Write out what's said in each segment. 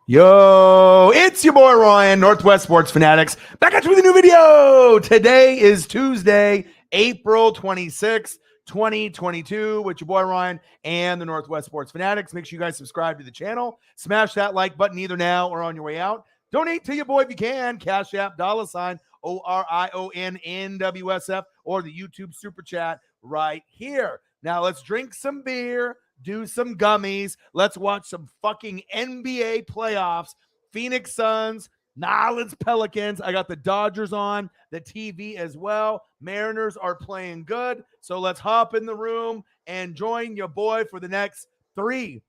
Yo, it's your boy Ryan, Northwest Sports Fanatics, back at you with a new video. Today is Tuesday, April 26th, 2022, with your boy Ryan and the Northwest Sports Fanatics. Make sure you guys subscribe to the channel. Smash that like button either now or on your way out. Donate to your boy if you can. Cash App, $ ORION NWSF, or the YouTube Super Chat right here. Now let's drink some beer, do some gummies. Let's watch some fucking NBA playoffs. Phoenix Suns, Nolans Pelicans. I got the Dodgers on the TV as well. Mariners are playing good. So let's hop in the room and join your boy for the next 3,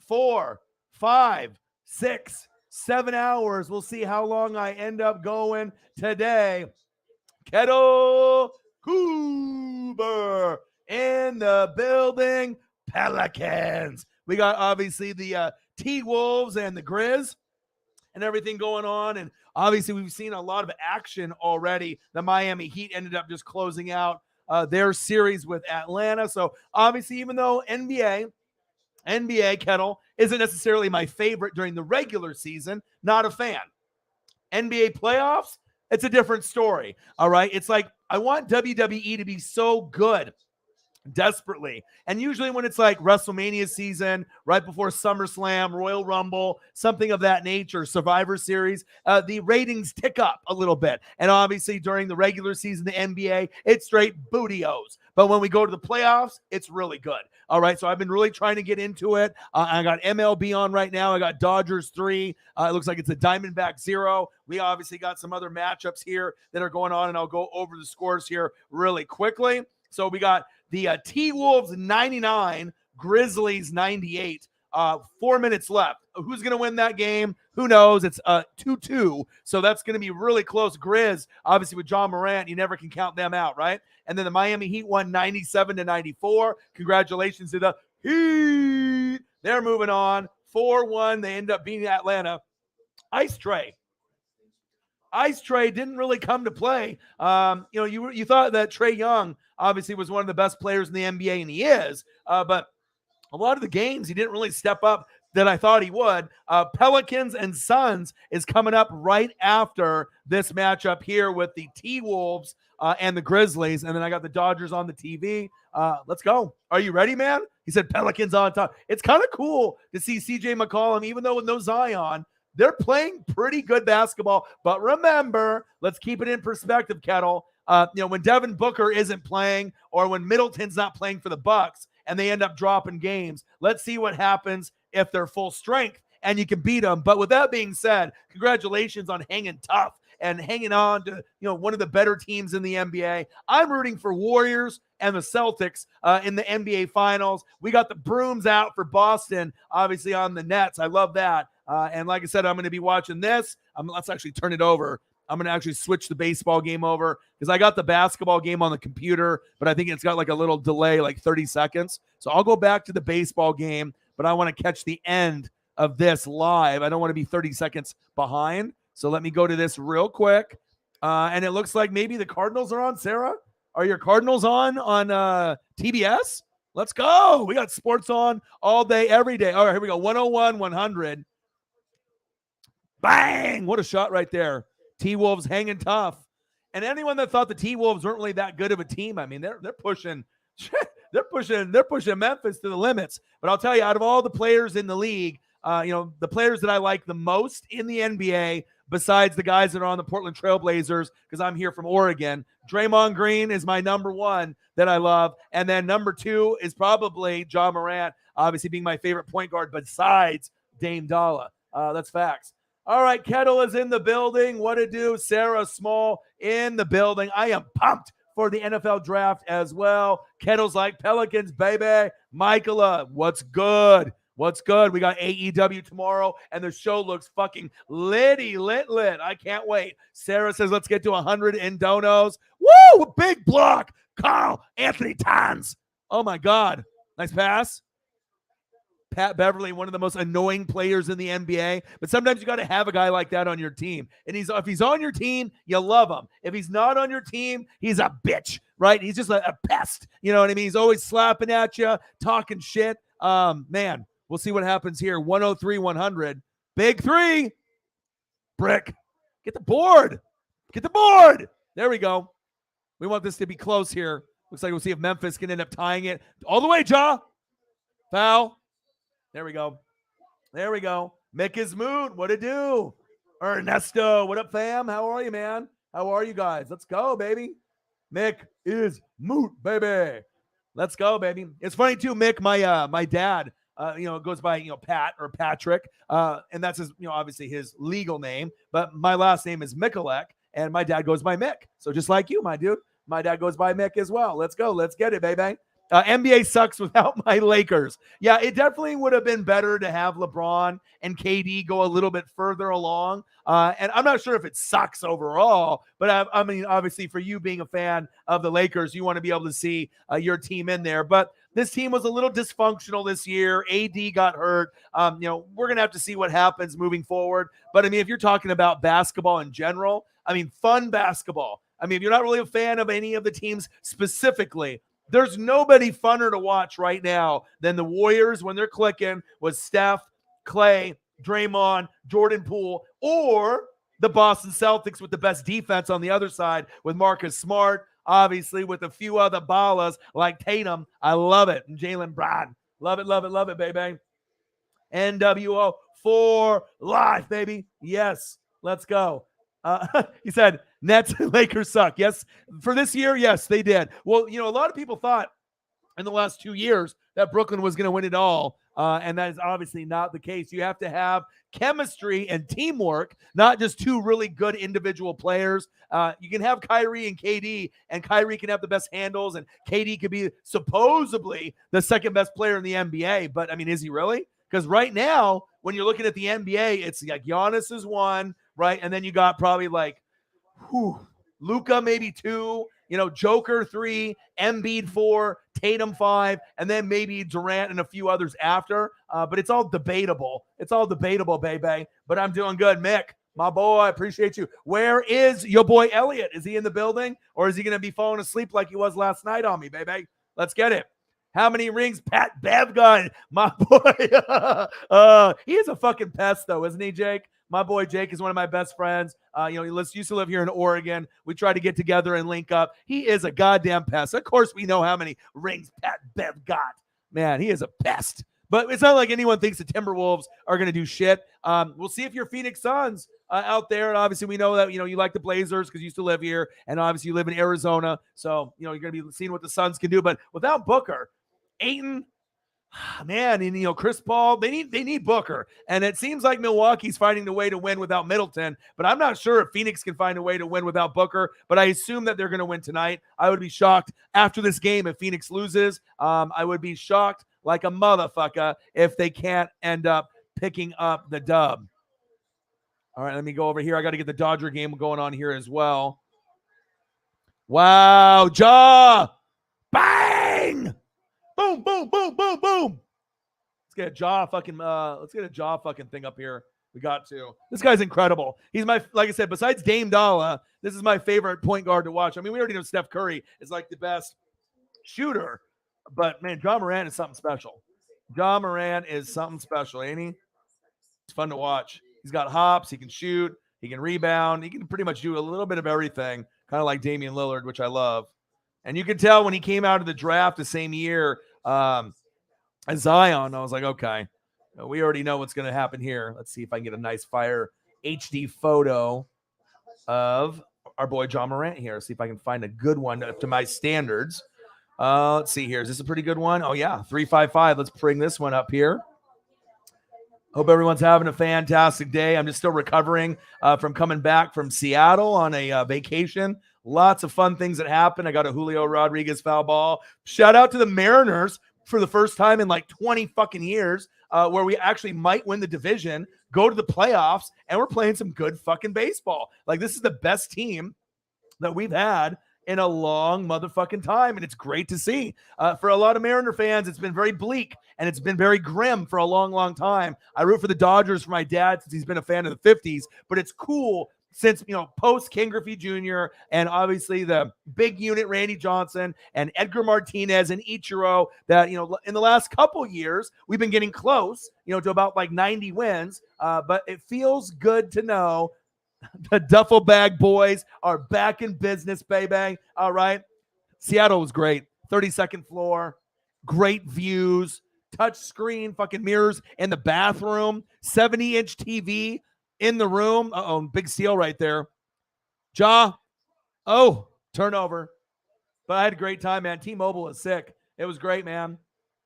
4, 5, 6, 7 hours. We'll see how long I end up going today. Kettle Cooper in the building. Pelicans. We got obviously the T-Wolves and the Grizz and everything going on. And obviously we've seen a lot of action already. The Miami Heat ended up just closing out their series with Atlanta. So obviously, even though NBA Kettle isn't necessarily my favorite during the regular season, not a fan. NBA playoffs, it's a different story. All right. It's like I want WWE to be so good desperately. And usually when it's like WrestleMania season, right before SummerSlam, Royal Rumble, something of that nature, Survivor Series, the ratings tick up a little bit. And obviously during the regular season, the NBA, it's straight booty-os. But when we go to the playoffs, it's really good. All right, so I've been really trying to get into it. I got MLB on right now. I got Dodgers 3. It looks like it's a Diamondback 0. We obviously got some other matchups here that are going on, and I'll go over the scores here really quickly. So we got the T-Wolves 99, Grizzlies 98. 4 minutes left. Who's going to win that game? Who knows? It's 2-2. So that's going to be really close. Grizz, obviously with John Morant, you never can count them out, right? And then the Miami Heat won 97-94. Congratulations to the Heat. They're moving on. 4-1. They end up beating Atlanta. Ice Tray didn't really come to play. You thought that Trae Young obviously was one of the best players in the NBA, and he is. But a lot of the games he didn't really step up that I thought he would. Pelicans and Suns is coming up right after this matchup here with the T-Wolves and the Grizzlies. And then I got the Dodgers on the TV. Let's go. Are you ready, man? He said Pelicans on top. It's kind of cool to see CJ McCollum, even though with no Zion, they're playing pretty good basketball. But remember, let's keep it in perspective, Kettle. When Devin Booker isn't playing or when Middleton's not playing for the Bucks and they end up dropping games, let's see what happens if they're full strength and you can beat them. But with that being said, congratulations on hanging tough and hanging on to one of the better teams in the NBA. I'm rooting for Warriors and the Celtics in the NBA Finals. We got the brooms out for Boston, obviously on the Nets. I love that. And like I said, I'm going to be watching this. Let's actually turn it over. I'm going to actually switch the baseball game over because I got the basketball game on the computer, but I think it's got like a little delay, like 30 seconds. So I'll go back to the baseball game, but I want to catch the end of this live. I don't want to be 30 seconds behind. So let me go to this real quick. And it looks like maybe the Cardinals are on. Sarah, are your Cardinals on TBS? Let's go. We got sports on all day, every day. All right, here we go. 101, 100. Bang! What a shot right there. T-Wolves hanging tough. And anyone that thought the T-Wolves weren't really that good of a team, I mean, they're pushing they're pushing Memphis to the limits. But I'll tell you, out of all the players in the league, the players that I like the most in the NBA, besides the guys that are on the Portland Trailblazers, because I'm here from Oregon, Draymond Green is my number one that I love. And then number 2 is probably John Morant, obviously being my favorite point guard besides Dame Dalla. That's facts. All right, Kettle is in the building. What to do? Sarah Small in the building. I am pumped for the NFL draft as well. Kettle's like Pelicans, baby. Michaela, what's good? What's good? We got AEW tomorrow, and the show looks fucking lit. I can't wait. Sarah says, let's get to 100 in donos. Woo! A big block. Carl Anthony Towns. Oh, my God. Nice pass. Pat Beverly, one of the most annoying players in the NBA. But sometimes you got to have a guy like that on your team. And if he's on your team, you love him. If he's not on your team, he's a bitch, right? He's just a pest. You know what I mean? He's always slapping at you, talking shit. Man, We'll see what happens here. 103, 100. Big three. Brick. Get the board. Get the board. There we go. We want this to be close here. Looks like we'll see if Memphis can end up tying it. All the way, Jaw. Foul. There we go. There we go. Mick is moot. What it do? Ernesto. What up, fam? How are you, man? How are you guys? Let's go, baby. Mick is moot, baby. Let's go, baby. It's funny, too, Mick, my dad, goes by, Pat or Patrick. And that's his, obviously his legal name. But my last name is Mikulek, and my dad goes by Mick. So just like you, my dude. My dad goes by Mick as well. Let's go. Let's get it, baby. NBA sucks without my Lakers. Yeah, it definitely would have been better to have LeBron and KD go a little bit further along. And I'm not sure if it sucks overall, but I mean, obviously for you being a fan of the Lakers, you want to be able to see your team in there. But this team was a little dysfunctional this year. AD got hurt. We're going to have to see what happens moving forward. But I mean, if you're talking about basketball in general, I mean, fun basketball. I mean, if you're not really a fan of any of the teams specifically, there's nobody funner to watch right now than the Warriors when they're clicking with Steph, Clay, Draymond, Jordan Poole, or the Boston Celtics with the best defense on the other side with Marcus Smart, obviously with a few other ballers like Tatum. I love it. And Jaylen Brown. Love it, love it, love it, baby. NWO for life, baby. Yes, let's go. He said, Nets and Lakers suck. Yes, for this year, yes, they did. Well, a lot of people thought in the last 2 years that Brooklyn was going to win it all, and that is obviously not the case. You have to have chemistry and teamwork, not just two really good individual players. You can have Kyrie and KD, and Kyrie can have the best handles, and KD could be supposedly the second best player in the NBA. But, I mean, is he really? Because right now, when you're looking at the NBA, it's like Giannis is one, right? And then you got probably like Luka maybe 2, Joker 3, Embiid 4, Tatum 5, and then maybe Durant and a few others after. But it's all debatable. It's all debatable, baby. But I'm doing good. Mick, my boy, I appreciate you. Where is your boy Elliot? Is he in the building, or is he going to be falling asleep like he was last night on me, baby? Let's get it. How many rings Pat Bev got? My boy. He is a fucking pest, though, isn't he, Jake? My boy Jake is one of my best friends. He used to live here in Oregon. We try to get together and link up. He is a goddamn pest. Of course, we know how many rings Pat Bev got. Man, he is a pest. But it's not like anyone thinks the Timberwolves are going to do shit. We'll see if your Phoenix Suns out there. And obviously, we know that, you like the Blazers because you used to live here. And obviously, you live in Arizona. So, you're going to be seeing what the Suns can do. But without Booker, Ayton, man, and Chris Paul, they need Booker. And it seems like Milwaukee's finding the way to win without Middleton, but I'm not sure if Phoenix can find a way to win without Booker, but I assume that they're going to win tonight. I would be shocked after this game if Phoenix loses. I would be shocked like a motherfucker if they can't end up picking up the dub. All right, let me go over here. I got to get the Dodger game going on here as well. Wow, Ja! Bang! Boom, boom, boom, boom, boom. Let's get a jaw fucking thing up here. We got to. This guy's incredible. He's like I said, besides Dame Dalla, this is my favorite point guard to watch. I mean, we already know Steph Curry is like the best shooter, but man, Ja Morant is something special. Ja Morant is something special, ain't he? It's fun to watch. He's got hops. He can shoot. He can rebound. He can pretty much do a little bit of everything, kind of like Damian Lillard, which I love. And you can tell when he came out of the draft the same year as Zion, I was like, okay, we already know what's going to happen here. Let's see if I can get a nice fire HD photo of our boy Ja Morant here. See if I can find a good one up to my standards. Let's see here. Is this a pretty good one? Oh, yeah, 355. Let's bring this one up here. Hope everyone's having a fantastic day. I'm just still recovering from coming back from Seattle on a vacation. Lots of fun things that happened. I got a Julio Rodriguez foul ball. Shout out to the Mariners for the first time in like 20 fucking years where we actually might win the division, go to the playoffs, and we're playing some good fucking baseball. Like, this is the best team that we've had in a long motherfucking time, and it's great to see. For a lot of Mariner fans, it's been very bleak, and it's been very grim for a long, long time. I root for the Dodgers for my dad since he's been a fan of the 50s, but it's cool since, post Ken Griffey Jr. and obviously the big unit Randy Johnson and Edgar Martinez and Ichiro, that, in the last couple years, we've been getting close, to about like 90 wins. But it feels good to know the duffel bag boys are back in business, baby. All right. Seattle was great. 32nd floor, great views, touch screen, fucking mirrors in the bathroom, 70-inch TV in the room. Uh-oh, big steal right there. Turnover. But I had a great time, man. T-Mobile is sick. It was great, man.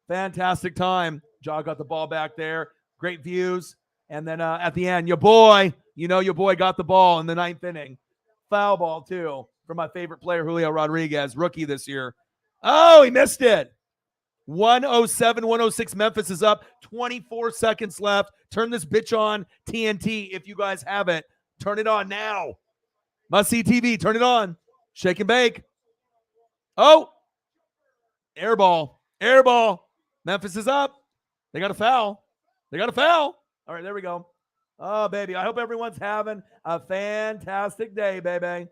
Fantastic time. Jaw got the ball back there. Great views. And then at the end, your boy got the ball in the 9th inning. Foul ball, too, for my favorite player, Julio Rodriguez, rookie this year. Oh, he missed it. 107-106. Memphis is up. 24 seconds left. Turn this bitch on. TNT, if you guys have it. Turn it on now. Must see TV. Turn it on. Shake and bake. Oh. Air ball. Memphis is up. They got a foul. All right, there we go. Oh, baby. I hope everyone's having a fantastic day, baby.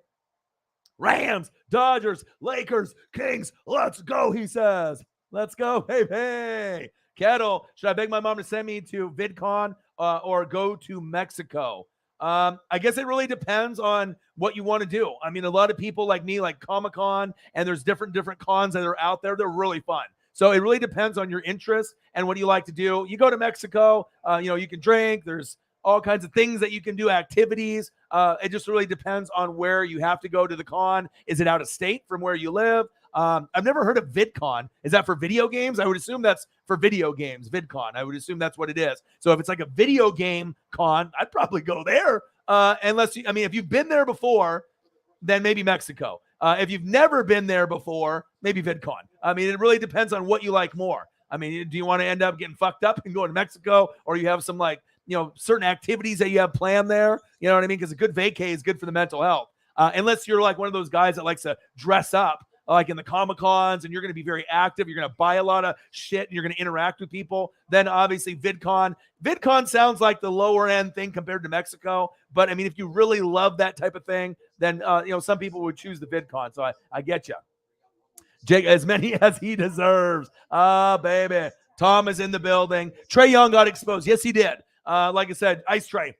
Rams, Dodgers, Lakers, Kings. Let's go, he says. Let's go, baby. Kettle, should I beg my mom to send me to VidCon or go to Mexico? I guess it really depends on what you want to do. I mean, a lot of people like me like Comic-Con, and there's different cons that are out there. They're really fun. So it really depends on your interest and what you like to do. You go to Mexico, you can drink. There's all kinds of things that you can do, activities. It just really depends on where you have to go to the con. Is it out of state from where you live? I've never heard of VidCon. Is that for video games? I would assume that's for video games, VidCon. I would assume that's what it is. So if it's like a video game con, I'd probably go there. If you've been there before, then maybe Mexico. If you've never been there before, maybe VidCon. I mean, it really depends on what you like more. I mean, do you want to end up getting fucked up and going to Mexico, or you have some certain activities that you have planned there? You know what I mean? Because a good vacay is good for the mental health. Unless you're like one of those guys that likes to dress up like in the Comic-Cons, and you're going to be very active. You're going to buy a lot of shit, and you're going to interact with people. Then obviously VidCon. VidCon sounds like the lower end thing compared to Mexico. But I mean, if you really love that type of thing, then some people would choose the VidCon. So I get you. Jake, as many as he deserves. Baby. Tom is in the building. Trae Young got exposed. Yes, he did. Like I said, Ice Trae.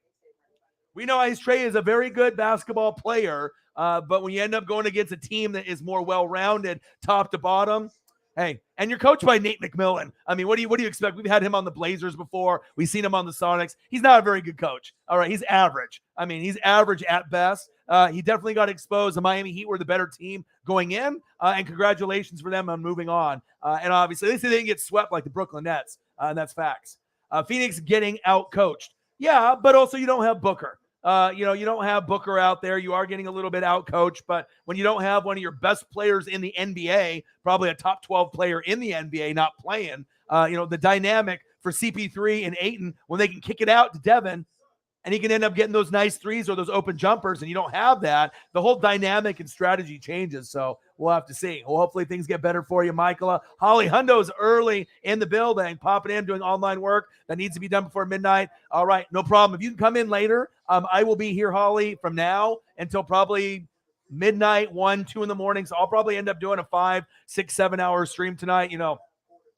We know Ice Trae is a very good basketball player, but when you end up going against a team that is more well-rounded, top to bottom, hey, and you're coached by Nate McMillan. I mean, what do you expect? We've had him on the Blazers before. We've seen him on the Sonics. He's not a very good coach. All right, he's average. I mean, he's average at best. He definitely got exposed. The Miami Heat were the better team going in, and congratulations for them on moving on. And obviously, they didn't get swept like the Brooklyn Nets, and that's facts. Phoenix getting out-coached. Yeah, but also you don't have Booker. You don't have Booker out there. You are getting a little bit out-coached, but when you don't have one of your best players in the NBA, probably a top 12 player in the NBA not playing, the dynamic for CP3 and Ayton, when they can kick it out to Devin, and he can end up getting those nice threes or those open jumpers, and you don't have that, the whole dynamic and strategy changes. So we'll have to see. Well, hopefully things get better for you, Michaela. Holly Hundo's early in the building, popping in, doing online work that needs to be done before midnight. All right, no problem. If you can come in later, I will be here, Holly, from now until probably midnight, 1, 2 in the morning. So I'll probably end up doing a 5, 6, 7 hour stream tonight.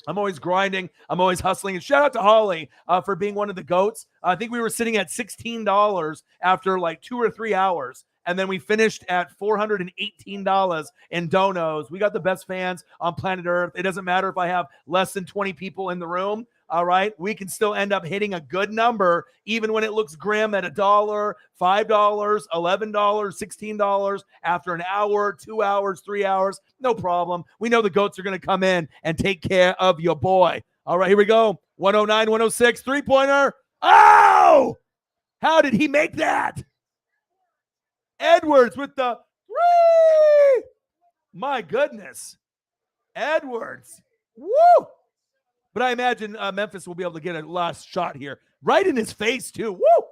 I'm always grinding. I'm always hustling. And shout out to Holly for being one of the GOATs. I think we were sitting at $16 after like 2 or 3 hours. And then we finished at $418 in donos. We got the best fans on planet Earth. It doesn't matter if I have less than 20 people in the room. All right. We can still end up hitting a good number, even when it looks grim at $1, $5, $11, $16 after an hour, 2 hours, 3 hours. No problem. We know the GOATs are going to come in and take care of your boy. All right, here we go. 109, 106, three-pointer. Oh! How did he make that? Edwards with the three. My goodness. Edwards. Woo! But I imagine Memphis will be able to get a last shot here. Right in his face, too. Woo!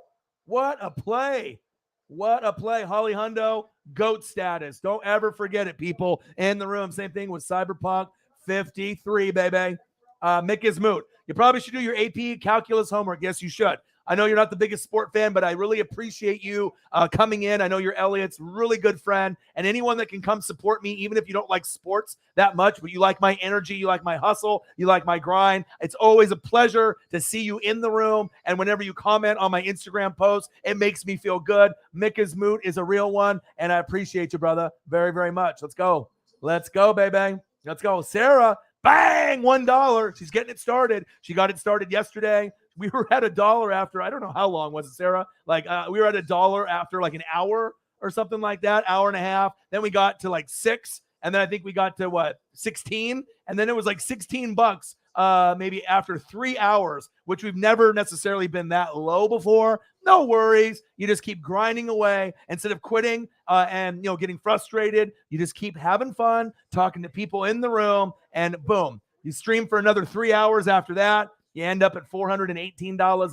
What a play. What a play. Holly Hundo, GOAT status. Don't ever forget it, people in the room. Same thing with Cyberpunk 53, baby. Mick is moot. You probably should do your AP calculus homework. Yes, you should. I know you're not the biggest sport fan, but I really appreciate you coming in. I know you're Elliot's really good friend, and anyone that can come support me, even if you don't like sports that much, but you like my energy, you like my hustle, you like my grind. It's always a pleasure to see you in the room, and whenever you comment on my Instagram post, it makes me feel good. Mika's moot is a real one, and I appreciate you, brother, very, very much. Let's go. Let's go, baby. Let's go. Sarah, bang, $1. She's getting it started. She got it started yesterday. We were at $1 after, I don't know how long was it, Sarah? Like we were at $1 after like an hour or something like that, hour and a half. Then we got to like 6. And then I think we got to what, 16? And then it was like $16 maybe after 3 hours, which we've never necessarily been that low before. No worries. You just keep grinding away instead of quitting and getting frustrated. You just keep having fun, talking to people in the room, and boom, you stream for another 3 hours after that. You end up at $418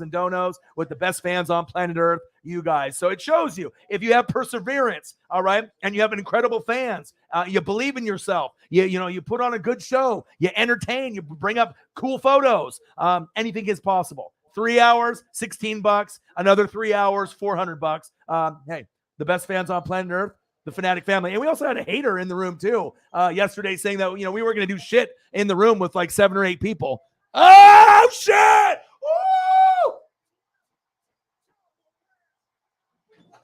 in donos with the best fans on planet Earth, you guys. So it shows you if you have perseverance, all right, and you have incredible fans, you believe in yourself, you put on a good show, you entertain, you bring up cool photos, anything is possible. 3 hours, $16, another 3 hours, $400. Hey, the best fans on planet Earth, the Fanatic family. And we also had a hater in the room too yesterday saying that, we were going to do shit in the room with like 7 or 8 people. Oh, shit! Woo!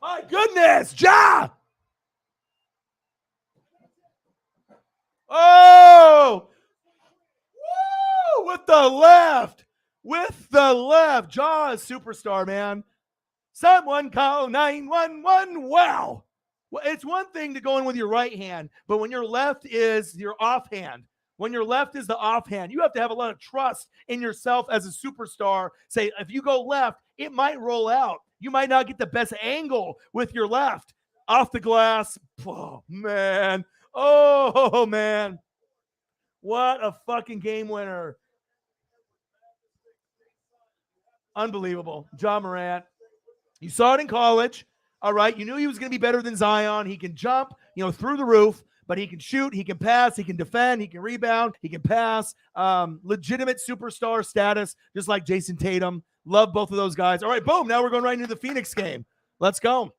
My goodness, Ja! Oh! Woo! With the left! Ja is superstar, man. Someone call 911. Wow! Well, it's one thing to go in with your right hand, but when your left is your offhand, when your left is the offhand, you have to have a lot of trust in yourself as a superstar. Say, if you go left, it might roll out. You might not get the best angle with your left. Off the glass. Oh, man. Oh, man. What a fucking game winner. Unbelievable. Ja Morant. You saw it in college. All right. You knew he was going to be better than Zion. He can jump, through the roof. But he can shoot, he can pass, he can defend, he can rebound, he can pass. Legitimate superstar status, just like Jason Tatum. Love both of those guys. All right, boom. Now we're going right into the Phoenix game. Let's go.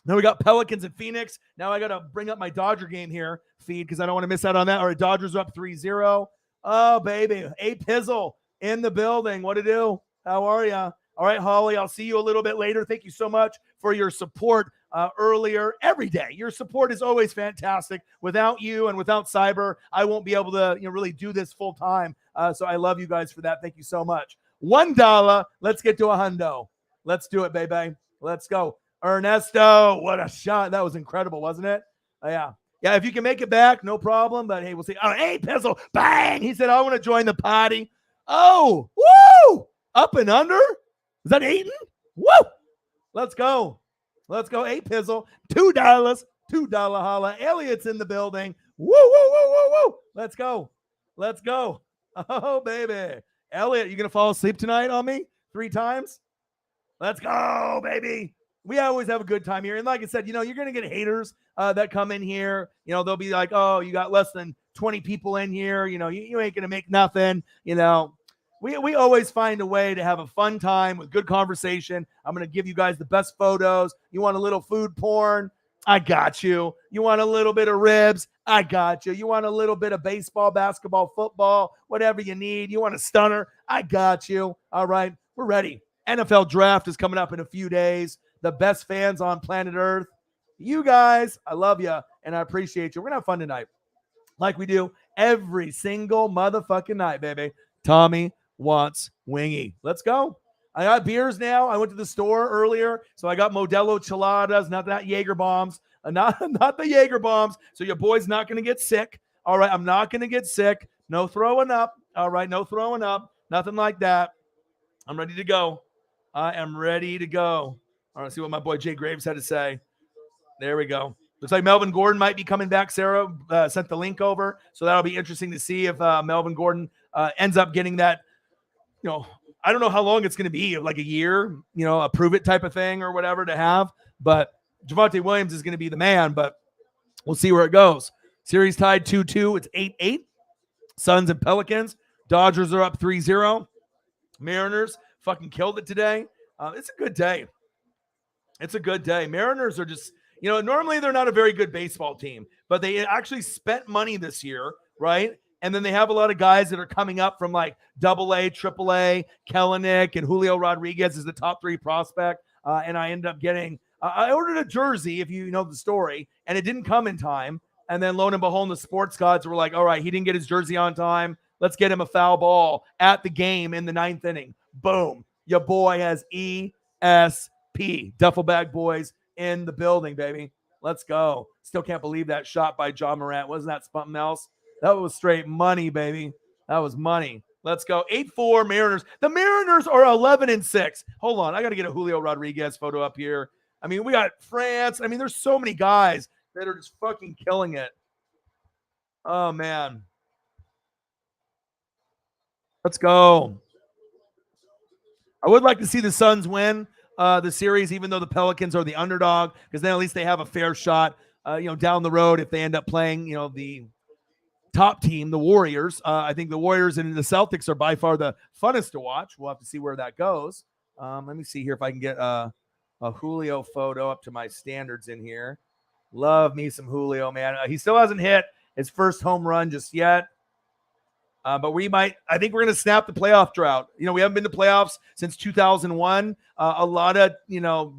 Now we got Pelicans and Phoenix. Now I got to bring up my Dodger game here, feed, because I don't want to miss out on that. All right, Dodgers are up 3-0. Oh, baby. A Pizzle in the building. What to do? How are you? All right, Holly, I'll see you a little bit later. Thank you so much for your support earlier every day. Your support is always fantastic. Without you and without Cyber, I won't be able to really do this full time. So I love you guys for that. Thank you so much. $1. Let's get to a hundo. Let's do it, baby. Let's go. Ernesto, what a shot. That was incredible, wasn't it? Yeah. Yeah, if you can make it back, no problem. But hey, we'll see. Oh, hey, Pizzle. Bang. He said, I want to join the party. Oh, woo. Up and under. Is that Aiden? Woo! Let's go. Let's go. 8 Pizzle. $2. $2 holla. Elliot's in the building. Woo, woo, woo, woo, woo. Let's go. Let's go. Oh, baby. Elliot, you going to fall asleep tonight on me 3 times? Let's go, baby. We always have a good time here. And like I said, you're going to get haters that come in here. They'll be like, oh, you got less than 20 people in here. You ain't going to make nothing. We always find a way to have a fun time with good conversation. I'm going to give you guys the best photos. You want a little food porn? I got you. You want a little bit of ribs? I got you. You want a little bit of baseball, basketball, football, whatever you need. You want a stunner? I got you. All right, we're ready. NFL draft is coming up in a few days. The best fans on planet Earth. You guys, I love you, and I appreciate you. We're going to have fun tonight like we do every single motherfucking night, baby. Tommy wants wingy. Let's go. I got beers now. I went to the store earlier, so I got Modelo Cheladas, not that Jaeger bombs, not the Jaeger bombs. So your boy's not going to get sick. All right, I'm not going to get sick. No throwing up. All right, no throwing up. Nothing like that. I'm ready to go. I am ready to go. All right, let's see what my boy Jay Graves had to say. There we go. Looks like Melvin Gordon might be coming back. Sarah sent the link over, so that'll be interesting to see if Melvin Gordon ends up getting that. I don't know how long it's going to be, like a year, a prove it type of thing or whatever to have. But Javonte Williams is going to be the man, but we'll see where it goes. Series tied 2-2. It's 8-8. Suns and Pelicans. Dodgers are up 3-0. Mariners fucking killed it today. It's a good day. It's a good day. Mariners are just, normally they're not a very good baseball team, but they actually spent money this year, right? And then they have a lot of guys that are coming up from like AA, AAA. Kellenic and Julio Rodriguez is the top 3 prospect. And I ended up getting, I ordered a jersey, if you know the story, and it didn't come in time. And then lo and behold, the sports gods were like, all right, he didn't get his jersey on time. Let's get him a foul ball at the game in the 9th inning. Boom. Your boy has ESP. Duffel bag boys in the building, baby. Let's go. Still can't believe that shot by John Morant. Wasn't that something else? That was straight money, baby. That was money. Let's go. 8-4 Mariners. The Mariners are 11-6. Hold on. I got to get a Julio Rodriguez photo up here. I mean, we got France. I mean, there's so many guys that are just fucking killing it. Oh, man. Let's go. I would like to see the Suns win the series, even though the Pelicans are the underdog, because then at least they have a fair shot, down the road if they end up playing, the top team, the Warriors. I think the Warriors and the Celtics are by far the funnest to watch. We'll have to see where that goes. Let me see here if I can get a Julio photo up to my standards in here. Love me some Julio, man. He still hasn't hit his first home run just yet. But I think we're going to snap the playoff drought. We haven't been to playoffs since 2001. A lot of,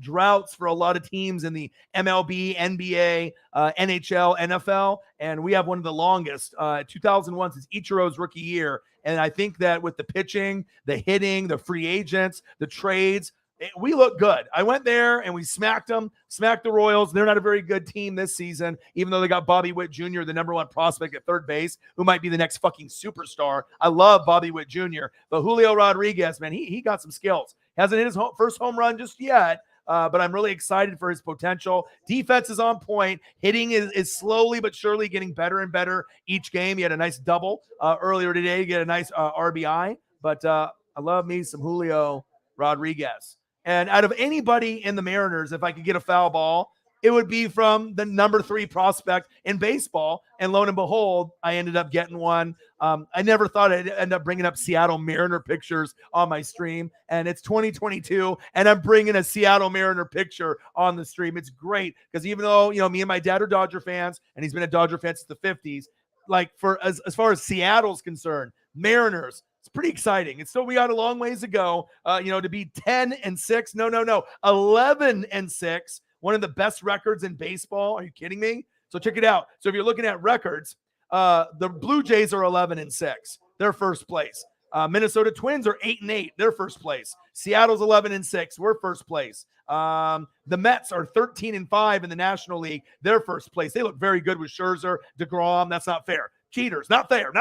droughts for a lot of teams in the MLB, NBA, NHL, NFL. And we have one of the longest, 2001 since Ichiro's rookie year. And I think that with the pitching, the hitting, the free agents, the trades, we look good. I went there and we smacked them, smacked the Royals. They're not a very good team this season, even though they got Bobby Witt Jr., the number 1 prospect at third base, who might be the next fucking superstar. I love Bobby Witt Jr., but Julio Rodriguez, man, he got some skills. Hasn't hit his first home run just yet, but I'm really excited for his potential. Defense is on point. Hitting is slowly but surely getting better and better each game. He had a nice double earlier today to get a nice RBI, but I love me some Julio Rodriguez. And out of anybody in the Mariners, if I could get a foul ball, it would be from the number 3 prospect in baseball. And lo and behold, I ended up getting one. I never thought I'd end up bringing up Seattle Mariner pictures on my stream. And it's 2022, and I'm bringing a Seattle Mariner picture on the stream. It's great because even though, me and my dad are Dodger fans, and he's been a Dodger fan since the 50s, like for as far as Seattle's concerned, Mariners, it's pretty exciting. And so we got a long ways to go, to be 10-6. No, 11-6. One of the best records in baseball. Are you kidding me? So check it out. So if you're looking at records, the Blue Jays are 11-6. They're first place. Minnesota Twins are 8-8. They're first place. Seattle's 11-6. We're first place. The Mets are 13-5 in the National League. They're first place. They look very good with Scherzer, DeGrom. That's not fair. Cheaters, not fair.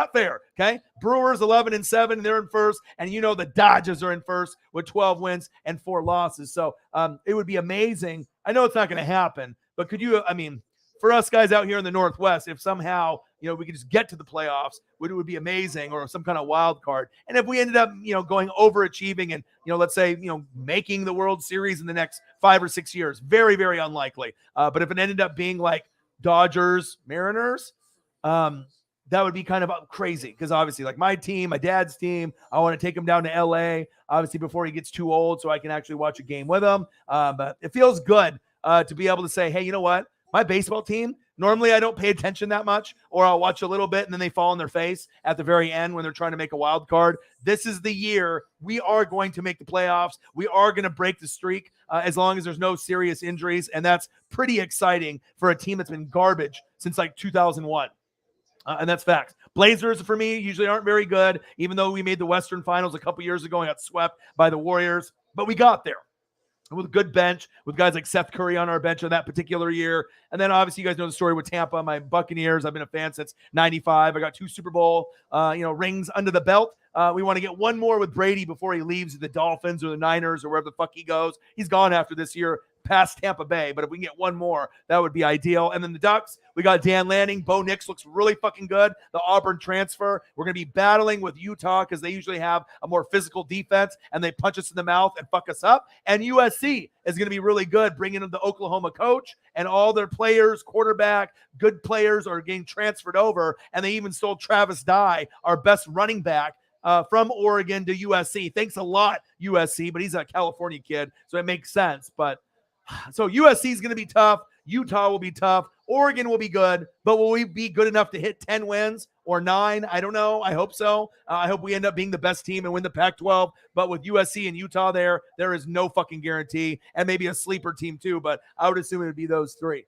Okay. Brewers 11-7, they're in first, and the Dodgers are in first with 12 wins and 4 losses. So it would be amazing. I know it's not going to happen, but could you? I mean, for us guys out here in the Northwest, if somehow we could just get to the playoffs, it would be amazing, or some kind of wild card. And if we ended up going overachieving and let's say making the World Series in the next 5 or 6 years, very very unlikely. But if it ended up being like Dodgers, Mariners. That would be kind of crazy because obviously like my team, my dad's team, I want to take him down to LA, obviously before he gets too old so I can actually watch a game with him. But it feels good to be able to say, hey, you know what? My baseball team, normally I don't pay attention that much, or I'll watch a little bit and then they fall on their face at the very end when they're trying to make a wild card. This is the year we are going to make the playoffs. We are going to break the streak as long as there's no serious injuries. And that's pretty exciting for a team that's been garbage since like 2001. And that's facts. Blazers, for me, usually aren't very good, even though we made the Western Finals a couple years ago and got swept by the Warriors. But we got there with a good bench, with guys like Seth Curry on our bench on that particular year. And then obviously you guys know the story with Tampa, my Buccaneers. I've been a fan since 95. I got 2 Super Bowl rings under the belt. We want to get one more with Brady before he leaves the Dolphins or the Niners or wherever the fuck he goes. He's gone after this year, past Tampa Bay, but if we can get one more, that would be ideal. And then the Ducks, we got Dan Lanning. Bo Nix looks really fucking good. The Auburn transfer. We're going to be battling with Utah because they usually have a more physical defense and they punch us in the mouth and fuck us up. And USC is going to be really good, bringing in the Oklahoma coach and all their players, quarterback, good players are getting transferred over. And they even sold Travis Dye, our best running back, from Oregon to USC. Thanks a lot, USC, but he's a California kid, so it makes sense. But so USC is going to be tough. Utah will be tough. Oregon will be good, but will we be good enough to hit 10 wins or 9? I don't know. I hope so. I hope we end up being the best team and win the Pac-12. But with USC and Utah there is no fucking guarantee, and maybe a sleeper team too. But I would assume it would be those 3.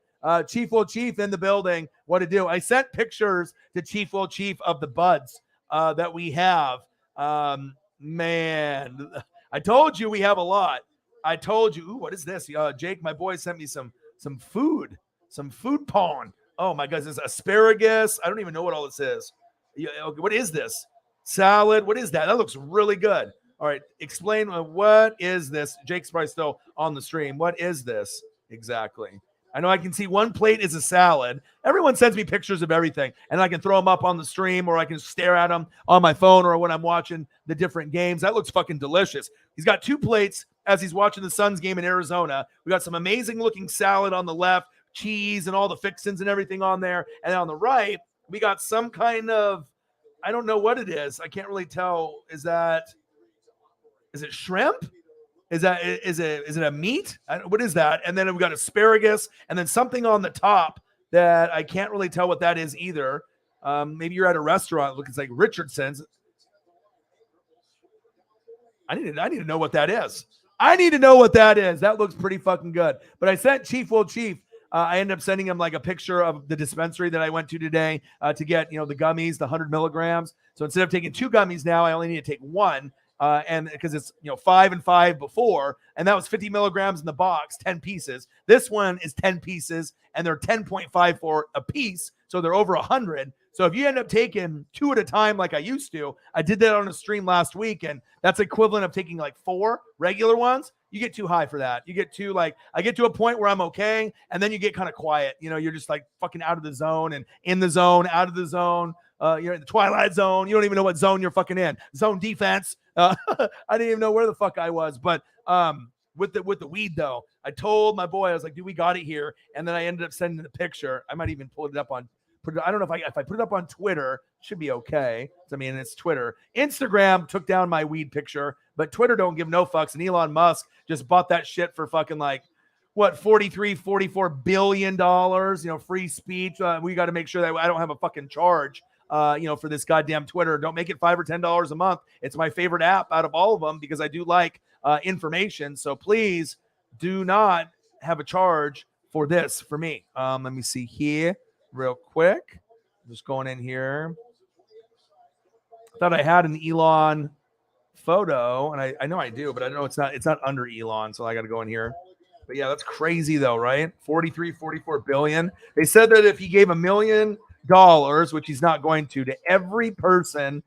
Chief Will Chief in the building. What to do? I sent pictures to Chief Will Chief of the buds that we have. Man, I told you we have a lot. I told you. Ooh, what is this? Jake, my boy, sent me some food porn. Oh my God, this is asparagus. I don't even know what all this is. What is this? Salad. What is that? That looks really good. All right, explain what is this? Jake's probably still on the stream. What is this exactly? I know I can see one plate is a salad. Everyone sends me pictures of everything, and I can throw them up on the stream, or I can stare at them on my phone, or when I'm watching the different games. That looks fucking delicious. He's got 2 plates as he's watching the Suns game in Arizona. We got some amazing looking salad on the left, cheese and all the fixins and everything on there. And on the right, we got some kind of, I don't know what it is. I can't really tell. Is it shrimp? Is it a meat? What is that? And then we got asparagus and then something on the top that I can't really tell what that is either. Maybe you're at a restaurant. Looks like Richardson's. I need to know what that is. I need to know what that is. That looks pretty fucking good. But I sent Chief Will Chief. I ended up sending him like a picture of the dispensary that I went to today to get, the gummies, the 100 milligrams. So instead of taking 2 gummies now, I only need to take 1. And because it's 5 and 5 before, and that was 50 milligrams in the box, 10 pieces. This one is 10 pieces, and they're 10.5 for a piece, so they're over 100. So if you end up taking 2 at a time like I used to, I did that on a stream last week, and that's equivalent of taking like 4 regular ones. You get too high for that. You get too I get to a point where I'm okay, and then you get kind of quiet. You're just like fucking out of the zone and in the zone, out of the zone. You're in the twilight zone. You don't even know what zone you're fucking in. Zone defense. I didn't even know where the fuck I was. But with the weed though, I told my boy, I was like, dude, we got it here. And then I ended up sending the picture. I might even pull it up I don't know if I put it up on Twitter, it should be okay. I mean, it's Twitter. Instagram took down my weed picture, but Twitter don't give no fucks. And Elon Musk just bought that shit for fucking like, what, $44 billion, free speech. We got to make sure that I don't have a fucking charge, for this goddamn Twitter. Don't make it $5 or $10 a month. It's my favorite app out of all of them because I do like information. So please do not have a charge for this for me. Let me see here real quick. Just going in here. I thought I had an Elon photo, and I know I do, but I know it's not under Elon, so I got to go in here. But yeah, that's crazy though, right? 44 billion. They said that if he gave $1 million, which he's not going to every person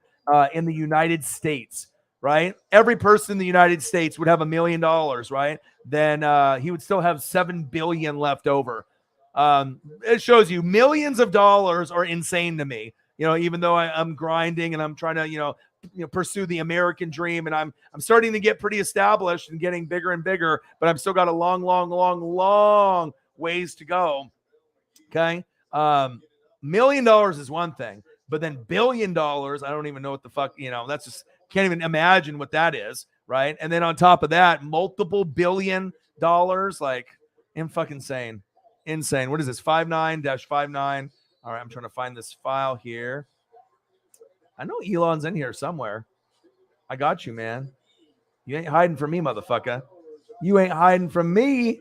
in the United States, right? Every person in the United States would have $1 million, right? Then he would still have 7 billion left over. It shows you millions of dollars are insane to me. Even though I'm grinding and I'm trying to, pursue the American dream, and I'm starting to get pretty established and getting bigger and bigger, but I've still got a long ways to go. Okay. $1 million is one thing, but then $1 billion, I don't even know what the fuck, that's just can't even imagine what that is. Right. And then on top of that, multiple $1 billion, like fucking insane. What is this? 59-59. All right. I'm trying to find this file here. I know Elon's in here somewhere. I got you, man. You ain't hiding from me, motherfucker. You ain't hiding from me.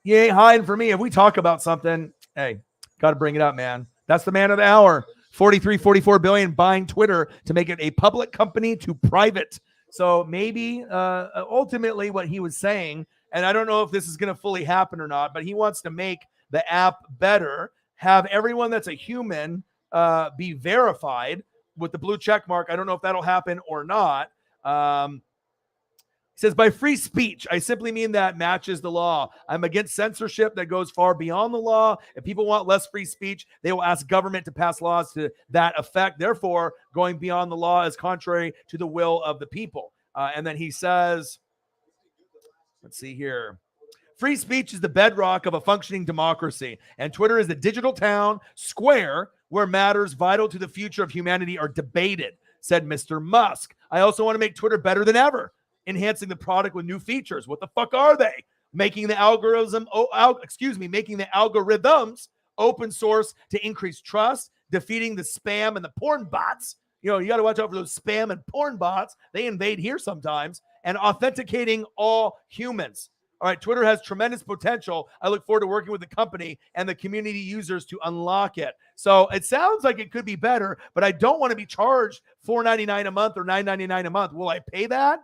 You ain't hiding from me. If we talk about something, hey, got to bring it up, man. That's the man of the hour. 44 billion buying Twitter to make it a public company to private. So maybe ultimately what he was saying, and I don't know if this is going to fully happen or not, but he wants to make the app better, have everyone that's a human be verified with the blue check mark. I don't know if that'll happen or not. He says, by free speech, I simply mean that matches the law. I'm against censorship that goes far beyond the law. If people want less free speech, they will ask government to pass laws to that effect. Therefore, going beyond the law is contrary to the will of the people. And then he says, let's see here. Free speech is the bedrock of a functioning democracy, and Twitter is the digital town square where matters vital to the future of humanity are debated. said Mr. Musk. I also want to make Twitter better than ever, enhancing the product with new features. What the fuck are they? Making the making the algorithms open source to increase trust, defeating the spam and the porn bots. You got to watch out for those spam and porn bots. They invade here sometimes. And authenticating all humans. All right, Twitter has tremendous potential. I look forward to working with the company and the community users to unlock it. So it sounds like it could be better, but I don't want to be charged $4.99 a month or $9.99 a month. Will I pay that?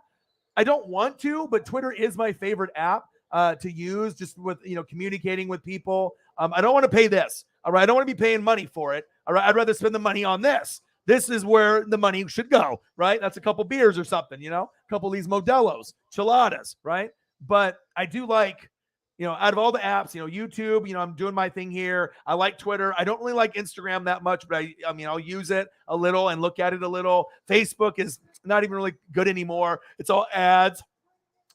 I don't want to, but Twitter is my favorite app to use, just with communicating with people. I don't want to pay this. All right, I don't want to be paying money for it. All right, I'd rather spend the money on this. This is where the money should go, right? That's a couple beers or something, a couple of these Modelo's, chiladas, right? But I do like, out of all the apps, YouTube, I'm doing my thing here. I like Twitter. I don't really like Instagram that much, but I'll use it a little and look at it a little. Facebook is not even really good anymore. It's all ads.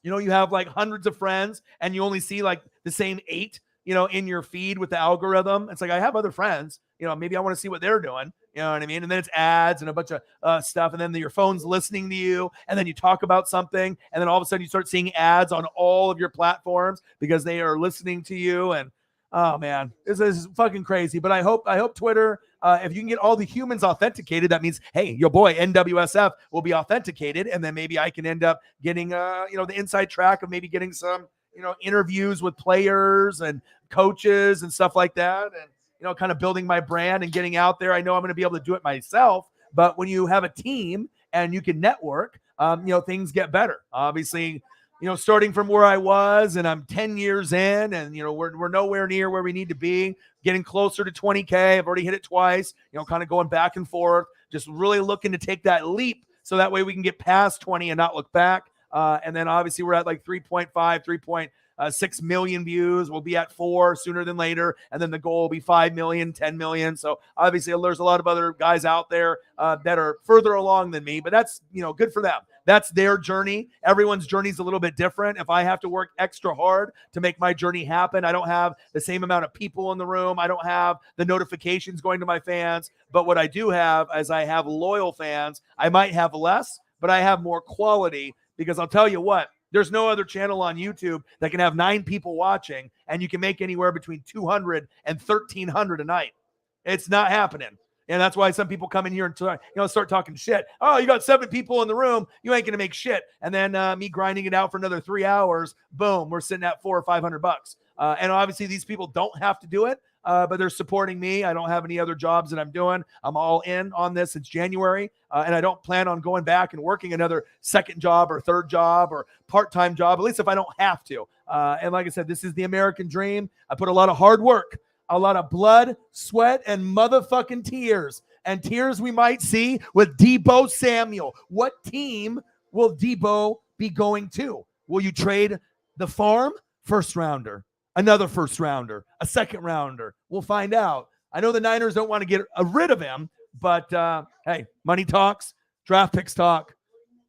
You have like hundreds of friends and you only see like the same 8, in your feed with the algorithm. It's like, I have other friends, maybe I want to see what they're doing. You know what I mean? And then it's ads and a bunch of stuff. And then your phone's listening to you. And then you talk about something. And then all of a sudden you start seeing ads on all of your platforms because they are listening to you. And oh man, this is fucking crazy. But I hope Twitter, if you can get all the humans authenticated, that means, hey, your boy NWSF will be authenticated. And then maybe I can end up getting, the inside track of maybe getting some, interviews with players and coaches and stuff like that. And, kind of building my brand and getting out there. I know I'm going to be able to do it myself, but when you have a team and you can network, things get better. Obviously, starting from where I was and I'm 10 years in and, we're nowhere near where we need to be, getting closer to 20K. I've already hit it twice, kind of going back and forth, just really looking to take that leap so that way we can get past 20 and not look back. And then obviously we're at like 3.6 million views. We'll be at 4 sooner than later. And then the goal will be 5 million, 10 million. So obviously there's a lot of other guys out there that are further along than me, but that's, good for them. That's their journey. Everyone's journey is a little bit different. If I have to work extra hard to make my journey happen, I don't have the same amount of people in the room. I don't have the notifications going to my fans. But what I do have is I have loyal fans. I might have less, but I have more quality, because I'll tell you what, there's no other channel on YouTube that can have 9 people watching and you can make anywhere between 200 and 1,300 a night. It's not happening. And that's why some people come in here and start talking shit. Oh, you got 7 people in the room. You ain't going to make shit. And then me grinding it out for another 3 hours. Boom, we're sitting at $400 or $500. And obviously these people don't have to do it, but they're supporting me. I don't have any other jobs that I'm doing. I'm all in on this. It's January, and I don't plan on going back and working another second job or third job or part-time job, at least if I don't have to. And like I said, this is the American dream. I put a lot of hard work, a lot of blood, sweat, and motherfucking tears. And tears we might see with Deebo Samuel. What team will Deebo be going to? Will you trade the farm? First rounder. Another first rounder, a second rounder. We'll find out. I know the Niners don't want to get rid of him, but hey, money talks, draft picks talk.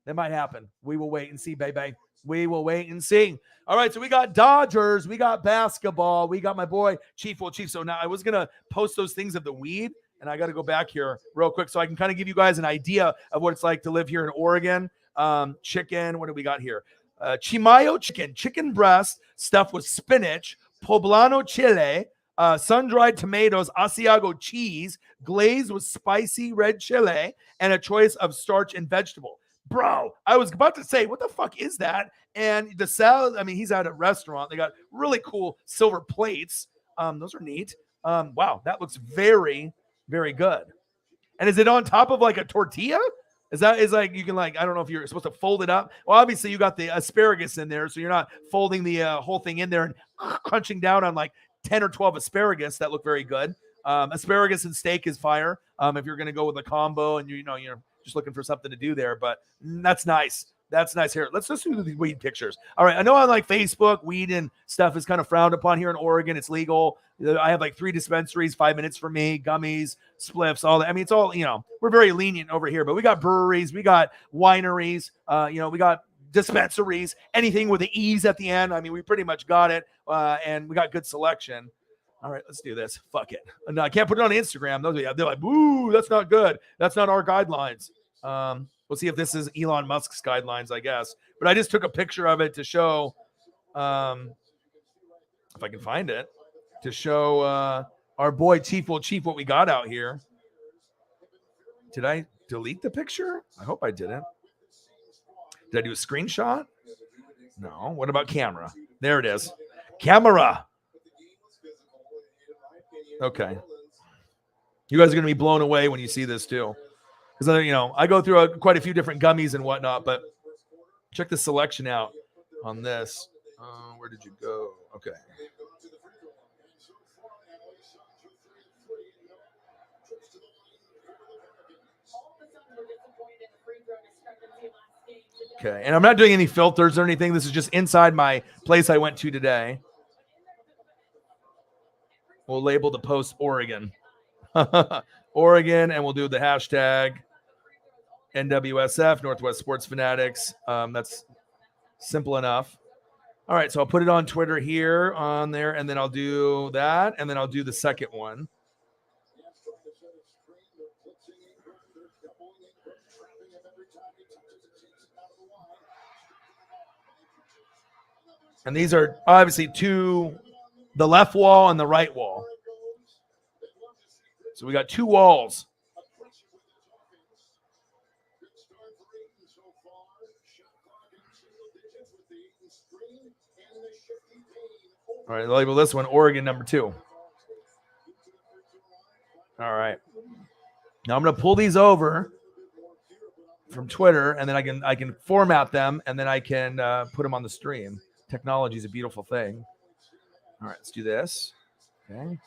That might happen. We will wait and see, baby. We will wait and see. All right, so we got Dodgers, we got basketball, we got my boy Chief. Well, Chief, so now I was going to post those things of the weed, and I got to go back here real quick so I can kind of give you guys an idea of what it's like to live here in Oregon. Chicken, what do we got here? Chimayo chicken breast stuffed with spinach, poblano chile, sun-dried tomatoes, Asiago cheese, glazed with spicy red chile, and a choice of starch and vegetable. Bro, I was about to say, what the fuck is that? And the salad, I mean, he's at a restaurant. They got really cool silver plates. Those are neat. Wow, that looks very, very good. And is it on top of like a tortilla? Is like you can like, I don't know if you're supposed to fold it up. Well, obviously you got the asparagus in there, so you're not folding the whole thing in there and crunching down on like 10 or 12 asparagus that look very good. Asparagus and steak is fire. If you're going to go with a combo and you're just looking for something to do there, but that's nice. That's nice. Here, let's just do the weed pictures. All right. I know on like Facebook, weed and stuff is kind of frowned upon here in Oregon. It's legal. I have like 3 dispensaries, 5 minutes for me, gummies, spliffs, all that. I mean, it's all, we're very lenient over here, but we got breweries, we got wineries, we got dispensaries, anything with the E's at the end. I mean, we pretty much got it. And we got good selection. All right, let's do this. Fuck it. No, I can't put it on Instagram. They're like, boo, that's not good. That's not our guidelines. We'll see if this is Elon Musk's guidelines, I guess. But I just took a picture of it to show, if I can find it, to show our boy Chief what we got out here. Did I delete the picture? I hope I didn't. Did I do a screenshot? No. What about camera? There it is. Camera. Okay. You guys are going to be blown away when you see this too. Because, I go through quite a few different gummies and whatnot, but check the selection out on this. Where did you go? Okay. Okay, and I'm not doing any filters or anything. This is just inside my place I went to today. We'll label the post Oregon. Oregon, and we'll do the hashtag NWSF, Northwest Sports Fanatics. That's simple enough. All right, so I'll put it on Twitter here on there, and then I'll do that, and then I'll do the second one. And these are obviously the left wall and the right wall. So we got two walls. All right, label this one Oregon number 2. All right. Now I'm going to pull these over from Twitter, and then I can format them, and then I can put them on the stream. Technology is a beautiful thing. All right, let's do this. Okay.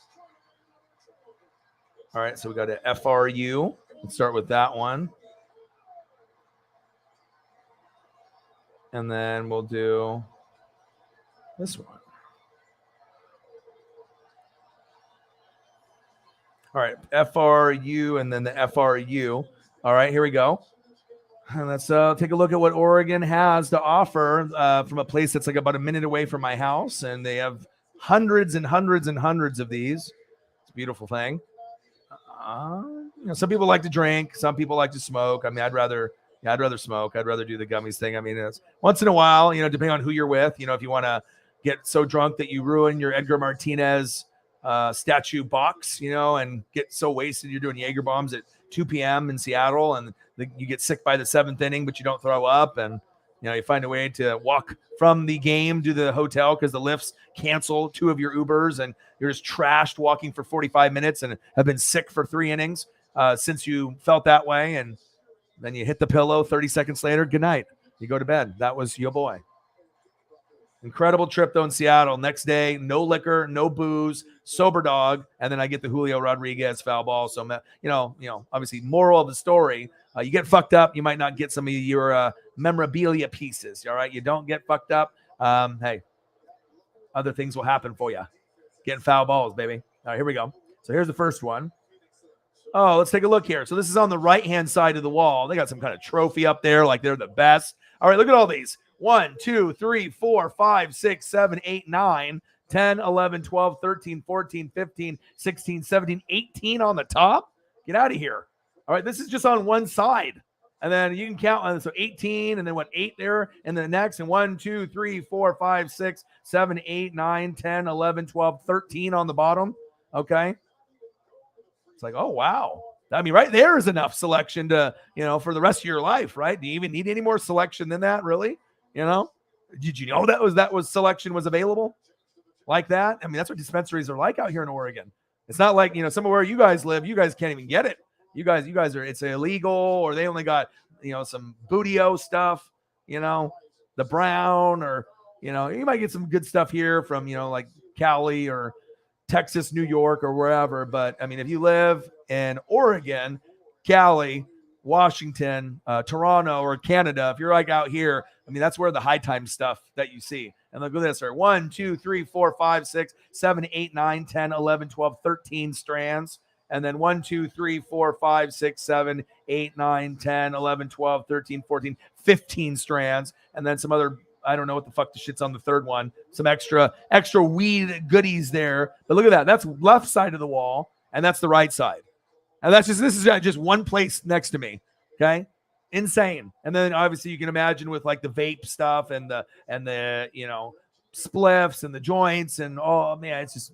All right, so we got a FRU. Let's start with that one. And then we'll do this one. All right, FRU and then the FRU. All right, here we go. And let's take a look at what Oregon has to offer from a place that's like about a minute away from my house. And they have hundreds and hundreds and hundreds of these. It's a beautiful thing. Some people like to drink. Some people like to smoke. I mean, I'd rather smoke. I'd rather do the gummies thing. I mean, it's once in a while, depending on who you're with, if you want to get so drunk that you ruin your Edgar Martinez statue box, and get so wasted you're doing Jaeger bombs at 2 p.m. in Seattle, and you get sick by the 7th inning, but you don't throw up, and you find a way to walk from the game to the hotel because the lifts cancel 2 of your Ubers, and you're just trashed walking for 45 minutes and have been sick for 3 innings since you felt that way, and then you hit the pillow 30 seconds later. Good night. You go to bed. That was your boy. Incredible trip though in Seattle. Next day, no liquor, no booze, sober dog, and then I get the Julio Rodriguez foul ball. So obviously, moral of the story: you get fucked up, you might not get some of your memorabilia pieces. All right, you don't get fucked up. Hey, other things will happen for you. Getting foul balls, baby. All right, here we go. So here's the first one. Oh, let's take a look here. So this is on the right-hand side of the wall. They got some kind of trophy up there, like they're the best. All right, look at all these. 1, 2, 3, 4, 5, 6, 7, 8, 9, 10, 11, 12, 13, 14, 15, 16, 17, 18 on the top. Get out of here. All right, this is just on one side. And then you can count on, so 18, and then 8 there, and then the next, and 1, 2, 3, 4, 5, 6, 7, 8, 9, 10, 11, 12, 13 on the bottom. Okay. It's like, oh, wow. I mean, right there is enough selection to, for the rest of your life, right? Do you even need any more selection than that, really? Did you know that was selection was available like that? I mean, that's what dispensaries are like out here in Oregon. It's not like, somewhere where you guys live, you guys can't even get it. You guys are, it's illegal, or they only got, some Bootio stuff, the brown, or, you might get some good stuff here from, like Cali or Texas, New York, or wherever. But I mean, if you live in Oregon, Cali, Washington, Toronto, or Canada, if you're like out here, I mean, that's where the high time stuff that you see. And look at this, right? 1, 2, 3, 4, 5, 6, 7, 8, 9, 10, 11, 12, 13 strands. And then 1, 2, 3, 4, 5, 6, 7, 8, 9, 10, 11, 12, 13, 14, 15 strands. And then some other, I don't know what the fuck the shit's on the third one. Some extra weed goodies there. But look at that. That's left side of the wall, and that's the right side. And this is just one place next to me. Okay. insane. And then obviously you can imagine with like the vape stuff and the spliffs and the joints and oh man, it's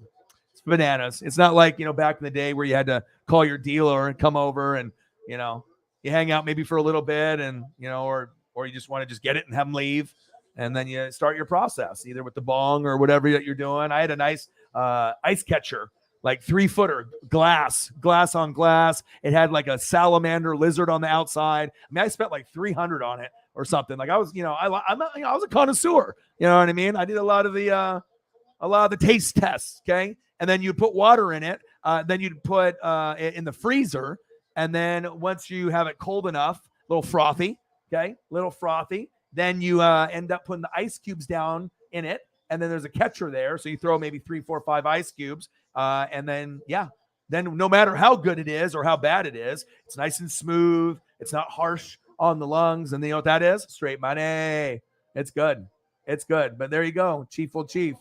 bananas. It's not like back in the day where you had to call your dealer and come over and you hang out maybe for a little bit and or you just want to just get it and have them leave. And then you start your process either with the bong or whatever that you're doing. I had a nice ice catcher, like 3-footer glass on glass. It had like a salamander lizard on the outside. I mean, I spent like $300 on it or something. Like I was, I was a connoisseur. You know what I mean? I did a lot of the taste tests. Okay. And then you put water in it. Then you'd put it in the freezer. And then once you have it cold enough, little frothy. Okay. Little frothy. Then you end up putting the ice cubes down in it. And then there's a catcher there. So you throw maybe 3, 4, 5 ice cubes. And then no matter how good it is or how bad it is, it's nice and smooth. It's not harsh on the lungs. And you know what that is? Straight money. It's good. It's good. But there you go. Chief will chief.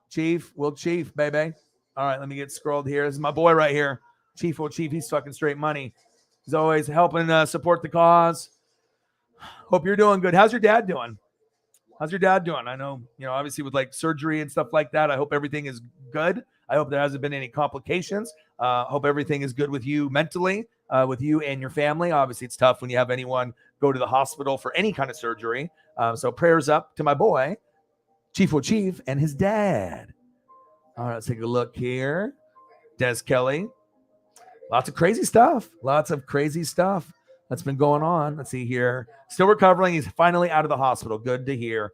Chief will chief, baby. All right, let me get scrolled here. This is my boy right here. Chief will chief. He's fucking straight money. He's always helping support the cause. Hope you're doing good. How's your dad doing? I know, obviously with like surgery and stuff like that, I hope everything is good. I hope there hasn't been any complications. Hope everything is good with you mentally, with you and your family. Obviously, it's tough when you have anyone go to the hospital for any kind of surgery. So prayers up to my boy, Chief O'Chief, and his dad. All right, let's take a look here. Des Kelly. Lots of crazy stuff. That's been going on. Let's see here. Still recovering. He's finally out of the hospital. Good to hear.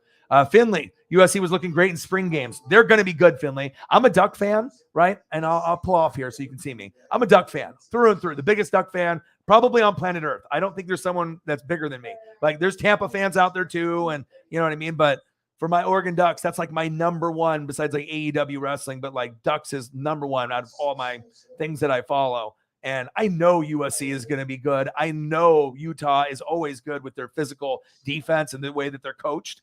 Finley, USC was looking great in spring games. They're going to be good, Finley. I'm a Duck fan, right? And I'll pull off here so you can see me. I'm a Duck fan through and through. The biggest Duck fan probably on planet Earth. I don't think there's someone that's bigger than me. Like there's Tampa fans out there too. And you know what I mean? But for my Oregon Ducks, that's like my number one besides like AEW wrestling. But like Ducks is number one out of all my things that I follow. And I know USC is going to be good. I know Utah is always good with their physical defense and the way that they're coached.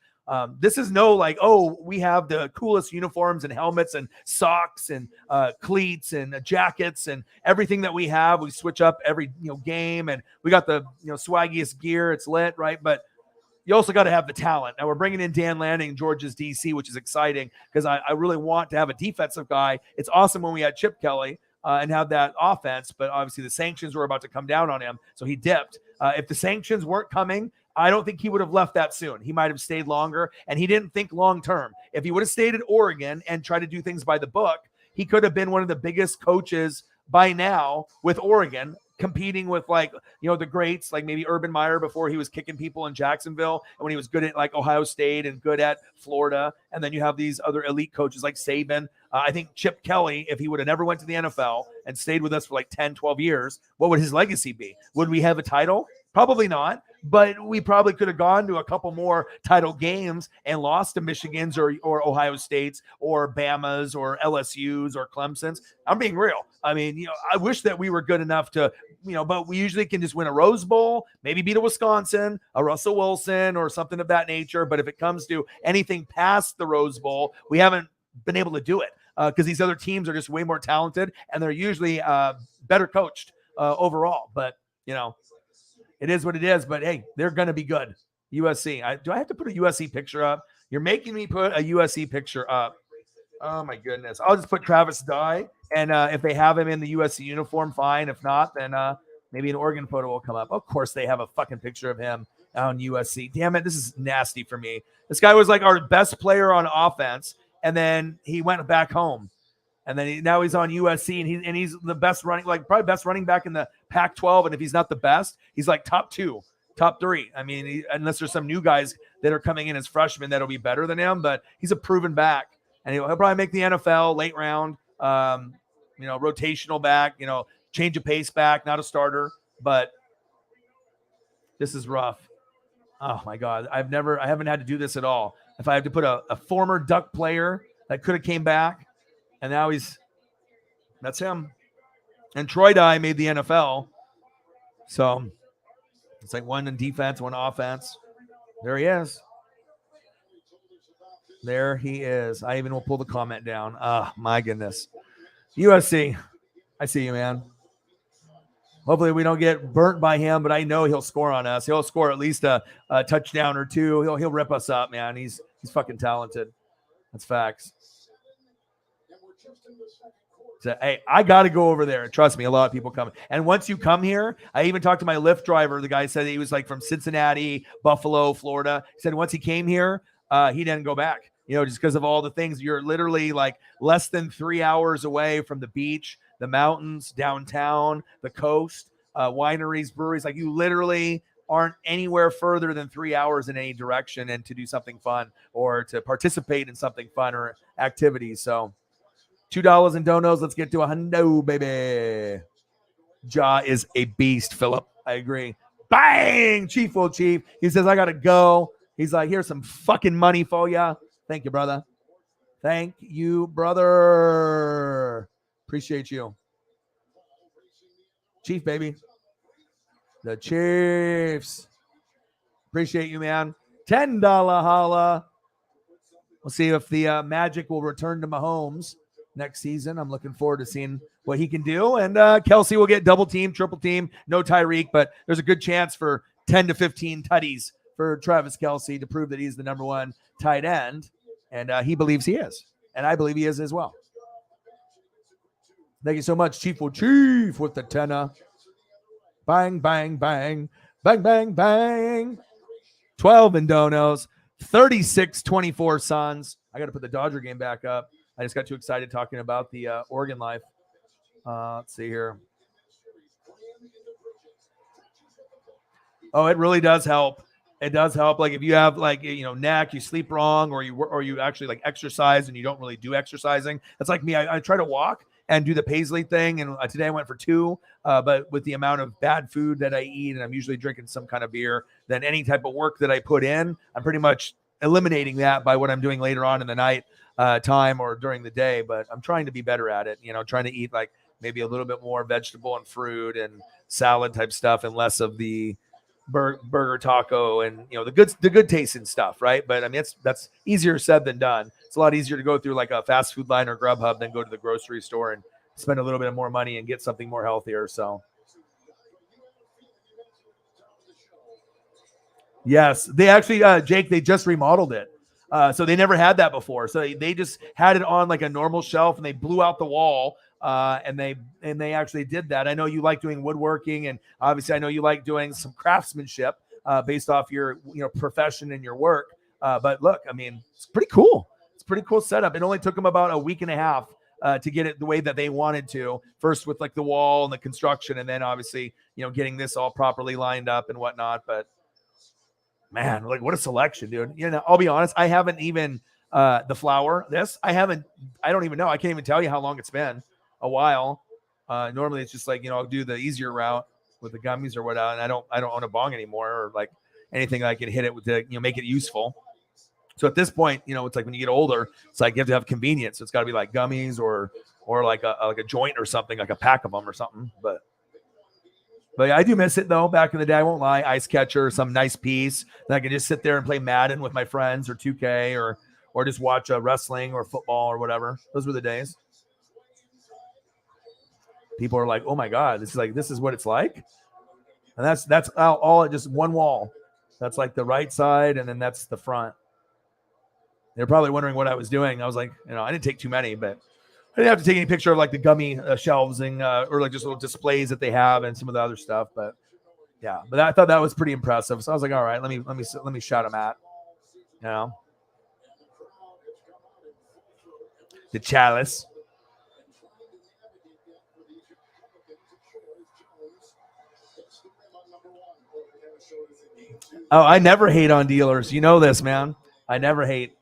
This is no like, oh, we have the coolest uniforms and helmets and socks and cleats and jackets and everything that we have. We switch up every game, and we got the swaggiest gear. It's lit, right? But you also got to have the talent. Now we're bringing in Dan Lanning, Georgia's DC, which is exciting because I really want to have a defensive guy. It's awesome when we had Chip Kelly. And have that offense, but obviously the sanctions were about to come down on him, so he dipped. If the sanctions weren't coming, I don't think he would have left that soon. He might have stayed longer, and he didn't think long-term. If he would have stayed at Oregon and tried to do things by the book, he could have been one of the biggest coaches by now with Oregon, competing with the greats, like maybe Urban Meyer before he was kicking people in Jacksonville, and when he was good at like Ohio State and good at Florida. And then you have these other elite coaches like Saban. I think Chip Kelly, if he would have never went to the NFL and stayed with us for like 10, 12 years, what would his legacy be? Would we have a title? Probably not. But we probably could have gone to a couple more title games and lost to Michigan's or Ohio State's or Bama's or LSU's or Clemson's. I'm being real. I mean, I wish that we were good enough to, but we usually can just win a Rose Bowl, maybe beat a Wisconsin, a Russell Wilson or something of that nature. But if it comes to anything past the Rose Bowl, we haven't been able to do it because these other teams are just way more talented and they're usually better coached overall. But, it is what it is, but hey, they're going to be good. USC. Do I have to put a USC picture up? You're making me put a USC picture up. Oh my goodness. I'll just put Travis Dye. And if they have him in the USC uniform, fine. If not, then maybe an Oregon photo will come up. Of course they have a fucking picture of him on USC. Damn it. This is nasty for me. This guy was like our best player on offense. And then he went back home. And then now he's on USC, and he's the best probably best running back in the Pac-12. And if he's not the best, he's like top 2, top 3. I mean, unless there's some new guys that are coming in as freshmen that'll be better than him, but he's a proven back, and he'll probably make the NFL late round, rotational back, change of pace back, not a starter, but this is rough. Oh my God. I haven't had to do this at all. If I have to put a former Duck player that could have came back, and now that's him. And Troy Dye made the NFL. So it's like one in defense, one offense. There he is. There he is. I even will pull the comment down. Oh, my goodness. USC. I see you, man. Hopefully we don't get burnt by him, but I know he'll score on us. He'll score at least a touchdown or two. He'll rip us up, man. He's fucking talented. That's facts. So, hey, I got to go over there. Trust me, a lot of people come. And once you come here, I even talked to my Lyft driver. The guy said he was like from Cincinnati, Buffalo, Florida. He said once he came here, he didn't go back, just because of all the things. You're literally like less than 3 hours away from the beach, the mountains, downtown, the coast, wineries, breweries. Like you literally aren't anywhere further than 3 hours in any direction and to do something fun or to participate in something fun or activities. So $2 in donos. Let's get to a hundo, baby. Ja is a beast, Philip. I agree. Bang! Chief will chief. He says, I got to go. He's like, here's some fucking money for ya. Thank you, brother. Thank you, brother. Appreciate you. Chief, baby. The Chiefs. Appreciate you, man. $10 holla. We'll see if the magic will return to Mahomes next season. I'm looking forward to seeing what he can do. And Kelsey will get double team, triple team. No Tyreek, but there's a good chance for 10 to 15 tutties for Travis Kelsey to prove that he's the number one tight end. And he believes he is. And I believe he is as well. Thank you so much, Chief with the tenner. Bang, bang, bang. Bang, bang, bang. 12 in donos. 36-24 Suns. I got to put the Dodger game back up. I just got too excited talking about the Oregon life. Let's see here. Oh, it really does help. It does help. Like if you have neck, you sleep wrong, or you actually like exercise and you don't really do exercising. That's like me. I try to walk and do the Paisley thing. And today I went for 2, but with the amount of bad food that I eat, and I'm usually drinking some kind of beer, then any type of work that I put in, I'm pretty much eliminating that by what I'm doing later on in the night time or during the day. But I'm trying to be better at it, trying to eat like maybe a little bit more vegetable and fruit and salad type stuff and less of the burger taco and the good tasting stuff, right? But I mean that's easier said than done. It's a lot easier to go through like a fast food line or Grubhub than go to the grocery store and spend a little bit more money and get something more healthier. So yes, they actually Jake, they just remodeled it. So they never had that before. So they just had it on like a normal shelf and they blew out the wall. And they actually did that. I know you like doing woodworking, and obviously I know you like doing some craftsmanship based off your profession and your work. But look, I mean, it's pretty cool. It's a pretty cool setup. It only took them about a week and a half to get it the way that they wanted to. First with like the wall and the construction, and then obviously getting this all properly lined up and whatnot. But man, like what a selection, dude. I'll be honest, I haven't even the flour. I don't even know. I can't even tell you how long it's been. A while. Normally it's just like, I'll do the easier route with the gummies or whatnot. And I don't own a bong anymore or like anything I can hit it with to, make it useful. So at this point, it's like when you get older, it's like you have to have convenience. So it's got to be like gummies or like a joint or something, like a pack of them or something. But yeah, I do miss it though. Back in the day, I won't lie, ice catcher, some nice piece that I can just sit there and play Madden with my friends or 2K or just watch wrestling or football or whatever. Those were the days. People are like, oh my God, this is what it's like. And that's all just one wall. That's like the right side. And then that's the front. They're probably wondering what I was doing. I was like, I didn't take too many, but I didn't have to take any picture of like the gummy shelves and or like just little displays that they have and some of the other stuff. But yeah, but I thought that was pretty impressive. So I was like, all right, let me shout them at, the chalice. Oh, I never hate on dealers. You know this, man. I never hate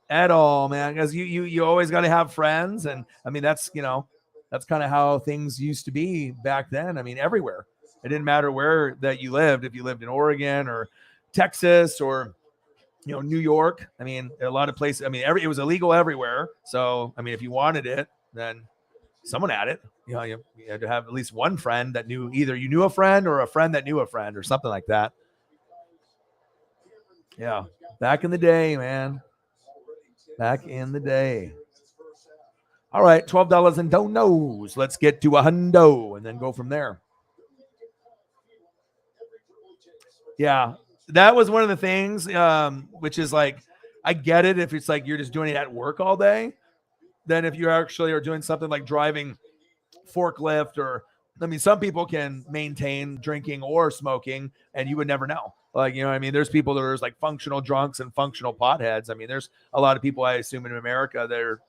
at all, man. Because you always got to have friends, and I mean that's kind of how things used to be back then. I mean everywhere. It didn't matter where that you lived. If you lived in Oregon or Texas or New York. I mean a lot of places. I mean it was illegal everywhere. So I mean if you wanted it, then someone had it. You had to have at least one friend that knew either you knew a friend or a friend that knew a friend or something like that. Yeah. Back in the day, man. Back in the day. All right. $12 in donos. Let's get to a hundo and then go from there. Yeah, that was one of the things, which is like, I get it if it's like you're just doing it at work all day. Then if you actually are doing something like driving forklift, or I mean, some people can maintain drinking or smoking and you would never know. Like, you know what I mean? There's people that are like functional drunks and functional potheads. I mean, there's a lot of people, I assume, in America that are,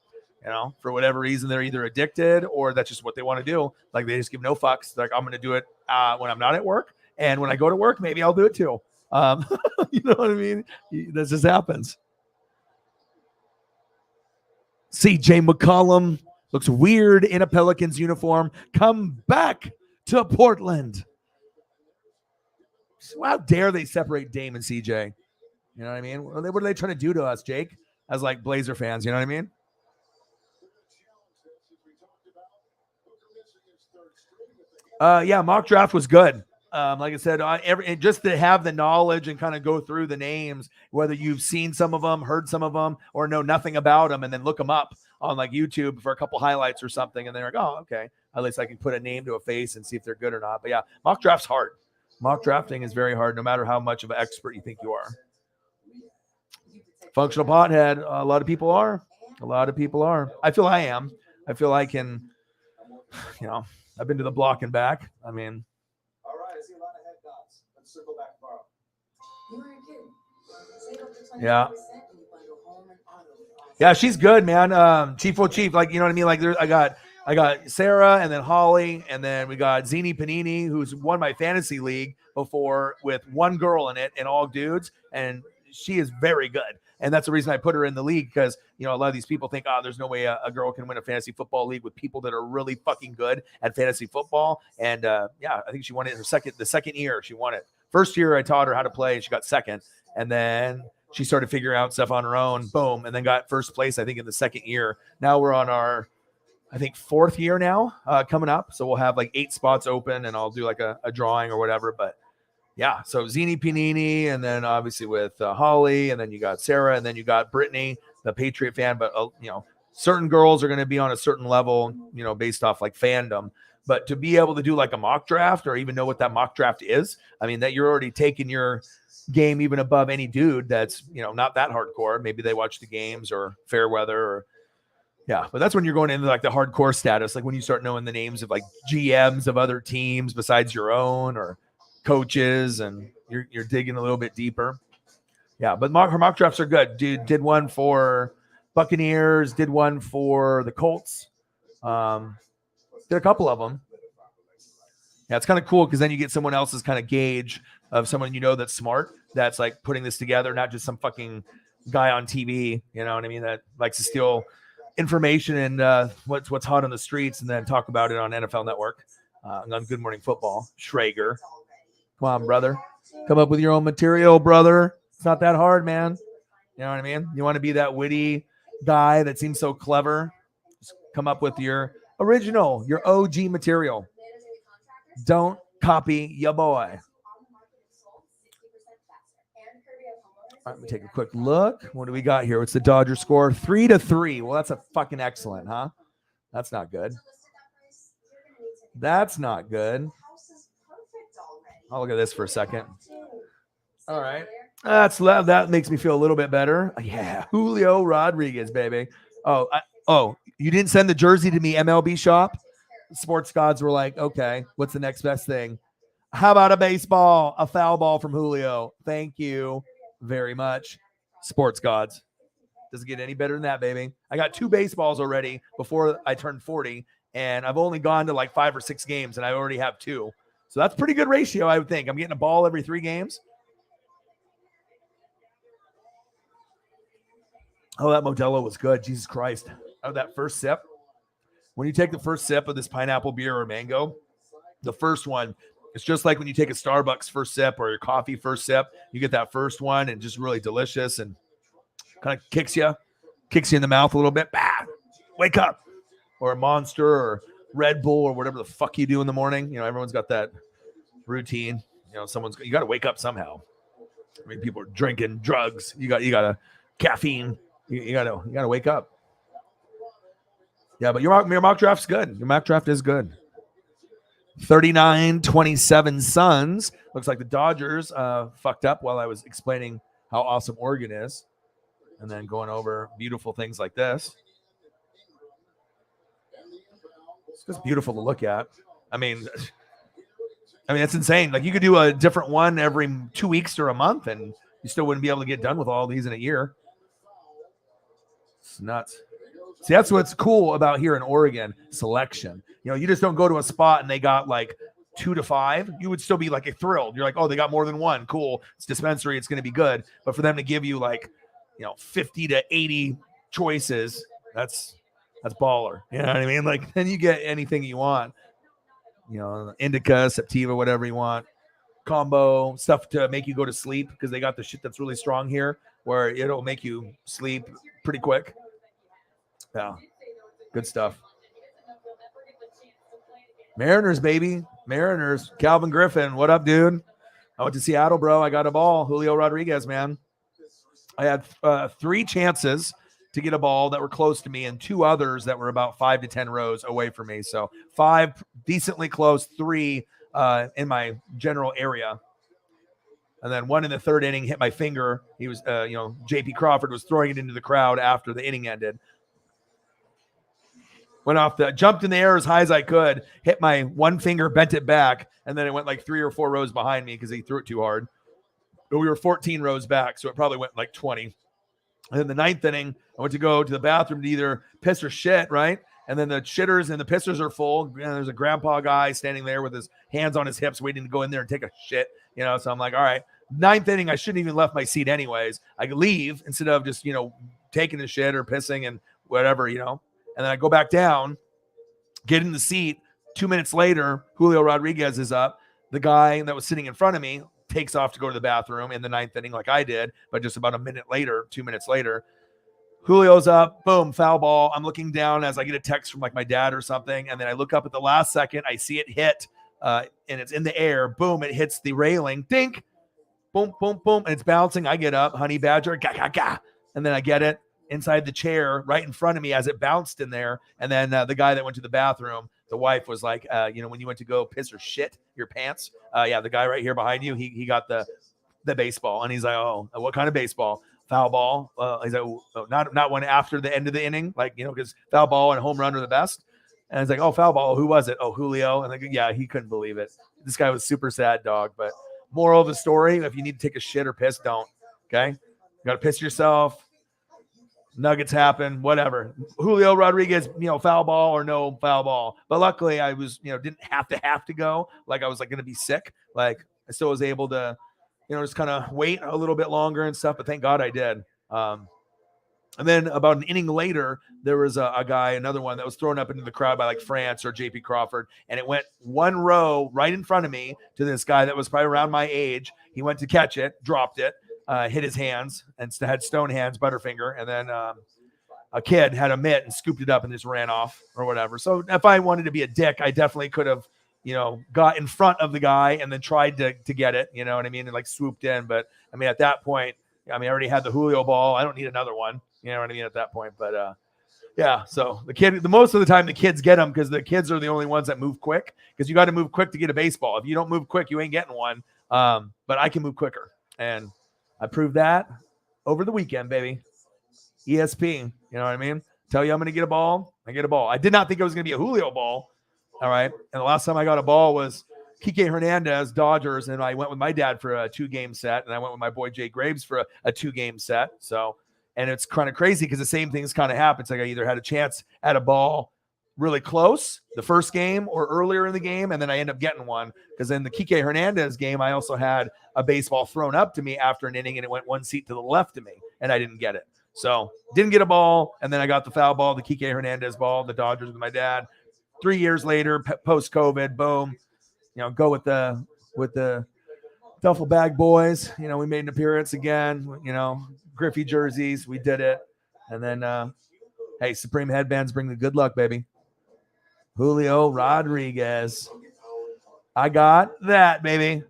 you know, for whatever reason, they're either addicted or that's just what they want to do. Like, they just give no fucks. Like, I'm going to do it when I'm not at work. And when I go to work, maybe I'll do it too. You know what I mean? This just happens. CJ McCollum looks weird in a Pelicans uniform. Come back to Portland. So how dare they separate Dame and CJ? You know what I mean? What are they trying to do to us, Jake, as like Blazer fans? You know what I mean? Yeah, mock draft was good. Like I said, just to have the knowledge and kind of go through the names, whether you've seen some of them, heard some of them, or know nothing about them, and then look them up on like YouTube for a couple highlights or something, and they're like, oh, okay, at least I can put a name to a face and see if they're good or not. But yeah, mock draft's hard. Mock drafting is very hard, no matter how much of an expert you think you are. Functional pothead, a lot of people are. A lot of people are. I feel I am. I feel I can, you know, I've been to the block and back. I mean, all right, I see a lot of head nods. Let's circle back tomorrow. Yeah. Yeah, she's good, man. Chief, like, you know what I mean? Like, I got Sarah, and then Holly, and then we got Zini Panini, who's won my fantasy league before with one girl in it and all dudes, and she is very good. And that's the reason I put her in the league, because, you know, a lot of these people think, oh, there's no way a girl can win a fantasy football league with people that are really fucking good at fantasy football. And yeah, I think she won it the second year. She won it. First year I taught her how to play, and she got second. And then she started figuring out stuff on her own. Boom. And then got first place, I think, in the second year. Now we're on our, I think, fourth year now coming up. So we'll have like 8 spots open, and I'll do like a drawing or whatever. But yeah, so Zini Panini, and then obviously with Holly, and then you got Sarah, and then you got Brittany, the Patriot fan. But, you know, certain girls are going to be on a certain level, you know, based off like fandom. But to be able to do like a mock draft, or even know what that mock draft is, I mean, that you're already taking your game even above any dude that's, you know, not that hardcore. Maybe they watch the games or fair weather, or yeah, but that's when you're going into like the hardcore status, like when you start knowing the names of like GMs of other teams besides your own, or coaches, and you're digging a little bit deeper. Yeah, but her mock drafts are good. Dude did one for Buccaneers, did one for the Colts, did a couple of them. Yeah, it's kind of cool, because then you get someone else's kind of gauge of someone, you know, that's smart, that's like putting this together, not just some fucking guy on TV, you know what I mean, that likes to steal information and what's hot on the streets and then talk about it on NFL Network, on Good Morning Football. Schrager. Come on, brother. Come up with your own material, brother. It's not that hard, man. You know what I mean? You want to be that witty guy that seems so clever? Just come up with your original, your OG material. Don't copy your boy. All right, let me take a quick look. What do we got here? What's the Dodger score? 3-3. Well, that's a fucking excellent, huh? That's not good. That's not good. I'll look at this for a second. All right. That makes me feel a little bit better. Yeah, Julio Rodriguez, baby. Oh, you didn't send the jersey to me, MLB shop? Sports gods were like, okay, what's the next best thing? How about a baseball, a foul ball from Julio? Thank you very much, sports gods. Doesn't get any better than that, baby. I got 2 baseballs already before I turned 40, and I've only gone to like 5 or 6 games, and I already have 2. So that's pretty good ratio, I would think. I'm getting a ball every 3 games. Oh, that Modelo was good. Jesus Christ. Oh, that first sip. When you take the first sip of this pineapple beer or mango, the first one, it's just like when you take a Starbucks first sip or your coffee first sip. You get that first one and just really delicious and kind of kicks you in the mouth a little bit. Bah, wake up. Or a Monster or Red Bull or whatever the fuck you do in the morning. You know, everyone's got that routine. You know, you got to wake up somehow. I mean, people are drinking drugs. You got a caffeine. You got to wake up. Yeah, but your mock draft's good. Your mock draft is good. 39-27 Suns. Looks like the Dodgers fucked up while I was explaining how awesome Oregon is. And then going over beautiful things like this. It's just beautiful to look at. I mean, it's insane. Like, you could do a different one every 2 weeks or a month, and you still wouldn't be able to get done with all these in a year. It's nuts. See, that's what's cool about here in Oregon, selection. You just don't go to a spot and they got like 2 to 5. You would still be like thrilled. You're like, oh, they got more than one. Cool. It's dispensary. It's going to be good. But for them to give you like, 50 to 80 choices, that's baller. You know what I mean? Like, then you get anything you want. Indica, Sativa, whatever you want. Combo, stuff to make you go to sleep, because they got the shit that's really strong here where it'll make you sleep pretty quick. Yeah, good stuff. Mariners, baby. Mariners. Calvin Griffin, what up, dude? I went to Seattle, bro. I got a ball. Julio Rodriguez, man. I had 3 chances to get a ball that were close to me and 2 others that were about 5 to 10 rows away from me. So 5 decently close, 3 in my general area. And then 1 in the 3rd inning hit my finger. He was, J.P. Crawford was throwing it into the crowd after the inning ended. Went off jumped in the air as high as I could, hit my 1 finger, bent it back, and then it went like 3 or 4 rows behind me because he threw it too hard. But we were 14 rows back, so it probably went like 20. And then the 9th inning, I went to go to the bathroom to either piss or shit, right? And then the shitters and the pissers are full. And there's a grandpa guy standing there with his hands on his hips waiting to go in there and take a shit. So I'm like, all right, 9th inning, I shouldn't even left my seat anyways. I could leave instead of just, taking a shit or pissing and whatever, And then I go back down, get in the seat. 2 minutes later, Julio Rodriguez is up. The guy that was sitting in front of me takes off to go to the bathroom in the 9th inning like I did, but just about 2 minutes later, Julio's up, boom, foul ball. I'm looking down as I get a text from like my dad or something, and then I look up at the last second. I see it hit, and it's in the air. Boom, it hits the railing. Dink, boom, boom, boom, and it's bouncing. I get up, honey badger, ga, ga, ga, and then I get it inside the chair right in front of me as it bounced in there. And then the guy that went to the bathroom, the wife was like, when you went to go piss or shit your pants, the guy right here behind you, he got the baseball. And he's like, oh, what kind of baseball? Foul ball. He's like, oh, not one after the end of the inning, like, because foul ball and home run are the best. And it's like, oh, foul ball. Who was it? Oh, Julio. And like, yeah, he couldn't believe it. This guy was super sad, dog. But moral of the story, if you need to take a shit or piss, don't. Okay? You got to piss yourself. Nuggets happen, whatever. Julio Rodriguez, foul ball or no foul ball. But luckily I was, didn't have to go. Like, I was like going to be sick. Like, I still was able to, just kind of wait a little bit longer and stuff. But thank God I did. And then about an inning later, there was a guy, another one that was thrown up into the crowd by like France or J.P. Crawford. And it went 1 row right in front of me to this guy that was probably around my age. He went to catch it, dropped it. Hit his hands and had stone hands, Butterfinger, and then a kid had a mitt and scooped it up and just ran off or whatever. So if I wanted to be a dick, I definitely could have, got in front of the guy and then tried to get it, you know what I mean, and like swooped in. But I mean, at that point, I already had the Julio ball. I don't need another one, you know what I mean, at that point. But yeah, so the most of the time the kids get them because the kids are the only ones that move quick, because you got to move quick to get a baseball. If you don't move quick, you ain't getting one. But I can move quicker, and I proved that over the weekend, baby. ESP, you know what I mean? Tell you I'm going to get a ball, I get a ball. I did not think it was going to be a Julio ball, all right? And the last time I got a ball was Kike Hernandez, Dodgers, and I went with my dad for a 2-game set, and I went with my boy Jay Graves for a 2-game set. So, and it's kind of crazy because the same things kind of happen. It's like I either had a chance at a ball really close the first game or earlier in the game, and then I end up getting one, because in the Kike Hernandez game, I also had a baseball thrown up to me after an inning, and it went 1 seat to the left of me, and I didn't get it. So didn't get a ball, and then I got the foul ball, the Kike Hernandez ball, the Dodgers with my dad. 3 years later, post-COVID, boom, go with the duffel bag boys. We made an appearance again, Griffey jerseys, we did it. And then, hey, Supreme headbands bring the good luck, baby. Julio Rodriguez. I got that, baby.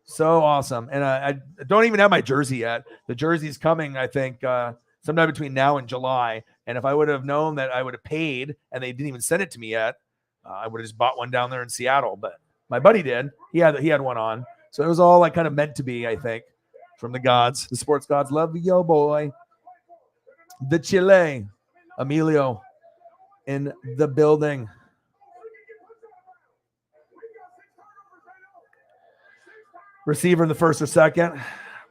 So awesome. And I don't even have my jersey yet. The jersey's coming, I think, sometime between now and July. And if I would have known that I would have paid and they didn't even send it to me yet, I would have just bought one down there in Seattle, but my buddy did. He had one on. So it was all like kind of meant to be, I think, from the gods. The sports gods love yo boy. The Chile. Emilio in the building. Receiver in the first or second.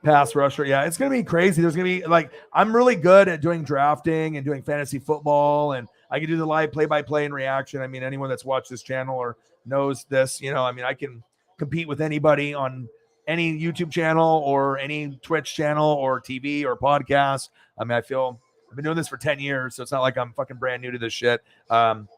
Pass rusher. Yeah, it's going to be crazy. There's going to be like, I'm really good at doing drafting and doing fantasy football, and I can do the live play-by-play and reaction. I mean, anyone that's watched this channel or knows this, I mean, I can compete with anybody on any YouTube channel or any Twitch channel or TV or podcast. I mean, I've been doing this for 10 years, so it's not like I'm fucking brand new to this shit. But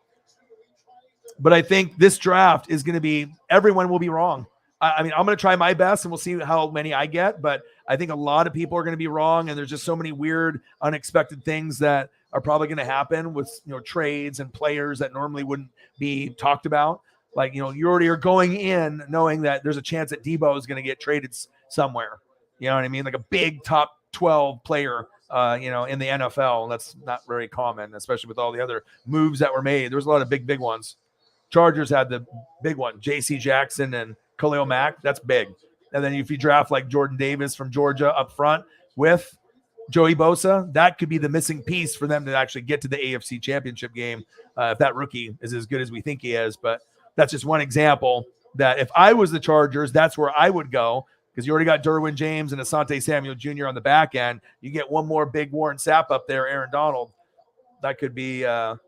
I think this draft is going to be, everyone will be wrong. I mean, I'm going to try my best and we'll see how many I get, but I think a lot of people are going to be wrong. And there's just so many weird, unexpected things that are probably going to happen with, trades and players that normally wouldn't be talked about. Like, you already are going in knowing that there's a chance that Debo is going to get traded somewhere. You know what I mean? Like a big top 12 player, in the NFL. That's not very common, especially with all the other moves that were made. There was a lot of big ones. Chargers had the big one, J.C. Jackson and Khalil Mack. That's big. And then if you draft like Jordan Davis from Georgia up front with Joey Bosa, that could be the missing piece for them to actually get to the AFC Championship game if that rookie is as good as we think he is. But that's just one example that if I was the Chargers, that's where I would go, because you already got Derwin James and Asante Samuel Jr. on the back end. You get one more big Warren Sapp up there, Aaron Donald. That could be like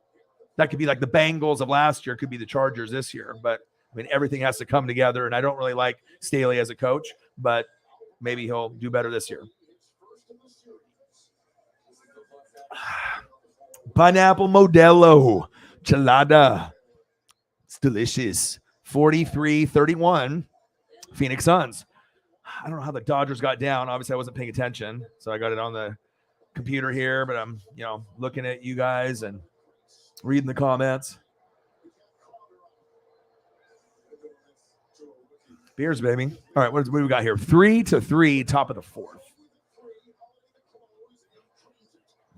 the Bengals of last year, could be the Chargers this year. But I mean, everything has to come together, and I don't really like Staley as a coach, but maybe he'll do better this year. Pineapple Modelo Chelada. It's delicious. 43-31, Phoenix Suns. I don't know how the Dodgers got down. Obviously, I wasn't paying attention, so I got it on the computer here, but I'm, looking at you guys and reading the comments. Beers, baby. All right, what do we got here? 3-3, top of the fourth.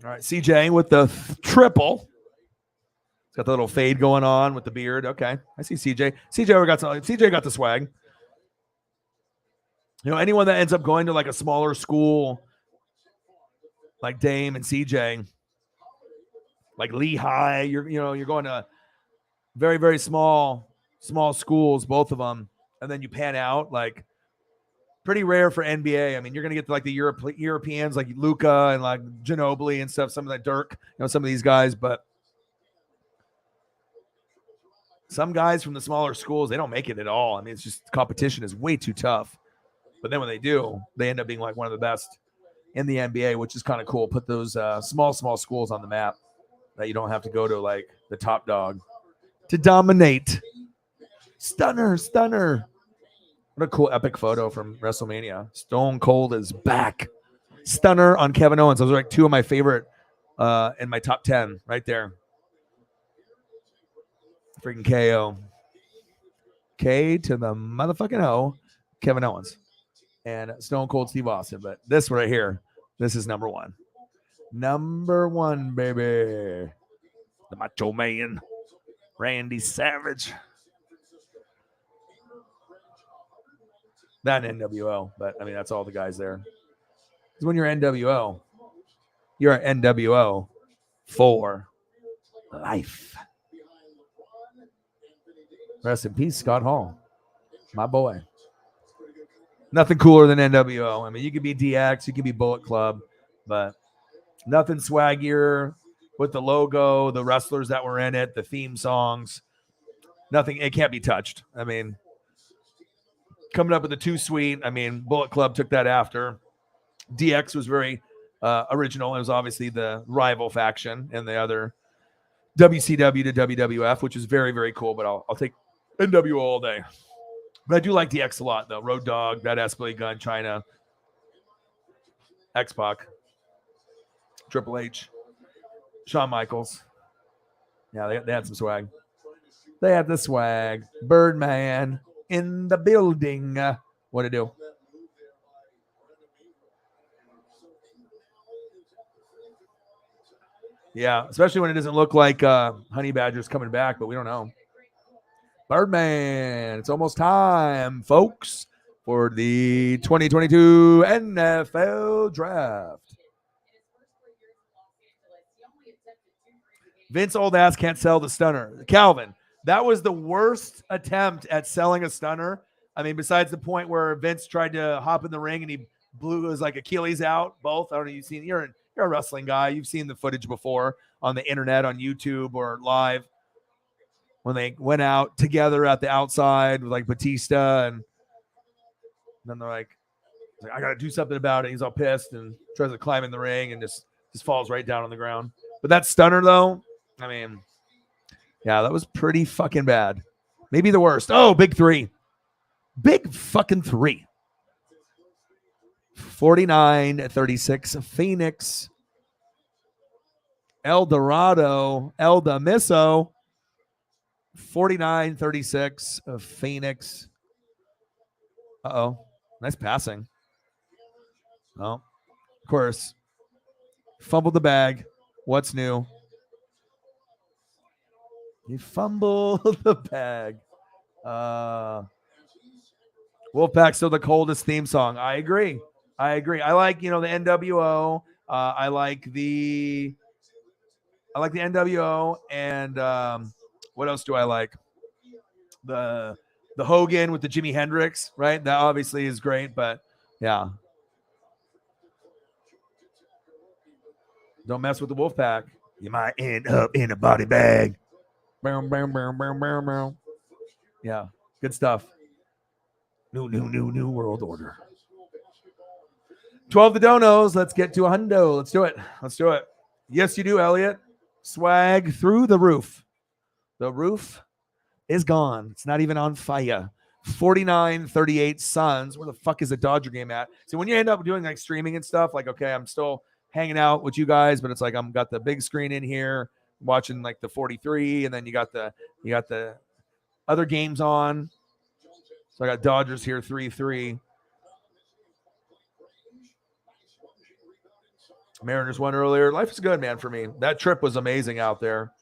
All right, CJ with the triple. He's got the little fade going on with the beard. Okay, I see CJ. CJ got the swag. Anyone that ends up going to like a smaller school, like Dame and CJ, like Lehigh, you're going to very, very small schools, both of them. And then you pan out, like pretty rare for NBA. I mean, you're going to get to like the Europeans like Luka and like Ginobili and stuff, some of that Dirk, some of these guys. But some guys from the smaller schools, they don't make it at all. I mean, it's just competition is way too tough. But then when they do, they end up being like one of the best in the NBA, which is kind of cool. Put those small schools on the map that you don't have to go to like the top dog to dominate. Stunner. What a cool epic photo from WrestleMania. Stone Cold is back. Stunner on Kevin Owens. Those are like two of my favorite in my top 10 right there. Freaking KO. K to the motherfucking O. Kevin Owens. And Stone Cold Steve Austin. But this right here, this is number one. Number one, baby. The Macho Man. Randy Savage. Not NWO, but I mean, that's all the guys there. Because when you're NWO, you're an NWO for life. Rest in peace, Scott Hall. My boy. Nothing cooler than NWO. I mean, you could be DX, you could be Bullet Club, but nothing swaggier with the logo, the wrestlers that were in it, the theme songs. Nothing, it can't be touched. I mean, coming up with the Too Sweet. I mean, Bullet Club took that after. DX was very original. It was obviously the rival faction and the other WCW to WWF, which is very, very cool, but I'll take NWO all day. But I do like DX a lot, though. Road Dogg, Badass Billy Gunn, China, X-Pac, Triple H, Shawn Michaels. Yeah, they had some swag. They had the swag. Birdman in the building. What to do? Yeah, especially when it doesn't look like Honey Badger's coming back, but we don't know. Birdman. It's almost time, folks, for the 2022 NFL Draft. Vince old ass can't sell the stunner. Calvin, that was the worst attempt at selling a stunner. I mean, besides the point where Vince tried to hop in the ring and he blew his like Achilles out, both. I don't know. You're a wrestling guy. You've seen the footage before on the internet, on YouTube or live when they went out together at the outside with like Batista, and then they're like, I got to do something about it. He's all pissed and tries to climb in the ring and just falls right down on the ground. But that stunner though, I mean, yeah, that was pretty fucking bad. Maybe the worst. Oh, big three. Big fucking three. 49-36 Phoenix. El Dorado, El Damiso. 49-36 of Phoenix. Uh-oh. Nice passing. Oh, of course. Fumbled the bag. What's new? He fumbled the bag. Wolfpack's still the coldest theme song. I agree. I like, the NWO. I like the NWO, and what else do I like? The Hogan with the Jimi Hendrix, right? That obviously is great, but yeah. Don't mess with the Wolfpack. You might end up in a body bag. Yeah, good stuff. New world order. 12 the donos. Let's get to a hundo. Let's do it. Yes, you do, Elliot. Swag through the roof. The roof is gone. It's not even on fire. 49-38 Suns. Where the fuck is the Dodger game at? So when you end up doing like streaming and stuff, like, okay, I'm still hanging out with you guys, but it's like I'm got the big screen in here watching like the 43, and then you got the other games on. So I got Dodgers here 3-3. Mariners won earlier. Life is good, man, for me. That trip was amazing out there.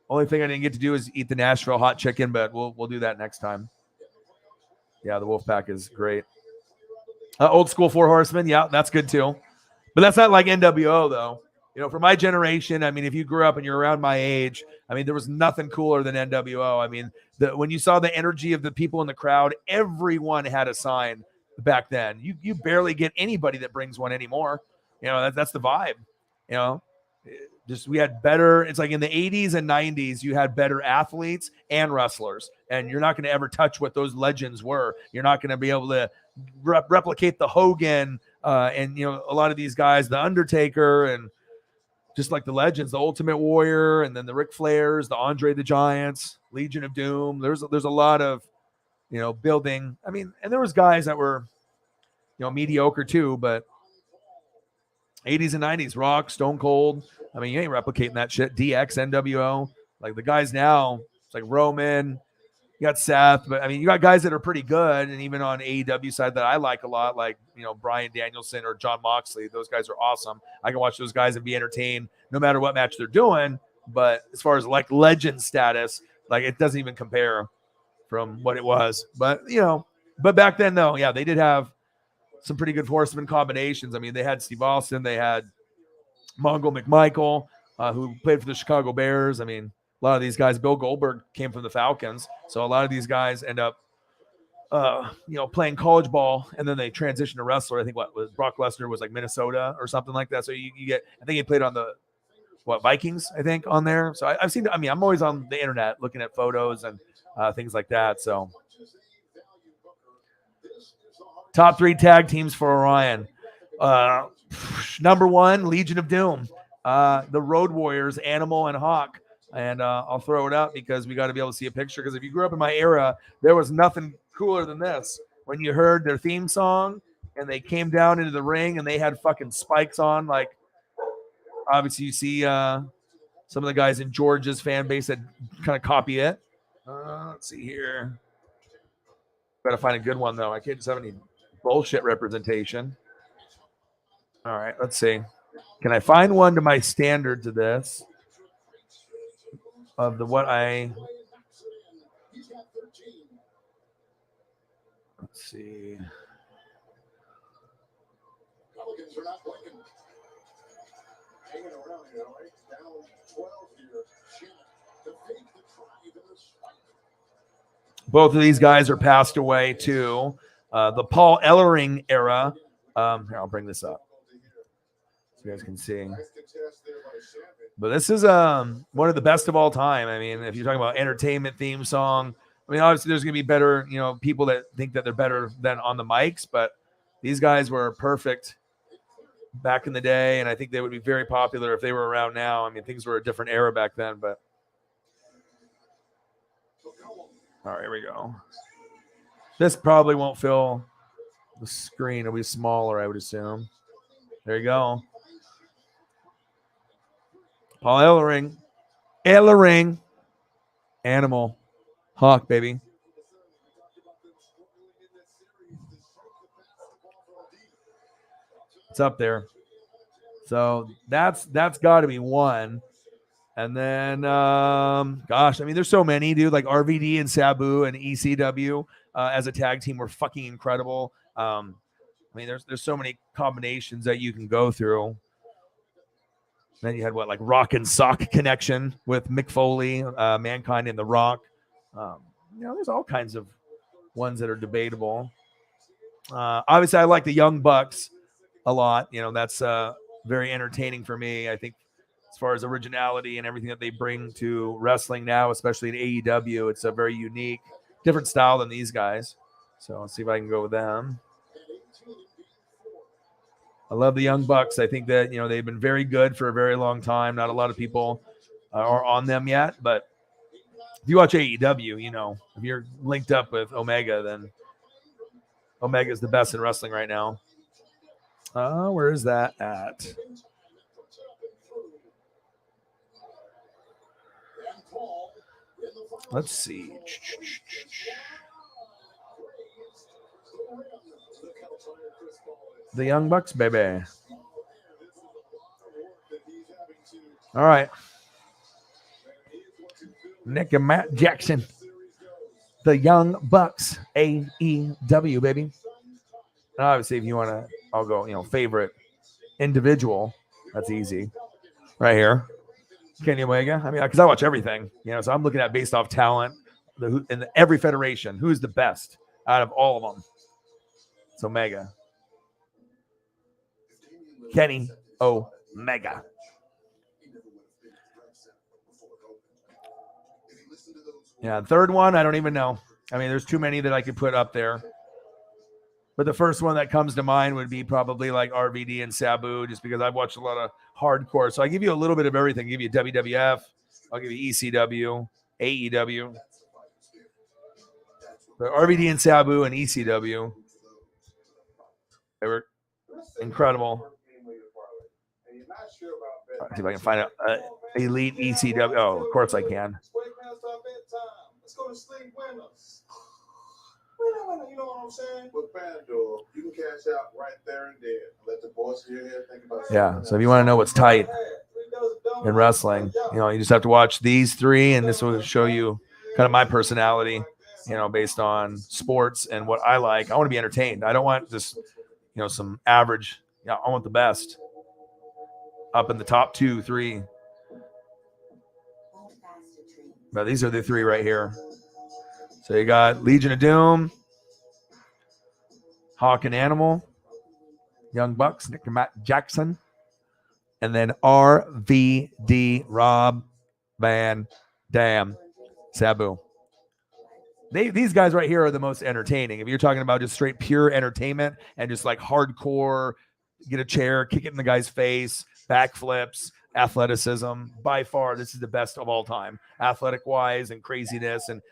Only thing I didn't get to do is eat the Nashville hot chicken, but we'll do that next time. Yeah, the Wolfpack is great. Old school Four Horsemen, yeah, that's good too. But that's not like NWO though. For my generation, I mean, if you grew up and you're around my age, I mean, there was nothing cooler than NWO. I mean, when you saw the energy of the people in the crowd, everyone had a sign back then. You barely get anybody that brings one anymore. That's the vibe. Just we had better. It's like in the 80s and 90s, you had better athletes and wrestlers, and you're not going to ever touch what those legends were. You're not going to be able to replicate the Hogan and a lot of these guys, the Undertaker, and just like the legends, the Ultimate Warrior, and then the Ric Flairs, the Andre the Giants, Legion of Doom. There's a lot of building. I mean, and there was guys that were mediocre too, but 80s and 90s, Rock, Stone Cold. I mean, you ain't replicating that shit. DX, NWO. Like the guys now, it's like Roman. You got Seth, but I mean, you got guys that are pretty good, and even on AEW side that I like a lot, like Bryan Danielson or John Moxley. Those guys are awesome. I can watch those guys and be entertained no matter what match they're doing. But as far as like legend status, like it doesn't even compare from what it was. But but back then though, yeah, they did have some pretty good horseman combinations. I mean, they had Steve Austin, they had Mongo McMichael, who played for the Chicago Bears. I mean, a lot of these guys, Bill Goldberg came from the Falcons. So a lot of these guys end up, playing college ball, and then they transition to wrestler. I think Brock Lesnar was like Minnesota or something like that. So you get, I think he played on the Vikings, I think, on there. So I've seen, I mean, I'm always on the internet looking at photos and things like that. So top 3 tag teams for Orion. Number 1, Legion of Doom. The Road Warriors, Animal and Hawk. And I'll throw it up because we got to be able to see a picture. Because if you grew up in my era, there was nothing cooler than this. When you heard their theme song and they came down into the ring and they had fucking spikes on, like obviously you see some of the guys in Georgia's fan base that kind of copy it. Let's see here. Got to find a good one though. I can't just have any bullshit representation. All right, let's see. Can I find one to my standards of this? Of the what I see. Pelicans are not blinking. Hanging around here, right? Down 12 here. To fake the drive and the spike. Both of these guys are passed away too. The Paul Ellering era. Here, I'll bring this up so you guys can see. But this is one of the best of all time. I mean, if you're talking about entertainment theme song, I mean, obviously there's going to be better, people that think that they're better than on the mics, but these guys were perfect back in the day, and I think they would be very popular if they were around now. I mean, things were a different era back then, but all right, here we go. This probably won't fill the screen. It'll be smaller, I would assume. There you go. Paul Ellering, Animal, Hawk, baby. It's up there. So that's got to be one. And then, gosh, I mean, there's so many, dude. Like RVD and Sabu and ECW as a tag team were fucking incredible. I mean, there's so many combinations that you can go through. Then you had like Rock and Sock connection with Mick Foley, Mankind and The Rock. There's all kinds of ones that are debatable. Obviously, I like the Young Bucks a lot. That's very entertaining for me. I think as far as originality and everything that they bring to wrestling now, especially in AEW, it's a very unique, different style than these guys. So let's see if I can go with them. I love the Young Bucks. I think that, they've been very good for a very long time. Not a lot of people are on them yet, but if you watch AEW, if you're linked up with Omega, then Omega is the best in wrestling right now. Where is that at? Let's see. The Young Bucks, baby. All right. Nick and Matt Jackson. The Young Bucks, AEW, baby. And obviously, if you want to, I'll go, favorite individual. That's easy. Right here. Kenny Omega. I mean, because I watch everything, so I'm looking at based off talent in every federation. Who's the best out of all of them? It's Omega. Kenny Omega. Yeah, third one, I don't even know. I mean, there's too many that I could put up there. But the first one that comes to mind would be probably like RVD and Sabu, just because I've watched a lot of hardcore. So I give you a little bit of everything. I give you WWF. I'll give you ECW, AEW. But RVD and Sabu and ECW, they were incredible. Let's see if I can find out. Elite ECW. Oh, of course I can. Let's go to sleep winners. You know what I'm saying? With FanDuel, you can cash out right there and there. Let the boys here think about it. Yeah. So if you want to know what's tight in wrestling, you just have to watch these three, and this will show you kind of my personality, based on sports and what I like. I want to be entertained. I don't want just, some average. I want the best up in the top 2, 3. But these are the 3 right here. So you got Legion of Doom, Hawk and Animal, Young Bucks, Nick and Matt Jackson, and then RVD, Rob Van Dam, Sabu. These guys right here are the most entertaining. If you're talking about just straight pure entertainment and just like hardcore, get a chair, kick it in the guy's face, backflips, athleticism, by far this is the best of all time, athletic wise and craziness and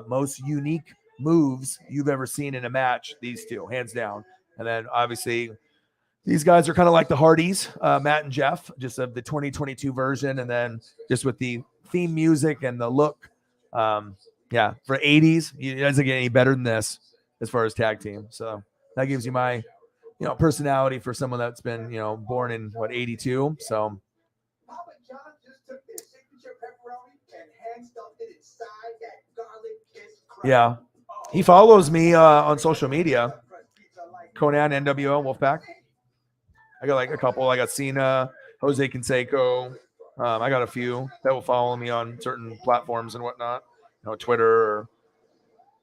most unique moves you've ever seen in a match. These two, hands down. And then obviously these guys are kind of like the Hardys, Matt and Jeff, just of the 2022 version, and then just with the theme music and the look. For 80s, it doesn't get any better than this as far as tag team. So that gives you my personality for someone that's been born in 82. So John just took their signature pepperoni and hand stuffed it inside that garlic kiss crust. yeah, He follows me on social media. Conan, NWO, Wolfpack. I got like a couple. I got Cena, Jose Canseco. I got a few that will follow me on certain platforms and whatnot. Twitter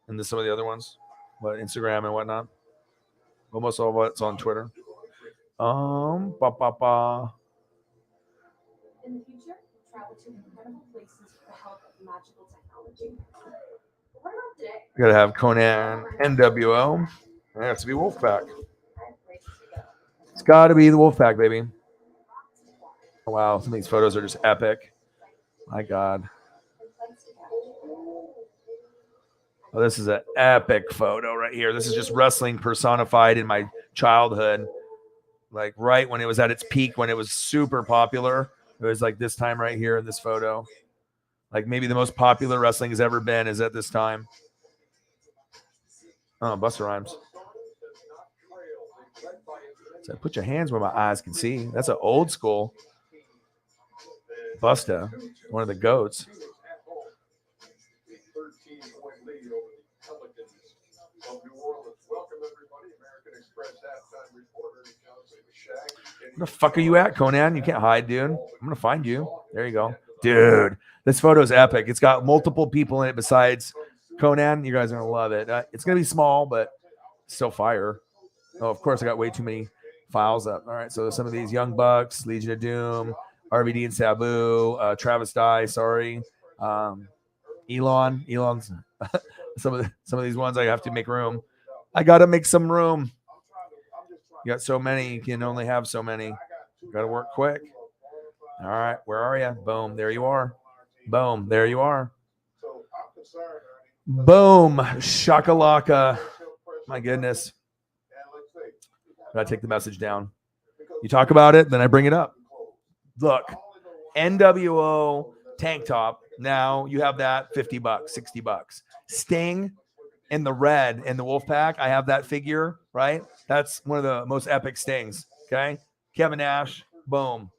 and some of the other ones, but Instagram and whatnot. Almost all of it's on Twitter. Ba ba ba. In the future, travel to incredible places with the help of magical technology. What about today? You gotta have Conan, NWO. It has to be Wolfpack. It's got to be the Wolfpack, baby. Oh, wow, some of these photos are just epic. My God. Oh, this is an epic photo right here. This is just wrestling personified in my childhood. Like right when it was at its peak, when it was super popular. It was like this time right here in this photo. Like maybe the most popular wrestling has ever been is at this time. Oh, Busta Rhymes. So put your hands where my eyes can see. That's an old school Busta, one of the GOATs. Where the fuck are you at, Conan? You can't hide, dude. I'm gonna find you. There you go, dude. This photo is epic. It's got multiple people in it besides Conan. You guys are gonna love it. It's gonna be small, but still fire. Oh, of course, I got way too many files up. All right, so some of these Young Bucks, Legion of Doom, RVD and Sabu, Travis Dye. Sorry, Elon's. some of these ones I have to make room. I gotta make some room. You got so many, you can only have so many. You gotta work quick. All right, where are you? Boom, there you are. Boom, there you are. Boom, shakalaka. My goodness. Gotta take the message down. You talk about it, then I bring it up. Look, NWO tank top. Now you have that $50, $60. Sting in the red and the Wolfpack. I have that figure, right? That's one of the most epic Stings. Okay. Kevin Nash, boom.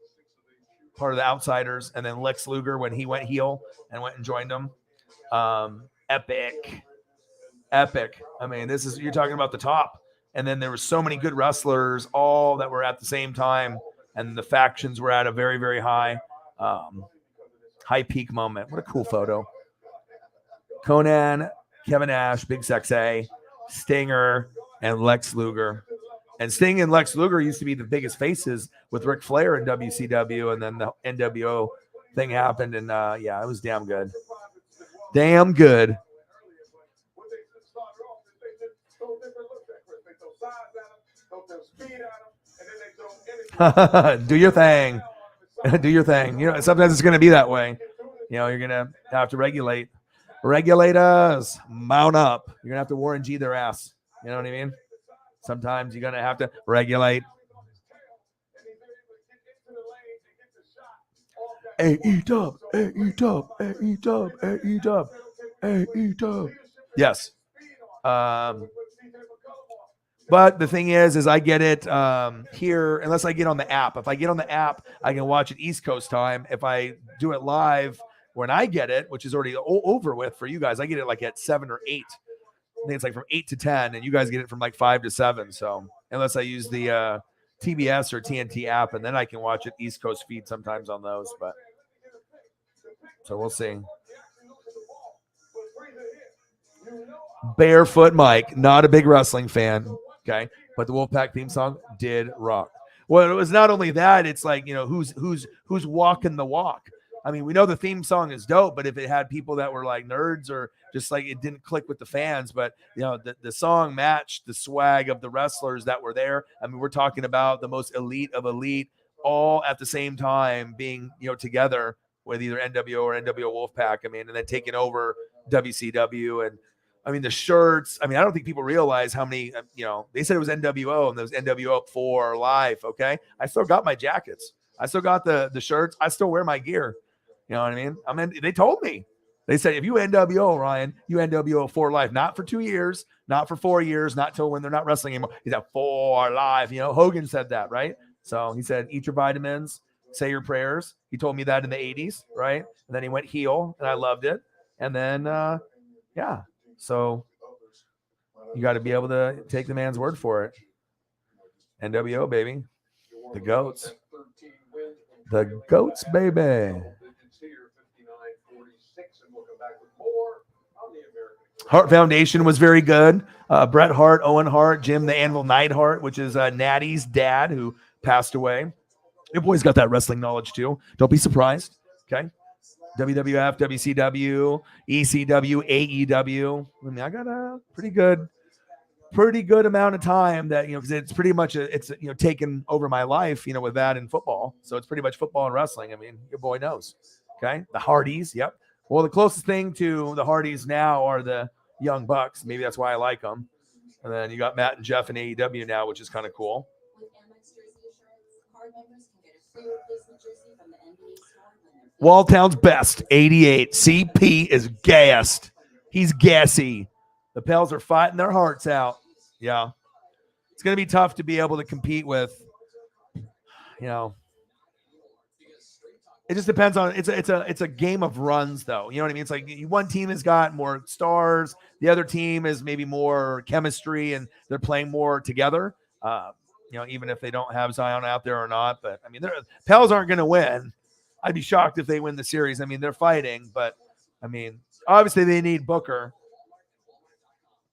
Part of the Outsiders. And then Lex Luger when he went heel and went and joined them. Epic. I mean, you're talking about the top. And then there were so many good wrestlers, all that were at the same time. And the factions were at a very, very high peak moment. What a cool photo. Conan, Kevin Nash, Big Sexay, Stinger, and Lex Luger. And Sting and Lex Luger used to be the biggest faces with Ric Flair in WCW. And then the NWO thing happened. And yeah, it was damn good. Damn good. Do your thing. Do your thing. You know, sometimes it's going to be that way. You know, you're going to have to regulate. Regulators, mount up. You're going to have to Warren G their ass. You know what I mean? Sometimes you're going to have to regulate. A-E-Dub, A-E-Dub, A-E-Dub, A-E-Dub, A-E-Dub. Yes. But the thing is I get it here, unless I get on the app. If I get on the app, I can watch it East Coast time. If I do it live when I get it, which is already over with for you guys, I get it like at 7 or 8. I think it's like from 8 to 10, and you guys get it from like 5 to 7. So unless I use the TBS or TNT app, and then I can watch it East Coast feed sometimes on those. But so we'll see. Barefoot Mike, not a big wrestling fan, okay, but the Wolfpack theme song did rock. Well, it was not only that; it's like, you know, who's walking the walk. I mean, we know the theme song is dope, but if it had people that were like nerds or just like it didn't click with the fans, but you know, the song matched the swag of the wrestlers that were there. I mean, we're talking about the most elite of elite, all at the same time being, you know, together with either NWO or NWO Wolfpack. I mean, and then taking over WCW. And I mean, the shirts, I mean, I don't think people realize how many, you know, they said it was NWO and there was NWO for life. Okay. I still got my jackets. I still got the shirts. I still wear my gear. You know what I mean? They told me, they said, if you NWO, Ryan, you NWO for life, not for 2 years, not for 4 years, not till when they're not wrestling anymore. He's at for life. You know, Hogan said that, right? So he said, eat your vitamins, say your prayers. He told me that in the 80s, right? And then he went heel and I loved it. And then, yeah. So You got to be able to take the man's word for it. NWO, baby. The GOATs. The GOATs, baby. Hart Foundation was very good. Bret Hart, Owen Hart, Jim the Anvil Neidhart, which is Natty's dad who passed away. Your boy's got that wrestling knowledge too. Don't be surprised. Okay. WWF, WCW, ECW, AEW. I mean, I got a pretty good amount of time that, because it's pretty much it's taken over my life, with that in football. So it's pretty much football and wrestling. I mean, your boy knows. Okay. The Hardys. Yep. Well, the closest thing to the Hardys now are the Young Bucks. Maybe that's why I like them. And then you got Matt and Jeff in AEW now, which is kind of cool. Walltown's best, 88. CP is gassed. He's gassy. The Pels are fighting their hearts out. Yeah. It's going to be tough to be able to compete with, it just depends on it's a game of runs though. You know what I mean? It's like one team has got more stars, the other team is maybe more chemistry and they're playing more together. Even if they don't have Zion out there or not, but I mean, Pels aren't going to win. I'd be shocked if they win the series. I mean, they're fighting, but I mean, obviously they need Booker.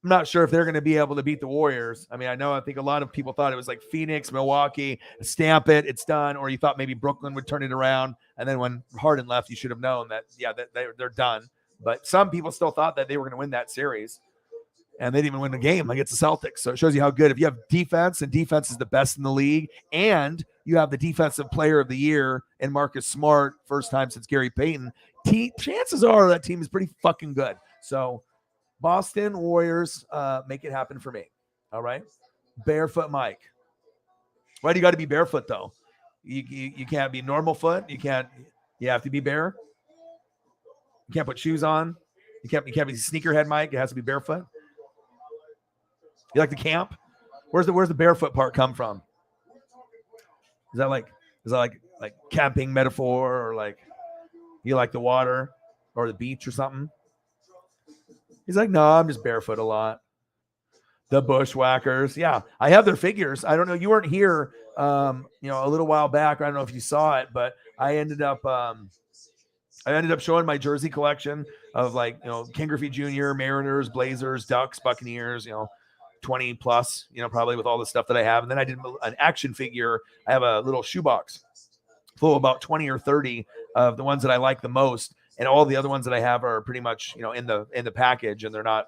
I'm not sure if they're going to be able to beat the Warriors. I mean, I think a lot of people thought it was like Phoenix, Milwaukee, stamp it, it's done. Or you thought maybe Brooklyn would turn it around. And then when Harden left, you should have known that, they're done. But some people still thought that they were going to win that series. And they didn't even win the game against the Celtics. So it shows you how good. If you have defense, and defense is the best in the league, and you have the defensive player of the year and Marcus Smart, first time since Gary Payton, chances are that team is pretty fucking good. So Boston Warriors, make it happen for me. All right. Barefoot Mike. Why do you got to be barefoot though? You can't be normal foot. You have to be bare. You can't put shoes on. You can't be sneakerhead Mike. It has to be barefoot. You like to camp? Where's the barefoot part come from? Is that like camping metaphor, or like you like the water or the beach or something? He's like, no, I'm just barefoot a lot. The Bushwhackers. Yeah, I have their figures. I don't know. You weren't here, a little while back. I don't know if you saw it, but I ended up showing my jersey collection of Ken Griffey Jr., Mariners, Blazers, Ducks, Buccaneers, 20 plus, probably with all the stuff that I have. And then I did an action figure. I have a little shoebox full of about 20 or 30 of the ones that I like the most. And all the other ones that I have are pretty much, in the package, and they're not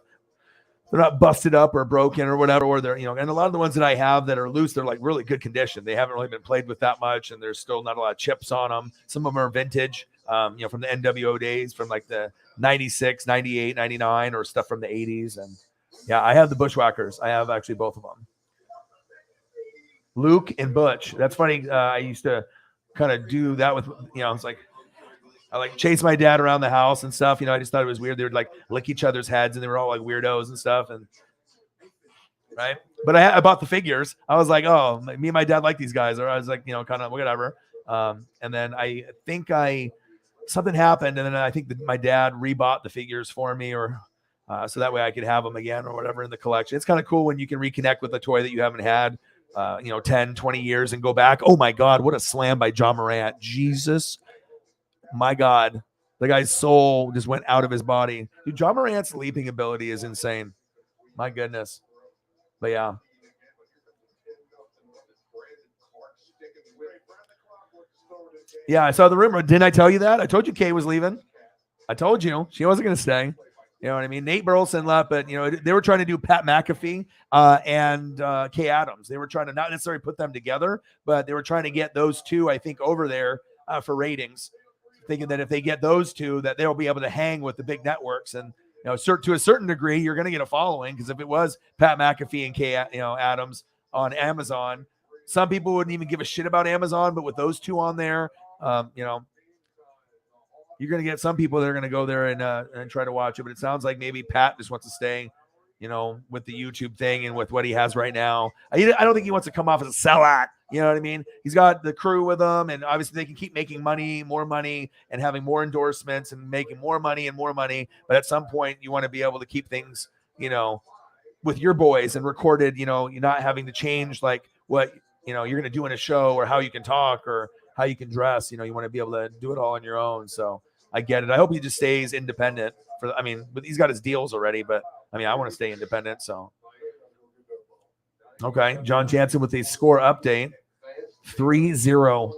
busted up or broken or whatever, or they're, and a lot of the ones that I have that are loose, they're like really good condition. They haven't really been played with that much, and there's still not a lot of chips on them. Some of them are vintage, from the NWO days, from like the 96, 98, 99, or stuff from the 80s. And yeah, I have the Bushwhackers. I have actually both of them. Luke and Butch. That's funny. I used to kind of do that with, it's like, I chase my dad around the house and stuff. I just thought it was weird. They would lick each other's heads, and they were all like weirdos and stuff. And right. But I bought the figures. I was like, oh, me and my dad like these guys. Or I was like, kind of whatever. And then I think something happened. And then I think my dad rebought the figures for me, or so that way I could have them again or whatever in the collection. It's kind of cool when you can reconnect with a toy that you haven't had, 10, 20 years and go back. Oh my God, what a slam by John Morant. Jesus. My God, the guy's soul just went out of his body. Dude, John Morant's leaping ability is insane. My goodness. But yeah. Yeah, I saw the rumor. Didn't I tell you that? I told you Kay was leaving. I told you. She wasn't going to stay. You know what I mean? Nate Burleson left, but, they were trying to do Pat McAfee and Kay Adams. They were trying to not necessarily put them together, but they were trying to get those two, I think, over there for ratings, thinking that if they get those two, that they'll be able to hang with the big networks. And, to a certain degree, you're going to get a following, because if it was Pat McAfee and Kay, Adams on Amazon, some people wouldn't even give a shit about Amazon, but with those two on there, you're going to get some people that are going to go there and try to watch it. But it sounds like maybe Pat just wants to stay, with the YouTube thing and with what he has right now. I don't think he wants to come off as a sellout. You know what I mean? He's got the crew with him, and obviously they can keep making more money, and having more endorsements and making more money and more money. But at some point, you want to be able to keep things, with your boys and recorded, you know, you're not having to change like what, you know, you're going to do in a show or how you can talk or how you can dress. You know, you want to be able to do it all on your own. So I get it. I hope he just stays independent for, I mean, but he's got his deals already, but I mean, I want to stay independent. So, okay. John Jansen with a score update 3-0.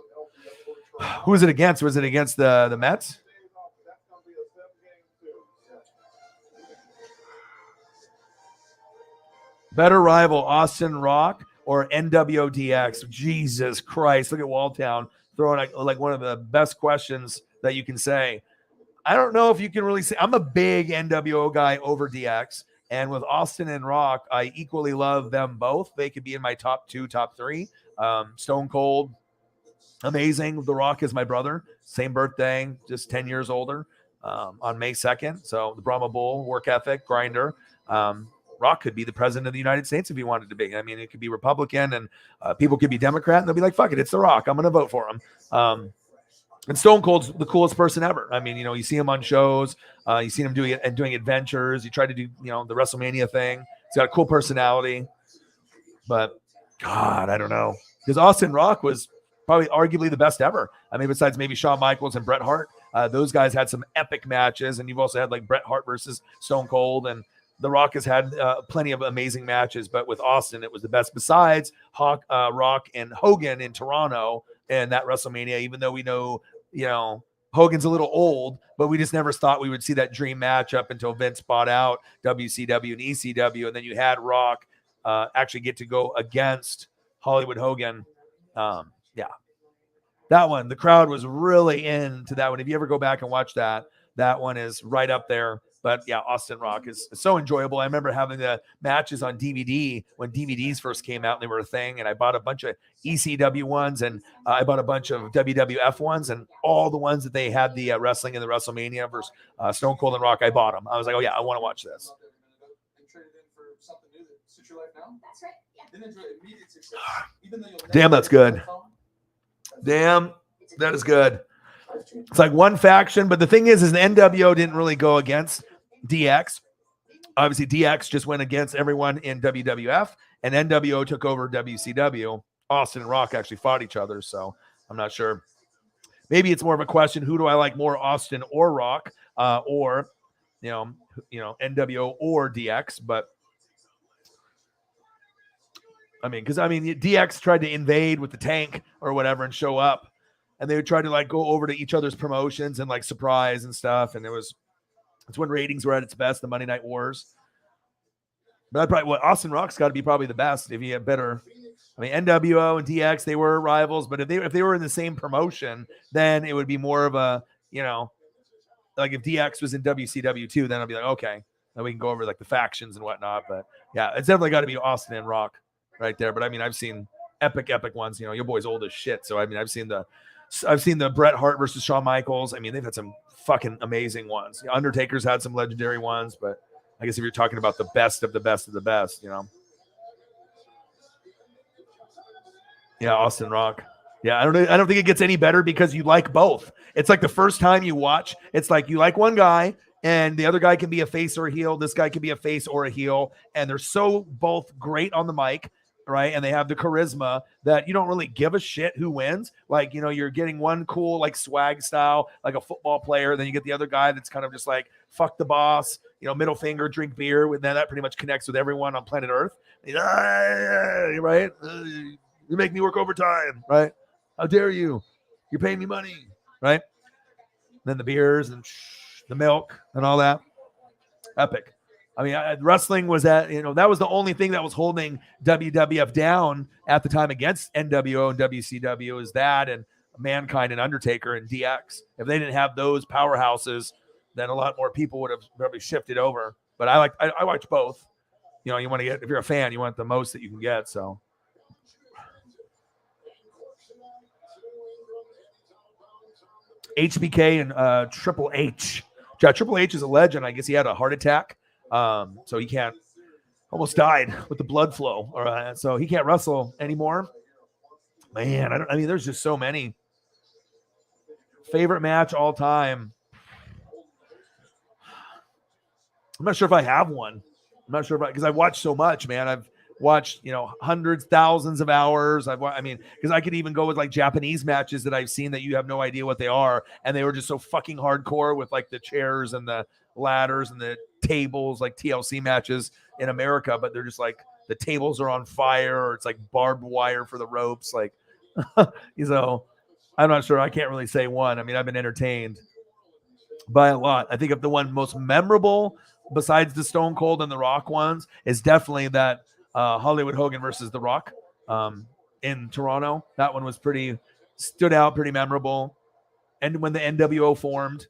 Who is it against? Was it against the Mets? Better rival, Austin Rock or NWODX? Jesus Christ. Look at Walltown throwing like one of the best questions that you can say. I don't know if you can really say. I'm a big NWO guy over DX. And with Austin and Rock, I equally love them both. They could be in my top 2, top 3. Stone Cold, amazing. The Rock is my brother. Same birthday, just 10 years older on May 2nd. So the Brahma Bull, work ethic, grinder. Rock could be the president of the United States if he wanted to be. I mean, it could be Republican and people could be Democrat and they'll be like, fuck it, it's The Rock. I'm going to vote for him. And Stone Cold's the coolest person ever. I mean, you know, you see him on shows, you see him doing adventures. You try to do, you know, the WrestleMania thing. He's got a cool personality, but God, I don't know. Because Austin Rock was probably arguably the best ever. I mean, besides maybe Shawn Michaels and Bret Hart, those guys had some epic matches. And you've also had like Bret Hart versus Stone Cold, and The Rock has had plenty of amazing matches, but with Austin, it was the best besides Rock and Hogan in Toronto and that WrestleMania, even though we know, you know, Hogan's a little old, but we just never thought we would see that dream match up until Vince bought out WCW and ECW. And then you had Rock actually get to go against Hollywood Hogan. Yeah, that one, the crowd was really into that one. If you ever go back and watch that, that one is right up there. But yeah, Austin Rock is so enjoyable. I remember having the matches on DVD when DVDs first came out and they were a thing. And I bought a bunch of ECW ones and I bought a bunch of WWF ones, and all the ones that they had the wrestling in the WrestleMania versus Stone Cold and Rock, I bought them. I was like, oh yeah, I want to watch this. Damn, that's good. Damn, that is good. It's like one faction, but the thing is the NWO didn't really go against DX. Obviously, DX just went against everyone in WWF, and NWO took over WCW. Austin and Rock actually fought each other, so I'm not sure. Maybe it's more of a question: who do I like more, Austin or Rock, or you know, NWO or DX? But I mean, because DX tried to invade with the tank or whatever and show up. And they would try to like go over to each other's promotions and like surprise and stuff. And it's when ratings were at its best, the Monday Night Wars. But Austin Rock's got to be probably the best if you have better. I mean, NWO and DX, they were rivals, but if they were in the same promotion, then it would be more of a, you know, like if DX was in WCW too, then I'd be like, okay, then we can go over like the factions and whatnot. But yeah, it's definitely got to be Austin and Rock right there. But I mean, I've seen epic ones. You know, your boy's old as shit, so I mean, I've seen the Bret Hart versus Shawn Michaels. I mean, they've had some fucking amazing ones. Undertaker's had some legendary ones, but I guess if you're talking about the best of the best of the best, you know. Yeah, Austin Rock. Yeah, I don't think it gets any better because you like both. It's like the first time you watch, it's like you like one guy and the other guy can be a face or a heel. This guy can be a face or a heel, and they're so both great on the mic. Right. And they have the charisma that you don't really give a shit who wins. Like, you know, you're getting one cool, like swag style, like a football player. Then you get the other guy that's kind of just like, fuck the boss, you know, middle finger, drink beer. Then that pretty much connects with everyone on planet Earth. Right. You make me work overtime. Right. How dare you? You're paying me money. Right. Then the beers and the milk and all that. Epic. I mean, wrestling was that was the only thing that was holding WWF down at the time against NWO and WCW is that and Mankind and Undertaker and DX. If they didn't have those powerhouses, then a lot more people would have probably shifted over. But I watch both. You know, you want to get, if you're a fan, you want the most that you can get. So. HBK and Triple H. Triple H is a legend. I guess he had a heart attack. So he can't, almost died with the blood flow. All right. So he can't wrestle anymore. Man, I mean, there's just so many. Favorite match all time. I'm not sure if I have one. I'm not sure about because I've watched so much, man. I've watched, hundreds, thousands of hours. Because I could even go with like Japanese matches that I've seen that you have no idea what they are, and they were just so fucking hardcore with like the chairs and the ladders and the tables, like TLC matches in America, but they're just like the tables are on fire or it's like barbed wire for the ropes, like so. I'm not sure. I can't really say one. I mean, I've been entertained by a lot. I think of the one most memorable besides the Stone Cold and the Rock ones is definitely that Hollywood Hogan versus the Rock in Toronto. That one was stood out, pretty memorable. And when the NWO formed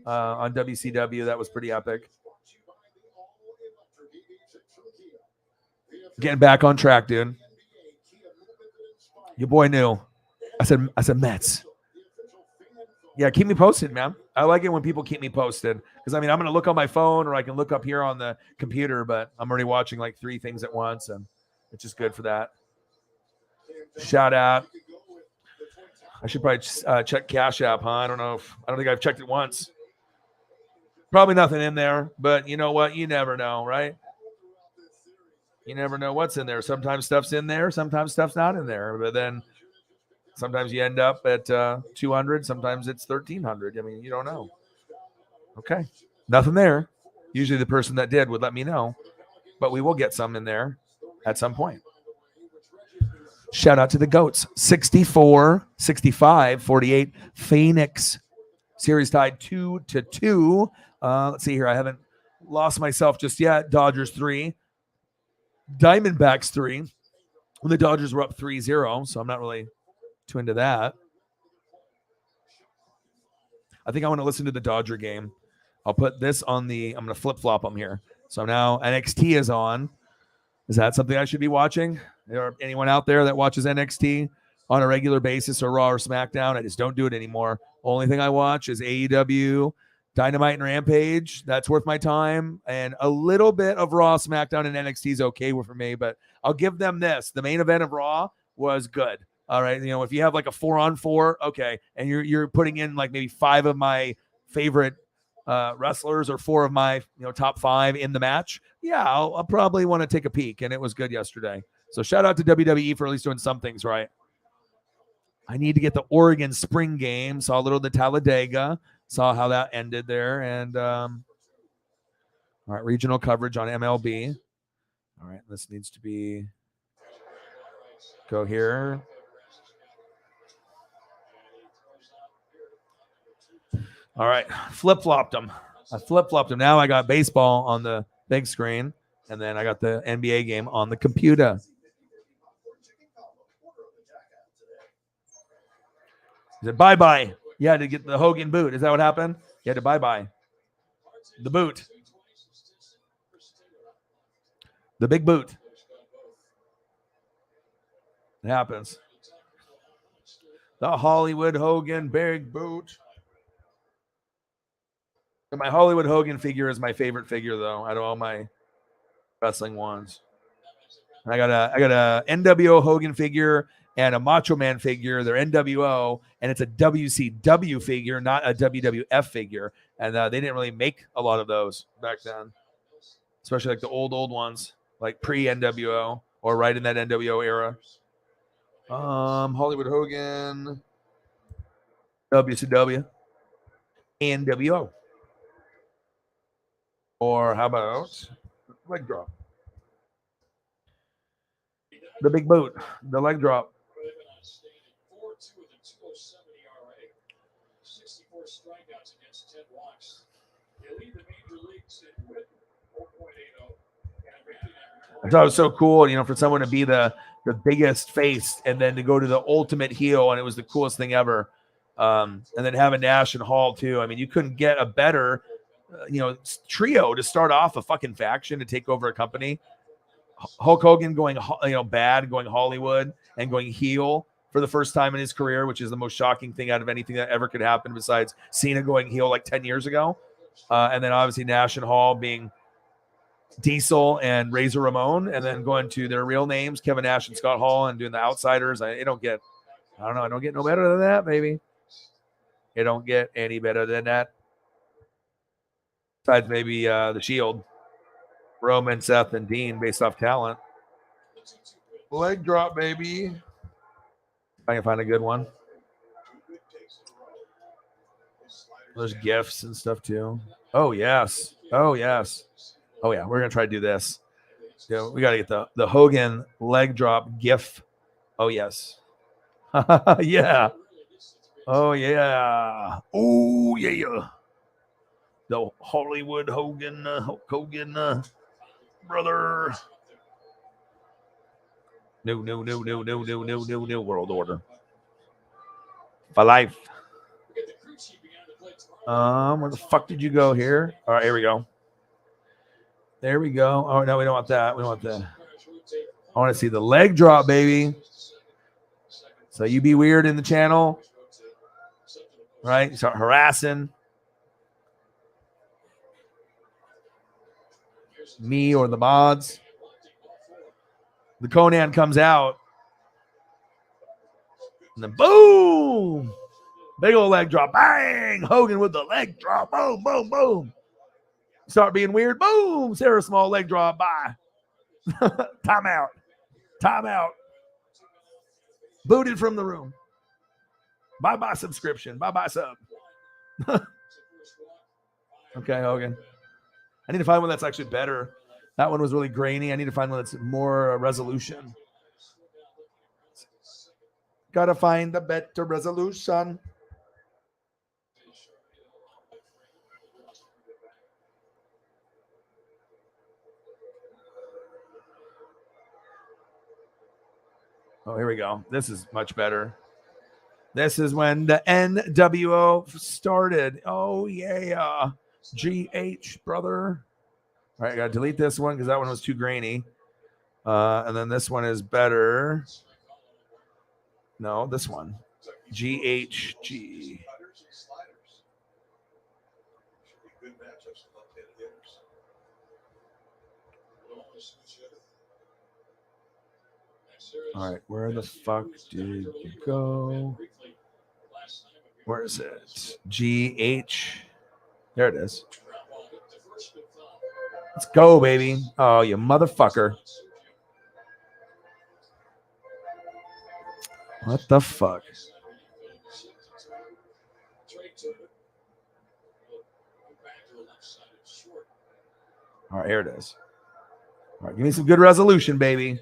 on WCW, that was pretty epic. Getting back on track, dude. Your boy knew. I said Mets. Yeah, keep me posted, man. I like it when people keep me posted because I'm going to look on my phone or I can look up here on the computer, but I'm already watching like 3 things at once, and it's just good for that. Shout out. I should probably check Cash App, huh? I don't think I've checked it once. Probably nothing in there, but you know what? You never know, right? You never know what's in there. Sometimes stuff's in there, sometimes stuff's not in there, but then sometimes you end up at 200. Sometimes it's 1,300. I mean, you don't know. Okay. Nothing there. Usually the person that did would let me know. But we will get some in there at some point. Shout out to the GOATs. 64, 65, 48. Phoenix. Series tied 2-2. Let's see here. I haven't lost myself just yet. Dodgers 3. Diamondbacks 3. When the Dodgers were up 3-0. So I'm not really too into that. I think I want to listen to the Dodger game. I'll put this on I'm going to flip-flop them here. So now NXT is on. Is that something I should be watching? Or anyone out there that watches NXT on a regular basis or Raw or SmackDown? I just don't do it anymore. Only thing I watch is AEW, Dynamite and Rampage. That's worth my time. And a little bit of Raw, SmackDown, and NXT is okay for me, but I'll give them this. The main event of Raw was good. All right. If you have like a 4-on-4, okay. And you're putting in like maybe 5 of my favorite wrestlers or 4 of my top 5 in the match, yeah, I'll probably want to take a peek. And it was good yesterday. So shout out to WWE for at least doing some things right. I need to get the Oregon spring game. Saw a little of the Talladega. Saw how that ended there. And all right, regional coverage on MLB. All right, this needs to be go here. All right, flip-flopped them. I flip-flopped them. Now I got baseball on the big screen, and then I got the NBA game on the computer. He said, bye-bye. You had to get the Hogan boot. Is that what happened? You had to bye-bye. The boot. The big boot. It happens. The Hollywood Hogan big boot. My Hollywood Hogan figure is my favorite figure, though, out of all my wrestling ones. And I got a NWO Hogan figure and a Macho Man figure. They're NWO, and it's a WCW figure, not a WWF figure. And they didn't really make a lot of those back then, especially like the old ones, like pre-NWO or right in that NWO era. Hollywood Hogan, WCW, NWO. Or how about leg drop? The big boot, the leg drop. I thought it was so cool, for someone to be the biggest face and then to go to the ultimate heel, and it was the coolest thing ever. And then having Nash and Hall too. I mean, you couldn't get a better, trio to start off a fucking faction to take over a company. Hulk Hogan going, bad, going Hollywood, and going heel for the first time in his career, which is the most shocking thing out of anything that ever could happen besides Cena going heel like 10 years ago. And then obviously Nash and Hall being Diesel and Razor Ramon, and then going to their real names, Kevin Nash and Scott Hall, and doing the Outsiders. I don't get no better than that, baby. It don't get any better than that. Besides maybe the Shield. Roman, Seth, and Dean based off talent. Leg drop, baby. I can find a good one. There's gifts and stuff too. Oh yes. Oh yes. Oh yeah. We're gonna try to do this. Yeah, we gotta get the Hogan leg drop gif. Oh yes. Yeah. Oh yeah. Oh yeah. The Hollywood Hogan, Hulk Hogan, brother. No world order. For life. Where the fuck did you go here? All right, here we go. There we go. Oh no, we don't want that. We don't want that. I want to see the leg drop, baby. So you be weird in the channel, right? You start harassing me or the mods. The Conan comes out, and then boom, big old leg drop, bang! Hogan with the leg drop, boom, boom, boom. Start being weird, boom! Sarah Small leg drop, bye. Time out. Booted from the room. Bye subscription, bye sub. Okay, Hogan. I need to find one that's actually better. That one was really grainy. I need to find one that's more resolution. Gotta find the better resolution. Oh, here we go. This is much better. This is when the NWO started. Oh, yeah. GH, brother. All right, I got to delete this one because that one was too grainy. And then this one is better. No, this one. GHG. All right, where the fuck did you go? Where is it? GH. There it is. Let's go, baby. Oh, you motherfucker. What the fuck? All right, here it is. All right, give me some good resolution, baby.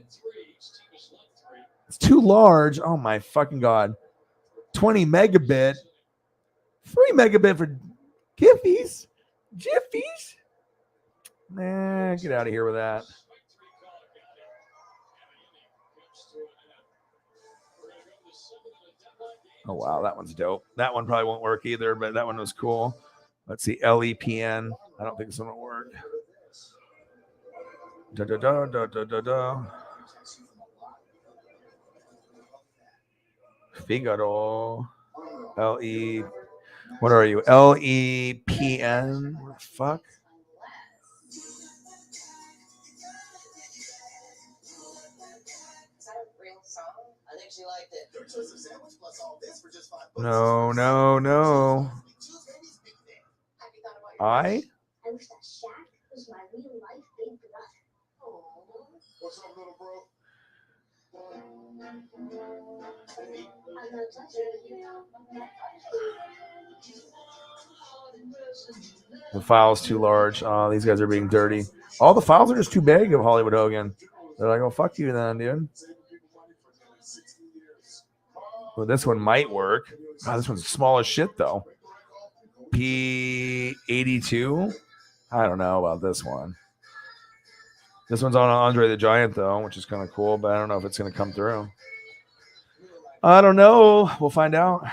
It's too large. Oh, my fucking God. 20 megabit. 3 megabit for Gippies. Jiffies. Nah, get out of here with that. Oh, wow. That one's dope. That one probably won't work either, but that one was cool. Let's see. LEPN. I don't think this one will work. Figaro. LE. What are you? LEPN. What the fuck? No. I wish that Shaq was my real life big brother. What's up, little bro? I'm not touching you. The file's too large. Oh, these guys are being dirty. All the files are just too big of Hollywood Hogan. They're like, oh, fuck you then, dude. Well, this one might work. Oh, this one's small as shit, though. P82. I don't know about this one. This one's on Andre the Giant, though, which is kind of cool, but I don't know if it's going to come through. I don't know. We'll find out.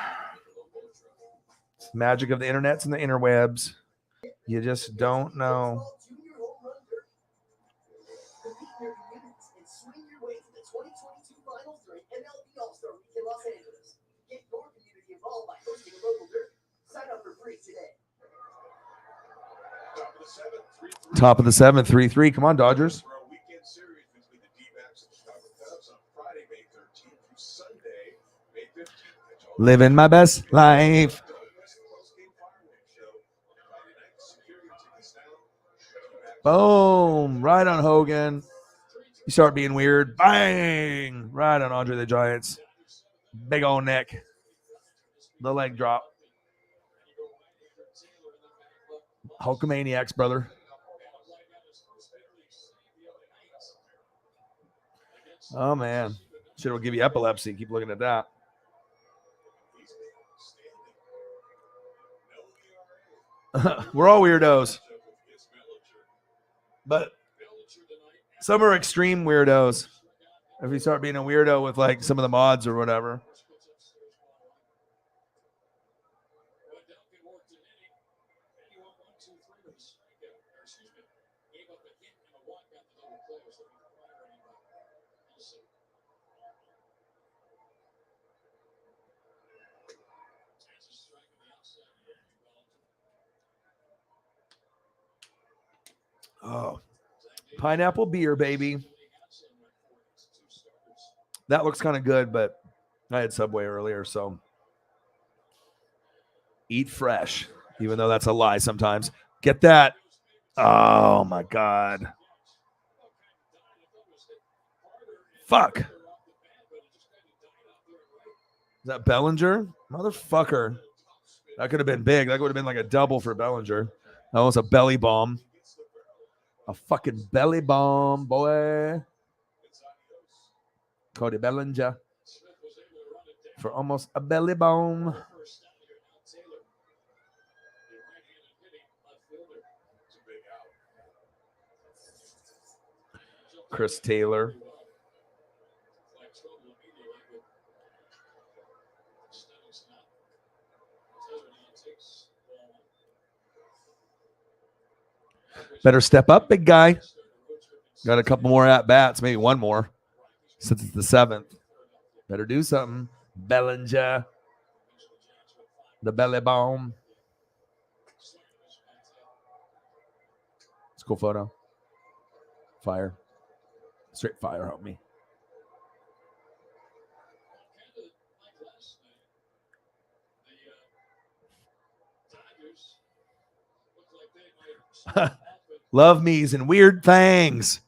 It's the magic of the internets and the interwebs. You just don't know. Top of the seventh, 3-3. Come on, Dodgers. Living my best life. Boom. Right on Hogan. You start being weird. Bang. Right on Andre the Giant's big old neck. The leg drop. Hulkamaniacs, brother. Oh, man. Shit will give you epilepsy. Keep looking at that. We're all weirdos. But some are extreme weirdos. If you start being a weirdo with like some of the mods or whatever. Oh, pineapple beer, baby. That looks kind of good, but I had Subway earlier, so eat fresh, even though that's a lie sometimes. Get that. Oh, my God. Fuck. Is that Bellinger? Motherfucker. That could have been big. That would have been like a double for Bellinger. That was a belly bomb. A fucking belly bomb, boy. Cody Bellinger for almost a belly bomb. Chris Taylor. Better step up, big guy. Got a couple more at bats, maybe one more, since it's the 7th. Better do something. Bellinger. The belly bomb. It's a cool photo. Fire. Straight fire on me. Love me's and weird things.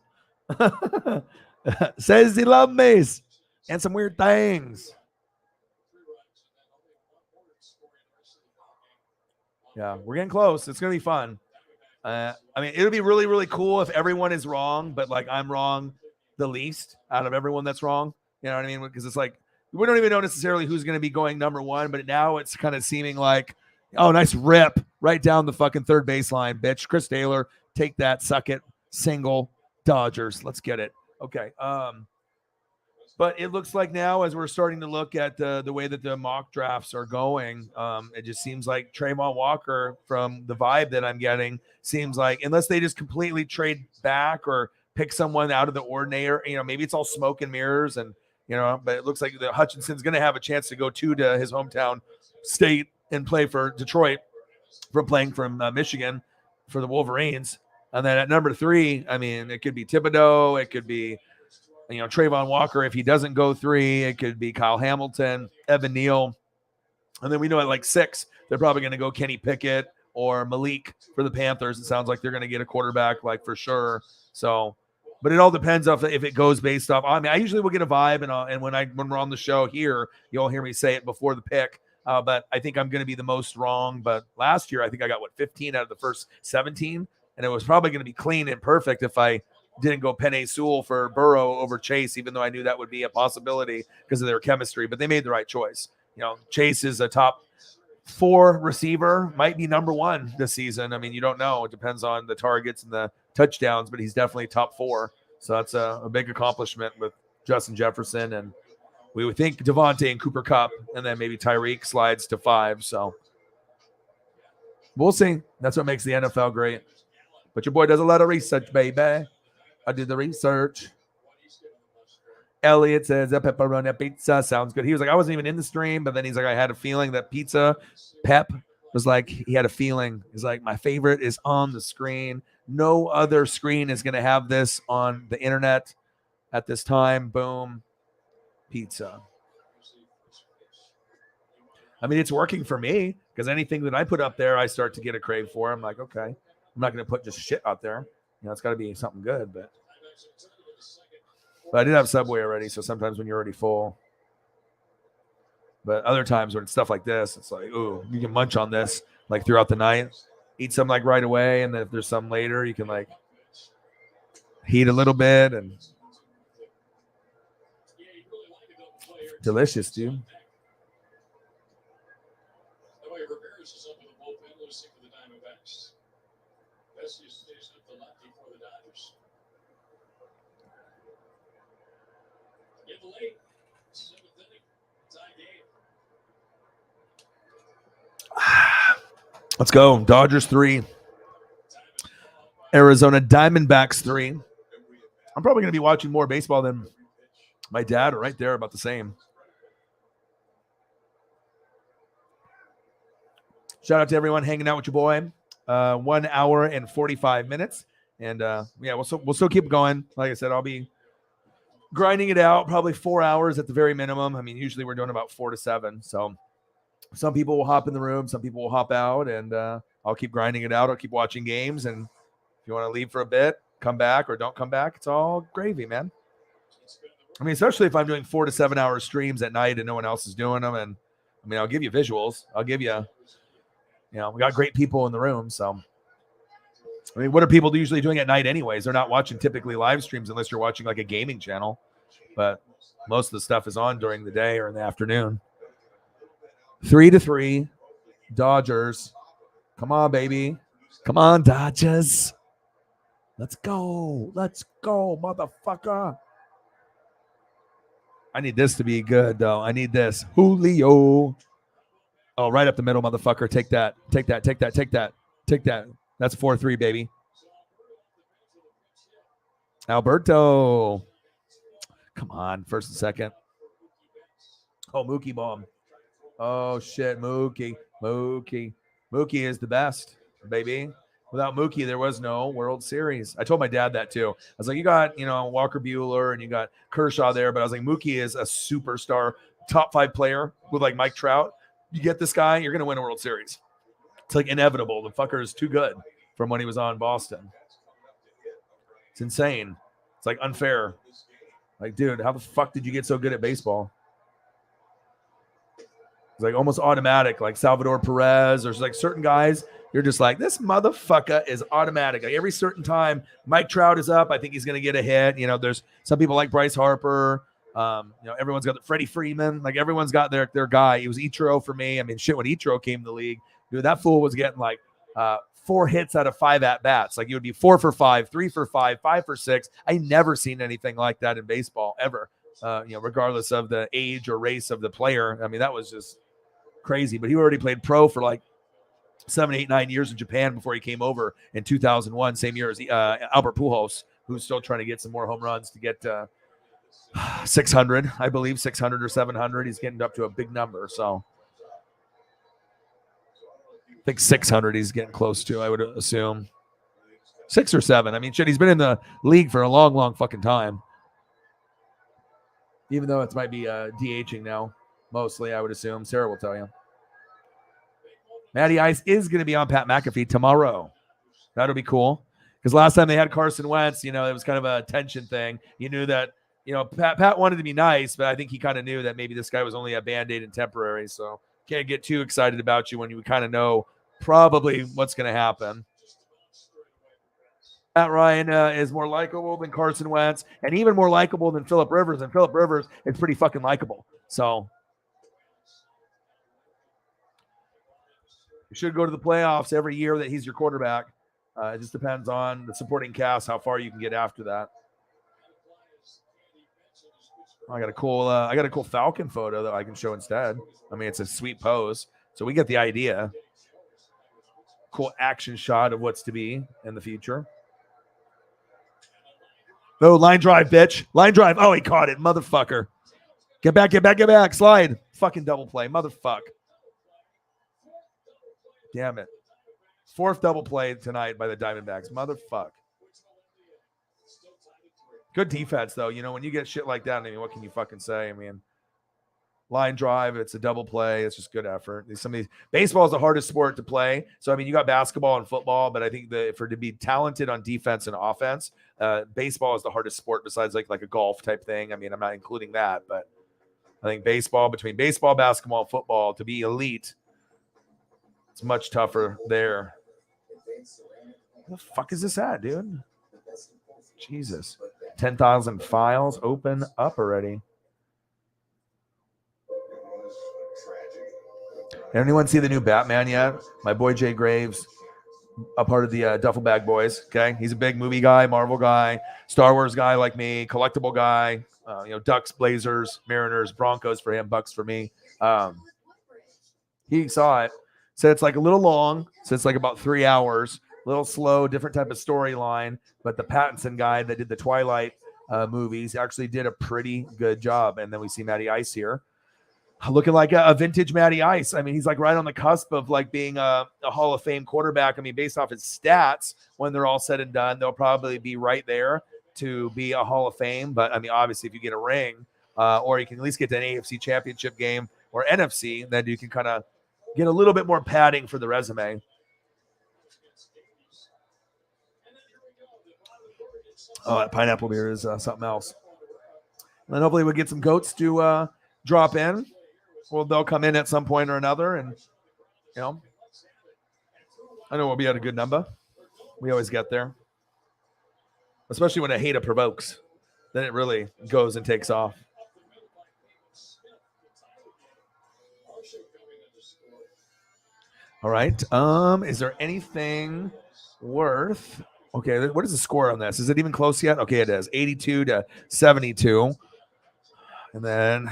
Says he love me's and some weird things. Yeah, we're getting close. It's going to be fun. I mean, it'll be really, really cool if everyone is wrong, but like I'm wrong the least out of everyone that's wrong. You know what I mean? Because it's like we don't even know necessarily who's going to be going number one, but now it's kind of seeming like, oh, nice rip right down the fucking third baseline, bitch. Chris Taylor, take that, suck it, single, Dodgers. Let's get it. Okay. But it looks like now, as we're starting to look at the way that the mock drafts are going, it just seems like Trayvon Walker, from the vibe that I'm getting, seems like unless they just completely trade back or pick someone out of the ordinary, you know, maybe it's all smoke and mirrors, and you know, but it looks like the Hutchinson's going to have a chance to go to his hometown state and play for Detroit from playing from Michigan for the Wolverines. And then at number 3, I mean, it could be Thibodeau, it could be, you know, Trayvon Walker. If he doesn't go 3, it could be Kyle Hamilton, Evan Neal. And then we know at like 6, they're probably going to go Kenny Pickett or Malik for the Panthers. It sounds like they're going to get a quarterback, like for sure. So, but it all depends if it goes based off. I mean, I usually will get a vibe, and when we're on the show here, you'll hear me say it before the pick. But I think I'm going to be the most wrong. But last year, I think I got 15 out of the first 17, and it was probably going to be clean and perfect if I didn't go Penei Sewell for Burrow over Chase, even though I knew that would be a possibility because of their chemistry. But they made the right choice. You know, Chase is a top 4 receiver, might be number 1 this season. I mean, you don't know. It depends on the targets and the touchdowns, but he's definitely top 4. So that's a big accomplishment with Justin Jefferson. And we would think Devontae and Cooper Kupp, and then maybe Tyreek slides to 5. So we'll see. That's what makes the NFL great. But your boy does a lot of research, baby. I did the research. Elliot says a pepperoni pizza sounds good. He was like, I wasn't even in the stream, but then he's like, I had a feeling that pizza Pep was like, he had a feeling. He's like, my favorite is on the screen. No other screen is going to have this on the internet at this time. Boom. Pizza. I mean, it's working for me because anything that I put up there, I start to get a crave for. I'm like, okay, I'm not going to put just shit out there. It's got to be something good. But I did have Subway already, so sometimes when you're already full. But other times when it's stuff like this, it's like, ooh, you can munch on this like throughout the night, eat some like right away, and then if there's some later, you can like heat a little bit and delicious, dude. Let's go. Dodgers 3. Arizona Diamondbacks 3. I'm probably going to be watching more baseball than my dad, or right there, about the same. Shout out to everyone hanging out with your boy. 1 hour and 45 minutes. And yeah, we'll still keep going. Like I said, I'll be grinding it out, probably 4 hours at the very minimum. I mean, usually we're doing about 4 to 7. So some people will hop in the room, some people will hop out, and I'll keep grinding it out. I'll keep watching games. And if you want to leave for a bit, come back, or don't come back, it's all gravy, man. I mean, especially if I'm doing 4 to 7 hour streams at night and no one else is doing them. And I mean, I'll give you visuals. I'll give you, we got great people in the room. So, I mean, what are people usually doing at night anyways? They're not watching typically live streams unless you're watching like a gaming channel. But most of the stuff is on during the day or in the afternoon. 3-3, Dodgers. Come on, baby. Come on, Dodgers. Let's go. Let's go, motherfucker. I need this to be good, though. I need this. Julio. Oh, right up the middle, motherfucker. Take that. Take that. Take that. Take that. Take that. That's 4-3, baby. Alberto. Come on. First and second. Oh, Mookie bomb. Oh, shit. Mookie. Mookie is the best, baby. Without Mookie, there was no World Series. I told my dad that too. I was like, you got, Walker Buehler and you got Kershaw there, but I was like, Mookie is a superstar, top 5 player with like Mike Trout. You get this guy, you're going to win a World Series. It's like inevitable. The fucker is too good from when he was on Boston. It's insane. It's like unfair. Like, dude, how the fuck did you get so good at baseball? It's like almost automatic, like Salvador Perez. There's like certain guys, you're just like, this motherfucker is automatic. Like every certain time Mike Trout is up, I think he's going to get a hit. There's some people like Bryce Harper. Everyone's got Freddie Freeman. Like everyone's got their guy. He was Ichiro for me. I mean, shit, when Ichiro came to the league, dude, that fool was getting like 4 hits out of 5 at-bats. Like, it would be 4 for 5, 3 for 5, 5 for 6. I never seen anything like that in baseball ever, regardless of the age or race of the player. I mean, that was just crazy. But he already played pro for like 7, 8, 9 years in Japan before he came over in 2001, same year as Albert Pujols, who's still trying to get some more home runs to get 600, I believe, 600 or 700. He's getting up to a big number. So I think 600 he's getting close to, I would assume. 6 or 7. I mean, shit, he's been in the league for a long, long fucking time. Even though it might be DHing now, mostly, I would assume. Sarah will tell you. Matty Ice is going to be on Pat McAfee tomorrow. That'll be cool. Because last time they had Carson Wentz, it was kind of a tension thing. You knew that, Pat wanted to be nice, but I think he kind of knew that maybe this guy was only a Band-Aid and temporary. So can't get too excited about you when you kind of know probably what's going to happen. Matt Ryan is more likable than Carson Wentz, and even more likable than Phillip Rivers. And Phillip Rivers is pretty fucking likable. So you should go to the playoffs every year that he's your quarterback. It just depends on the supporting cast, how far you can get after that. I got a cool Falcon photo that I can show instead. I mean, it's a sweet pose. So we get the idea. Cool action shot of what's to be in the future. No, line drive, bitch. Line drive. Oh, he caught it. Motherfucker. Get back, get back, get back. Slide. Fucking double play. Motherfuck. Damn it. 4th double play tonight by the Diamondbacks. Motherfuck. Good defense, though. When you get shit like that, I mean, what can you fucking say? I mean, line drive. It's a double play. It's just good effort. Some of these baseball is the hardest sport to play. So I mean, you got basketball and football, but I think that to be talented on defense and offense, baseball is the hardest sport besides like a golf type thing. I mean, I'm not including that, but I think between baseball, basketball, and football, to be elite, it's much tougher there. What the fuck is this at, dude? Jesus. 10,000 files open up already. Anyone see the new Batman yet? My boy Jay Graves, a part of the Duffel Bag Boys. Okay, he's a big movie guy, Marvel guy, Star Wars guy like me, collectible guy. Ducks, Blazers, Mariners, Broncos for him, Bucks for me. He saw it. Said it's like a little long. So it's like about 3 hours. A little slow, different type of storyline. But the Pattinson guy that did the Twilight movies actually did a pretty good job. And then we see Matty Ice here, looking like a vintage Matty Ice. I mean, he's like right on the cusp of like being a Hall of Fame quarterback. I mean, based off his stats, when they're all said and done, they'll probably be right there to be a Hall of Fame. But I mean, obviously, if you get a ring, or you can at least get to an AFC championship game or NFC, then you can kind of get a little bit more padding for the resume. Oh, that pineapple beer is something else. And then hopefully we'll get some goats to drop in. Well, they'll come in at some point or another, and I know we'll be at a good number. We always get there, especially when a hater provokes. Then it really goes and takes off. All right. Is there anything worth? Okay, what is the score on this? Is it even close yet? Okay, it is 82-72. And then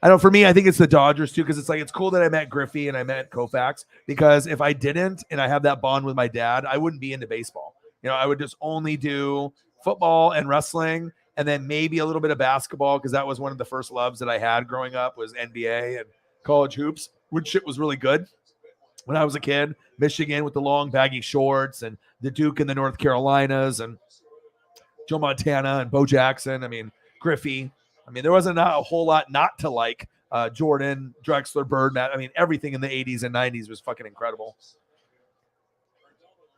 I know for me, I think it's the Dodgers too, because it's cool that I met Griffey and I met Koufax, because if I didn't and I have that bond with my dad, I wouldn't be into baseball. I would just only do football and wrestling, and then maybe a little bit of basketball, because that was one of the first loves that I had growing up was NBA and college hoops, which shit was really good. When I was a kid, Michigan with the long baggy shorts, and the Duke and the North Carolinas, and Joe Montana and Bo Jackson. I mean, Griffey. I mean, there wasn't a whole lot not to like. Jordan, Drexler, Bird, Matt. I mean, everything in the 80s and 90s was fucking incredible.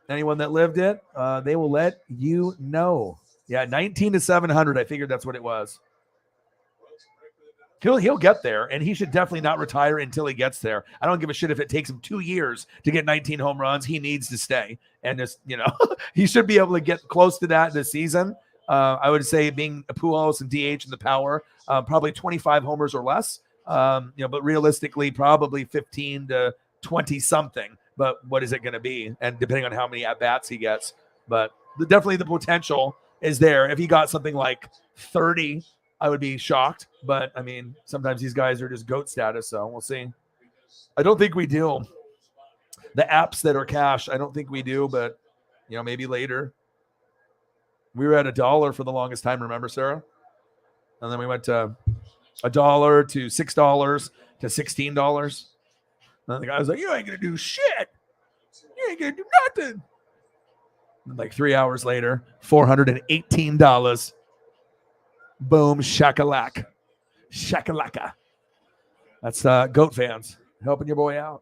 Anyone that lived it, they will let you know. Yeah, 19-700. I figured that's what it was. He'll get there, and he should definitely not retire until he gets there. I don't give a shit if it takes him 2 years to get 19 home runs. He needs to stay, and just he should be able to get close to that this season. I would say being a Pujols and DH and the power, probably 25 homers or less. But realistically, probably 15 to 20 something. But what is it going to be? And depending on how many at bats he gets, but definitely the potential is there. If he got something like 30. I would be shocked, but I mean, sometimes these guys are just GOAT status, so we'll see. I don't think we do. The apps that are cash, I don't think we do, but maybe later. We were at $1 for the longest time, remember, Sarah? And then we went to $1 to $6 to $16. And the guy was like, "You ain't gonna do shit. You ain't gonna do nothing." And like 3 hours later, $418. Boom, shakalaka. Shakalaka. That's GOAT fans helping your boy out.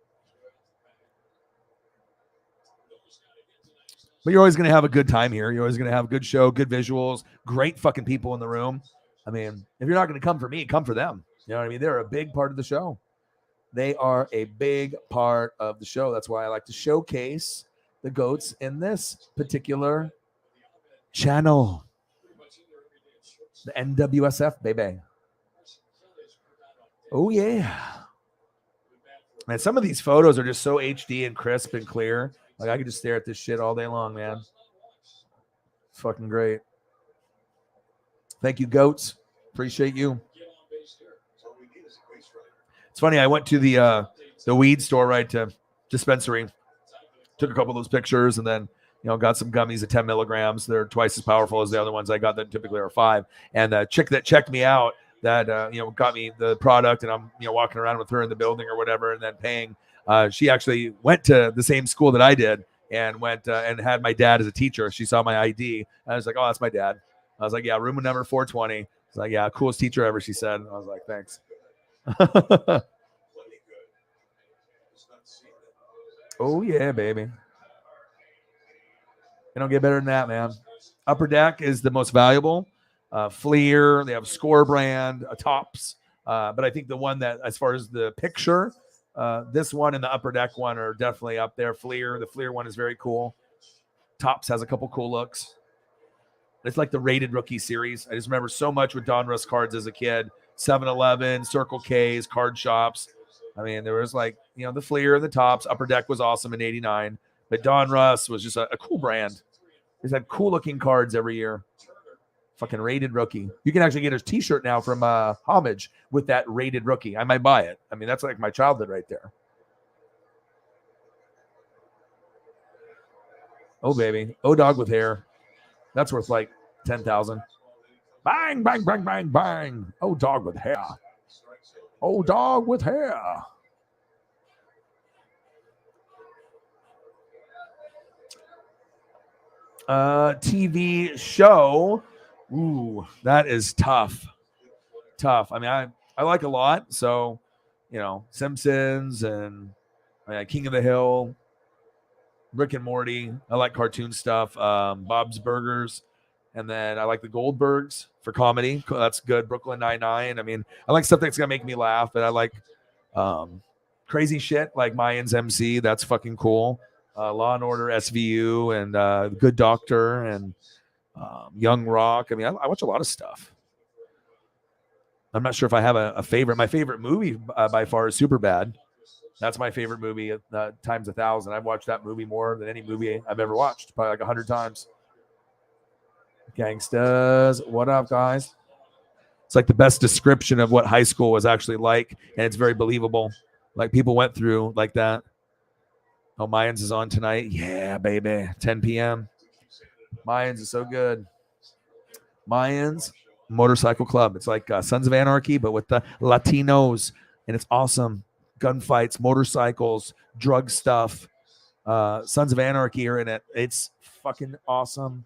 But you're always going to have a good time here. You're always going to have a good show, good visuals, great fucking people in the room. I mean, if you're not going to come for me, come for them. You know what I mean? They're a big part of the show. They are a big part of the show. That's why I like to showcase the GOATs in this particular channel. The NWSF, baby. Oh, yeah. Man, some of these photos are just so HD and crisp and clear. Like, I could just stare at this shit all day long, man. It's fucking great. Thank you, GOATs. Appreciate you. It's funny, I went to the weed store, right, to dispensary. Took a couple of those pictures, and then got some gummies at 10 milligrams. They're twice as powerful as the other ones I got that typically are 5. And the chick that checked me out that, got me the product, and I'm, walking around with her in the building or whatever, and then paying, she actually went to the same school that I did and went and had my dad as a teacher. She saw my ID. And I was like, "Oh, that's my dad." I was like, "Yeah, room number 420. It's like, "Yeah, coolest teacher ever," she said. And I was like, "Thanks." Oh, yeah, baby. They don't get better than that, man. Upper Deck is the most valuable. Fleer, they have Score Brand, Tops. But I think the one that, as far as the picture, this one and the Upper Deck one are definitely up there. The Fleer one is very cool. Tops has a couple cool looks. It's like the rated rookie series. I just remember so much with Donruss cards as a kid. 7-Eleven, Circle K's, card shops. I mean, there was like, the Fleer and the Tops. Upper Deck was awesome in 89. But Donruss was just a cool brand. He's had cool looking cards every year. Fucking rated rookie. You can actually get a t-shirt now from Homage with that rated rookie. I might buy it. I mean, that's like my childhood right there. Oh, baby. Oh, dog with hair. That's worth like 10,000. Bang, bang, bang, bang, bang. Oh, dog with hair. Oh, dog with hair. TV show. Ooh, that is tough. I mean, I like a lot. So, Simpsons and King of the Hill, Rick and Morty. I like cartoon stuff. Bob's Burgers. And then I like the Goldbergs for comedy. That's good. Brooklyn Nine-Nine. I mean, I like stuff that's going to make me laugh. But I like crazy shit like Mayans MC. That's fucking cool. Law and Order SVU and Good Doctor and Young Rock. I mean, I watch a lot of stuff. I'm not sure if I have a favorite. My favorite movie by far is Superbad. That's my favorite movie times 1,000. I've watched that movie more than any movie I've ever watched, probably like 100 times. Gangstas, what up, guys? It's like the best description of what high school was actually like, and it's very believable. Like people went through like that. Oh, Mayans is on tonight. Yeah, baby. 10 p.m. Mayans is so good. Mayans Motorcycle Club. It's like Sons of Anarchy, but with the Latinos, and it's awesome. Gunfights, motorcycles, drug stuff. Sons of Anarchy are in it. It's fucking awesome.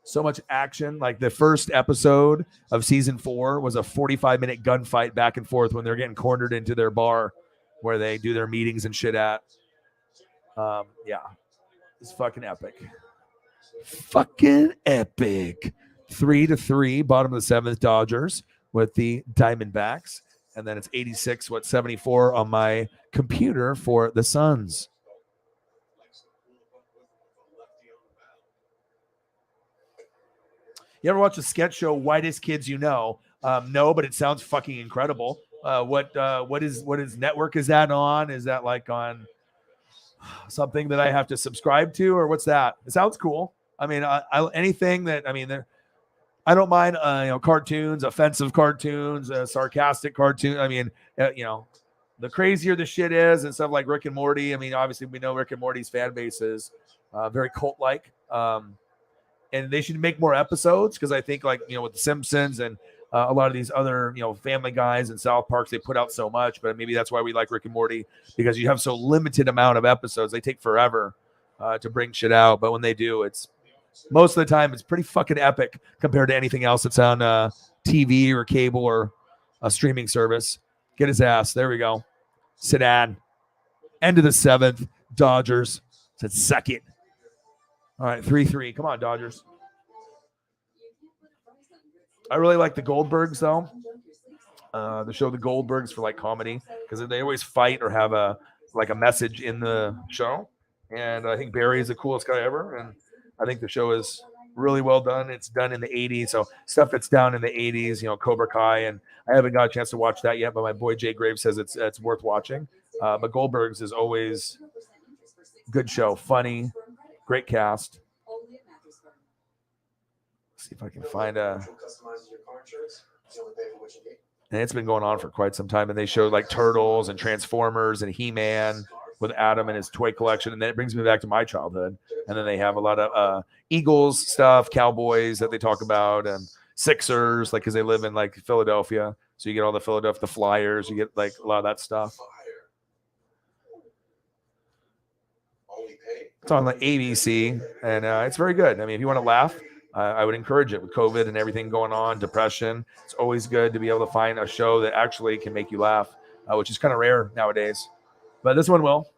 So much action. Like the first episode of season 4 was a 45-minute gunfight back and forth when they're getting cornered into their bar where they do their meetings and shit at. Yeah, it's fucking epic. Fucking epic. 3-3, bottom of the 7th, Dodgers with the Diamondbacks. And then it's 74 on my computer for the Suns. You ever watch a sketch show, Whitest Kids You Know? No, but it sounds fucking incredible. What network is that on? Is that like on something that I have to subscribe to, or what's that? It sounds cool. I mean, anything that, I mean, I don't mind, cartoons, offensive cartoons, sarcastic cartoons. I mean, the crazier the shit is and stuff like Rick and Morty. I mean, obviously we know Rick and Morty's fan base is very cult-like. And they should make more episodes because I think with the Simpsons and a lot of these other, Family Guys and South Parks, they put out so much, but maybe that's why we like Rick and Morty, because you have so limited amount of episodes. They take forever to bring shit out. But when they do, it's most of the time, it's pretty fucking epic compared to anything else that's on TV or cable or a streaming service. Get his ass. There we go. Sedan. End of the 7th. Dodgers. Said suck it. All right, 3-3. Come on, Dodgers. I really like the Goldbergs, though. The show The Goldbergs for like comedy, because they always fight or have a message in the show. And I think Barry is the coolest guy ever. And I think the show is really well done. It's done in the 80s. So stuff that's down in the 80s, Cobra Kai. And I haven't got a chance to watch that yet, but my boy Jay Graves says it's worth watching. But Goldbergs is always good show. Funny. Great cast. See if I can find and it's been going on for quite some time. And they show like Turtles and Transformers and He-Man with Adam and his toy collection. And then it brings me back to my childhood. And then they have a lot of Eagles stuff, Cowboys that they talk about, and Sixers, because they live in Philadelphia. So you get all the Flyers, you get a lot of that stuff. It's on ABC, and it's very good. I mean, if you want to laugh, I would encourage it with COVID and everything going on, depression. It's always good to be able to find a show that actually can make you laugh, which is kind of rare nowadays. But this one will.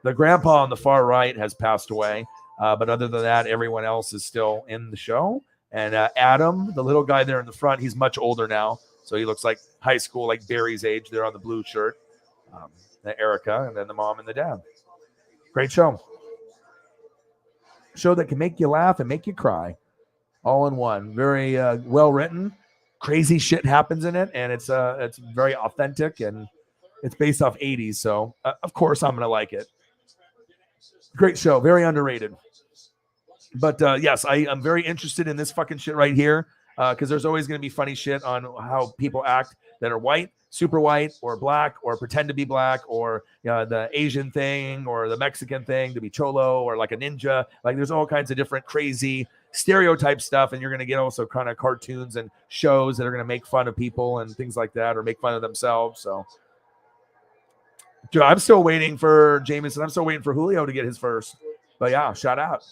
The grandpa on the far right has passed away. But other than that, everyone else is still in the show. And Adam, the little guy there in the front, he's much older now. So he looks like high school, like Barry's age there on the blue shirt. Erica, and then the mom and the dad. Great show. Show that can make you laugh and make you cry. All in one. Very well written. Crazy shit happens in it. And it's very authentic. And it's based off 80s. So, of course, I'm going to like it. Great show. Very underrated. But yes, I'm very interested in this fucking shit right here because there's always going to be funny shit on how people act that are white, super white, or black, or pretend to be black, or the Asian thing, or the Mexican thing to be cholo, or like a ninja. Like there's all kinds of different crazy stereotype stuff, and you're going to get also kind of cartoons and shows that are going to make fun of people and things like that, or make fun of themselves. So, dude, I'm still waiting for Jameson. I'm still waiting for Julio to get his first. But yeah, shout out.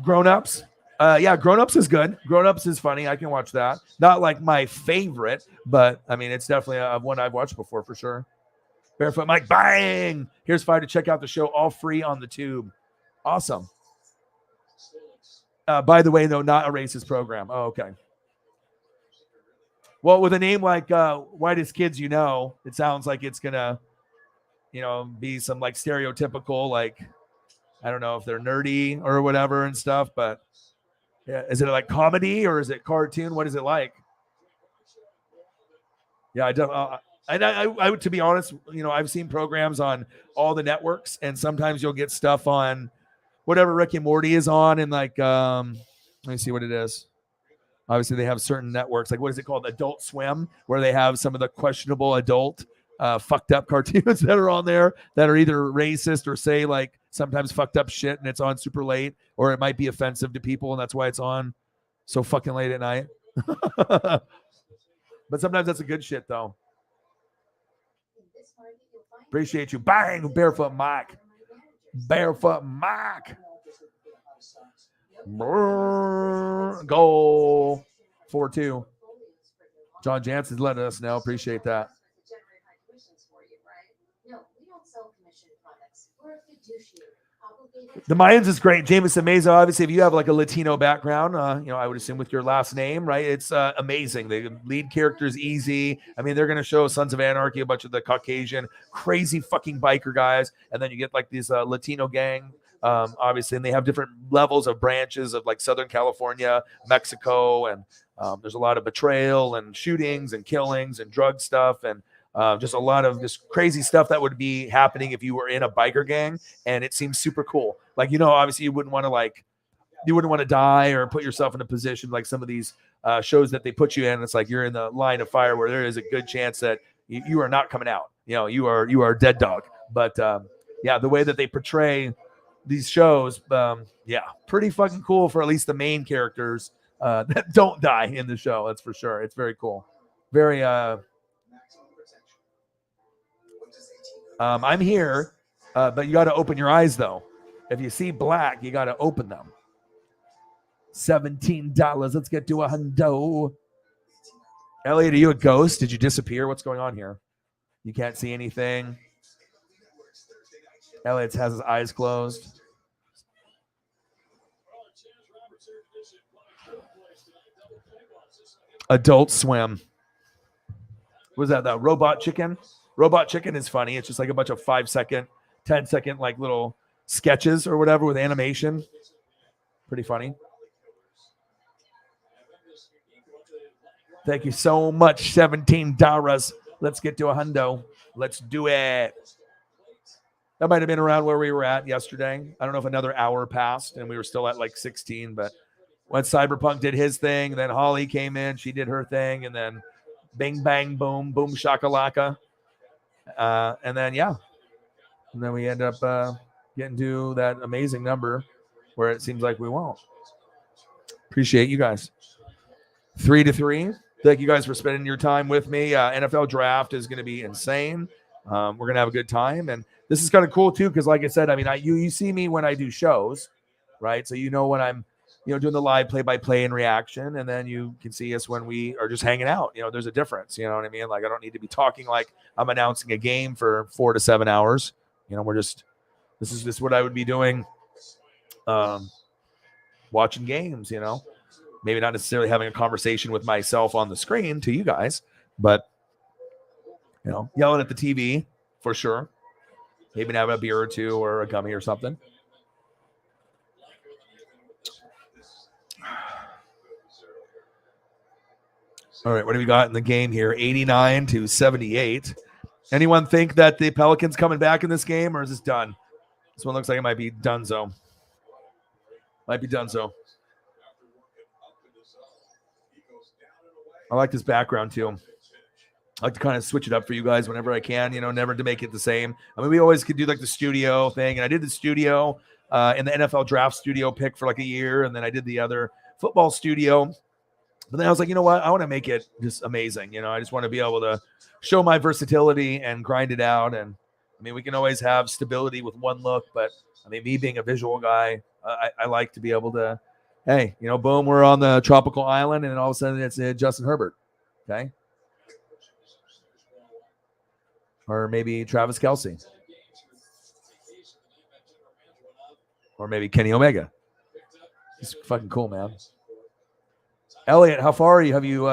Grown-ups. Yeah, Grown-ups is good. Grown-ups is funny. I can watch that. Not like my favorite, but I mean, it's definitely one I've watched before for sure. Barefoot Mike, bang! Here's 5 to check out the show, all free on the tube. Awesome. By the way, though, not a racist program. Oh, okay. Well, with a name like Whitest Kids You Know, it sounds like it's going to, be some like stereotypical, like, I don't know if they're nerdy or whatever and stuff, but yeah, is it like comedy or is it cartoon? What is it like? Yeah, I to be honest, I've seen programs on all the networks, and sometimes you'll get stuff on whatever Rick and Morty is on, and like, let me see what it is. Obviously, they have certain networks, like what is it called, Adult Swim, where they have some of the questionable adult, fucked up cartoons that are on there that are either racist or say like sometimes fucked up shit, and it's on super late, or it might be offensive to people, and that's why it's on so fucking late at night. But sometimes that's a good shit, though. Appreciate you. Bang! Barefoot Mike. Barefoot Mike. Goal. 4-2. John Jansen's letting us know. Appreciate that. The Mayans is great. Jameson Meza, obviously, if you have like a Latino background, I would assume with your last name, right? It's amazing. The lead character is easy. I mean, they're going to show Sons of Anarchy, a bunch of the Caucasian, crazy fucking biker guys. And then you get like these Latino gang, obviously, and they have different levels of branches of like Southern California, Mexico. And there's a lot of betrayal and shootings and killings and drug stuff. And just a lot of just crazy stuff that would be happening if you were in a biker gang, and it seems super cool. Like, obviously you wouldn't want to die or put yourself in a position like some of these shows that they put you in. It's like you're in the line of fire where there is a good chance that you are not coming out. You are a dead dog. But yeah, the way that they portray these shows, pretty fucking cool for at least the main characters that don't die in the show. That's for sure. It's very cool. Very I'm here, but you got to open your eyes, though. If you see black, you got to open them. $17. Let's get to a hundo. Elliot, are you a ghost? Did you disappear? What's going on here? You can't see anything. Elliot has his eyes closed. Adult Swim. Was that the Robot Chicken? Robot Chicken is funny. It's just like a bunch of 5-second, 10-second like little sketches or whatever with animation. Pretty funny. Thank you so much. $17. Let's get to a hundo. Let's do it. That might have been around where we were at yesterday. I don't know if another hour passed and we were still at like 16, but when Cyberpunk did his thing, then Holly came in, she did her thing, and then bing, bang, boom, boom, shakalaka. And then, and then we end up getting to that amazing number where it seems like we won't. Appreciate you guys. 3-3. Thank you guys for spending your time with me. NFL draft is going to be insane. We're gonna have a good time, and this is kind of cool too, because like I said, I mean, you see me when I do shows, right? So you know when I'm doing the live play-by-play and reaction, and then you can see us when we are just hanging out. There's a difference. You know what I mean? Like I don't need to be talking like I'm announcing a game for 4 to 7 hours. We're just this is just what I would be doing, watching games. Maybe not necessarily having a conversation with myself on the screen to you guys, but yelling at the TV for sure. Maybe have a beer or two or a gummy or something. All right, what do we got in the game here? 89-78. Anyone think that the Pelicans coming back in this game, or is this done? This one looks like it might be donezo. Might be donezo. I like this background too. I like to kind of switch it up for you guys whenever I can, never to make it the same. I mean, we always could do like the studio thing, and I did the studio in the NFL draft studio pick for like a year, and then I did the other football studio. But then I was like, you know what? I want to make it just amazing. I just want to be able to show my versatility and grind it out. And I mean, we can always have stability with one look, but I mean, me being a visual guy, I like to be able to, hey, boom, we're on the tropical island, and all of a sudden it's Justin Herbert. Okay. Or maybe Travis Kelce. Or maybe Kenny Omega. He's fucking cool, man. Elliot, how far are you? Have you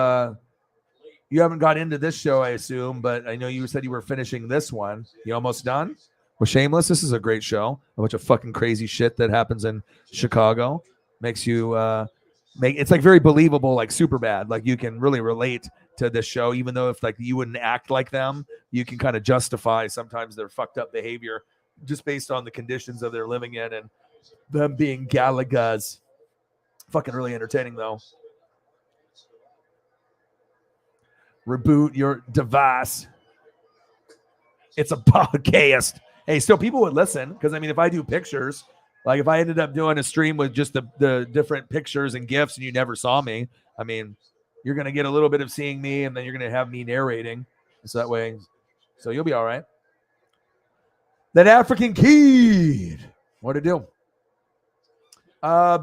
you haven't got into this show, I assume, but I know you said you were finishing this one. You almost done? Well, Shameless, this is a great show. A bunch of fucking crazy shit that happens in Chicago. Makes you it's like very believable, like super bad. Like you can really relate to this show, even though if like you wouldn't act like them, you can kind of justify sometimes their fucked up behavior just based on the conditions that they're living in and them being Galagas. Fucking really entertaining though. Reboot your device. It's a podcast. Hey, still people would listen because I mean, if I do pictures, like if I ended up doing a stream with just the different pictures and GIFs and you never saw me, I mean, you're going to get a little bit of seeing me and then you're going to have me narrating. So that way, so you'll be all right. That African Kid. What to do?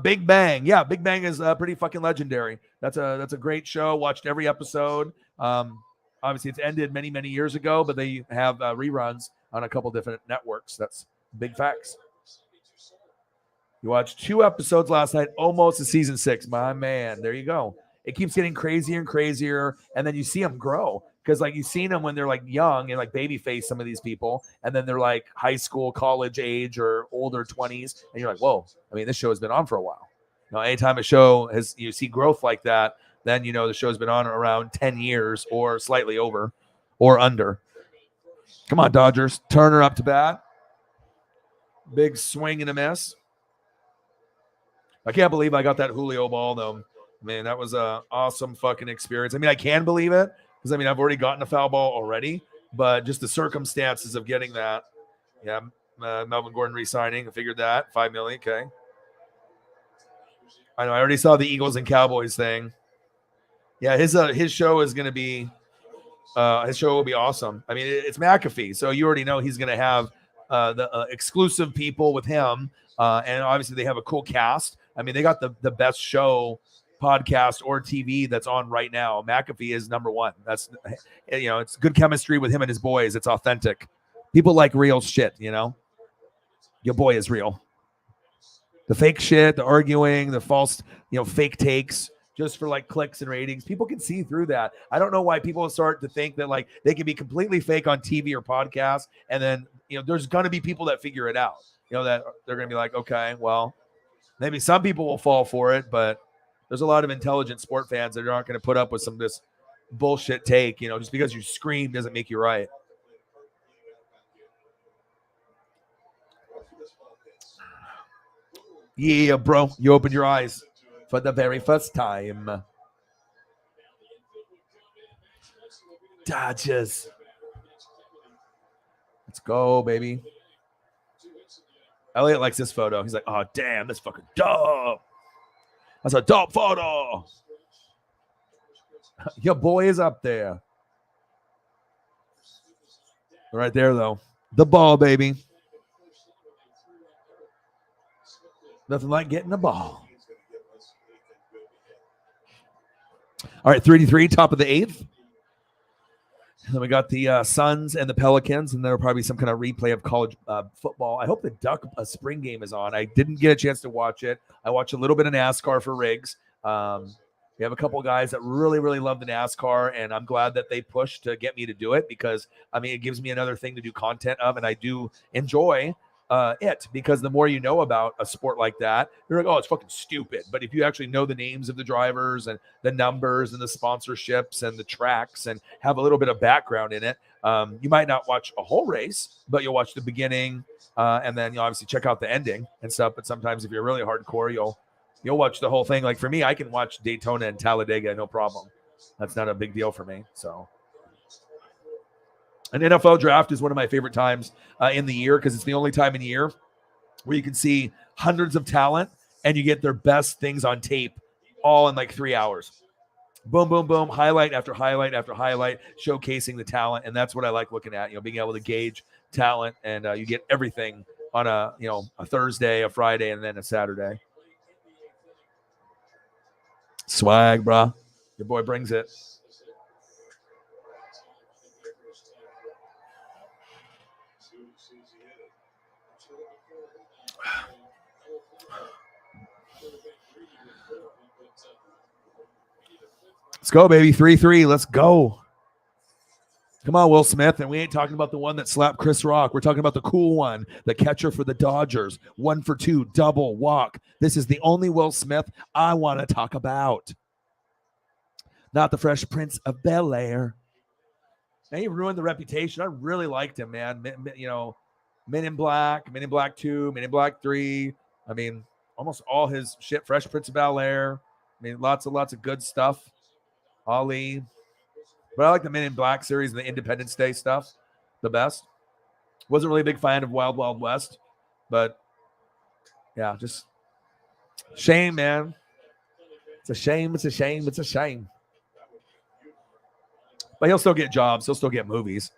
Big Bang. Yeah, Big Bang is pretty fucking legendary. That's a great show. Watched every episode. Obviously, it's ended many, many years ago, but they have reruns on a couple different networks. That's big facts. You watched 2 episodes last night, almost to season 6. My man, there you go. It keeps getting crazier and crazier, and then you see them grow. Because like you've seen them when they're like young and like baby face, some of these people, and then they're like high school, college age, or older 20s, and you're like, whoa. I mean, this show has been on for a while. Now, anytime a show has you see growth like that, then the show's been on around 10 years or slightly over or under. Come on, Dodgers, Turner up to bat. Big swing and a miss. I can't believe I got that Julio ball though. Man, that was a awesome fucking experience. I mean, I can believe it. Because, I mean, I've already gotten a foul ball already, but just the circumstances of getting that. Yeah, Melvin Gordon re-signing. I figured that. $5 million, okay. I know, I already saw the Eagles and Cowboys thing. Yeah, his show is going to be his show will be awesome. I mean, it's McAfee, so you already know he's going to have the exclusive people with him, and obviously they have a cool cast. I mean, they got the best show podcast or TV that's on right now. McAfee is number one. That's it's good chemistry with him and his boys. It's authentic. People like real shit. Your boy is real. The fake shit, the arguing, the false, fake takes just for like clicks and ratings. People can see through that. I don't know why people start to think that like they can be completely fake on TV or podcast, and then there's gonna be people that figure it out. That they're gonna be like, okay, well, maybe some people will fall for it, but there's a lot of intelligent sport fans that aren't going to put up with some of this bullshit take. Just because you scream doesn't make you right. Yeah, bro. You opened your eyes for the very first time. Dodgers. Let's go, baby. Elliot likes this photo. He's like, oh, damn, that's fucking dope. That's a dope photo. Your boy is up there. Right there, though. The ball, baby. Nothing like getting the ball. All right, 3-3, top of the 8th. And then we got the Suns and the Pelicans, and there'll probably be some kind of replay of college football. I hope the Duck spring game is on. I didn't get a chance to watch it. I watched a little bit of NASCAR for Riggs. We have a couple of guys that really, really love the NASCAR, and I'm glad that they pushed to get me to do it because, I mean, it gives me another thing to do content of, and I do enjoy it because the more you know about a sport like that, you're like, oh, it's fucking stupid. But if you actually know the names of the drivers and the numbers and the sponsorships and the tracks and have a little bit of background in it, you might not watch a whole race, but you'll watch the beginning and then you'll obviously check out the ending and stuff. But sometimes if you're really hardcore, you'll watch the whole thing. Like for me, I can watch Daytona and Talladega, no problem. That's not a big deal for me. So an NFL draft is one of my favorite times in the year because it's the only time in the year where you can see hundreds of talent and you get their best things on tape all in like 3 hours. Boom, boom, boom, highlight after highlight after highlight, showcasing the talent. And that's what I like looking at, being able to gauge talent. And you get everything on a Thursday, a Friday, and then a Saturday. Swag, bro. Your boy brings it. Let's go, baby. 3-3. Let's go. Come on, Will Smith. And we ain't talking about the one that slapped Chris Rock. We're talking about the cool one, the catcher for the Dodgers. 1 for 2, double walk. This is the only Will Smith I want to talk about. Not the Fresh Prince of Bel-Air. And he ruined the reputation. I really liked him, man. Men in Black, Men in Black 2, Men in Black 3. I mean, almost all his shit. Fresh Prince of Bel-Air. I mean, lots of good stuff. Ali. But I like the Men in Black series and the Independence Day stuff the best. Wasn't really a big fan of Wild Wild West. But, yeah, just shame, man. It's a shame. It's a shame. It's a shame. But he'll still get jobs. He'll still get movies.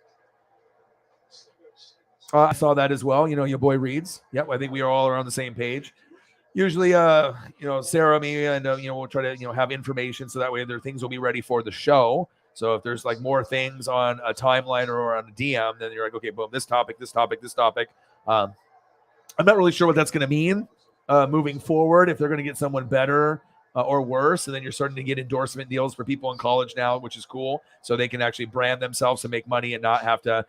I saw that as well. Your boy Reeds. Yep, I think we are all around the same page. Usually, Sarah, me, and we'll try to have information so that way their things will be ready for the show. So if there's like more things on a timeline or on a DM, then you're like, okay, boom, this topic. I'm not really sure what that's going to mean moving forward. If they're going to get someone better or worse, and then you're starting to get endorsement deals for people in college now, which is cool. So they can actually brand themselves and make money and not have to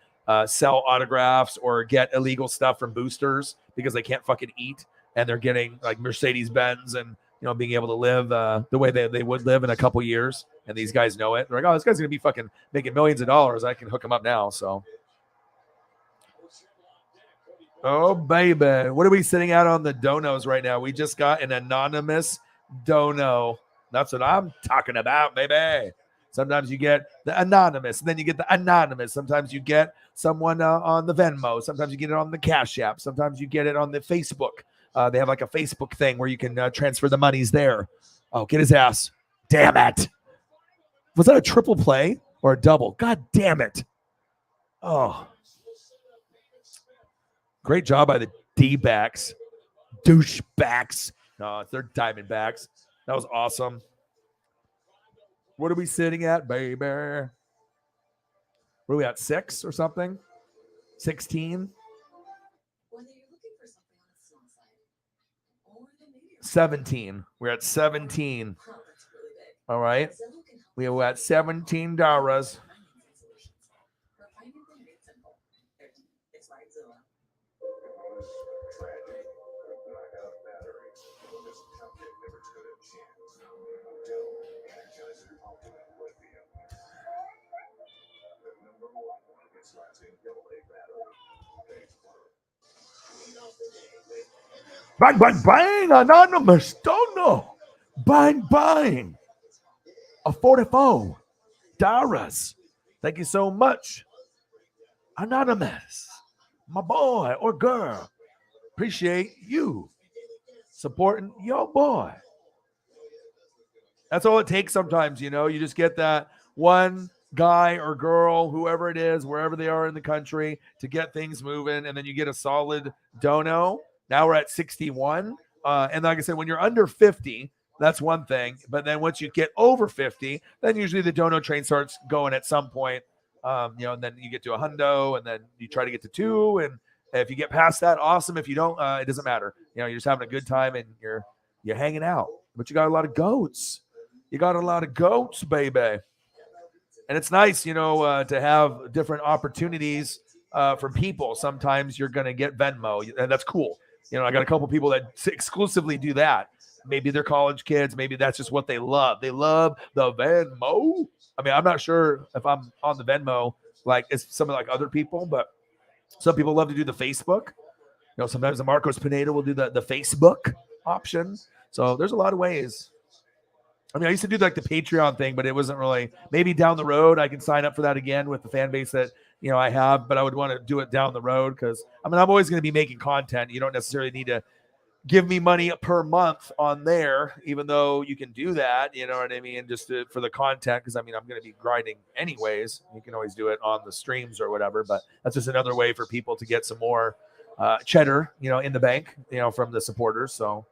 sell autographs or get illegal stuff from boosters because they can't fucking eat. And they're getting like Mercedes-Benz and, being able to live the way they would live in a couple years. And these guys know it. They're like, oh, this guy's going to be fucking making millions of dollars. I can hook him up now. So, oh, baby. What are we sitting out on the donos right now? We just got an anonymous dono. That's what I'm talking about, baby. Sometimes you get the anonymous, and then you get the anonymous. Sometimes you get someone on the Venmo. Sometimes you get it on the Cash App. Sometimes you get it on the Facebook. They have like a Facebook thing where you can transfer the monies there. Oh, get his ass. Damn it. Was that a triple play or a double? God damn it. Oh. Great job by the D-backs. Douchebacks. No, it's their Diamondbacks. That was awesome. What are we sitting at, baby? What are we at, 6 or something? 16? 17. We're at 17. All right. We are at $17. Bang, bang, bang, anonymous, don't know. Bang, bang. A $44. Thank you so much. Anonymous, my boy or girl. Appreciate you supporting your boy. That's all it takes sometimes, you just get that one guy or girl, whoever it is, wherever they are in the country, to get things moving. And then you get a solid dono. Now we're at 61. And like I said, when you're under 50, that's one thing. But then once you get over 50, then usually the dono train starts going at some point. And then you get to a hundo, and then you try to get to 2. And if you get past that, awesome. If you don't, it doesn't matter. You're just having a good time and you're hanging out. But you got a lot of goats. You got a lot of goats, baby. And it's nice, to have different opportunities from people. Sometimes you're going to get Venmo, and that's cool. I got a couple people that exclusively do that. Maybe they're college kids. Maybe that's just what they love. They love the Venmo. I mean, I'm not sure if I'm on the Venmo like it's some like other people, but some people love to do the Facebook. Sometimes the Marcos Pineda will do the Facebook option. So there's a lot of ways. I mean, I used to do like the Patreon thing, but it wasn't really. Maybe down the road I can sign up for that again with the fan base that I have. But I would want to do it down the road because I'm always going to be making content. You don't necessarily need to give me money per month on there, even though you can do that. You know what I mean? Just for the content, because I'm going to be grinding anyways. You can always do it on the streams or whatever. But that's just another way for people to get some more cheddar, in the bank, from the supporters. So.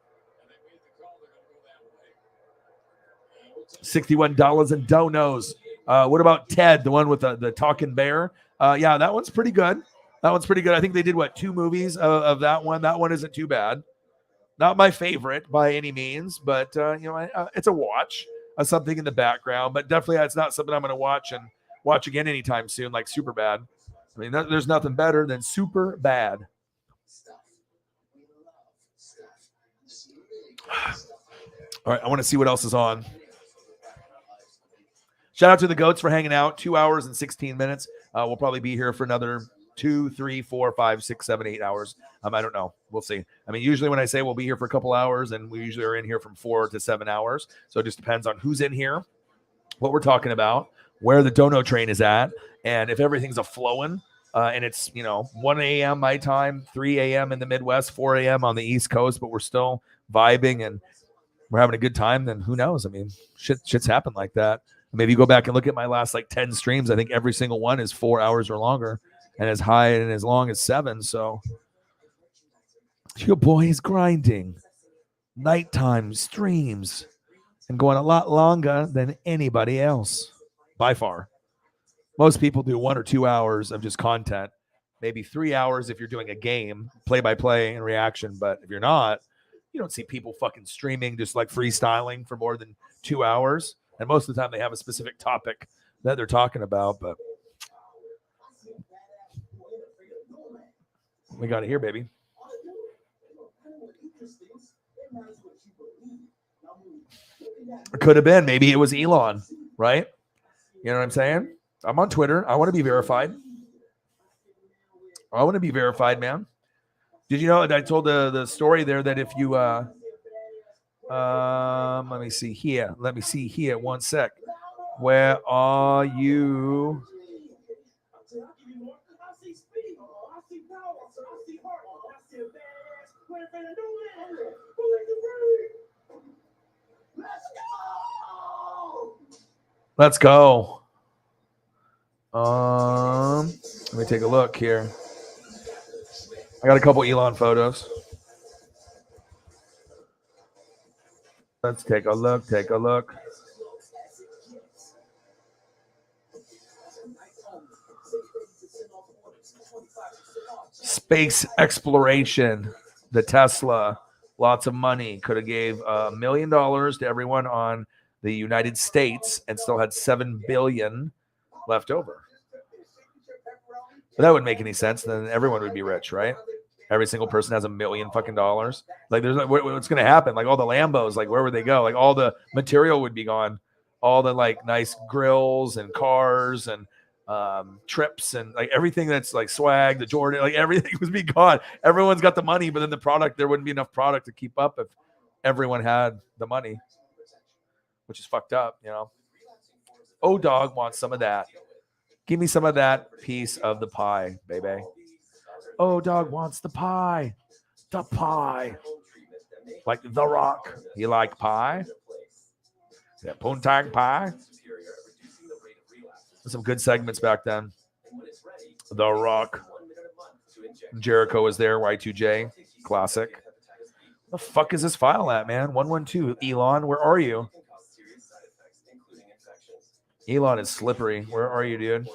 $61 in donos. What about Ted, the one with the talking bear? Yeah, that one's pretty good. I think they did 2 movies of that one. That one isn't too bad. Not my favorite by any means, but it's a watch, something in the background. But definitely, it's not something I'm going to watch again anytime soon. Like Super Bad. I mean, there's nothing better than Super Bad. All right, I want to see what else is on. Shout out to the goats for hanging out. 2 hours and 16 minutes. We'll probably be here for another 2, 3, 4, 5, 6, 7, 8 hours. I don't know. We'll see. I mean, usually when I say we'll be here for a couple hours, and we usually are in here from 4 to 7 hours. So it just depends on who's in here, what we're talking about, where the dono train is at, and if everything's a flowing. And it's 1 a.m. my time, 3 a.m. in the Midwest, 4 a.m. on the East Coast, but we're still vibing and we're having a good time. Then who knows? I mean, shit's happened like that. Maybe you go back and look at my last 10 streams. I think every single one is 4 hours or longer, and as high and as long as 7. So your boy is grinding nighttime streams and going a lot longer than anybody else by far. Most people do 1 or 2 hours of just content, maybe 3 hours if you're doing a game, play-by-play and reaction. But if you're not, you don't see people fucking streaming just freestyling for more than 2 hours. And most of the time they have a specific topic that they're talking about. But we got it here, baby. It could have been. Maybe it was Elon, right? You know what I'm saying? I'm on Twitter. I want to be verified. Man. Did you know that I told the story there that if you let me see here. 1 sec. Where are you? Let's go. Let me take a look here. I got a couple Elon photos. Let's take a look. Space exploration, the Tesla, lots of money. Could have gave $1 million to everyone on the United States and still had $7 billion left over. But that wouldn't make any sense. Then everyone would be rich, right? Every single person has $1 million fucking dollars. There's what's going to happen? All the Lambos, where would they go? All the material would be gone. All the nice grills and cars and trips and everything that's swag, the Jordan, everything would be gone. Everyone's got the money, but then the product, there wouldn't be enough product to keep up if everyone had the money, which is fucked up, O-Dog wants some of that. Give me some of that piece of the pie, baby. O-Dog wants the pie. The pie. Like The Rock. You like pie? Yeah, poontang pie? Some good segments back then. The Rock. Jericho was there. Y2J. Classic. The fuck is this file at, man? 112. Elon, where are you? Elon is slippery. Where are you, dude?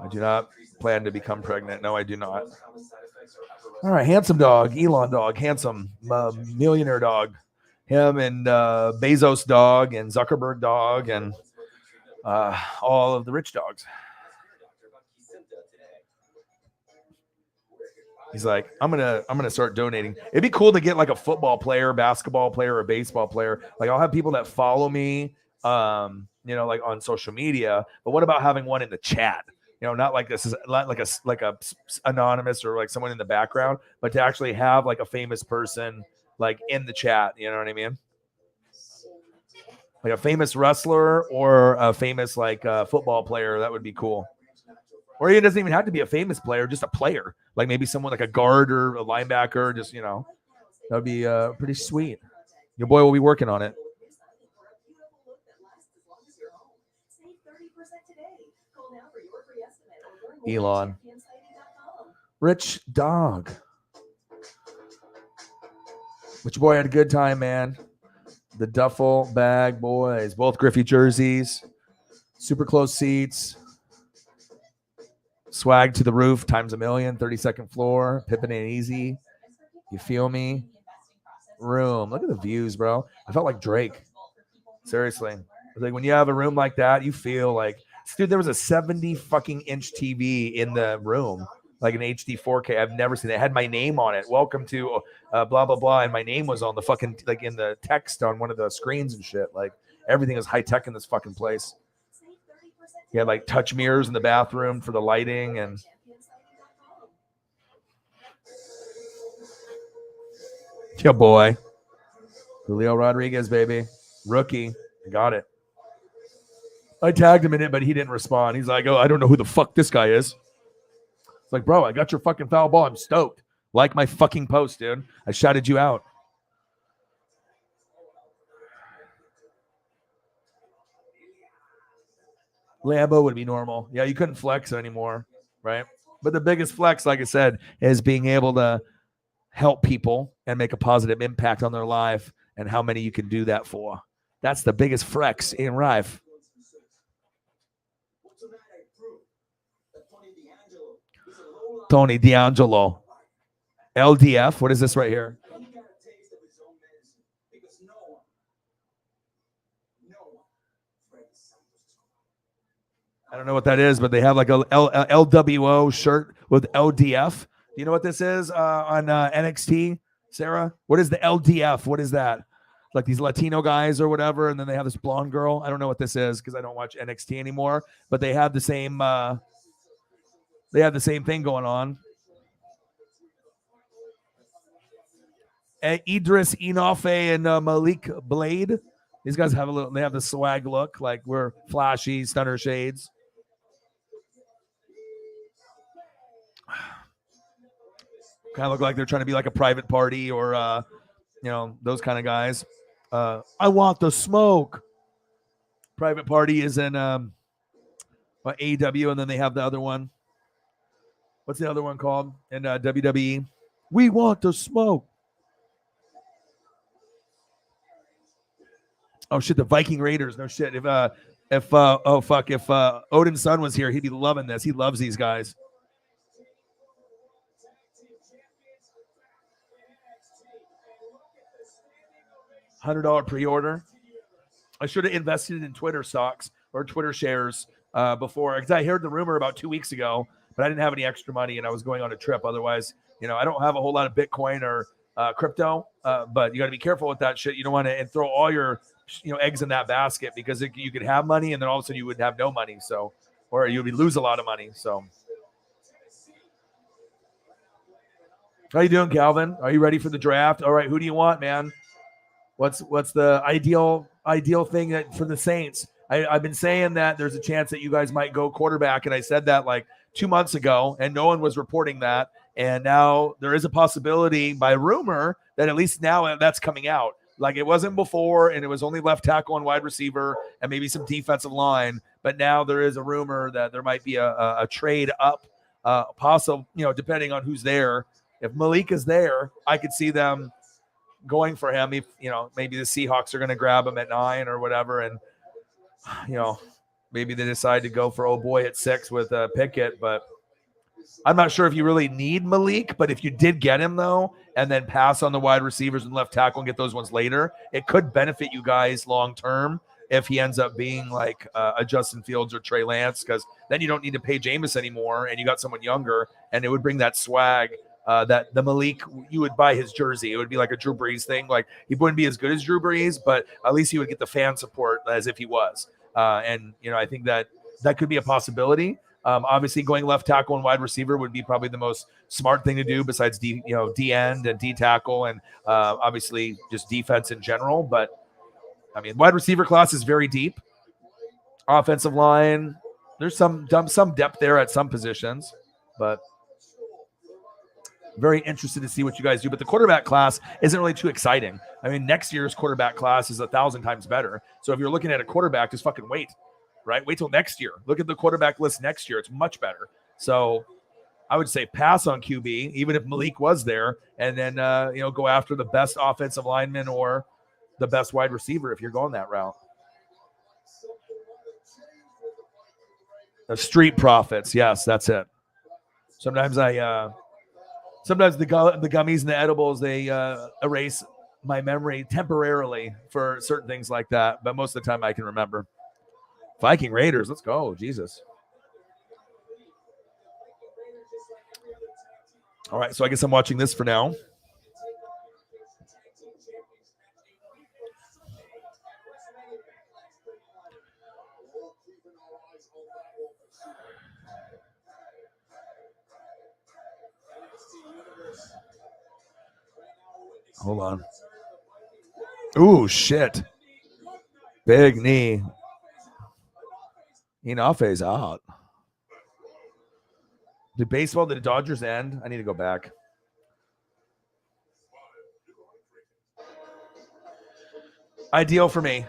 I do not plan to become pregnant. No, I do not. All right, handsome dog, Elon dog, handsome millionaire dog. Him and Bezos dog and Zuckerberg dog and all of the rich dogs. He's like, I'm gonna start donating. It'd be cool to get like a football player, basketball player, or baseball player. Like I'll have people that follow me, like on social media. But what about having one in the chat? Not like this is not like a anonymous or like someone in the background, but to actually have like a famous person like in the chat. You know what I mean? Like a famous wrestler or a famous like football player. That would be cool. Or it doesn't even have to be a famous player, just a player. Like maybe someone like a guard or a linebacker. Just that would be pretty sweet. Your boy will be working on it. Elon. Rich dog. Which boy had a good time, man. The duffel bag boys. Both Griffey jerseys. Super close seats. Swag to the roof times a million. 32nd floor. Pippin ain't easy. You feel me? Room. Look at the views, bro. I felt like Drake. Seriously. Like when you have a room like that, you feel like, dude, there was a 70 fucking inch TV in the room, like an HD 4K. I've never seen it. It had my name on it. Welcome to blah, blah, blah. And my name was on the fucking, like in the text on one of the screens and shit. Like everything is high tech in this fucking place. You had like touch mirrors in the bathroom for the lighting and. Yeah, boy. Julio Rodriguez, baby. Rookie. Got it. I tagged him in it, but he didn't respond. He's like, oh, I don't know who the fuck this guy is. It's like, bro, I got your fucking foul ball. I'm stoked. Like my fucking post, dude. I shouted you out. Lambo would be normal. Yeah, you couldn't flex anymore, right? But the biggest flex, like I said, is being able to help people and make a positive impact on their life and how many you can do that for. That's the biggest flex in life. Tony D'Angelo. LDF. What is this right here? I don't know what that is, but they have like a LWO shirt with LDF. Do you know what this is on NXT, Sarah? What is the LDF? What is that? Like these Latino guys or whatever, and then they have this blonde girl. I don't know what this is because I don't watch NXT anymore, but they have the same thing going on. Idris Enofe and Malik Blade. These guys have they have the swag look, like we're flashy, stunner shades. Kind of look like they're trying to be like a private party or those kind of guys. I want the smoke. Private party is in AEW, and then they have the other one. What's the other one called in WWE? We want the smoke. Oh shit, the Viking Raiders. No shit. If Odin's son was here, he'd be loving this. He loves these guys. $100 pre-order. I should have invested in Twitter stocks or Twitter shares before, because I heard the rumor about 2 weeks ago, but I didn't have any extra money and I was going on a trip. Otherwise, I don't have a whole lot of Bitcoin or crypto, but you got to be careful with that shit. You don't want to throw all your eggs in that basket, because you could have money and then all of a sudden you would have no money. So, or you would lose a lot of money. So, how you doing, Calvin? Are you ready for the draft? All right, who do you want, man? What's the ideal thing that for the Saints? I've been saying that there's a chance that you guys might go quarterback, and I said that like 2 months ago, and no one was reporting that. And now there is a possibility by rumor that at least now that's coming out. Like it wasn't before, and it was only left tackle and wide receiver and maybe some defensive line. But now there is a rumor that there might be a trade up, possible, depending on who's there. If Malik is there, I could see them going for him. If, maybe the Seahawks are going to grab him at 9 or whatever. And, maybe they decide to go for boy at 6 with Pickett. But I'm not sure if you really need Malik, but if you did get him, though, and then pass on the wide receivers and left tackle and get those ones later, it could benefit you guys long term if he ends up being like a Justin Fields or Trey Lance, because then you don't need to pay Jameis anymore, and you got someone younger, and it would bring that swag that the Malik, you would buy his jersey. It would be like a Drew Brees thing. Like he wouldn't be as good as Drew Brees, but at least he would get the fan support as if he was. And I think that could be a possibility. Obviously, going left tackle and wide receiver would be probably the most smart thing to do, besides D end and D tackle, and obviously just defense in general. But I mean, wide receiver class is very deep. Offensive line, there's some depth there at some positions, but very interested to see what you guys do. But the quarterback class isn't really too exciting. I mean, next year's quarterback class is 1,000 times better. So if you're looking at a quarterback, just fucking wait. Right? Wait till next year. Look at the quarterback list next year. It's much better. So I would say pass on QB, even if Malik was there, and then, go after the best offensive lineman or the best wide receiver if you're going that route. The street profits. Yes, that's it. Sometimes sometimes the gummies and the edibles, they erase my memory temporarily for certain things like that. But most of the time I can remember. Viking Raiders, let's go. Jesus. All right, so I guess I'm watching this for now. Hold on. Ooh, shit. Big knee. Inafe's out. Did the Dodgers end? I need to go back. Ideal for me.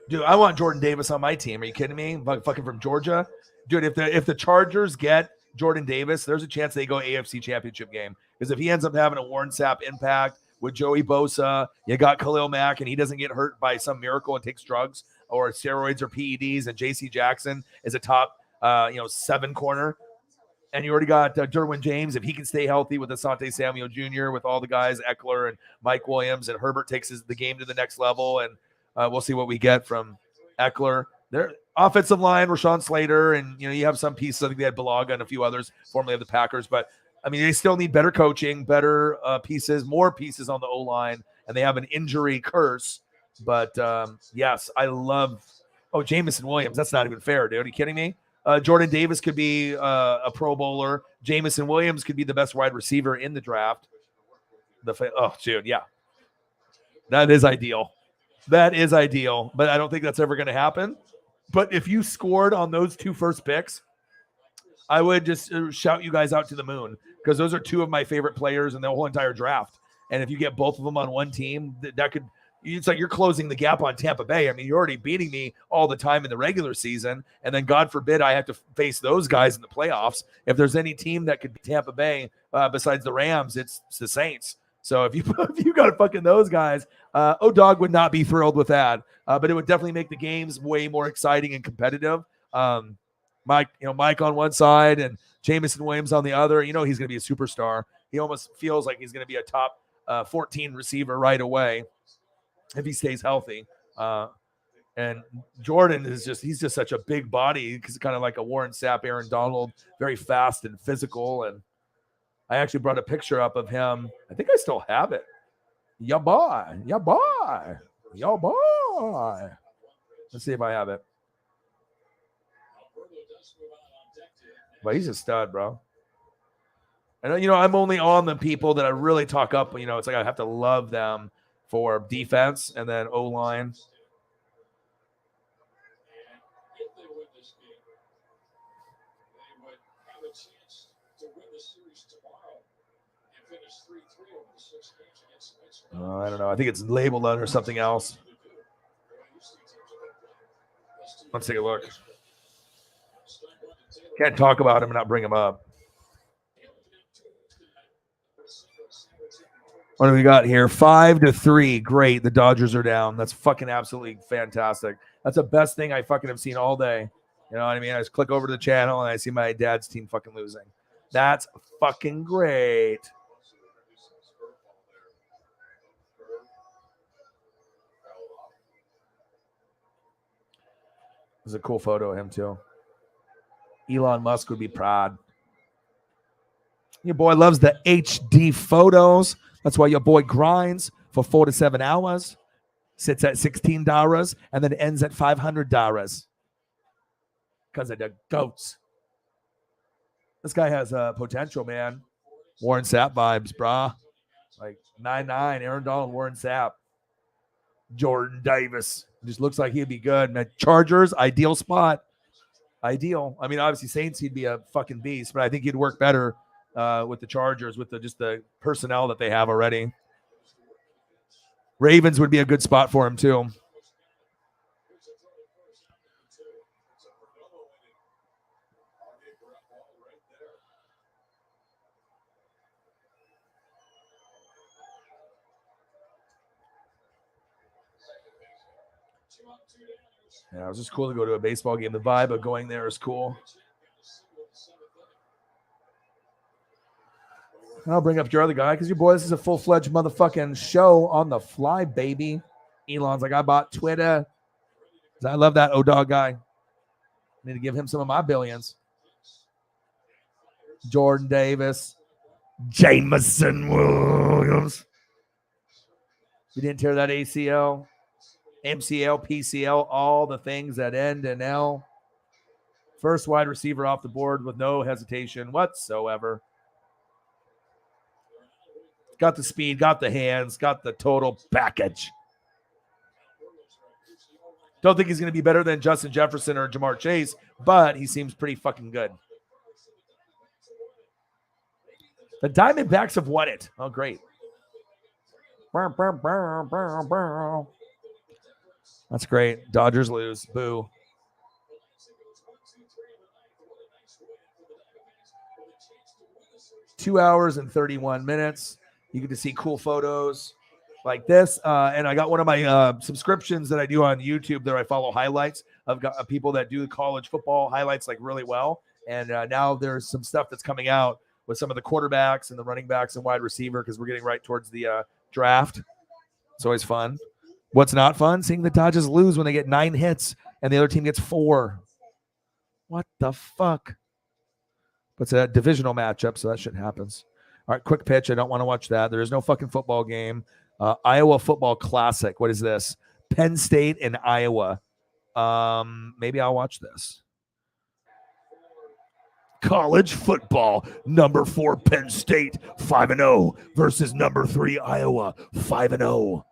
Dude, I want Jordan Davis on my team. Are you kidding me? Fucking from Georgia? Dude, if the Chargers get Jordan Davis, there's a chance they go AFC Championship game. Because if he ends up having a Warren Sapp impact with Joey Bosa, you got Khalil Mack, and he doesn't get hurt by some miracle and takes drugs or steroids or PEDs, and J.C. Jackson is a top 7 corner, and you already got Derwin James. If he can stay healthy with Asante Samuel Jr., with all the guys, Eckler and Mike Williams, and Herbert takes the game to the next level, and we'll see what we get from Eckler. Their offensive line, Rashawn Slater, and you have some pieces. I think they had Balaga and a few others, formerly of the Packers. But I mean, they still need better coaching, better pieces, more pieces on the O-line, and they have an injury curse. But yes, I love. Oh, Jamison Williams. That's not even fair, dude. Are you kidding me? Jordan Davis could be a Pro Bowler. Jamison Williams could be the best wide receiver in the draft. Dude, yeah. That is ideal. That is ideal, but I don't think that's ever going to happen. But if you scored on those 2 first picks, I would just shout you guys out to the moon, because those are 2 of my favorite players in the whole entire draft. And if you get both of them on one team, that could – it's like you're closing the gap on Tampa Bay. I mean, you're already beating me all the time in the regular season, and then God forbid I have to face those guys in the playoffs. If there's any team that could beat Tampa Bay besides the Rams, it's the Saints. So if you got fucking those guys, O-Dog would not be thrilled with that. But it would definitely make the games way more exciting and competitive. Mike on one side and Jamison Williams on the other. He's going to be a superstar. He almost feels like he's going to be a top 14 receiver right away if he stays healthy. And Jordan he's just such a big body. He's kind of like a Warren Sapp, Aaron Donald, very fast and physical. And I actually brought a picture up of him. I think I still have it. Ya boy. Let's see if I have it. But he's a stud, bro. And I'm only on the people that I really talk up. It's like I have to love them for defense and then O-line. I don't know. I think it's labeled under something else. Let's take a look. Can't talk about him and not bring him up. What do we got here? 5-3. Great. The Dodgers are down. That's fucking absolutely fantastic. That's the best thing I fucking have seen all day. You know what I mean? I just click over to the channel and I see my dad's team fucking losing. That's fucking great. This is a cool photo of him too. Elon Musk would be proud. Your boy loves the HD photos. That's why your boy grinds for 4 to 7 hours, sits at $16, and then ends at $500 because of the goats. This guy has potential, man. Warren Sapp vibes, brah. Like 9-9, Aaron Donald, Warren Sapp. Jordan Davis. Just looks like he'd be good. Man, Chargers, ideal spot. Ideal. I mean, obviously Saints, he'd be a fucking beast, but I think he'd work better with the Chargers, with just the personnel that they have already. Ravens would be a good spot for him too. Yeah, it was just cool to go to a baseball game. The vibe of going there is cool. I'll bring up your other guy because your boy, this is a full-fledged motherfucking show on the fly, baby. Elon's like, I bought Twitter. I love that O-Dog guy. Need to give him some of my billions. Jordan Davis. Jameson Williams. You didn't tear that ACL. MCL, PCL, all the things that end in L. First wide receiver off the board with no hesitation whatsoever. Got the speed, got the hands, got the total package. Don't think he's going to be better than Justin Jefferson or Jamar Chase, but he seems pretty fucking good. The Diamondbacks have won it. Oh, great. That's great. Dodgers lose. Boo. Two hours and 31 minutes. You get to see cool photos like this. And I got one of my subscriptions that I do on YouTube there. I follow highlights. I've got people that do college football highlights like really well. And now there's some stuff that's coming out with some of the quarterbacks and the running backs and wide receiver because we're getting right towards the draft. It's always fun. What's not fun? Seeing the Dodgers lose when they get 9 hits and the other team gets 4. What the fuck? But it's a divisional matchup, so that shit happens. All right, quick pitch. I don't want to watch that. There is no fucking football game. Iowa Football Classic. What is this? Penn State and Iowa. Maybe I'll watch this. College football. Number 4 Penn State 5-0 versus number 3 Iowa 5-0.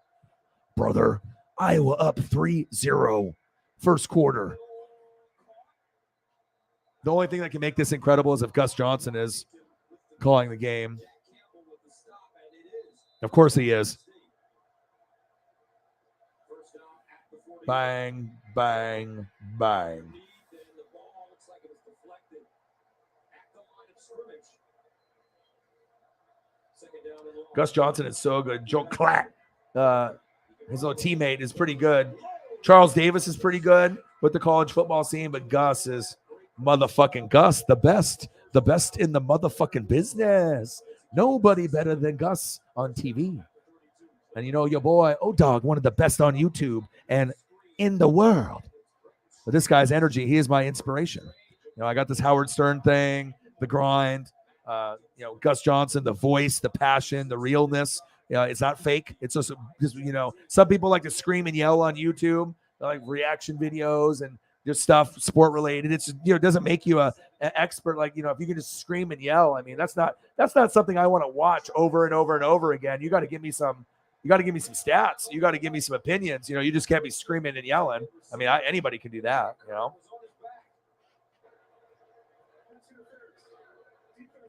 Brother, Iowa up 3-0 first quarter. The only thing that can make this incredible is if Gus Johnson is calling the game. Of course he is. Bang, bang, bang. Gus Johnson is so good. Joe Klatt, his little teammate, is pretty good. Charles Davis is pretty good with the college football scene, but Gus is motherfucking Gus, the best in the motherfucking business. Nobody better than Gus on TV. And you know, your boy, O-Dog, one of the best on YouTube and in the world. But this guy's energy, he is my inspiration. You know, I got this Howard Stern thing, the grind, Gus Johnson, the voice, the passion, the realness. It's not fake. It's just, some people like to scream and yell on YouTube, like reaction videos and just stuff sport related. It's, it doesn't make you an expert. Like, if you can just scream and yell, I mean, that's not something I want to watch over and over and over again. You got to give me some stats. You got to give me some opinions. You just can't be screaming and yelling. I mean, anybody can do that,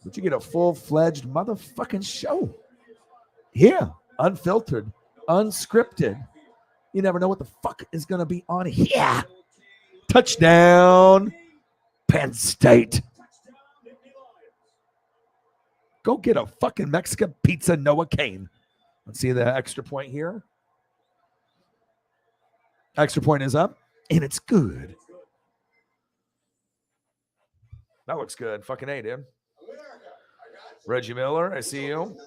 But you get a full-fledged motherfucking show. Here, unfiltered, unscripted. You never know what the fuck is going to be on here. Touchdown, Penn State. Go get a fucking Mexican pizza, Noah Kane. Let's see the extra point here. Extra point is up, and it's good. That looks good. Fucking A, dude. Reggie Miller, I see you.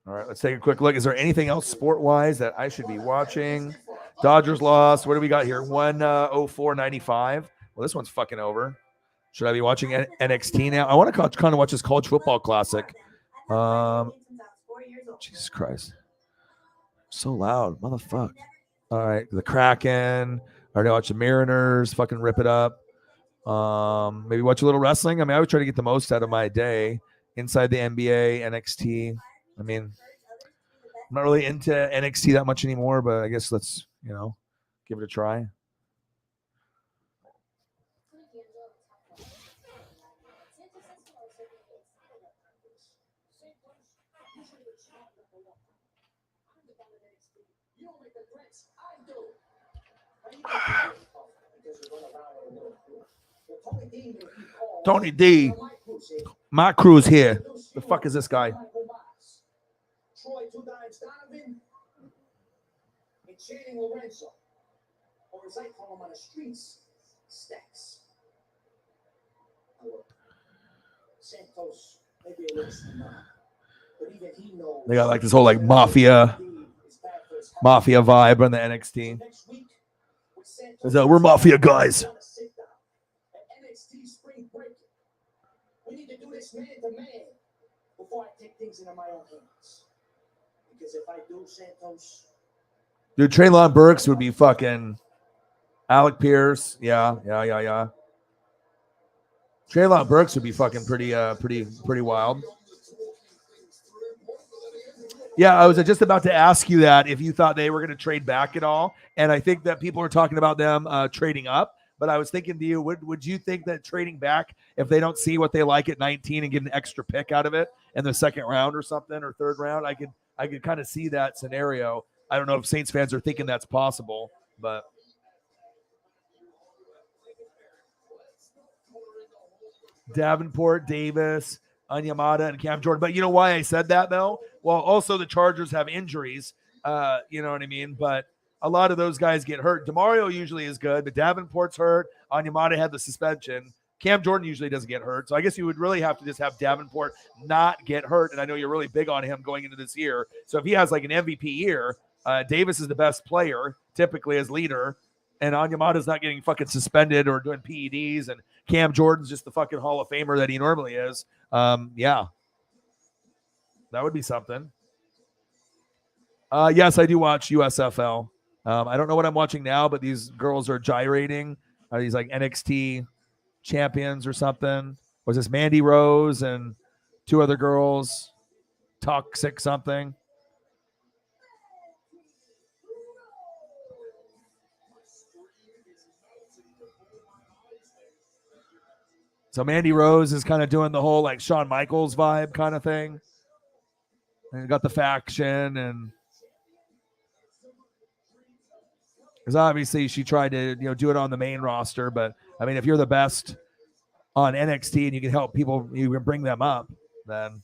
All right, let's take a quick look. Is there anything else sport-wise that I should be watching? Dodgers lost. What do we got here? 104.95. Well, this one's fucking over. Should I be watching NXT now? I want to kind of watch this college football classic. Jesus Christ. So loud. Motherfucker. All right, the Kraken. I already watched the Mariners. Fucking rip it up. Maybe watch a little wrestling. I mean, I would try to get the most out of my day. Inside the NBA, NXT. I mean, I'm not really into NXT that much anymore, but I guess let's, give it a try. Tony D. My crew's here. The fuck is this guy? They got like this whole like mafia vibe on the NXT. So we're mafia guys. We need to do this man to man before I take things into my own hands. Because if I do, Santos. Dude, Traylon Burks would be fucking Alec Pierce. Yeah. Traylon Burks would be fucking pretty wild. Yeah, I was just about to ask you that if you thought they were going to trade back at all. And I think that people are talking about them trading up. But I was thinking to you, would you think that trading back, if they don't see what they like at 19 and get an extra pick out of it in the second round or something, or third round, I could kind of see that scenario. I don't know if Saints fans are thinking that's possible, but Davenport, Davis, Onyemata, and Cam Jordan. But you know why I said that, though? Well, also the Chargers have injuries, you know what I mean? But a lot of those guys get hurt. DeMario usually is good, but Davenport's hurt. Onyemata had the suspension. Cam Jordan usually doesn't get hurt. So I guess you would really have to just have Davenport not get hurt. And I know you're really big on him going into this year. So if he has like an MVP year, Davis is the best player, typically as leader. And Onyemata's not getting fucking suspended or doing PEDs. And Cam Jordan's just the fucking Hall of Famer that he normally is. Yeah. That would be something. Yes, I do watch USFL. I don't know what I'm watching now, but these girls are gyrating. Are these like NXT champions or something? Was this Mandy Rose and two other girls? Toxic something. So Mandy Rose is kind of doing the whole like Shawn Michaels vibe kind of thing. And you got the faction and because obviously she tried to, do it on the main roster. But I mean, if you're the best on NXT and you can help people, you can bring them up, then.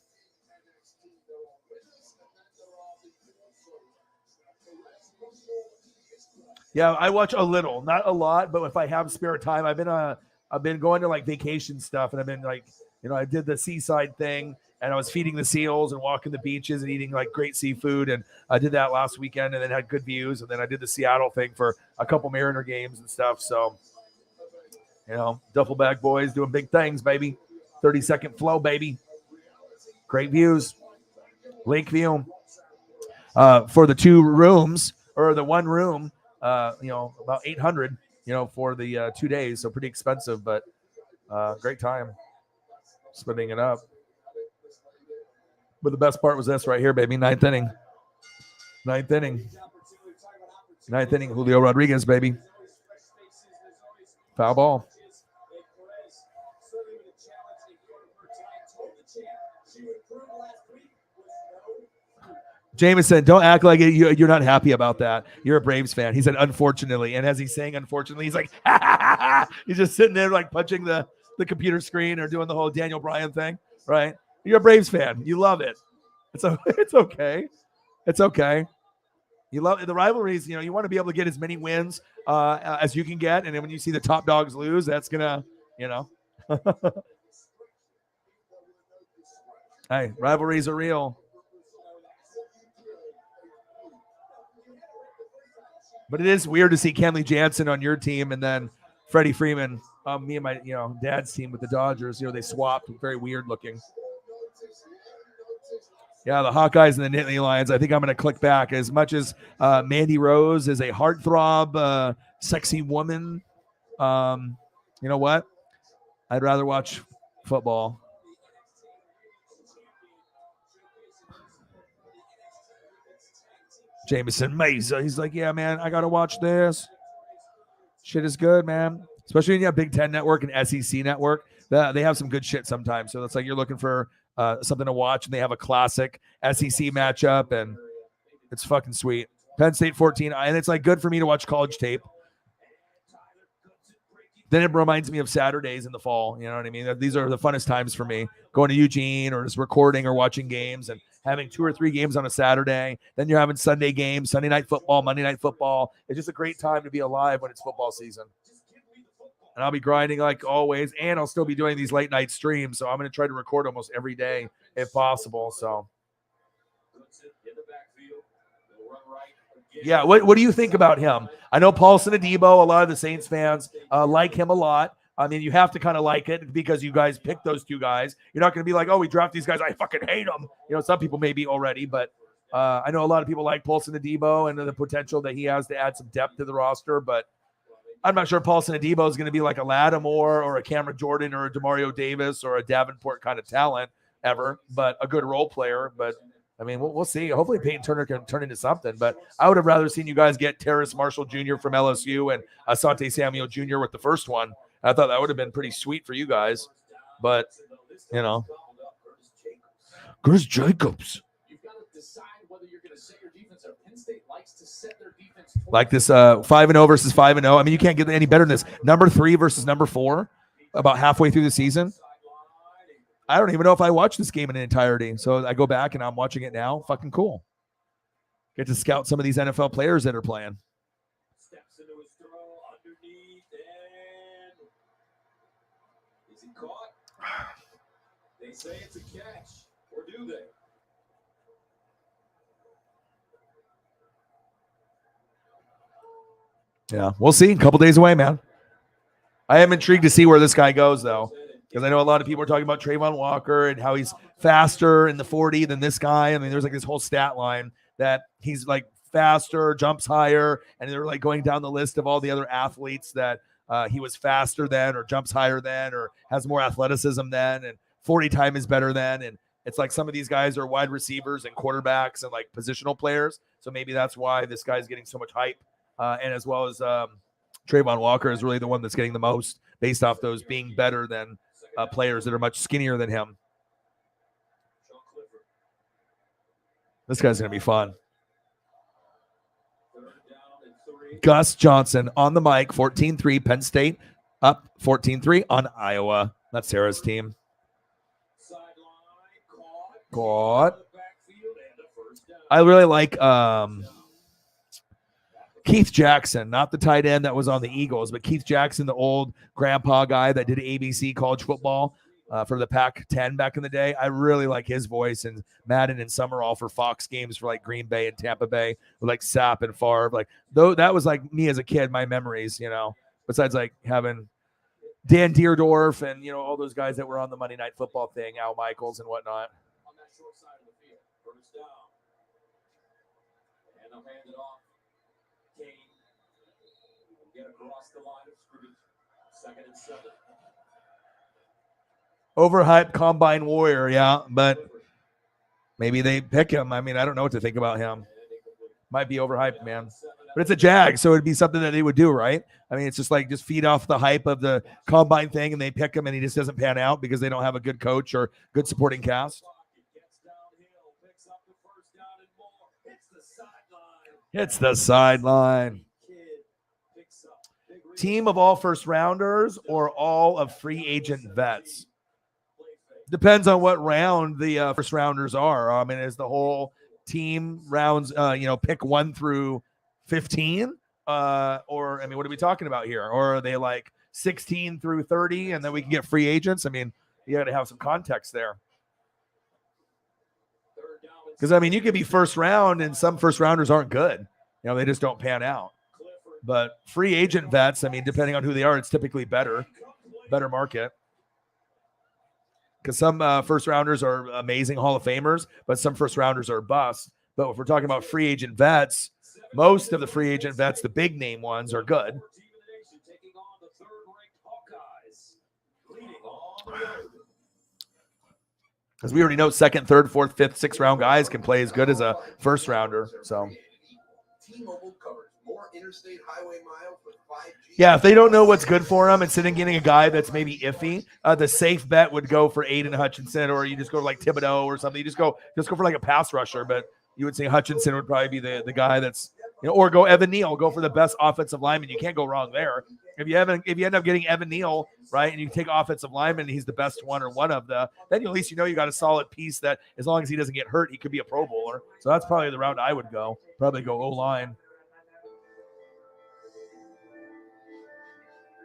Yeah, I watch a little, not a lot, but if I have spare time, I've been going to like vacation stuff, and I've been like, I did the seaside thing. And I was feeding the seals and walking the beaches and eating like great seafood. And I did that last weekend and then had good views. And then I did the Seattle thing for a couple Mariner games and stuff. So, duffel bag boys doing big things, baby. 30-second flow, baby. Great views. Lake view. For the 2 rooms or the 1 room, about 800, for the 2 days. So pretty expensive, but great time splitting it up. But the best part was this right here, baby. Ninth inning, Julio Rodriguez, baby. Foul ball. Jameson, don't act like you're not happy about that. You're a Braves fan. He said, unfortunately. And as he's saying, unfortunately, he's like, ha, ha, ha, ha. He's just sitting there like punching the computer screen or doing the whole Daniel Bryan thing, right? You're a Braves fan. You love it. It's okay. It's okay. You love the rivalries. You want to be able to get as many wins as you can get. And then when you see the top dogs lose, that's going to, hey, rivalries are real. But it is weird to see Kenley Jansen on your team and then Freddie Freeman, me and my dad's team with the Dodgers. They swapped. Very weird looking. Yeah, the Hawkeyes and the Nittany Lions. I think I'm going to click back. As much as Mandy Rose is a heartthrob, sexy woman, you know what? I'd rather watch football. Jameson Mesa. He's like, yeah, man, I got to watch this. Shit is good, man. Especially when you have Big Ten Network and SEC Network. They have some good shit sometimes. So it's like you're looking for something to watch, and they have a classic SEC matchup, and it's fucking sweet. Penn State 14, and it's like good for me to watch college tape. Then it reminds me of Saturdays in the fall. You know what I mean? These are the funnest times for me, going to Eugene or just recording or watching games and having 2 or 3 games on a Saturday. Then you're having Sunday games, Sunday night football, Monday night football. It's just a great time to be alive when it's football season. And I'll be grinding like always, and I'll still be doing these late night streams. So I'm going to try to record almost every day if possible. So, yeah, what do you think about him? I know Paulson Adebo, a lot of the Saints fans like him a lot. I mean, you have to kind of like it because you guys picked those 2 guys. You're not going to be like, oh, we draft these guys, I fucking hate them. Some people maybe already, but I know a lot of people like Paulson Adebo and the potential that he has to add some depth to the roster, but I'm not sure Paulson Adebo is going to be like a Lattimore or a Cameron Jordan or a DeMario Davis or a Davenport kind of talent ever, but a good role player. But I mean, we'll see. Hopefully Peyton Turner can turn into something, but I would have rather seen you guys get Terrace Marshall Jr. from LSU and Asante Samuel Jr. with the first one. I thought that would have been pretty sweet for you guys, but Curtis Jacobs. Like this 5-0 versus 5-0. I mean, you can't get any better than this. Number 3 versus number 4 about halfway through the season. I don't even know if I watched this game in entirety. So I go back and I'm watching it now. Fucking cool. Get to scout some of these NFL players that are playing. Steps into his throw underneath and is he caught? They say it's a catch, or do they? Yeah, we'll see. A couple days away, man. I am intrigued to see where this guy goes, though, because I know a lot of people are talking about Trayvon Walker and how he's faster in the 40 than this guy. I mean, there's like this whole stat line that he's like faster, jumps higher, and they're like going down the list of all the other athletes that he was faster than or jumps higher than or has more athleticism than, and 40 time is better than. And it's like some of these guys are wide receivers and quarterbacks and like positional players. So maybe that's why this guy's getting so much hype. And as well as Trayvon Walker is really the one that's getting the most based off those being better than players that are much skinnier than him. This guy's going to be fun. Gus Johnson on the mic, 14-3, Penn State up 14-3 on Iowa. That's Sarah's team. Caught. I really like Keith Jackson, not the tight end that was on the Eagles, but Keith Jackson, the old grandpa guy that did ABC college football for the Pac-10 back in the day. I really like his voice, and Madden and Summerall for Fox games for like Green Bay and Tampa Bay with like Sapp and Favre. Like though that was like me as a kid, my memories, besides like having Dan Deerdorf and, all those guys that were on the Monday Night Football thing, Al Michaels and whatnot. On that short side of the field, first down. And they'll hand it off. Kane will get across the line of scrimmage. 2nd and 7. Overhyped combine warrior, yeah, but maybe they pick him. I mean, I don't know what to think about him. Might be overhyped, man. But it's a Jag, so it'd be something that they would do, right? I mean, it's just like just feed off the hype of the combine thing, and they pick him, and he just doesn't pan out because they don't have a good coach or good supporting cast. It's the sideline. Team of all first rounders or all of free agent vets? Depends on what round the first rounders are. I mean, is the whole team rounds, pick 1 through 15? Or, I mean, what are we talking about here? Or are they like 16 through 30 and then we can get free agents? I mean, you got to have some context there. Because, I mean, you could be first round and some first rounders aren't good. They just don't pan out. But free agent vets, I mean, depending on who they are, it's typically better market. Because some first rounders are amazing Hall of Famers, but some first rounders are busts. But if we're talking about free agent vets, most of the free agent vets, the big name ones, are good. Because we already know second, third, fourth, fifth, sixth round guys can play as good as a first rounder. So. Yeah, if they don't know what's good for them, instead of getting a guy that's maybe iffy, the safe bet would go for Aiden Hutchinson, or you just go like Thibodeau or something. You just go for like a pass rusher, but you would say Hutchinson would probably be the guy that's, or go Evan Neal, go for the best offensive lineman. You can't go wrong there. If you end up getting Evan Neal, right, and you take offensive lineman, and he's the best one or one of the, then at least you got a solid piece that as long as he doesn't get hurt, he could be a Pro Bowler. So that's probably the route I would go. Probably go O-line.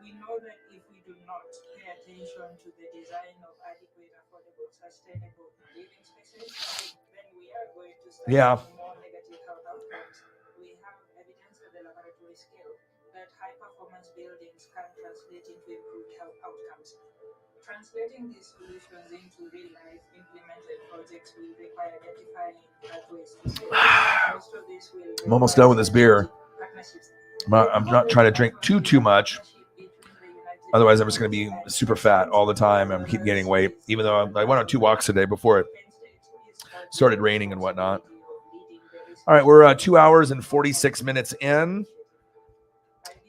We know that if we do not pay attention to the design of adequate, affordable, sustainable living spaces, then we are going to start more negative health outcomes. We have evidence at the laboratory scale that high-performance buildings can translate into improved health outcomes. Translating these solutions into real-life implemented projects will require identifying pathways to scale. Most of this will. I'm almost done with this beer. I'm not trying to drink too much. Otherwise, I'm just going to be super fat all the time. I'm keep gaining weight, even though I went on 2 walks today before it started raining and whatnot. All right, we're 2 hours and 46 minutes in.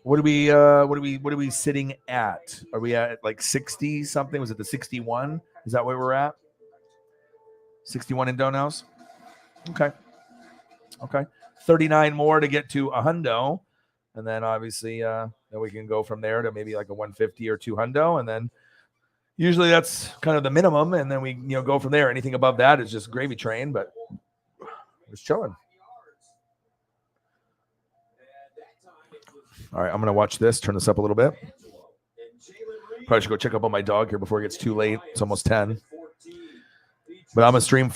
What are we sitting at? Are we at like 60 something? Was it the 61? Is that where we're at? 61 in Donos. Okay. 39 more to get to a hundo. And then obviously then we can go from there to maybe like a 150 or 200. And then usually that's kind of the minimum. And then we go from there. Anything above that is just gravy train, but just chilling. All right, I'm going to watch this, turn this up a little bit. Probably should go check up on my dog here before it gets too late. It's almost 10. But I'm going to stream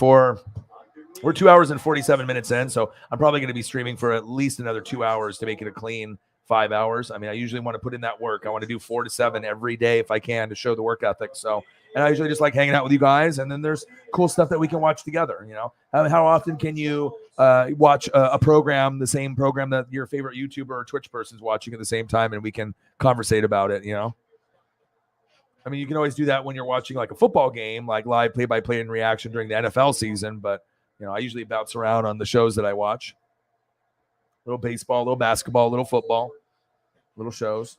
we're 2 hours and 47 minutes in, so I'm probably going to be streaming for at least another 2 hours to make it a clean 5 hours. I mean, I usually want to put in that work. I want to do 4 to 7 every day if I can to show the work ethic. So, and I usually just like hanging out with you guys, and then there's cool stuff that we can watch together. How often can you watch a program, the same program that your favorite YouTuber or Twitch person's watching at the same time, and we can conversate about it? I mean, you can always do that when you're watching like a football game, like live play-by-play and reaction during the NFL season, but I usually bounce around on the shows that I watch. A little baseball, a little basketball, a little football, little shows.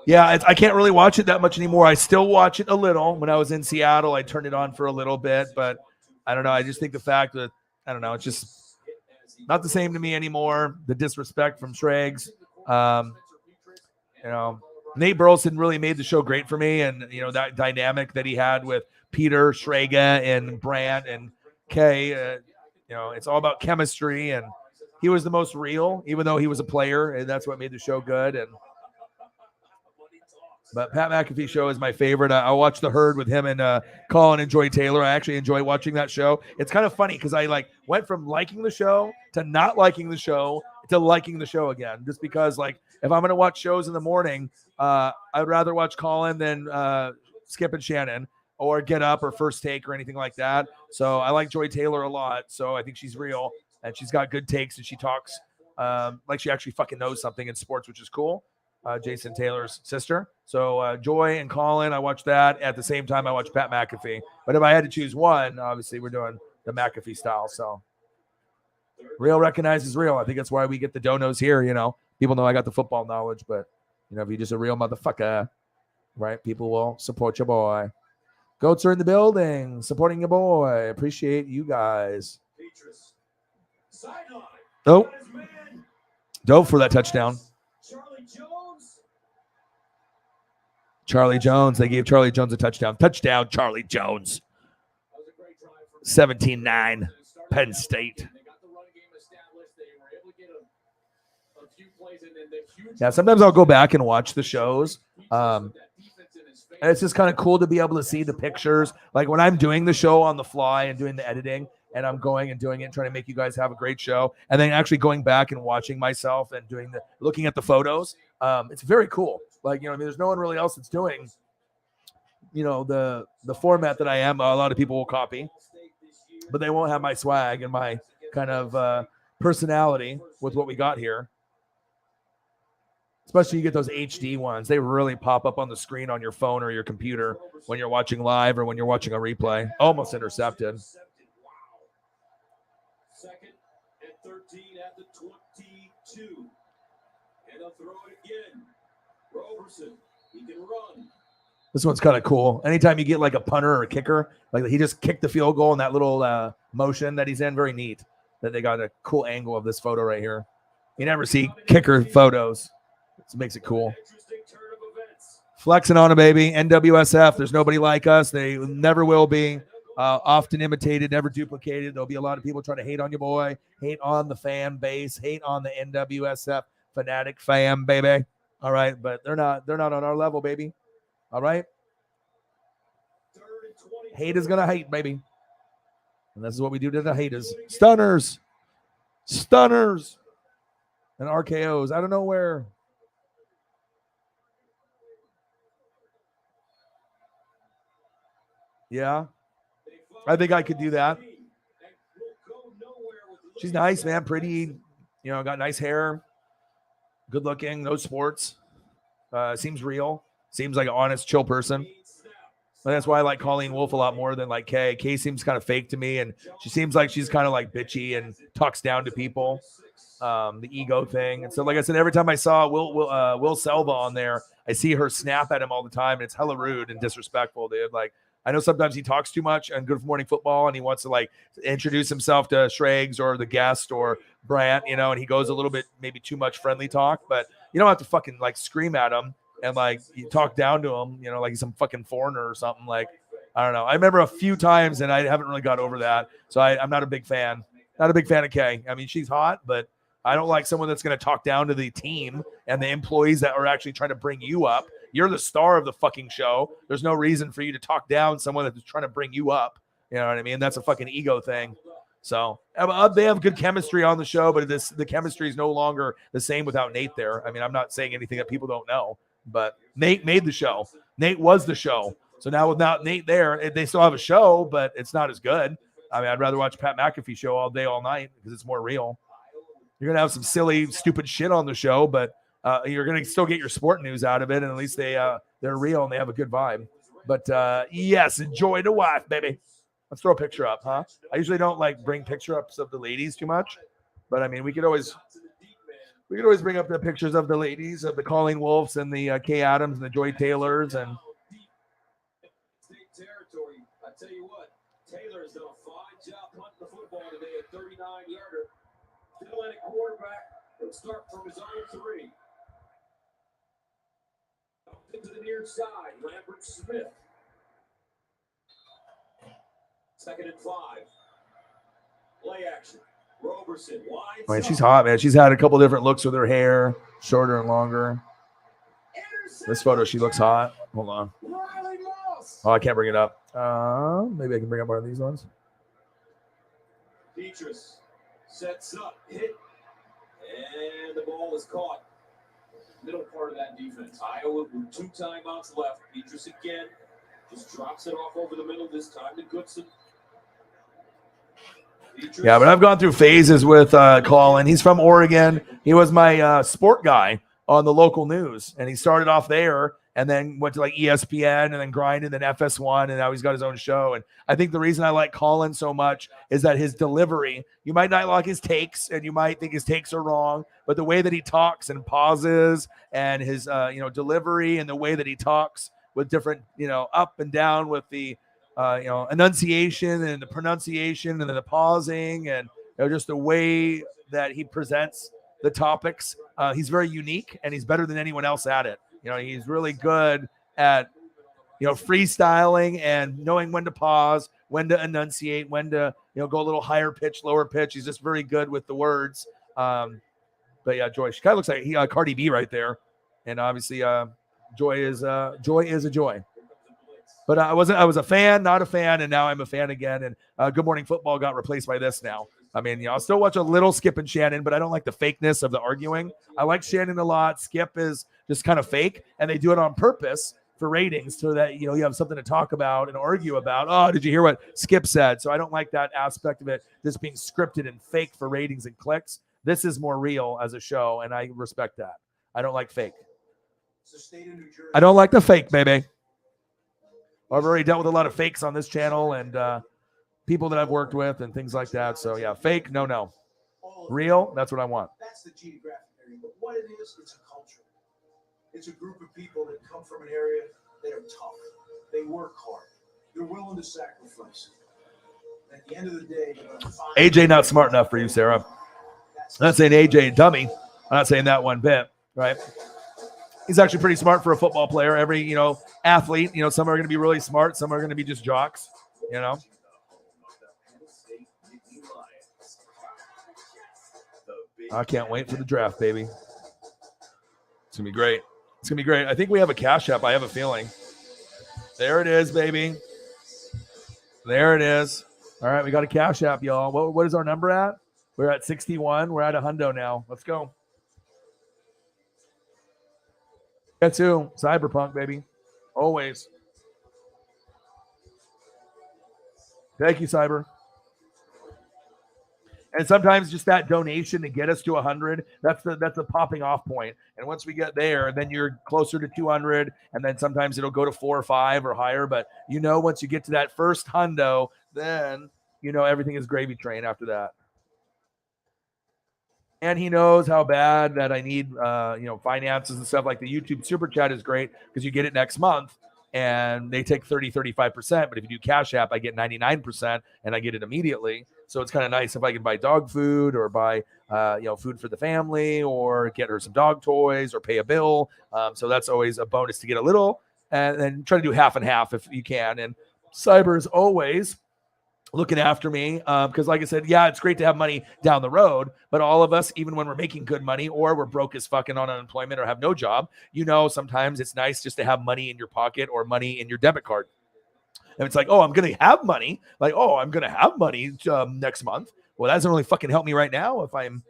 Yeah, I can't really watch it that much anymore. I still watch it a little. When I was in Seattle, I turned it on for a little bit, but I don't know. I just think the fact that, I don't know, it's just not the same to me anymore. The disrespect from Schrags. Nate Burleson really made the show great for me, and that dynamic that he had with Peter, Schraga, and Brandt and Kay. It's all about chemistry, and he was the most real, even though he was a player, and that's what made the show good. But Pat McAfee show is my favorite. I watch The Herd with him and Colin and Joy Taylor. I actually enjoy watching that show. It's kind of funny because I went from liking the show to not liking the show to liking the show again, just because if I'm going to watch shows in the morning, I'd rather watch Colin than Skip and Shannon or Get Up or First Take or anything like that. So I like Joy Taylor a lot. So I think she's real and she's got good takes and she talks like she actually fucking knows something in sports, which is cool. Jason Taylor's sister. So Joy and Colin, I watched that at the same time I watched Pat McAfee. But if I had to choose one, obviously we're doing the McAfee style. So real recognizes real. I think that's why we get the donos here. People know I got the football knowledge, but if you're just a real motherfucker, right? People will support your boy. Goats are in the building, supporting your boy. Appreciate you guys. Oh, dope for that touchdown. Charlie Jones. They gave Charlie Jones a touchdown. Touchdown, Charlie Jones. 17-9, Penn State. Yeah, sometimes I'll go back and watch the shows. It's just kind of cool to be able to see the pictures. Like when I'm doing the show on the fly and doing the editing, and I'm going and doing it and trying to make you guys have a great show, and then actually going back and watching myself and looking at the photos. It's very cool. Like, there's no one really else that's doing, the format that I am. A lot of people will copy, but they won't have my swag and my kind of personality with what we got here. Especially you get those HD ones. They really pop up on the screen on your phone or your computer when you're watching live or when you're watching a replay. Almost intercepted. Second and 13 at the 22. And they'll throw it again. Roberson, he can run. This one's kind of cool. Anytime you get like a punter or a kicker, like he just kicked the field goal in that little motion that he's in, very neat that they got a cool angle of this photo right here. You never see kicker photos. It makes it cool. Flexing on a baby. NWSF. There's nobody like us. They never will be. Often imitated, never duplicated. There'll be a lot of people trying to hate on your boy, hate on the fan base, hate on the NWSF fanatic fan, baby. All right, but they're not on our level, baby. All right. Hate is gonna hate, baby. And this is what we do to the haters. Stunners. And RKOs out of nowhere. Yeah, I think I could do that. She's nice, man. Pretty, got nice hair. Good looking, no sports. Seems real. Seems like an honest, chill person. But that's why I like Colleen Wolfe a lot more than like Kay. Kay seems kind of fake to me, and she seems like she's kind of like bitchy and talks down to people. The ego thing. And so, like I said, every time I saw Will Selva on there, I see her snap at him all the time, and it's hella rude and disrespectful, dude. Like, I know sometimes he talks too much on Good Morning Football, and he wants to like introduce himself to Schrags or the guest or Brant, and he goes a little bit maybe too much friendly talk, but you don't have to fucking like scream at him and like you talk down to him, like he's some fucking foreigner or something. Like, I don't know. I remember a few times, and I haven't really got over that. So I'm not a big fan. Not a big fan of Kay. I mean, she's hot, but I don't like someone that's going to talk down to the team and the employees that are actually trying to bring you up. You're the star of the fucking show. There's no reason for you to talk down someone that's trying to bring you up. You know what I mean? That's a fucking ego thing. So they have good chemistry on the show, but the chemistry is no longer the same without Nate there. I mean, I'm not saying anything that people don't know, but Nate made the show. Nate was the show. So now without Nate there, they still have a show, but it's not as good. I mean, I'd rather watch Pat McAfee show all day, all night because it's more real. You're going to have some silly, stupid shit on the show, but you're going to still get your sport news out of it, and at least they're real and they have a good vibe. But, yes, enjoy the wife, baby. Let's throw a picture up, huh? I usually don't, like, bring picture-ups of the ladies too much. But, I mean, we could always bring up the pictures of the ladies, of the Colleen Wolfes and the Kay Adams and the Joy Taylors. And territory. I tell you what, Taylor's done a fine job punting the football today at 39-yarder. Still at a quarterback. He'll start from his own 3. Into the near side, Lambert Smith. 2nd and 5. Play action. Roberson wide. I mean, she's hot, man. She's had a couple different looks with her hair, shorter and longer. This photo, she looks hot. Hold on. Oh, I can't bring it up. Maybe I can bring up one of these ones. Petrus sets up, hit, and the ball is caught. Middle part of that defense. Iowa with 2 timeouts left. Petrus again just drops it off over the middle this time to Goodson. Petrus. Yeah, but I've gone through phases with Colin. He's from Oregon. He was my sport guy on the local news, and he started off there, and then went to like ESPN and then grinded, and then FS1, and now he's got his own show. And I think the reason I like Colin so much is that his delivery, you might not like his takes and you might think his takes are wrong, but the way that he talks and pauses and his, delivery and the way that he talks with different, up and down with the, enunciation and the pronunciation and then the pausing and just the way that he presents the topics. He's very unique and he's better than anyone else at it. He's really good at, freestyling and knowing when to pause, when to enunciate, when to, go a little higher pitch, lower pitch. He's just very good with the words. But yeah, Joy, she kind of looks like Cardi B right there. And obviously Joy is a joy. But I was a fan, not a fan, and now I'm a fan again. And Good Morning Football got replaced by this now. I mean, I'll still watch a little Skip and Shannon, but I don't like the fakeness of the arguing. I like Shannon a lot. Skip is just kind of fake, and they do it on purpose for ratings so that, you have something to talk about and argue about. Oh, did you hear what Skip said? So I don't like that aspect of it, just being scripted and fake for ratings and clicks. This is more real as a show, and I respect that. I don't like fake. I don't like the fake, baby. I've already dealt with a lot of fakes on this channel and people that I've worked with and things like that. So yeah, fake, no. Real, that's what I want. That's the geographic area. But what it is, it's a culture. It's a group of people that come from an area that are tough. They work hard. They're willing to sacrifice. At the end of the day, AJ not smart enough for you, Sarah. I'm not saying AJ dummy. I'm not saying that one bit, right? He's actually pretty smart for a football player. Every, athlete, some are going to be really smart. Some are going to be just jocks, I can't wait for the draft, baby. It's going to be great. It's going to be great. I think we have a Cash App. I have a feeling. There it is, baby. There it is. All right, we got a Cash App, y'all. What is our number at? We're at 61. We're at a hundo now. Let's go. Get to Cyberpunk, baby. Always. Thank you, Cyber. And sometimes just that donation to get us to 100, that's the popping off point. And once we get there, then you're closer to 200, and then sometimes it'll go to 4 or 5 or higher. But once you get to that first hundo, then everything is gravy train after that. And he knows how bad that I need, finances and stuff. Like the YouTube Super Chat is great because you get it next month and they take 35%. But if you do Cash App, I get 99% and I get it immediately. So it's kind of nice if I can buy dog food or buy, food for the family or get her some dog toys or pay a bill. So that's always a bonus to get a little and then try to do half and half if you can. And Cyber is always looking after me because like I said, yeah, it's great to have money down the road, but all of us, even when we're making good money or we're broke as fucking on unemployment or have no job, sometimes it's nice just to have money in your pocket or money in your debit card. And it's like, oh, I'm going to have money. Like, oh, I'm going to have money next month. Well, that doesn't really fucking help me right now if I'm,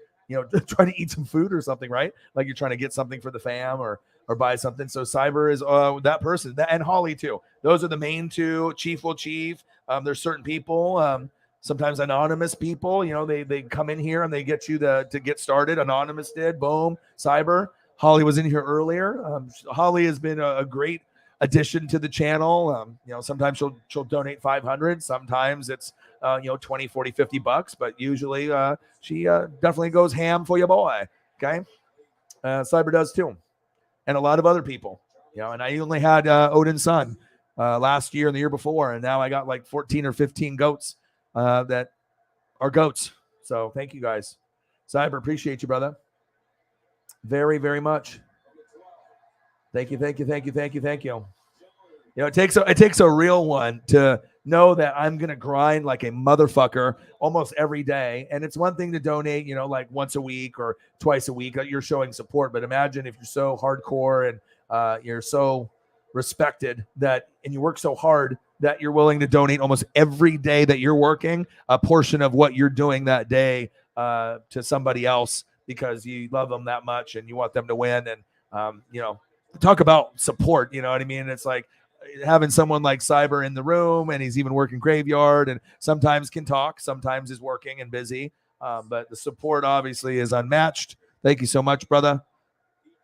trying to eat some food or something, right? Like you're trying to get something for the fam or buy something. So Cyber is that person, and Holly too. Those are the main two. Chief will chief. There's certain people, sometimes anonymous people, they come in here and they get you to get started. Anonymous did, boom, Cyber. Holly was in here earlier. Holly has been a great addition to the channel. Sometimes she'll donate 500. Sometimes it's, 20, 40, $50, but usually she definitely goes ham for your boy. Okay. Cyber does too. And a lot of other people, and I only had Odin's son last year and the year before. And now I got like 14 or 15 goats that are goats. So thank you guys. Cyber, appreciate you, brother. Very, very much. Thank you. It takes a real one to know that I'm going to grind like a motherfucker almost every day. And it's one thing to donate, like once a week or twice a week. You're showing support. But imagine if you're so hardcore and you're so respected and you work so hard that you're willing to donate almost every day that you're working a portion of what you're doing that day to somebody else because you love them that much and you want them to win. And, talk about support, you know what I mean? It's like having someone like Cyber in the room, and he's even working graveyard and sometimes can talk, sometimes is working and busy. But the support obviously is unmatched. Thank you so much, brother.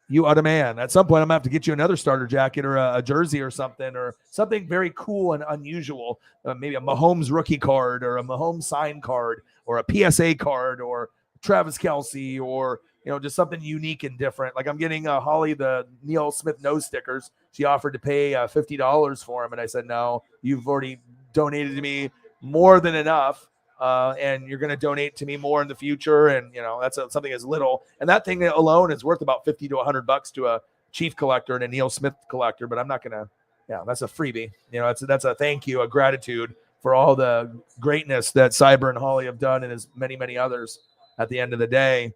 You are the man. At some point, I'm gonna have to get you another starter jacket or a jersey or something very cool and unusual. Maybe a Mahomes rookie card or a Mahomes sign card or a PSA card or Travis Kelce or just something unique and different. Like I'm getting Holly the Neil Smith nose stickers. She offered to pay $50 for them, and I said no. You've already donated to me more than enough. And you're going to donate to me more in the future. And, that's something as little. And that thing alone is worth about $50 to $100 to a Chief collector and a Neil Smith collector. But I'm not going to, that's a freebie. That's a thank you, a gratitude for all the greatness that Cyber and Holly have done and as many, many others at the end of the day.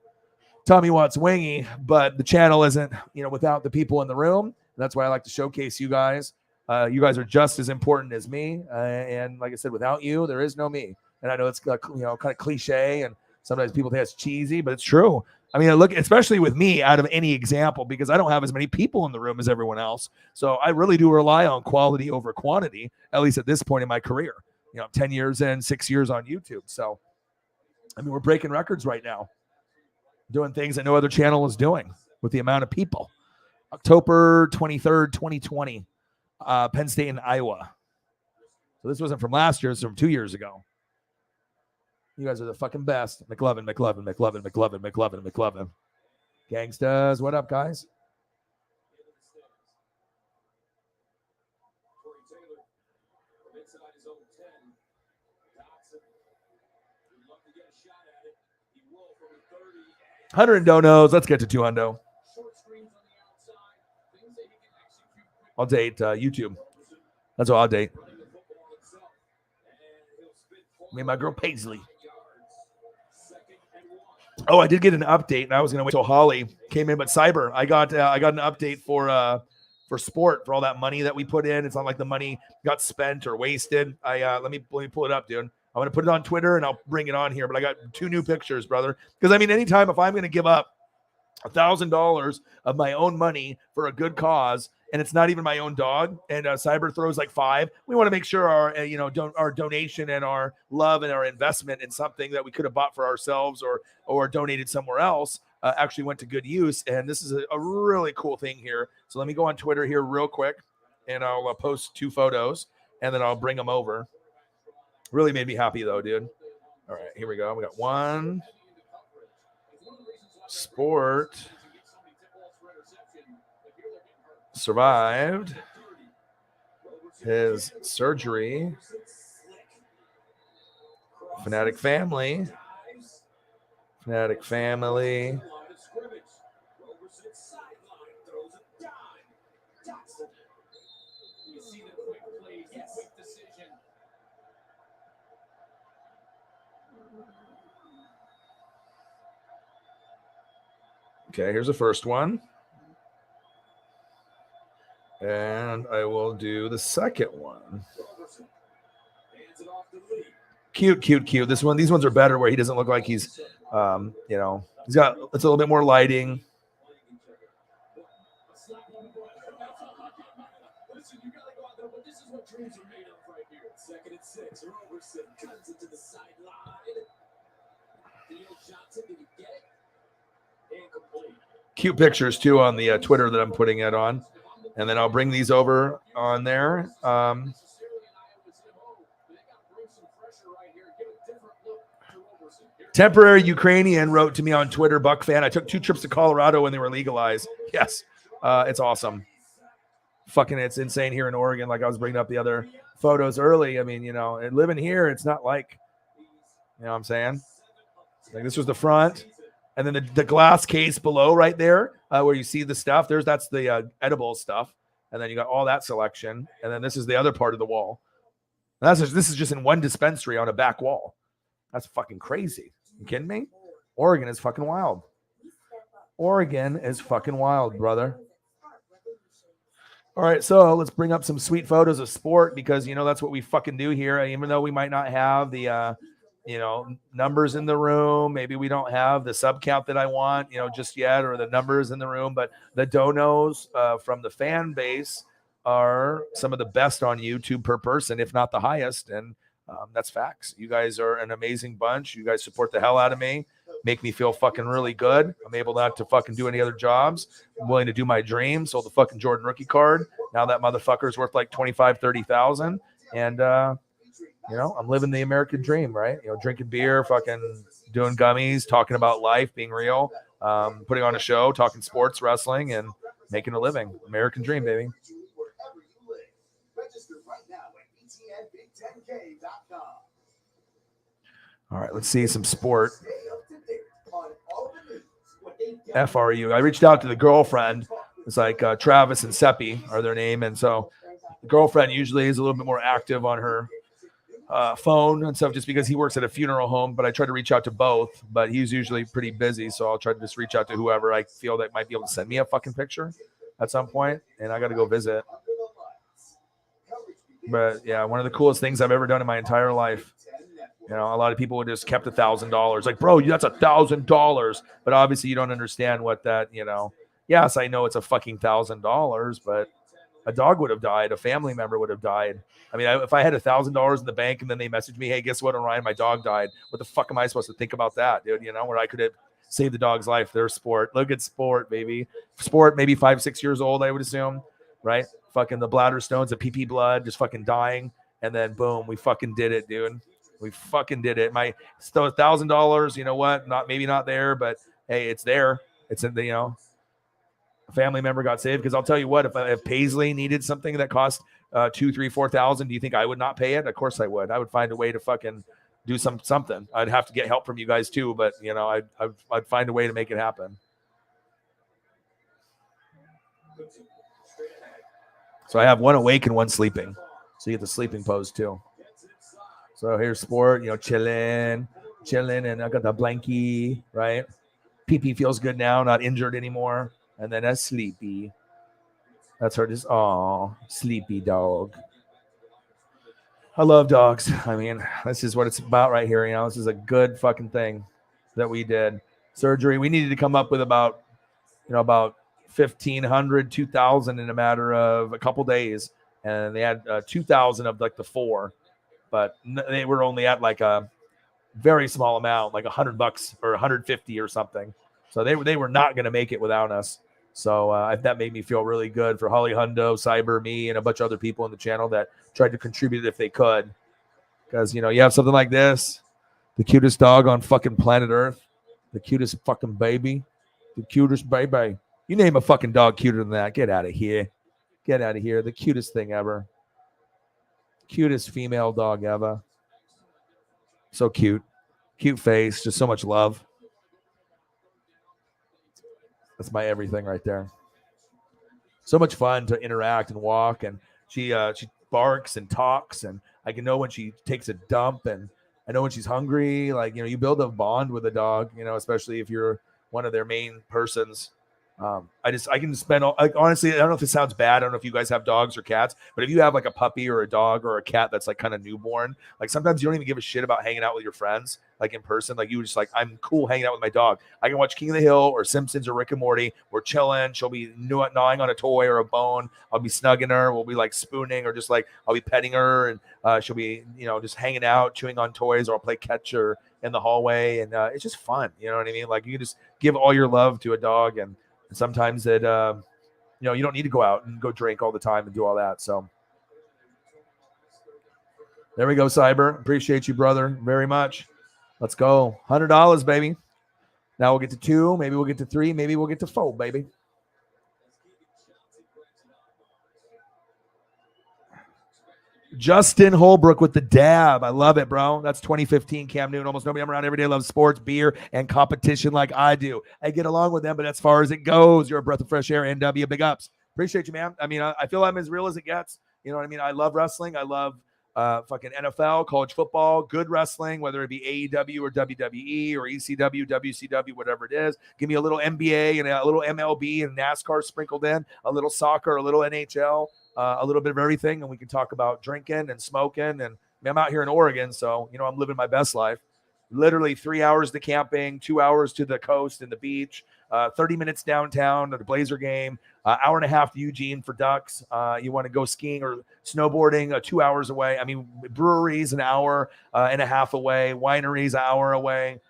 Tommy wants wingy, but the channel isn't, without the people in the room. And that's why I like to showcase you guys. You guys are just as important as me. And like I said, without you, there is no me. And I know it's kind of cliche, and sometimes people think it's cheesy, but it's true. I mean, look, especially with me, out of any example, because I don't have as many people in the room as everyone else. So I really do rely on quality over quantity, at least at this point in my career. 10 years in, 6 years on YouTube. So, I mean, we're breaking records right now, doing things that no other channel is doing with the amount of people. October 23rd, 2020, Penn State and Iowa. So this wasn't from last year, it's from 2 years ago. You guys are the fucking best. McLovin. Gangstas, what up, guys? $100 donos. Let's get to $200. I'll date YouTube. That's what I'll date. Me and my girl Paisley. Oh, I did get an update, and I was going to wait till Holly came in, but Cyber, I got an update for sport, for all that money that we put in. It's not like the money got spent or wasted. Let me pull it up, dude. I'm going to put it on Twitter, and I'll bring it on here, but I got 2 new pictures, brother. Because, I mean, anytime if I'm going to give up $1,000 of my own money for a good cause, and it's not even my own dog, and Cyber throws like 5, we want to make sure our our donation and our love and our investment in something that we could have bought for ourselves or donated somewhere else actually went to good use. And this is a really cool thing here. So let me go on Twitter here real quick, and I'll post 2 photos, and then I'll bring them over. Really made me happy though, dude. All right, here we go. We got 1 sport. Survived his surgery. Fanatic family. Okay, here's the first one. And I will do the second one. Cute. These ones are better where he doesn't look like he's, he's got, it's a little bit more lighting. Cute pictures too on the Twitter that I'm putting it on. And then I'll bring these over on there. Temporary Ukrainian wrote to me on Twitter, Buck fan. I took 2 trips to Colorado when they were legalized. Yes, it's awesome. Fucking, it's insane here in Oregon. Like I was bringing up the other photos early. I mean, and living here, it's not like, what I'm saying? Like this was the front. And then the glass case below right there where you see the stuff, that's the edible stuff. And then you got all that selection. And then this is the other part of the wall. And this is just in one dispensary on a back wall. That's fucking crazy. You kidding me? Oregon is fucking wild. Oregon is fucking wild, brother. All right, so let's bring up some sweet photos of sport because, that's what we fucking do here. Even though we might not have the numbers in the room. Maybe we don't have the sub count that I want, just yet, or the numbers in the room. But the donos from the fan base are some of the best on YouTube per person, if not the highest. And that's facts. You guys are an amazing bunch. You guys support the hell out of me. make me feel fucking really good. I'm able not to fucking do any other jobs. I'm willing to do my dream. Sold the fucking Jordan rookie card. Now that motherfucker's worth like 25, 30,000. And, I'm living the American dream, right? Drinking beer, fucking doing gummies, talking about life, being real, putting on a show, talking sports, wrestling, and making a living. American dream, baby. All right, let's see some sport. FRU. I reached out to the girlfriend. It's like Travis and Seppi are their name. And so the girlfriend usually is a little bit more active on her phone and stuff just because he works at a funeral home. But I try to reach out to both. But he's usually pretty busy. So I'll try to just reach out to whoever I feel that might be able to send me a fucking picture at some point. And I got to go visit. But yeah, one of the coolest things I've ever done in my entire life. A lot of people would just kept $1,000. Like, bro, that's $1,000. But obviously you don't understand what that, yes, I know it's a fucking $1,000, but a dog would have died. A family member would have died. I mean, if I had $1,000 in the bank and then they messaged me, hey, guess what, Orion, my dog died. What the fuck am I supposed to think about that, dude? Where I could have saved the dog's life. There's sport. Look at sport, baby. Sport, maybe 5, 6 years old, I would assume, right? Fucking the bladder stones, the pee blood, just fucking dying. And then boom, we fucking did it, dude. We fucking did it. My still $1,000. You know what? Maybe not there, but hey, it's there. It's in the a family member got saved. Because I'll tell you what, if Paisley needed something that cost $2,000, $3,000, $4,000, do you think I would not pay it? Of course I would. I would find a way to fucking do something. I'd have to get help from you guys too, but I'd find a way to make it happen. So I have one awake and one sleeping. So you get the sleeping pose too. So here's sport, chilling, and I got the blankie, right? PP feels good now, not injured anymore. And then that's sleepy. That's her just, sleepy dog. I love dogs. I mean, this is what it's about right here. This is a good fucking thing that we did. Surgery. We needed to come up with about 1,500, 2,000 in a matter of a couple days. And they had 2,000 of like the 4. But they were only at like a very small amount, like $100 or 150 or something. So they were not going to make it without us. So that made me feel really good for Holly Hundo, Cyber, me, and a bunch of other people in the channel that tried to contribute if they could. Because, you have something like this, the cutest dog on fucking planet Earth, the cutest fucking baby, the cutest baby. You name a fucking dog cuter than that. Get out of here. Get out of here. The cutest thing ever. Cutest female dog ever. So cute. Cute face. Just so much love. That's my everything right there. So much fun to interact and walk. And she barks and talks. And I can know when she takes a dump. And I know when she's hungry. Like, you build a bond with a dog, especially if you're one of their main persons. I can spend honestly, I don't know if it sounds bad. I don't know if you guys have dogs or cats, but if you have like a puppy or a dog or a cat that's like kind of newborn, like sometimes you don't even give a shit about hanging out with your friends, like in person. Like you just like, I'm cool hanging out with my dog. I can watch King of the Hill or Simpsons or Rick and Morty. We're chilling. She'll be gnawing on a toy or a bone. I'll be snugging her. We'll be like spooning or just like, I'll be petting her and she'll be, just hanging out, chewing on toys, or I'll play catch her in the hallway. And it's just fun. You know what I mean? Like you can just give all your love to a dog. And sometimes that, you don't need to go out and go drink all the time and do all that. So there we go, Cyber. Appreciate you, brother, very much. Let's go. $100, baby. Now we'll get to 2. Maybe we'll get to 3. Maybe we'll get to 4, baby. Justin Holbrook with the dab. I love it, bro. That's 2015 Cam Newton. Almost nobody I'm around every day loves sports, beer, and competition like I do. I get along with them, but as far as it goes, you're a breath of fresh air. NW, big ups. Appreciate you, man. I mean, I feel I'm as real as it gets. You know what I mean? I love wrestling. I love fucking NFL, college football, good wrestling, whether it be AEW or WWE or ECW, WCW, whatever it is. Give me a little NBA and a little MLB and NASCAR sprinkled in, a little soccer, a little NHL. A little bit of everything, and we can talk about drinking and smoking. And I'm out here in Oregon, so I'm living my best life. Literally 3 hours to camping, 2 hours to the coast and the beach, 30 minutes downtown to the Blazer game, hour and a half to Eugene for ducks. You want to go skiing or snowboarding, 2 hours away. I mean, breweries an hour and a half away, wineries an hour away.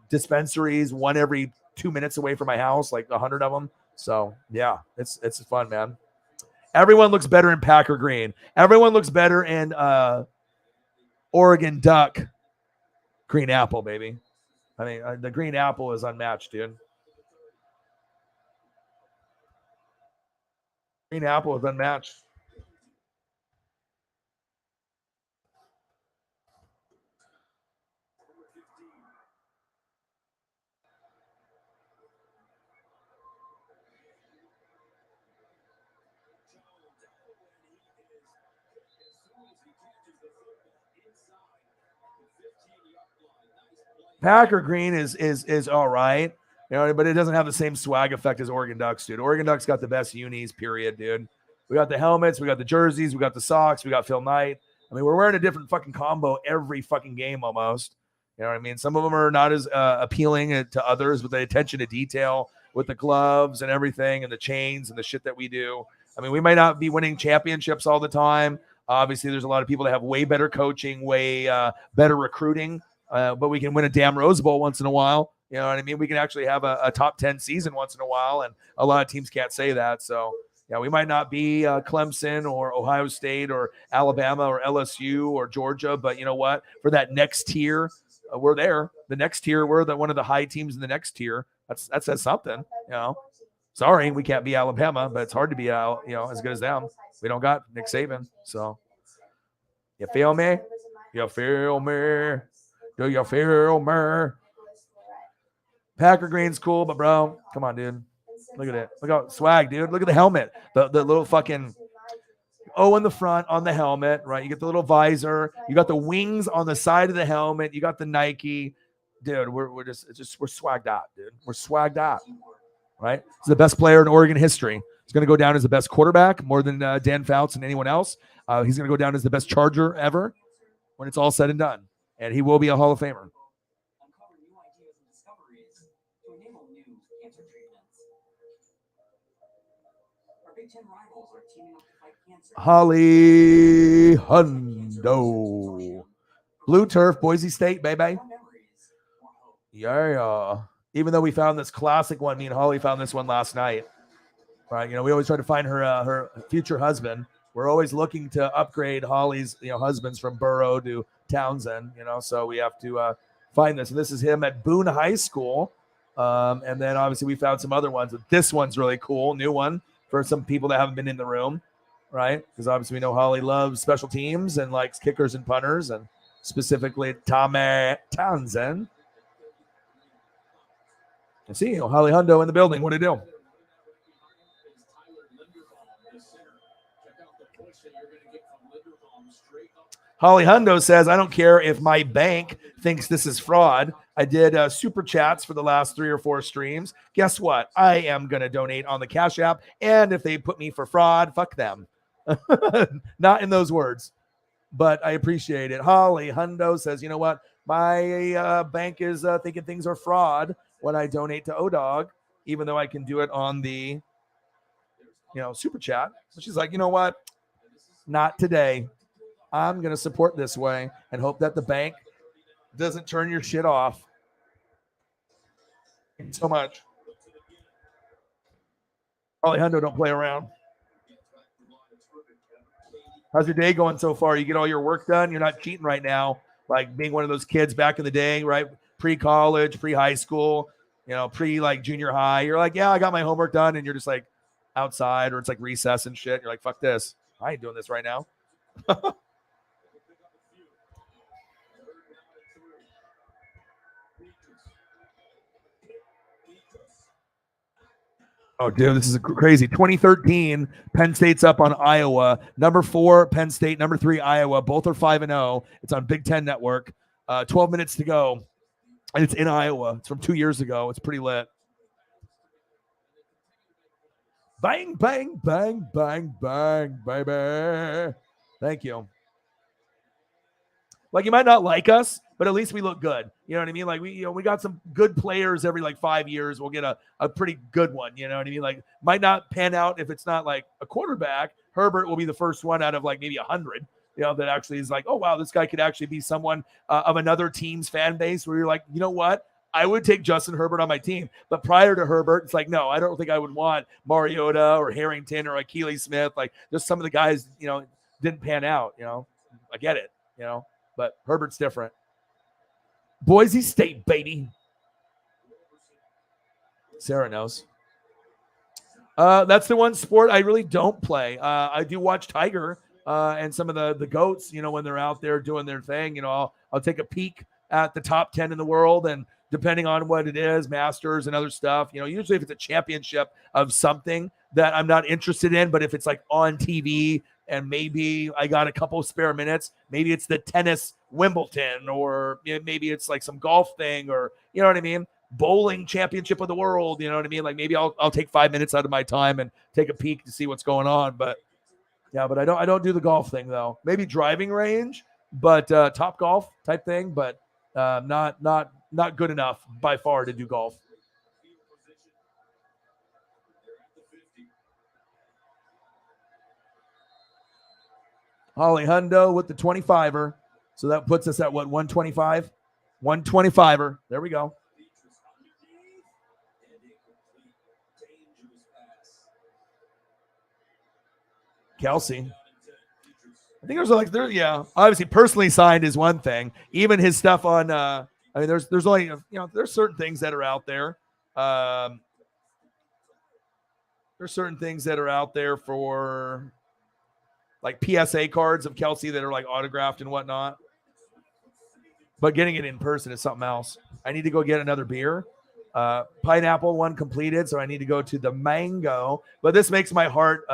Dispensaries, one every 2 minutes away from my house, like 100 of them. So yeah, it's fun, man. Everyone looks better in Packer green. Everyone looks better in Oregon duck green apple, baby. I mean, the green apple is unmatched, dude. Green apple is unmatched. Packer green is all right, you know, but it doesn't have the same swag effect as Oregon Ducks, dude. Oregon Ducks got the best unis, period, dude. We got the helmets, we got the jerseys, we got the socks, we got Phil Knight. I mean, we're wearing a different fucking combo every fucking game almost. You know what I mean? Some of them are not as appealing to others with the attention to detail with the gloves and everything and the chains and the shit that we do. I mean, we might not be winning championships all the time. Obviously, there's a lot of people that have way better coaching, way better recruiting, but we can win a damn Rose Bowl once in a while. You know what I mean? We can actually have a top 10 season once in a while, and a lot of teams can't say that. So, yeah, we might not be Clemson or Ohio State or Alabama or LSU or Georgia, but you know what? For that next tier, we're there. The next tier, we're one of the high teams in the next tier. That says something, you know. Sorry, we can't be Alabama, but it's hard to be as good as them. We don't got Nick Saban, so you feel me? You feel me? Do you feel me? Packer green's cool, but bro, come on, dude. Look at it. Look how swag, dude. Look at the helmet. The little fucking O in the front on the helmet, right? You get the little visor. You got the wings on the side of the helmet. You got the Nike. Dude, we're swagged out, dude. We're swagged out, right? He's the best player in Oregon history. He's going to go down as the best quarterback, more than Dan Fouts and anyone else. He's going to go down as the best Charger ever when it's all said and done. And he will be a Hall of Famer. Holly Hundo. Blue turf, Boise State, baby. Yeah. Even though we found this classic one, me and Holly found this one last night. Right. You know, we always try to find her future husband. We're always looking to upgrade Holly's, husbands from Burrow to Townsend, so we have to find this. And this is him at Boone High School. And then obviously we found some other ones. But this one's really cool. New one for some people that haven't been in the room, right? Because obviously we know Holly loves special teams and likes kickers and punters, and specifically Tommy Townsend. And see, Holly Hundo in the building. What do you do? Holly Hundo says, I don't care if my bank thinks this is fraud. I did super chats for the last 3 or 4 streams. Guess what? I am going to donate on the Cash App. And if they put me for fraud, fuck them. Not in those words, but I appreciate it. Holly Hundo says, you know what? My bank is thinking things are fraud when I donate to ODOG, even though I can do it on the, super chat. So she's like, you know what? Not today. I'm going to support this way and hope that the bank doesn't turn your shit off. Thank you so much. Holly Hundo, don't play around. How's your day going so far? You get all your work done? You're not cheating right now, like being one of those kids back in the day, right? Pre-college, pre-high school, pre-like junior high. You're like, yeah, I got my homework done. And you're just like outside, or it's like recess and shit. You're like, fuck this. I ain't doing this right now. Oh, dude, this is crazy. 2013, Penn State's up on Iowa. Number 4, Penn State. Number 3, Iowa. Both are 5-0. It's on Big Ten Network. 12 minutes to go. And it's in Iowa. It's from 2 years ago. It's pretty lit. Bang, bang, bang, bang, bang, baby. Thank you. Like, you might not like us, but at least we look good. You know what I mean? Like, we got some good players every 5 years. We'll get a pretty good one. You know what I mean? Like, might not pan out if it's not like a quarterback. Herbert will be the first one out of maybe 100. that actually is like, oh, wow, this guy could actually be someone of another team's fan base where you're like, you know what? I would take Justin Herbert on my team. But prior to Herbert, it's like, no, I don't think I would want Mariota or Harrington or Akili Smith. Like, just some of the guys, didn't pan out, I get it, but Herbert's different. Boise State, baby. Sarah knows. That's the one sport I really don't play. I do watch Tiger and some of the goats, when they're out there doing their thing. I'll take a peek at the top 10 in the world, and depending on what it is, Masters and other stuff, usually if it's a championship of something that I'm not interested in, but if it's like on TV and maybe I got a couple spare minutes, maybe it's the tennis Wimbledon, or maybe it's like some golf thing, or you know what I mean? Bowling championship of the world, you know what I mean? Like maybe I'll take 5 minutes out of my time and take a peek to see what's going on. But yeah, but I don't do the golf thing though. Maybe driving range, but Top Golf type thing, but not good enough by far to do golf. Holly Hundo with the 25er. So that puts us at what, 125? 125er. There we go. Kelsey. I think obviously personally signed is one thing. Even his stuff on there's only there's certain things that are out there. There's certain things that are out there for like PSA cards of Kelsey that are like autographed and whatnot. But getting it in person is something else. I need to go get another beer. Pineapple one completed, so I need to go to the mango. But this makes my heart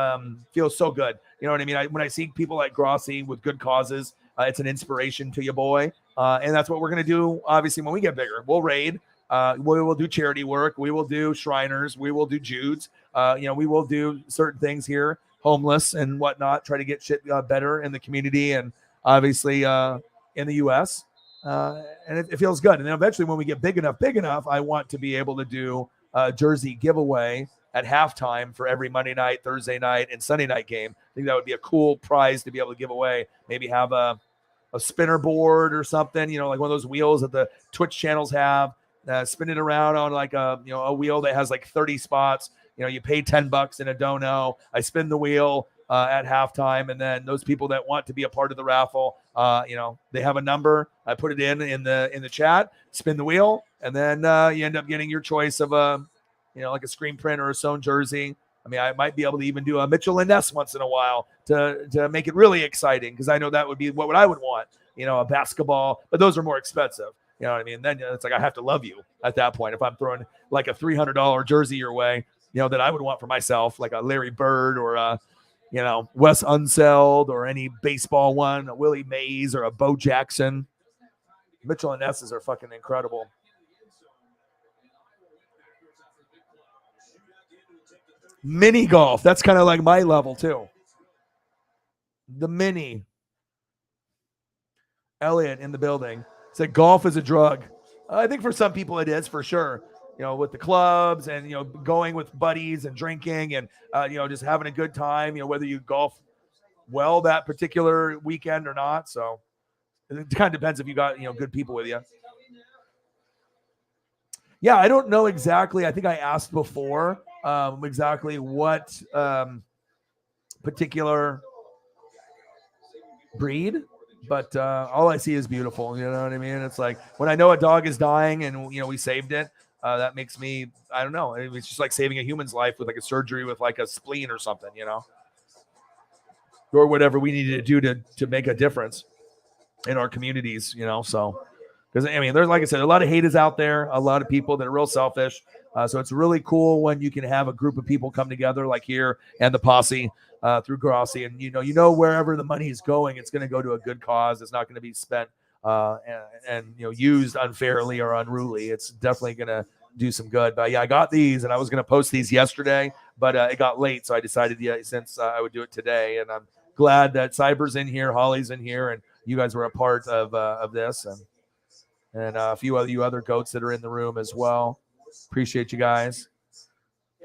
feel so good. You know what I mean? When I see people like Grossi with good causes, it's an inspiration to your boy. And that's what we're going to do, obviously, when we get bigger. We'll raid. We will do charity work. We will do Shriners. We will do Jude's. We will do certain things here, homeless and whatnot, try to get shit better in the community and obviously in the U.S., and it feels good. And then eventually when we get big enough, I want to be able to do a jersey giveaway at halftime for every Monday night, Thursday night, and Sunday night game. I think that would be a cool prize to be able to give away. Maybe have a spinner board or something, like one of those wheels that the Twitch channels have. Spin it around on like a wheel that has like 30 spots. You pay $10 in a dono. I spin the wheel at halftime, and then those people that want to be a part of the raffle, they have a number. I put it in the chat, spin the wheel, and then you end up getting your choice of like a screen print or a sewn jersey. I mean, I might be able to even do a Mitchell and Ness once in a while to make it really exciting, because I know that would be what I would want. A basketball, but those are more expensive. You know what I mean? Then it's like I have to love you at that point. If I'm throwing like a $300 jersey your way, that I would want for myself, like a Larry Bird or a Wes Unseld or any baseball one, a Willie Mays or a Bo Jackson. Mitchell and Ness's are fucking incredible. Mini golf. That's kind of like my level too. The mini. Elliot in the building said golf is a drug. I think for some people it is, for sure. With the clubs and, going with buddies and drinking and, just having a good time, whether you golf well that particular weekend or not. So it kind of depends if you got, good people with you. Yeah, I don't know exactly. I think I asked before exactly what particular breed, but all I see is beautiful. You know what I mean? It's like when I know a dog is dying and, we saved it. That makes me, I don't know. It's just like saving a human's life with like a surgery with like a spleen or something, or whatever we needed to do to make a difference in our communities, so, because there's, like I said, a lot of haters out there, a lot of people that are real selfish. So it's really cool when you can have a group of people come together like here and the posse through Grossi, and, wherever the money is going, it's going to go to a good cause. It's not going to be spent and used unfairly or unruly. It's definitely going to do some good. But yeah, I got these and I was going to post these yesterday, but it got late. So I decided, since I would do it today, and I'm glad that Cyber's in here, Holly's in here, and you guys were a part of this, and a few of you other goats that are in the room as well. Appreciate you guys.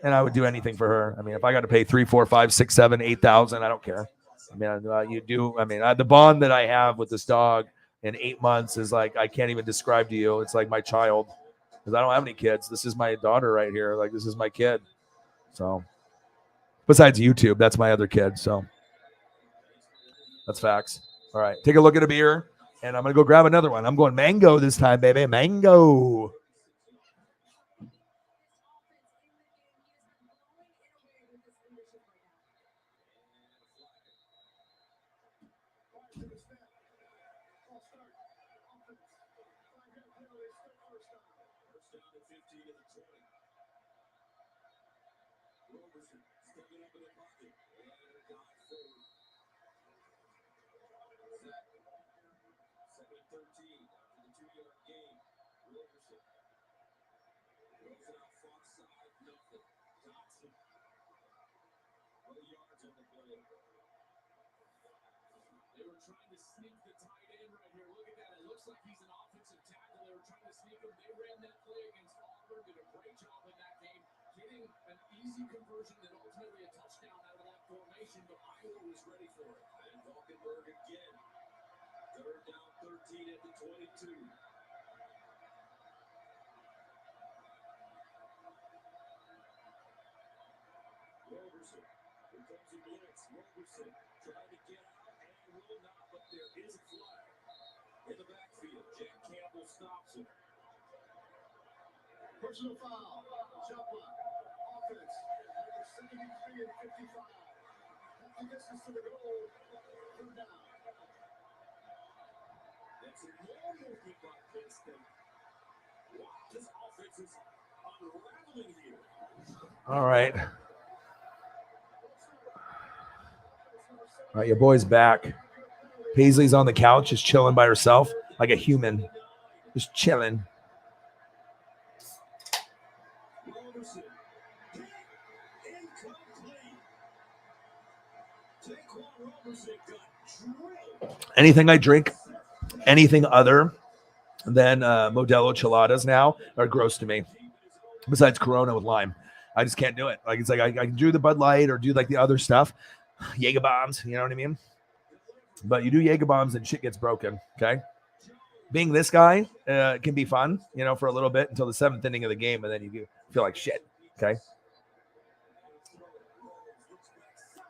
And I would do anything for her. I mean, if I got to pay 3, 4, 5, 6, 7, 8,000, I don't care. I mean, you do. I mean, the bond that I have with this dog in 8 months is like I can't even describe to you. It's like my child, because I don't have any kids. This is my daughter right here. Like, this is my kid. So, besides YouTube, that's my other kid. So, that's facts. All right, take a look at a beer, and I'm gonna go grab another one. I'm going mango this time, baby. Mango. They were trying to sneak the tight end right here. Look at that. It looks like he's an offensive tackle. They were trying to sneak him. They ran that play against Auburn. Did a great job in that game. Getting an easy conversion and ultimately a touchdown out of that formation, but Iowa was ready for it. And Valkenburg again. Third down, 13 at the 22. Roberson. Here comes the blitz. Roberson trying to get out and will not, but there is a flag. In the backfield, Jack Campbell stops him. Personal foul. Shot block. Offense. Number 73 and 55. Half the distance to the goal. Third down. That's a long movement by Princeton. Wow, this offense is unraveling here. All right. All right, your boy's back. Paisley's on the couch, just chilling by herself, like a human, just chilling. Roberson. Incomplete. Taquan Roberson got drilled. Anything I drink, anything other than Modelo Cheladas now are gross to me. Besides Corona with lime, I just can't do it. Like, it's like I can do the Bud Light or do like the other stuff, Jaeger bombs. You know what I mean? But you do Jaeger bombs and shit gets broken. Okay. Being this guy can be fun, you know, for a little bit until the 7th inning of the game, and then you feel like shit. Okay.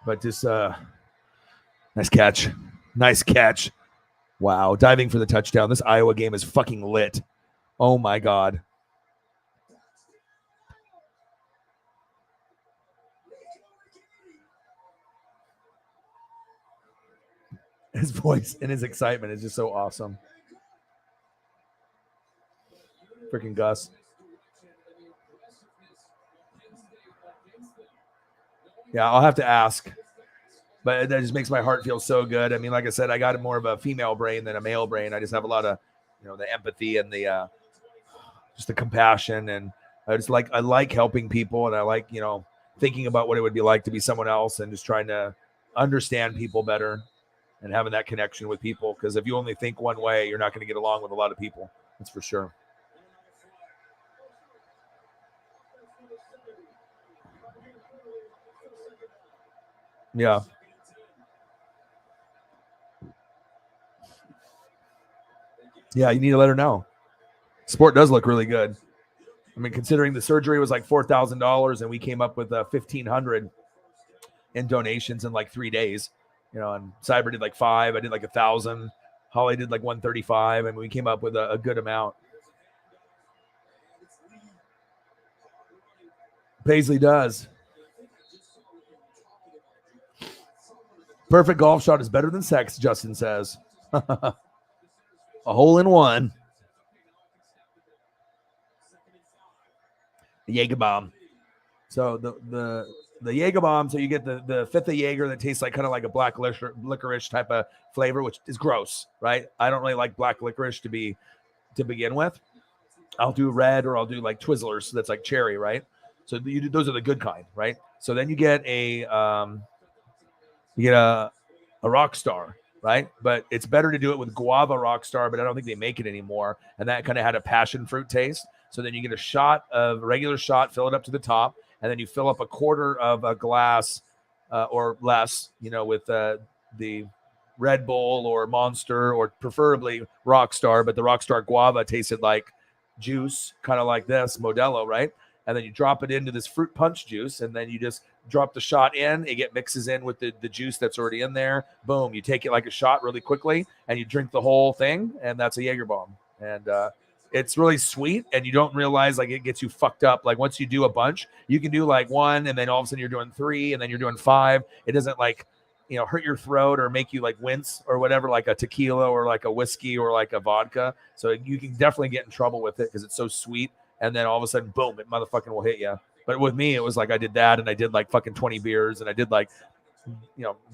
But just nice catch. Nice catch. Wow. Diving for the touchdown. This Iowa game is fucking lit. Oh my God. His voice and his excitement is just so awesome. Freaking Gus. Yeah, I'll have to ask. But that just makes my heart feel so good. I mean, like I said, I got more of a female brain than a male brain. I just have a lot of, you know, the empathy and the just the compassion, and I like helping people, and I like, you know, thinking about what it would be like to be someone else, and just trying to understand people better and having that connection with people. Because if you only think one way, you're not going to get along with a lot of people. That's for sure. Yeah. Yeah, you need to let her know. Sport does look really good. I mean, considering the surgery was like $4,000 and we came up with $1,500 in donations in like 3 days, you know, and Cyber did like 5. I did like 1,000. Holly did like 135, and we came up with a good amount. Paisley does. Perfect golf shot is better than sex, Justin says. A hole in one. The Jaeger bomb. So the Jaeger bomb, so you get the fifth of Jaeger that tastes like kind of like a black licorice type of flavor, which is gross, right? I don't really like black licorice to begin with. I'll do red, or I'll do like Twizzlers, so that's like cherry, right? So those are the good kind, right? So then you get a rock star, right? But it's better to do it with guava rock star, but I don't think they make it anymore. And that kind of had a passion fruit taste. So then you get a shot of regular shot, fill it up to the top, and then you fill up a quarter of a glass or less, you know, with the Red Bull or Monster or preferably Rockstar, but the Rockstar Guava tasted like juice, kind of like this Modelo, right? And then you drop it into this fruit punch juice, and then you just drop the shot in. It mixes in with the juice that's already in there. Boom, you take it like a shot really quickly, and you drink the whole thing, and that's a Jaeger bomb. And it's really sweet, and you don't realize like it gets you fucked up. Like once you do a bunch, you can do like one, and then all of a sudden you're doing 3, and then you're doing 5. It doesn't like hurt your throat or make you like wince or whatever, like a tequila or like a whiskey or like a vodka. So you can definitely get in trouble with it because it's so sweet. And then all of a sudden, boom, it motherfucking will hit you. But with me, it was like I did that, and I did like fucking 20 beers, and I did like,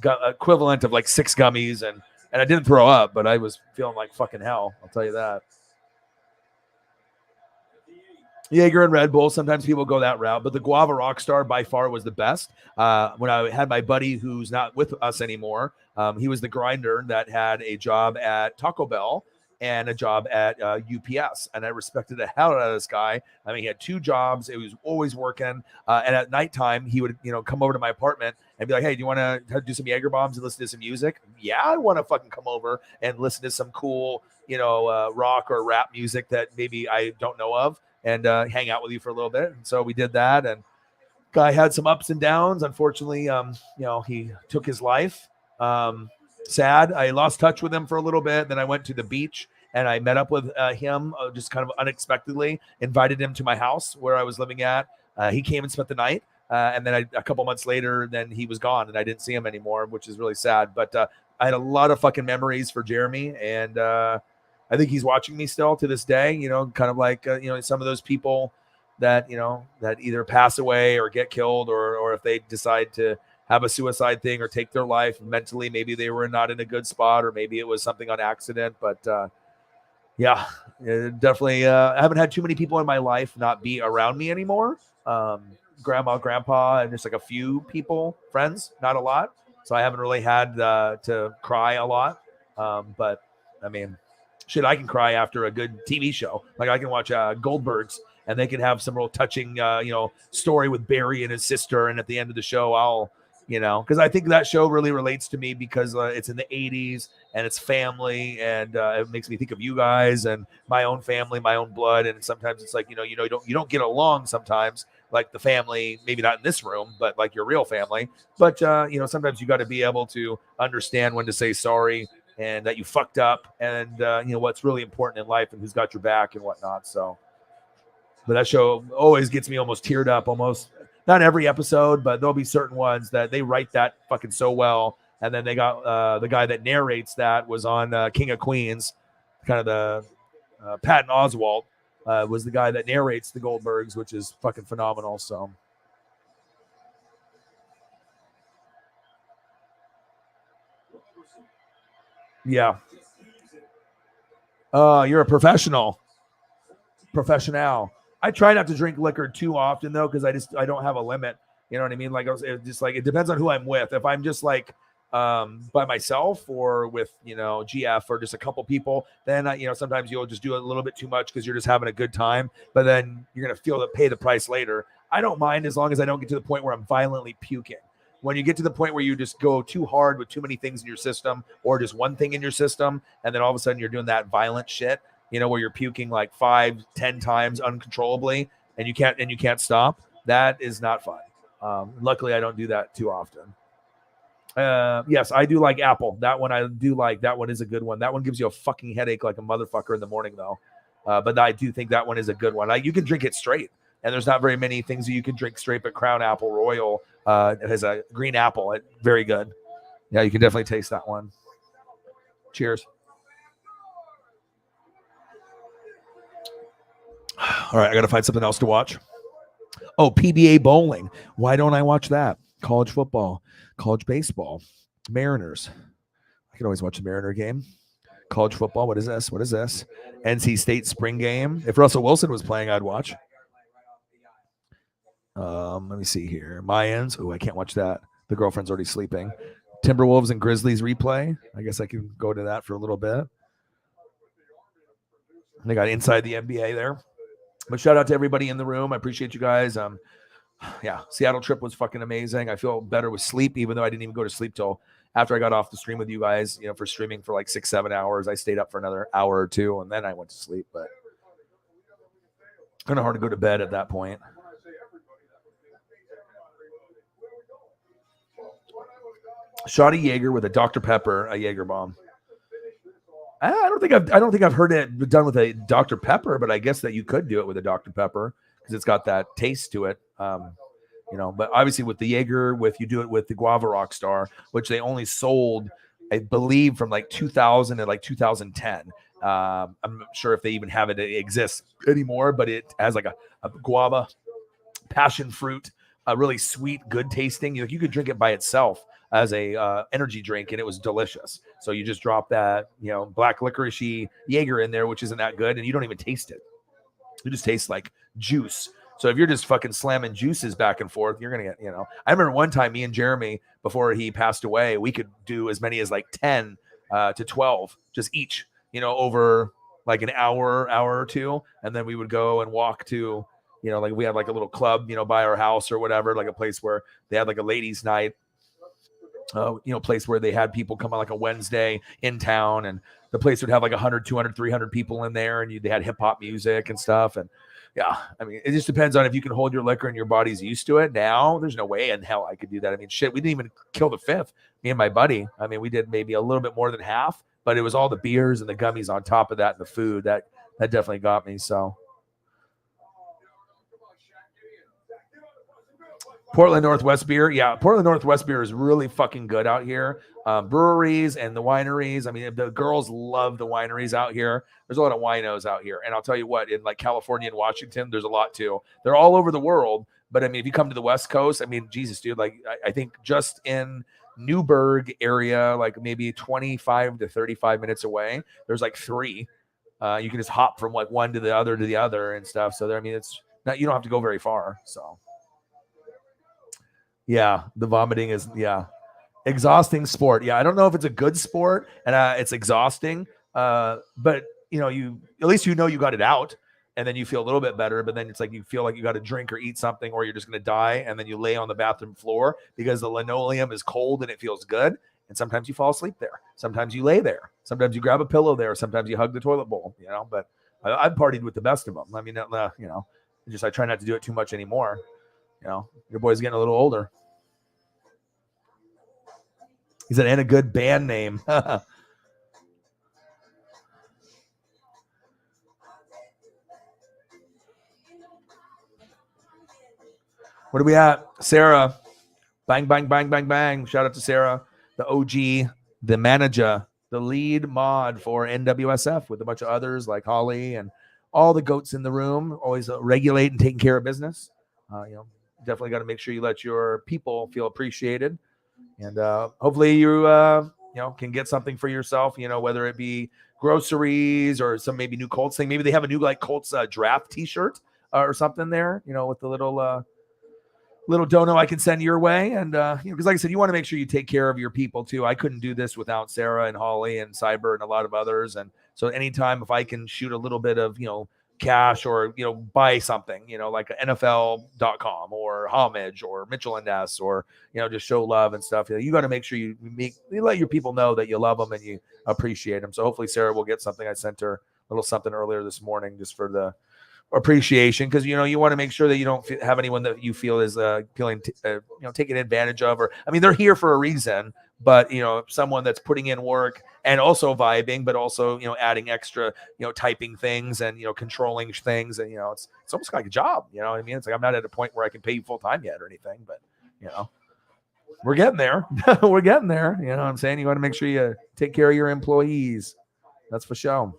equivalent of like 6 gummies, and I didn't throw up, but I was feeling like fucking hell. I'll tell you that. Jaeger and Red Bull. Sometimes people go that route, but the Guava Rockstar by far was the best. When I had my buddy who's not with us anymore, he was the grinder that had a job at Taco Bell and a job at UPS, and I respected the hell out of this guy. I mean, he had 2 jobs. It was always working, and at nighttime he would come over to my apartment and be like, hey, do you want to do some Jaeger bombs and listen to some music? Yeah, I want to fucking come over and listen to some cool rock or rap music that maybe I don't know of, and hang out with you for a little bit. And so we did that, and guy had some ups and downs. Unfortunately, he took his life. Sad. I lost touch with him for a little bit. Then I went to the beach and I met up with him just kind of unexpectedly, invited him to my house where I was living at. He came and spent the night. And then a couple months later, then he was gone and I didn't see him anymore, which is really sad. But I had a lot of fucking memories for Jeremy. And I think he's watching me still to this day, kind of like, some of those people that, that either pass away or get killed, or if they decide to have a suicide thing or take their life mentally, maybe they were not in a good spot, or maybe it was something on accident. But definitely I haven't had too many people in my life not be around me anymore. Grandma, grandpa, and just like a few people, friends, not a lot. So I haven't really had to cry a lot. But I mean, shit, I can cry after a good TV show. Like I can watch Goldbergs, and they can have some real touching, story with Barry and his sister. And at the end of the show, I'll, because I think that show really relates to me because it's in the 80s and it's family, and it makes me think of you guys and my own family, my own blood. And sometimes it's like, you don't get along sometimes, like the family, maybe not in this room, but like your real family. But, sometimes you got to be able to understand when to say sorry and that you fucked up, and, what's really important in life and who's got your back and whatnot. So, but that show always gets me almost teared up, almost not every episode, but there'll be certain ones that they write that fucking so well. And then they got the guy that narrates that was on King of Queens, kind of the Patton Oswalt was the guy that narrates the Goldbergs, which is fucking phenomenal. So. Yeah. You're a professional. I try not to drink liquor too often though, because I don't have a limit. You know what I mean? Like it depends on who I'm with. If I'm just like by myself or with GF or just a couple people, then sometimes you'll just do a little bit too much because you're just having a good time. But then you're gonna pay the price later. I don't mind as long as I don't get to the point where I'm violently puking. When you get to the point where you just go too hard with too many things in your system, or just one thing in your system, and then all of a sudden you're doing that violent shit, where you're puking like 5-10 times uncontrollably and you can't stop, that is not fun. Luckily I don't do that too often. Yes, I do like apple. That one I do like. That one is a good one. That one gives you a fucking headache like a motherfucker in the morning though. But I do think that one is a good one. You can drink it straight, and there's not very many things that you can drink straight, but Crown Apple Royal has a green apple. Very good. Yeah, you can definitely taste that one. Cheers. All right, I got to find something else to watch. Oh, PBA bowling. Why don't I watch that? College football, college baseball, Mariners. I can always watch the Mariner game. College football. What is this? NC State spring game. If Russell Wilson was playing, I'd watch. Let me see here. Mayans. Oh, I can't watch that. The girlfriend's already sleeping. Timberwolves and Grizzlies replay. I guess I can go to that for a little bit. They got Inside the NBA there. But shout out to everybody in the room. I appreciate you guys. Seattle trip was fucking amazing. I feel better with sleep, even though I didn't even go to sleep till after I got off the stream with you guys, for streaming for like 6-7 hours, I stayed up for another hour or two, and then I went to sleep. But kind of hard to go to bed at that point. Shot a Jaeger with a Dr. Pepper, a Jaeger bomb. I don't think I've heard it done with a Dr. Pepper, but I guess that you could do it with a Dr. Pepper because it's got that taste to it. But obviously with the Jaeger, you do it with the Guava Rockstar, which they only sold, I believe, from like 2000 to like 2010. I'm not sure if they even have it exists anymore, but it has like a guava passion fruit, a really sweet, good tasting. You could drink it by itself as a energy drink, and it was delicious. So you just drop that, black licoricey Jaeger in there, which isn't that good, and you don't even taste it. You just taste like juice. So if you're just fucking slamming juices back and forth, you're going to get, I remember one time me and Jeremy, before he passed away, we could do as many as like 10 to 12, just each, over like an hour or two. And then we would go and walk to, like we had like a little club, by our house or whatever, like a place where they had like a ladies' night, place where they had people come on like a Wednesday in town, and the place would have like 100, 200, 300 people in there, and they had hip hop music and stuff. And yeah, I mean, it just depends on if you can hold your liquor and your body's used to it. Now, there's no way in hell I could do that. I mean, shit, we didn't even kill the fifth, me and my buddy. I mean, we did maybe a little bit more than half, but it was all the beers and the gummies on top of that and the food. That definitely got me, so. Portland Northwest beer. Yeah, Portland Northwest beer is really fucking good out here. Breweries and the wineries. I mean, the girls love the wineries out here. There's a lot of winos out here. And I'll tell you what, in like California and Washington, there's a lot too. They're all over the world. But I mean, if you come to the West Coast, I mean, Jesus, dude, like I think just in Newburgh area, like maybe 25 to 35 minutes away, there's like 3. You can just hop from like one to the other and stuff. So there, I mean, it's not, you don't have to go very far. So. Yeah, the vomiting is, exhausting sport. Yeah, I don't know if it's a good sport and it's exhausting, but you at least you got it out, and then you feel a little bit better. But then it's like you feel like you got to drink or eat something, or you're just going to die, and then you lay on the bathroom floor because the linoleum is cold and it feels good. And sometimes you fall asleep there. Sometimes you lay there. Sometimes you grab a pillow there. Sometimes you hug the toilet bowl. But I've partied with the best of them. I mean, I try not to do it too much anymore. Your boy's getting a little older. He said, and a good band name. What are we at? Sarah. Bang, bang, bang, bang, bang. Shout out to Sarah, the OG, the manager, the lead mod for NWSF with a bunch of others like Holly and all the goats in the room, always regulate and taking care of business. Definitely got to make sure you let your people feel appreciated. And hopefully you can get something for yourself, whether it be groceries or some maybe new Colts thing. Maybe they have a new like Colts draft t-shirt or something there, with the little dono I can send your way. And because like I said, you want to make sure you take care of your people too. I couldn't do this without Sarah and Holly and Cyber and a lot of others. And so anytime if I can shoot a little bit of cash or buy something like NFL.com or Homage or Mitchell and Ness or just show love and stuff, you got to make sure you let your people know that you love them and you appreciate them. So hopefully Sarah will get something. I sent her a little something earlier this morning just for the appreciation, because you want to make sure that you don't have anyone that you feel is feeling taken advantage of, or I mean they're here for a reason, but someone that's putting in work and also vibing, but also adding extra typing things and controlling things, and it's almost like a job. You know what I mean? It's like I'm not at a point where I can pay you full time yet or anything, but we're getting there. We're getting there. You know what I'm saying? You want to make sure you take care of your employees. That's for sure.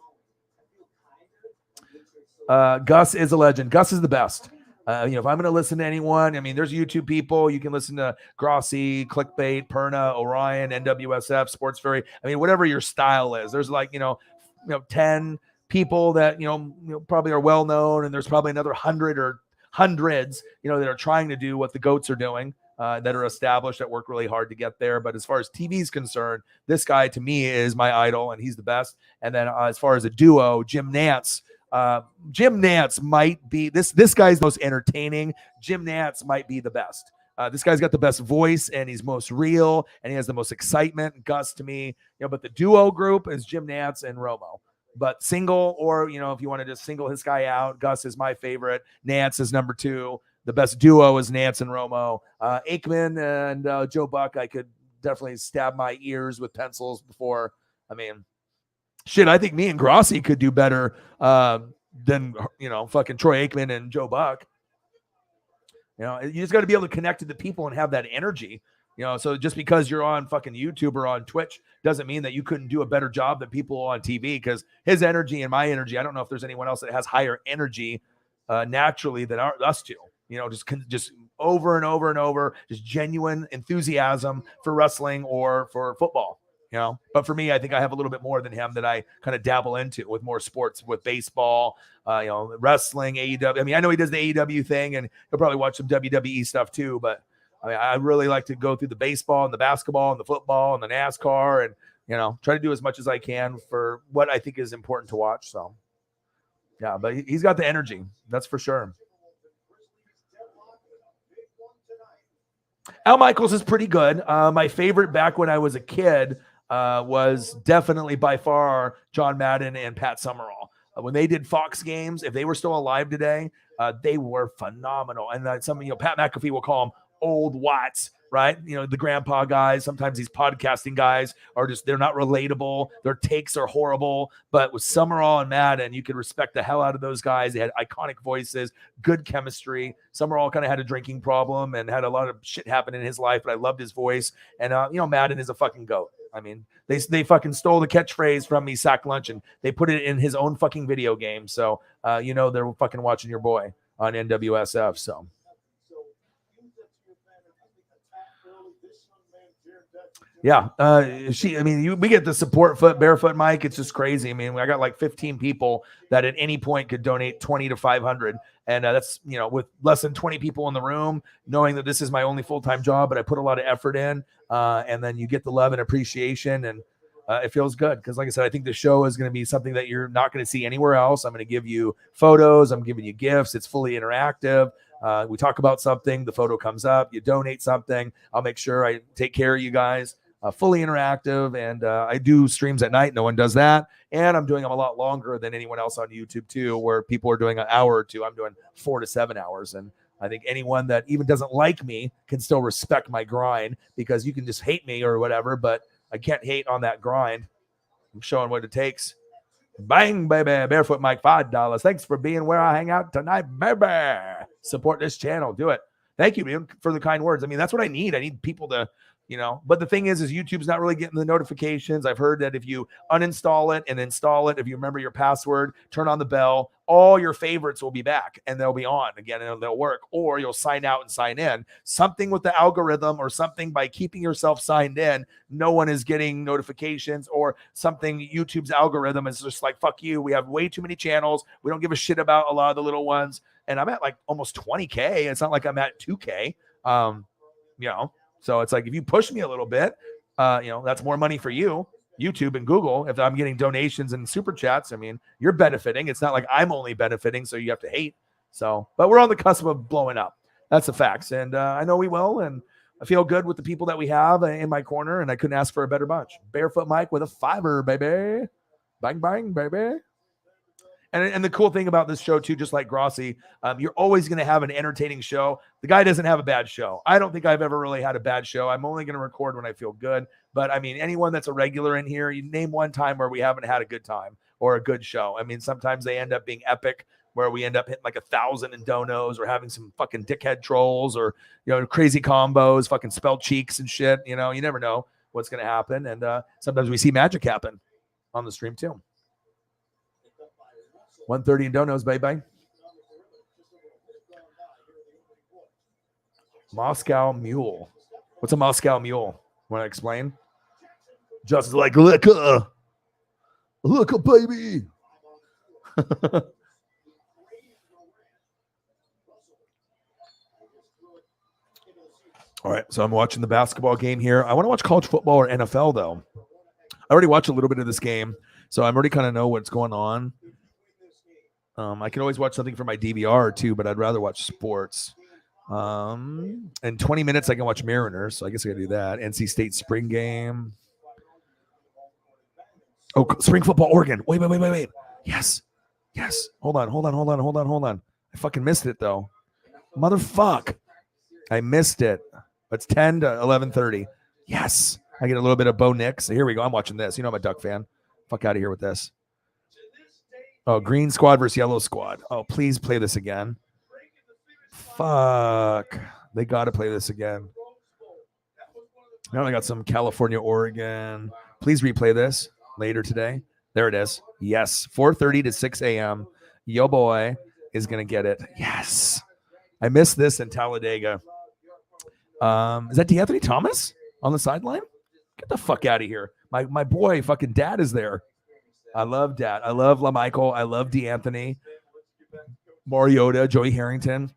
Gus is a legend. Gus is the best. If I'm going to listen to anyone, I mean, there's YouTube people. You can listen to Grossi, Clickbait, Perna, Orion, NWSF, Sports Fairy. I mean, whatever your style is. There's like 10 people that probably are well known, and there's probably another 100 or hundreds that are trying to do what the goats are doing, that are established, that work really hard to get there. But as far as TV is concerned, this guy to me is my idol, and he's the best. And then as far as a duo, Jim Nantz. Jim Nantz might be this guy's most entertaining. Jim Nantz might be the best. This guy's got the best voice, and he's most real, and he has the most excitement. Gus, to me, but the duo group is Jim Nantz and Romo. But single, or if you want to just single this guy out, Gus is my favorite. Nantz is number 2. The best duo is Nantz and Romo. Aikman and Joe Buck, I could definitely stab my ears with pencils before. I mean, shit, I think me and Grossi could do better than fucking Troy Aikman and Joe Buck. You just got to be able to connect to the people and have that energy. So just because you're on fucking YouTube or on Twitch doesn't mean that you couldn't do a better job than people on TV, because his energy and my energy, I don't know if there's anyone else that has higher energy naturally than us two. Just over and over and over, just genuine enthusiasm for wrestling or for football. But for me, I think I have a little bit more than him that I kind of dabble into with more sports, with baseball, wrestling, AEW. I mean, I know he does the AEW thing, and he'll probably watch some WWE stuff too, but I mean, I really like to go through the baseball and the basketball and the football and the NASCAR, and try to do as much as I can for what I think is important to watch. So yeah, but he's got the energy, that's for sure. Al Michaels is pretty good. My favorite back when I was a kid was definitely by far John Madden and Pat Summerall. When they did Fox games, if they were still alive today, they were phenomenal. And some, Pat McAfee will call them old Watts, right? The grandpa guys. Sometimes these podcasting guys are they're not relatable. Their takes are horrible. But with Summerall and Madden, you could respect the hell out of those guys. They had iconic voices, good chemistry. Summerall kind of had a drinking problem and had a lot of shit happen in his life, but I loved his voice. And, Madden is a fucking goat. I mean, they fucking stole the catchphrase from me, sack lunch, and they put it in his own fucking video game. So, they're fucking watching your boy on NWSF. So. Yeah, we get the support barefoot mic. It's just crazy. I mean, I got like 15 people that at any point could donate 20 to 500, and that's with less than 20 people in the room, knowing that this is my only full-time job, but I put a lot of effort in, and then you get the love and appreciation, and it feels good because, like I said, I think the show is going to be something that you're not going to see anywhere else. I'm going to give you photos. I'm giving you gifts. It's fully interactive. We talk about something, the photo comes up, you donate something. I'll make sure I take care of you guys. Fully interactive, and I do streams at night. No one does that, and I'm doing them a lot longer than anyone else on YouTube too, where people are doing an hour or two. I'm doing 4 to 7 hours, and I think anyone that even doesn't like me can still respect my grind, because you can just hate me or whatever, but I can't hate on that grind. I'm showing what it takes. Bang, baby. Barefoot Mike, $5. Thanks for being where I hang out tonight, baby. Support this channel. Do it. Thank you, man, for the kind words. I mean, that's what I need. I need people to, but the thing is YouTube's not really getting the notifications. I've heard that if you uninstall it and install it, if you remember your password, turn on the bell, all your favorites will be back and they'll be on again and they'll work, or you'll sign out and sign in. Something with the algorithm or something by keeping yourself signed in, no one is getting notifications, or something. YouTube's algorithm is just like, fuck you. We have way too many channels. We don't give a shit about a lot of the little ones. And I'm at like almost 20K. It's not like I'm at 2K. So it's like, if you push me a little bit, that's more money for you, YouTube and Google. If I'm getting donations and super chats, I mean, you're benefiting. It's not like I'm only benefiting, so you have to hate. So, but we're on the cusp of blowing up. That's the facts. And I know we will. And I feel good with the people that we have in my corner, and I couldn't ask for a better bunch. Barefoot Mike with a $5, baby. Bang, bang, baby. And the cool thing about this show, too, just like Grossi, you're always going to have an entertaining show. The guy doesn't have a bad show. I don't think I've ever really had a bad show. I'm only going to record when I feel good. But, I mean, anyone that's a regular in here, you name one time where we haven't had a good time or a good show. I mean, sometimes they end up being epic, where we end up hitting like 1,000 in donos, or having some fucking dickhead trolls, or, crazy combos, fucking spell cheeks and shit. You never know what's going to happen. And sometimes we see magic happen on the stream, too. 130 in donos, baby. Moscow Mule. What's a Moscow Mule? Want to explain? Just like liquor. Liquor, baby. All right, so I'm watching the basketball game here. I want to watch college football or NFL, though. I already watched a little bit of this game, so I already kind of know what's going on. I can always watch something from my DVR too, but I'd rather watch sports. In 20 minutes, I can watch Mariners, so I guess I gotta do that. NC State spring game. Oh, spring football, Oregon. Wait. Yes. Hold on. I fucking missed it though. Motherfuck. I missed it. It's 10 to 11:30. Yes. I get a little bit of Bo Nix. Here we go. I'm watching this. You know I'm a Duck fan. Fuck out of here with this. Oh, green squad versus yellow squad. Oh, please play this again. Fuck. They got to play this again. Now I got some California, Oregon. Please replay this later today. There it is. Yes. 4:30 to 6 a.m. Yo boy is going to get it. Yes. I missed this in Talladega. Is that DeAnthony Thomas on the sideline? Get the fuck out of here. My boy, fucking dad is there. I love Dad. I love LaMichael. I love DeAnthony, Mariota, Joey Harrington,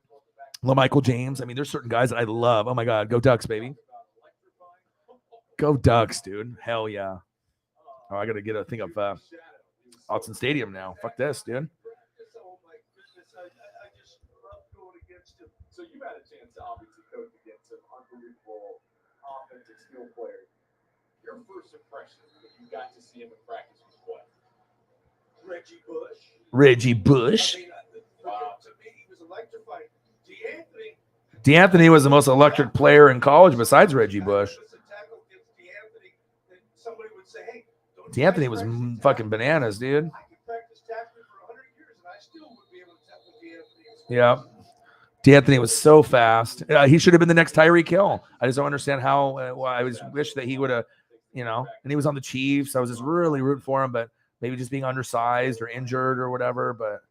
LaMichael James. I mean, there's certain guys that I love. Oh my God, go Ducks, baby. Go Ducks, dude. Hell yeah. Oh, I got to get a thing of Autzen Stadium now. Fuck this, dude. So you had a chance to obviously coach against some unbelievable offensive skill players. Your first impression when you got to see him in practice was what? Reggie Bush. I mean, to me, he was electrifying. DeAnthony was the most electric player in college besides Reggie Bush. DeAnthony was fucking bananas, dude. Yeah. DeAnthony was so fast. He should have been the next Tyreek Hill. I just don't understand how. I wish that he would have, and he was on the Chiefs. I was just really rooting for him, but maybe just being undersized or injured or whatever. But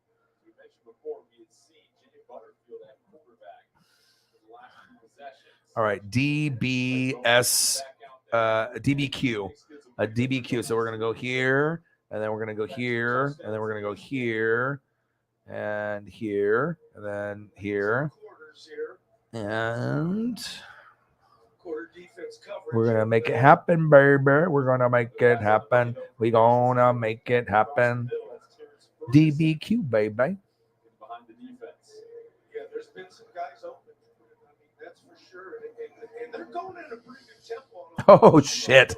all right, DBQ, a DBQ. So we're gonna go here, and then we're gonna go here, and then we're gonna go here, and here, and then here, and we're gonna make it happen, baby. We're gonna make it happen. We gonna make it happen. DBQ, baby. Yeah, there's been some guys open. That's for sure. And they're going in a pretty good tempo. Oh shit!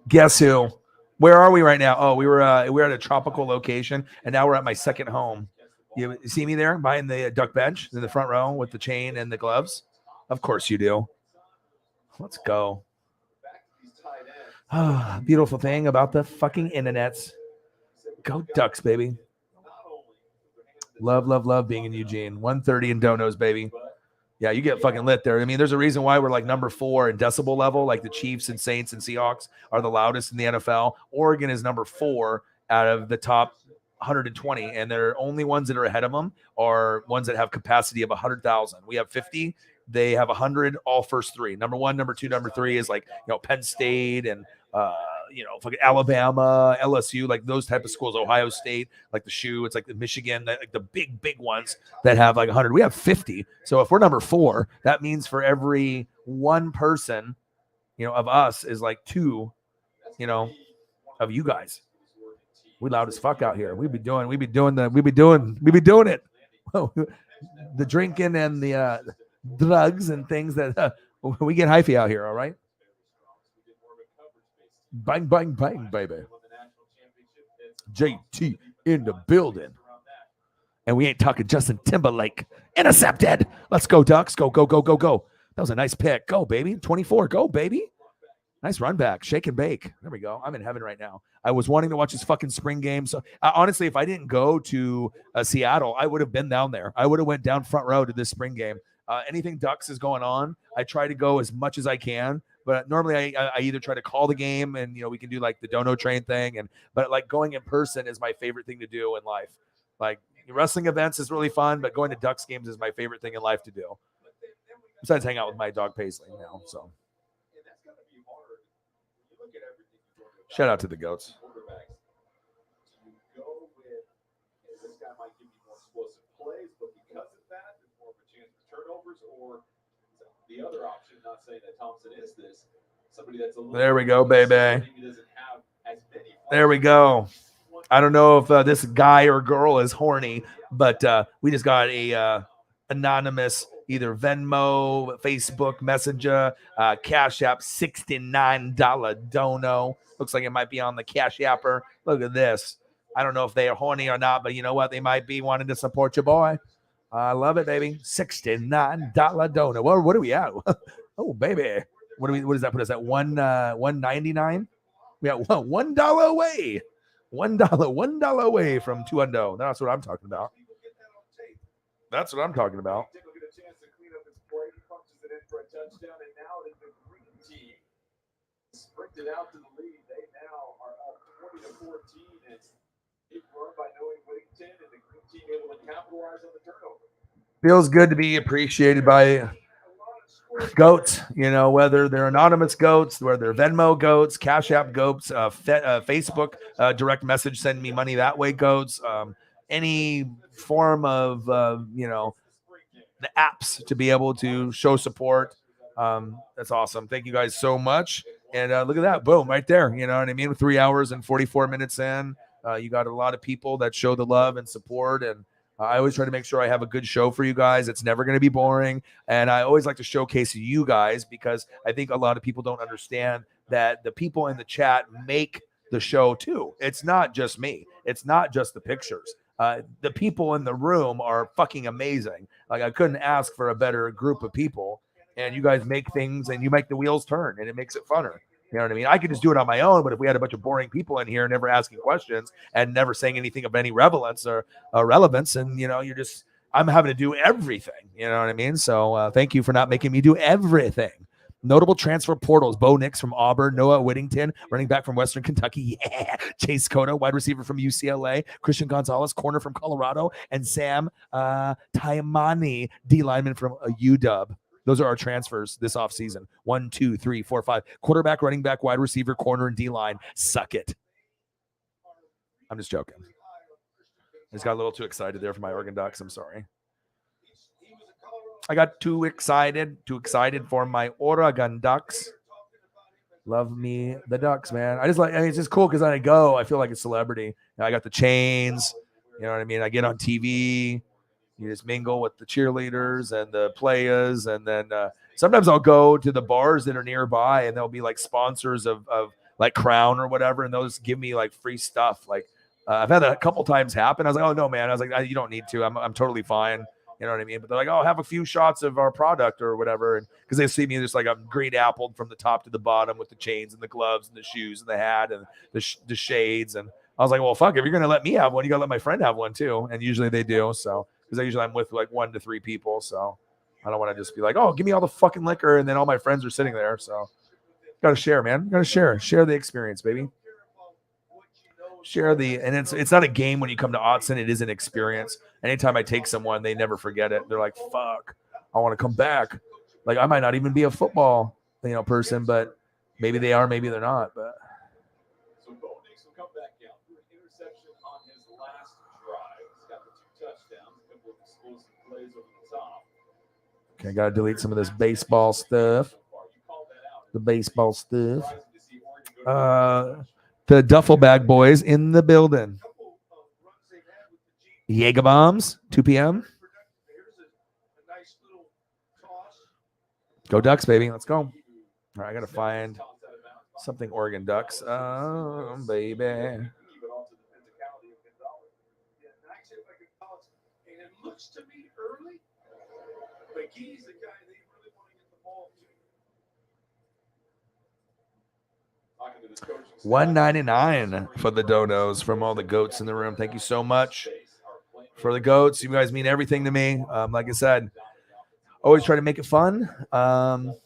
Guess who? Where are we right now? Oh, we were at a tropical location, and now we're at my second home. You see me there behind the duck bench in the front row with the chain and the gloves? Of course you do. Let's go. Beautiful thing about the fucking internets. Go Ducks, baby. Love being in Eugene. 1:30 in Donos, baby. Yeah, you get fucking lit there. I mean, there's a reason why we're like number 4 in decibel level, like the Chiefs and Saints and Seahawks are the loudest in the NFL. Oregon is number 4 out of the top 120, and they're only ones that are ahead of them are ones that have capacity of 100,000. We have 50. They have 100, all first 3. Number 1, number 2, number 3 is like, Penn State and, fucking Alabama, LSU, like those type of schools, Ohio State, like the shoe. It's like the Michigan, like the big ones that have like 100. We have 50. So if we're number 4, that means for every one person, of us is like 2, of you guys. We loud as fuck out here. We be doing it. The drinking and the drugs and things that we get hyphy out here. All right. Bang, bang, bang, baby. JT in the building. And we ain't talking Justin Timberlake. Intercepted. Let's go, Ducks. Go. That was a nice pick. Go, baby. 24. Go, baby. Nice run back. Shake and bake. There we go. I'm in heaven right now. I was wanting to watch this fucking spring game. So honestly, if I didn't go to Seattle, I would have been down there. I would have went down front row to this spring game. Anything Ducks is going on, I try to go as much as I can. But normally I either try to call the game and, we can do like the dono train thing. But like going in person is my favorite thing to do in life. Like wrestling events is really fun, but going to Ducks games is my favorite thing in life to do. Besides hang out with my dog Paisley now. So shout out to the goats. The other option, not saying that Thompson is this, somebody that's a little. There we go, baby. There we go. I don't know if this guy or girl is horny, but we just got a anonymous, either Venmo, Facebook Messenger, Cash App, $69 dono. Looks like it might be on the Cash Apper. Look at this. I don't know if they are horny or not, but you know what? They might be wanting to support your boy. I love it, baby. $69 dono. Well, what are we at? Oh, baby. What does that put us at? $1.99? We got $1 away. $1 away from $200. That's what I'm talking about. That's what I'm talking about. Sprinted out to the lead. They now are up 20-14. And it run by knowing Whittington and the green team able to capitalize on the turnover. Feels good to be appreciated by goats, you know, whether they're anonymous goats, whether they're Venmo goats, Cash App goats, Facebook direct message, send me money that way goats, any form of, you know, the apps to be able to show support. That's awesome. Thank you guys so much. And look at that. Boom, right there. You know what I mean? 3 hours and 44 minutes in, you got a lot of people that show the love and support. And I always try to make sure I have a good show for you guys. It's never going to be boring. And I always like to showcase you guys because I think a lot of people don't understand that the people in the chat make the show too. It's not just me. It's not just the pictures. The people in the room are fucking amazing. Like I couldn't ask for a better group of people. And you guys make things and you make the wheels turn and it makes it funner. You know what I mean? I could just do it on my own, but if we had a bunch of boring people in here never asking questions and never saying anything of any relevance or relevance, and you know, I'm having to do everything. You know what I mean? So thank you for not making me do everything. Notable transfer portals: Bo Nix from Auburn, Noah Whittington, running back from Western Kentucky, yeah, Chase Cotto, wide receiver from UCLA, Christian Gonzalez, corner from Colorado, and Sam Taimani, D lineman from UW. Those are our transfers this offseason. 1, 2, 3, 4, 5. Quarterback, running back, wide receiver, corner, and D-line. Suck it. I'm just joking. I just got a little too excited there for my Oregon Ducks. I'm sorry. I got too excited for my Oregon Ducks. Love me the Ducks, man. It's just cool because when I go, I feel like a celebrity. You know, I got the chains. You know what I mean? I get on TV. You just mingle with the cheerleaders and the players. And then sometimes I'll go to the bars that are nearby and they'll be like sponsors of like Crown or whatever. And they'll just give me like free stuff. Like I've had that a couple times happen. I was like, oh no, man. I was like, you don't need to. I'm totally fine. You know what I mean? But they're like, oh, have a few shots of our product or whatever. And because they see me just like I'm green appled from the top to the bottom with the chains and the gloves and the shoes and the hat and the shades. And I was like, well, fuck, if you're going to let me have one, you got to let my friend have one too. And usually they do. So, because I'm with like 1 to 3 people. So I don't want to just be like, oh, give me all the fucking liquor. And then all my friends are sitting there. So got to share, man. Got to share the experience, baby. And it's not a game when you come to Autzen. It is an experience. Anytime I take someone, they never forget it. They're like, fuck, I want to come back. Like I might not even be a football, person, but maybe they are, maybe they're not. But so Bo Nix will come back out through an interception on his last drive. He's got the 2 touchdowns, a couple of explosive plays over the top. Okay, gotta delete some of this baseball stuff. The baseball stuff. The duffel bag boys in the building. Jaeger bombs, 2 p.m. Go Ducks, baby. Let's go. All right, I got to find something Oregon Ducks. Baby. It looks to me early, but he's the guy they really want to get the ball to. $1.99 for the donos from all the goats in the room. Thank you so much for the goats. You guys mean everything to me. Like I said, always try to make it fun. Well,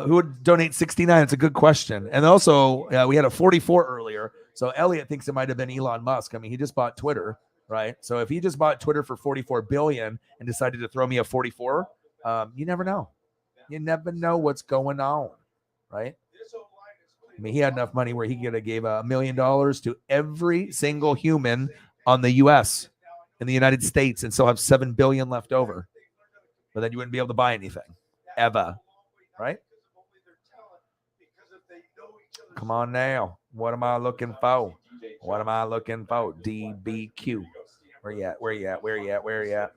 who would donate 69? It's a good question. And also, we had a 44 earlier. So Elliot thinks it might have been Elon Musk. I mean, he just bought Twitter, right? So if he just bought Twitter for $44 billion and decided to throw me a 44, you never know. You never know what's going on, right? I mean, he had enough money where he could have gave $1 million to every single human on the U.S. in the United States and still have $7 billion left over. But then you wouldn't be able to buy anything ever, right? Come on now. What am I looking for? DBQ, Where you at? Where you at? Where you at? Where you at?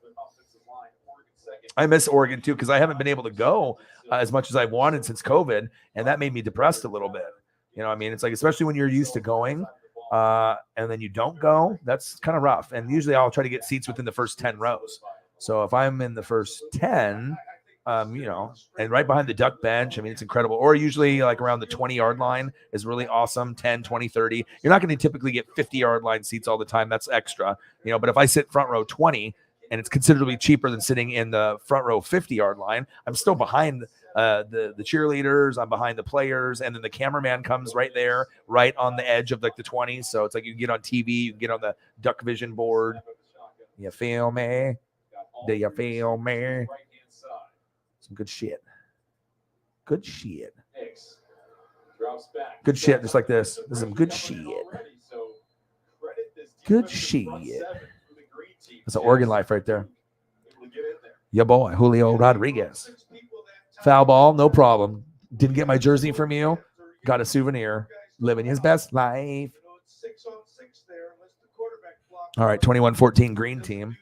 I miss Oregon too because I haven't been able to go as much as I wanted since COVID, and that made me depressed a little bit. You know, I mean, it's like especially when you're used to going, and then you don't go, that's kind of rough. And usually I'll try to get seats within the first 10 rows. So if I'm in the first 10, you know, and right behind the duck bench, I mean, it's incredible. Or usually like around the 20-yard line is really awesome, 10, 20, 30. You're not going to typically get 50-yard line seats all the time. That's extra, you know, but if I sit front row 20 and it's considerably cheaper than sitting in the front row 50-yard line, I'm still behind the cheerleaders, I'm behind the players, and then the cameraman comes right there, right on the edge of like the 20. So it's like you can get on TV, you can get on the duck vision board. You feel me? Do you feel me? Some good shit. Good shit. Good shit, just like this. This is some good shit. Good shit. That's an Oregon life right there. Yeah, boy, Julio Rodriguez. Foul ball, no problem. Didn't get my jersey from you. Got a souvenir. Living his best life. All right, 21-14 green team.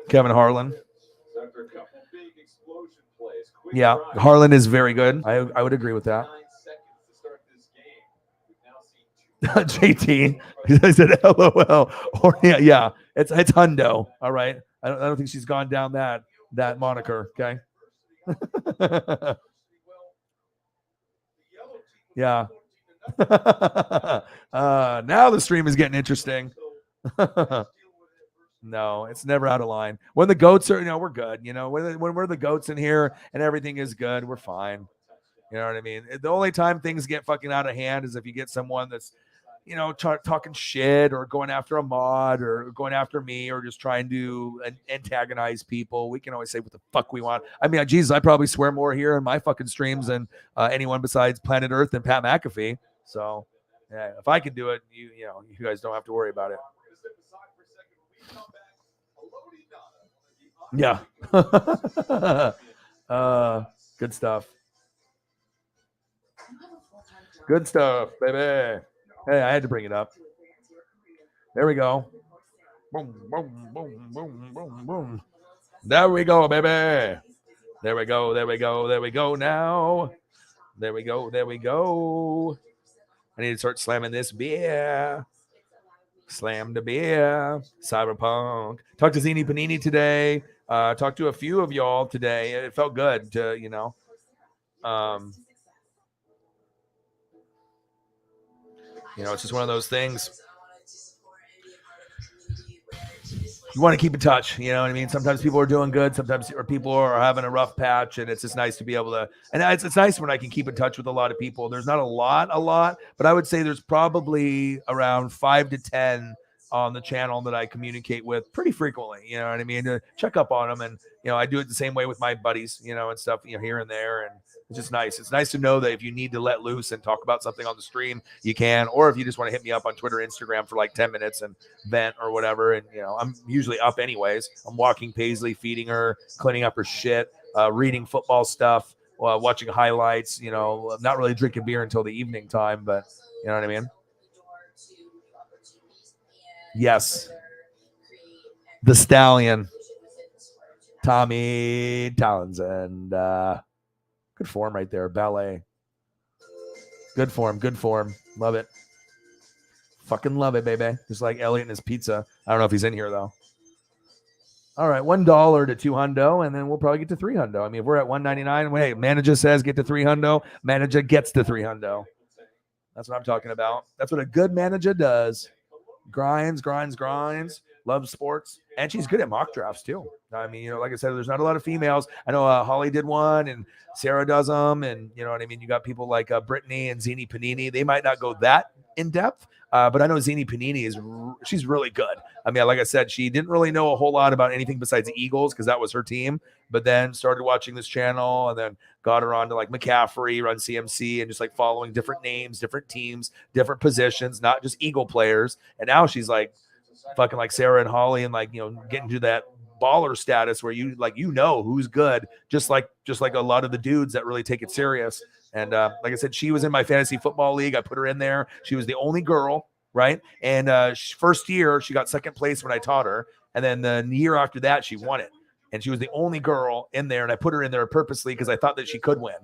Kevin Harlan. Yeah, Harlan is very good. I would agree with that. JT, I said LOL. Or yeah, it's Hundo. All right, I don't think she's gone down that moniker. Okay. Yeah. Now the stream is getting interesting. No, it's never out of line. When the goats are, we're good. When we're the goats in here and everything is good, we're fine. You know what I mean? The only time things get fucking out of hand is if you get someone that's, talking shit or going after a mod or going after me or just trying to antagonize people. We can always say what the fuck we want. I mean, Jesus, I probably swear more here in my fucking streams than anyone besides Planet Earth and Pat McAfee. So, yeah, if I can do it, you guys don't have to worry about it. Yeah. Good stuff. Good stuff, baby. Hey, I had to bring it up. There we go. Boom, boom, boom, boom, boom, boom. There we go, baby. There we go. There we go. There we go now. There we go. There we go. I need to start slamming this beer. Slam the beer. Cyberpunk. Talked to Zini Panini today. Talked to a few of y'all today. It felt good to, it's just one of those things. You want to keep in touch, you know what I mean? Sometimes people are doing good, sometimes people are having a rough patch, and it's just nice to be able to, and it's nice when I can keep in touch with a lot of people. There's not a lot, but I would say there's probably around 5 to 10 on the channel that I communicate with pretty frequently, you know what I mean? To check up on them, and, I do it the same way with my buddies, and stuff, here and there, and it's just nice. It's nice to know that if you need to let loose and talk about something on the stream, you can, or if you just want to hit me up on Twitter, Instagram for like 10 minutes and vent or whatever. And, I'm usually up anyways. I'm walking Paisley, feeding her, cleaning up her shit, reading football stuff, watching highlights, not really drinking beer until the evening time, but you know what I mean? Yes. The Stallion. Tommy Townsend. Good form right there. Ballet. Good form. Love it. Fucking love it, baby. Just like Elliot and his pizza. I don't know if he's in here, though. All right. $1 to $200, and then we'll probably get to $300. I mean, if we're at $199, hey, manager says get to $300. Manager gets to $300. That's what I'm talking about. That's what a good manager does. Grinds. Loves sports. And she's good at mock drafts, too. I mean, like I said, there's not a lot of females. I know Holly did one, and Sarah does them, and you know what I mean? You got people like Brittany and Zini Panini. They might not go that in depth, but I know Zini Panini she's really good. I mean, like I said, she didn't really know a whole lot about anything besides the Eagles because that was her team, but then started watching this channel and then got her on to like McCaffrey, Run CMC, and just like following different names, different teams, different positions, not just Eagle players. And now she's like fucking like Sarah and Holly and like, getting to that baller status where who's good, just like a lot of the dudes that really take it serious. And like I said, she was in my fantasy football league. I put her in there. She was the only girl right? And first year, she got second place when I taught her. And then the year after that, she won it. And she was the only girl in there. And I put her in there purposely because I thought that she could win,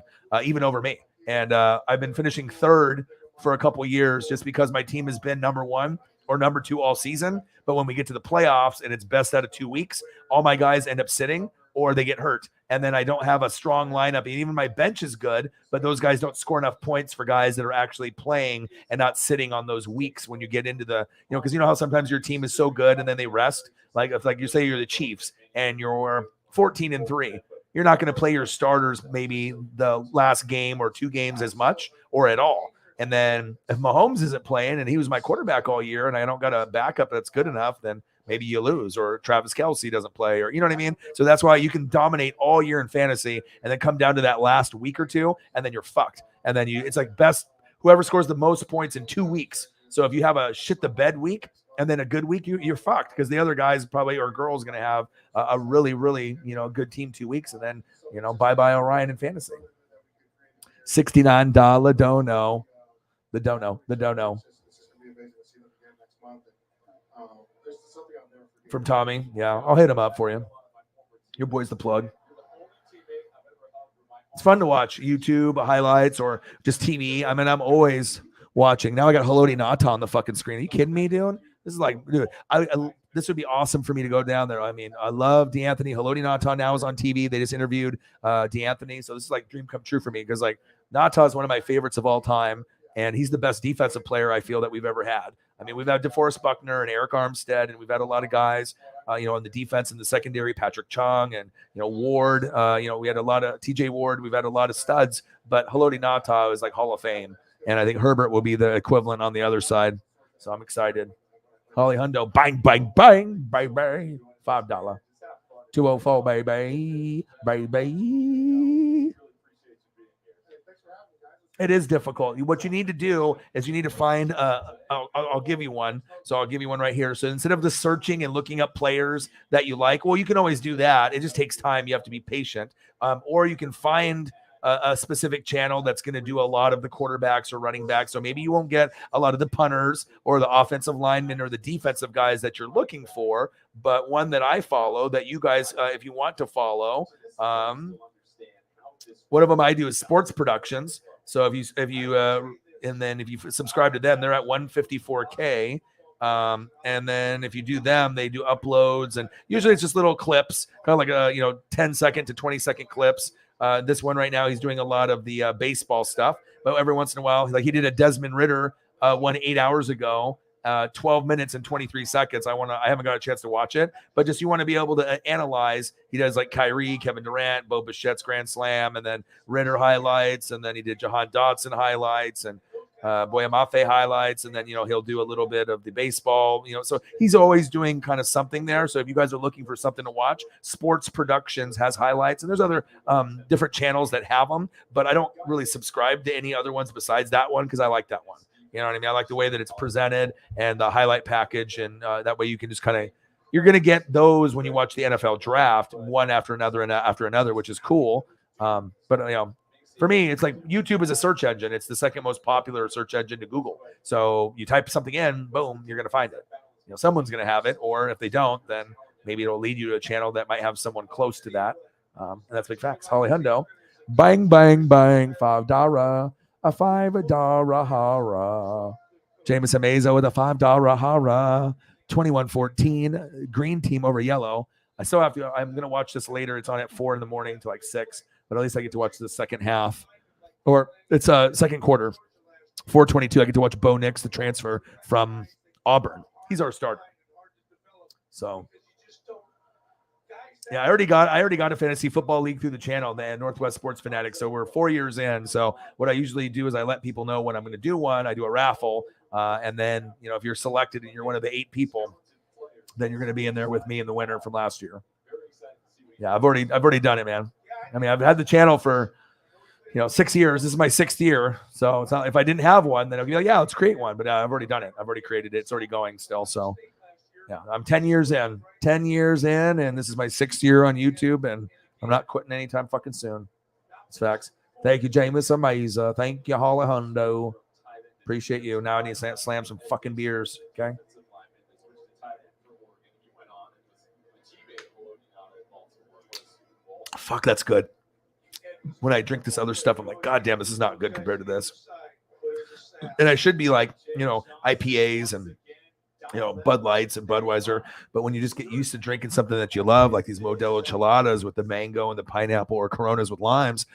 even over me. And I've been finishing third for a couple years just because my team has been number 1 or number 2 all season. But when we get to the playoffs and it's best out of 2 weeks, all my guys end up sitting or they get hurt. And then I don't have a strong lineup. And even my bench is good, but those guys don't score enough points for guys that are actually playing and not sitting on those weeks when you get into the, because you know how sometimes your team is so good and then they rest. Like if you say you're the Chiefs and you're 14-3, you're not going to play your starters maybe the last game or 2 games as much or at all. And then if Mahomes isn't playing and he was my quarterback all year and I don't got a backup that's good enough, then maybe you lose, or Travis Kelce doesn't play, or you know what I mean? So that's why you can dominate all year in fantasy and then come down to that last week or 2 and then you're fucked. And then it's like whoever scores the most points in 2 weeks. So if you have a shit the bed week and then a good week, you're fucked because the other guys probably or girls going to have a really, really, good team 2 weeks. And then, bye-bye Orion in fantasy. $69 dono. The dono. From Tommy. Yeah, I'll hit him up for you. Your boy's the plug. It's fun to watch YouTube highlights or just TV. I mean, I'm always watching. Now I got Haloti Ngata on the fucking screen. Are you kidding me, dude? This is like, dude, this would be awesome for me to go down there. I mean, I love D'Anthony. Haloti Ngata now is on TV. They just interviewed D'Anthony. So this is like dream come true for me because like Ngata is one of my favorites of all time. And he's the best defensive player I feel that we've ever had. I mean, we've had DeForest Buckner and Eric Armstead, and we've had a lot of guys, in the defense and the secondary, Patrick Chung and, Ward. We had a lot of TJ Ward. We've had a lot of studs, but Haloti Ngata is like Hall of Fame. And I think Herbert will be the equivalent on the other side. So I'm excited. Holly Hundo, bang, bang, bang, bang, bang, $5. 204, baby, baby. It is difficult. What you need to do is you need to find, I'll give you one. So I'll give you one right here. So instead of the searching and looking up players that you like, well, you can always do that. It just takes time. You have to be patient. Or you can find a specific channel that's going to do a lot of the quarterbacks or running backs. So maybe you won't get a lot of the punters or the offensive linemen or the defensive guys that you're looking for. But one that I follow that you guys, if you want to follow, one of them I do is Sports Productions. So if you subscribe to them, they're at 154K. And then if you do them, they do uploads and usually it's just little clips, kind of like 10-second to 20-second clips. This one right now, he's doing a lot of the baseball stuff, but every once in a while, like he did a Desmond Ridder one 8 hours ago, 12 minutes and 23 seconds. I haven't got a chance to watch it, but just you want to be able to analyze. He does like Kyrie, Kevin Durant, Bo Bichette's Grand Slam, and then Ridder highlights, and then he did Jahan Dotson highlights and Boya Mafe highlights, and then he'll do a little bit of the baseball. So he's always doing kind of something there. So if you guys are looking for something to watch, Sports Productions has highlights, and there's other different channels that have them, but I don't really subscribe to any other ones besides that one because I like that one. You know what I mean? I like the way that it's presented and the highlight package. And that way you can just you're going to get those when you watch the NFL draft, one after another and after another, which is cool. But for me, it's like YouTube is a search engine. It's the second most popular search engine to Google. So you type something in, boom, you're going to find it. Someone's going to have it. Or if they don't, then maybe it'll lead you to a channel that might have someone close to that. And that's big facts. Holly Hundo, bang, bang, bang, $5. A $5 hara. Jameson Mazo with a $5 hara. 21-14. Green team over yellow. I'm going to watch this later. It's on at 4 a.m. to like 6. But at least I get to watch the second half. Or it's second quarter. 4:22. I get to watch Bo Nix, the transfer from Auburn. He's our starter. So yeah, I already got a fantasy football league through the channel, the Northwest Sports Fanatics. So we're 4 years in. So what I usually do is I let people know when I'm going to do one. I do a raffle, and then if you're selected and you're one of the 8 people, then you're going to be in there with me in the winner from last year. Yeah, I've already done it, man. I mean, I've had the channel for 6 years. This is my 6th year. So it's not, if I didn't have one, then I'd be like, yeah, let's create one. But I've already done it. I've already created it. It's already going still. So. Yeah, I'm 10 years in, and this is my 6th year on YouTube, and I'm not quitting anytime fucking soon. It's facts. Thank you, Jameis Amazing. Thank you, Holly Hundo. Appreciate you. Now I need to slam some fucking beers. Okay. Fuck, that's good. When I drink this other stuff, I'm like, God damn, this is not good compared to this. And I should be like, IPAs and, Bud Lights and Budweiser. But when you just get used to drinking something that you love, like these Modelo Cheladas with the mango and the pineapple, or Coronas with limes,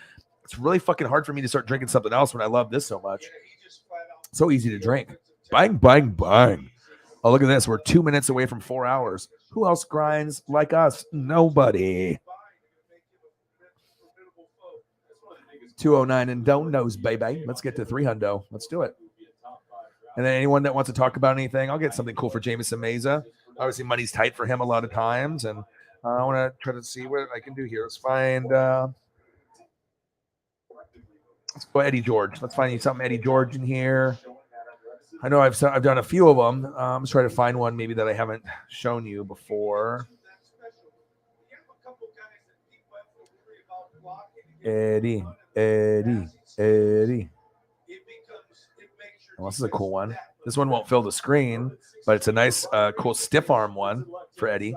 it's really fucking hard for me to start drinking something else when I love this so much. So easy to drink. Bang, bang, bang. Oh, look at this. We're 2 minutes away from 4 hours. Who else grinds like us? Nobody. 209 and don't knows, baby. Let's get to 300. Let's do it. And then anyone that wants to talk about anything, I'll get something cool for Jameson Meza. Obviously, money's tight for him a lot of times, and I want to try to see what I can do here. Let's find. Let's go Eddie George. Let's find you something Eddie George in here. I know I've done a few of them. Let's try to find one maybe that I haven't shown you before. Eddie. Well, this is a cool one. This one won't fill the screen, but it's a nice, cool stiff arm one for Eddie.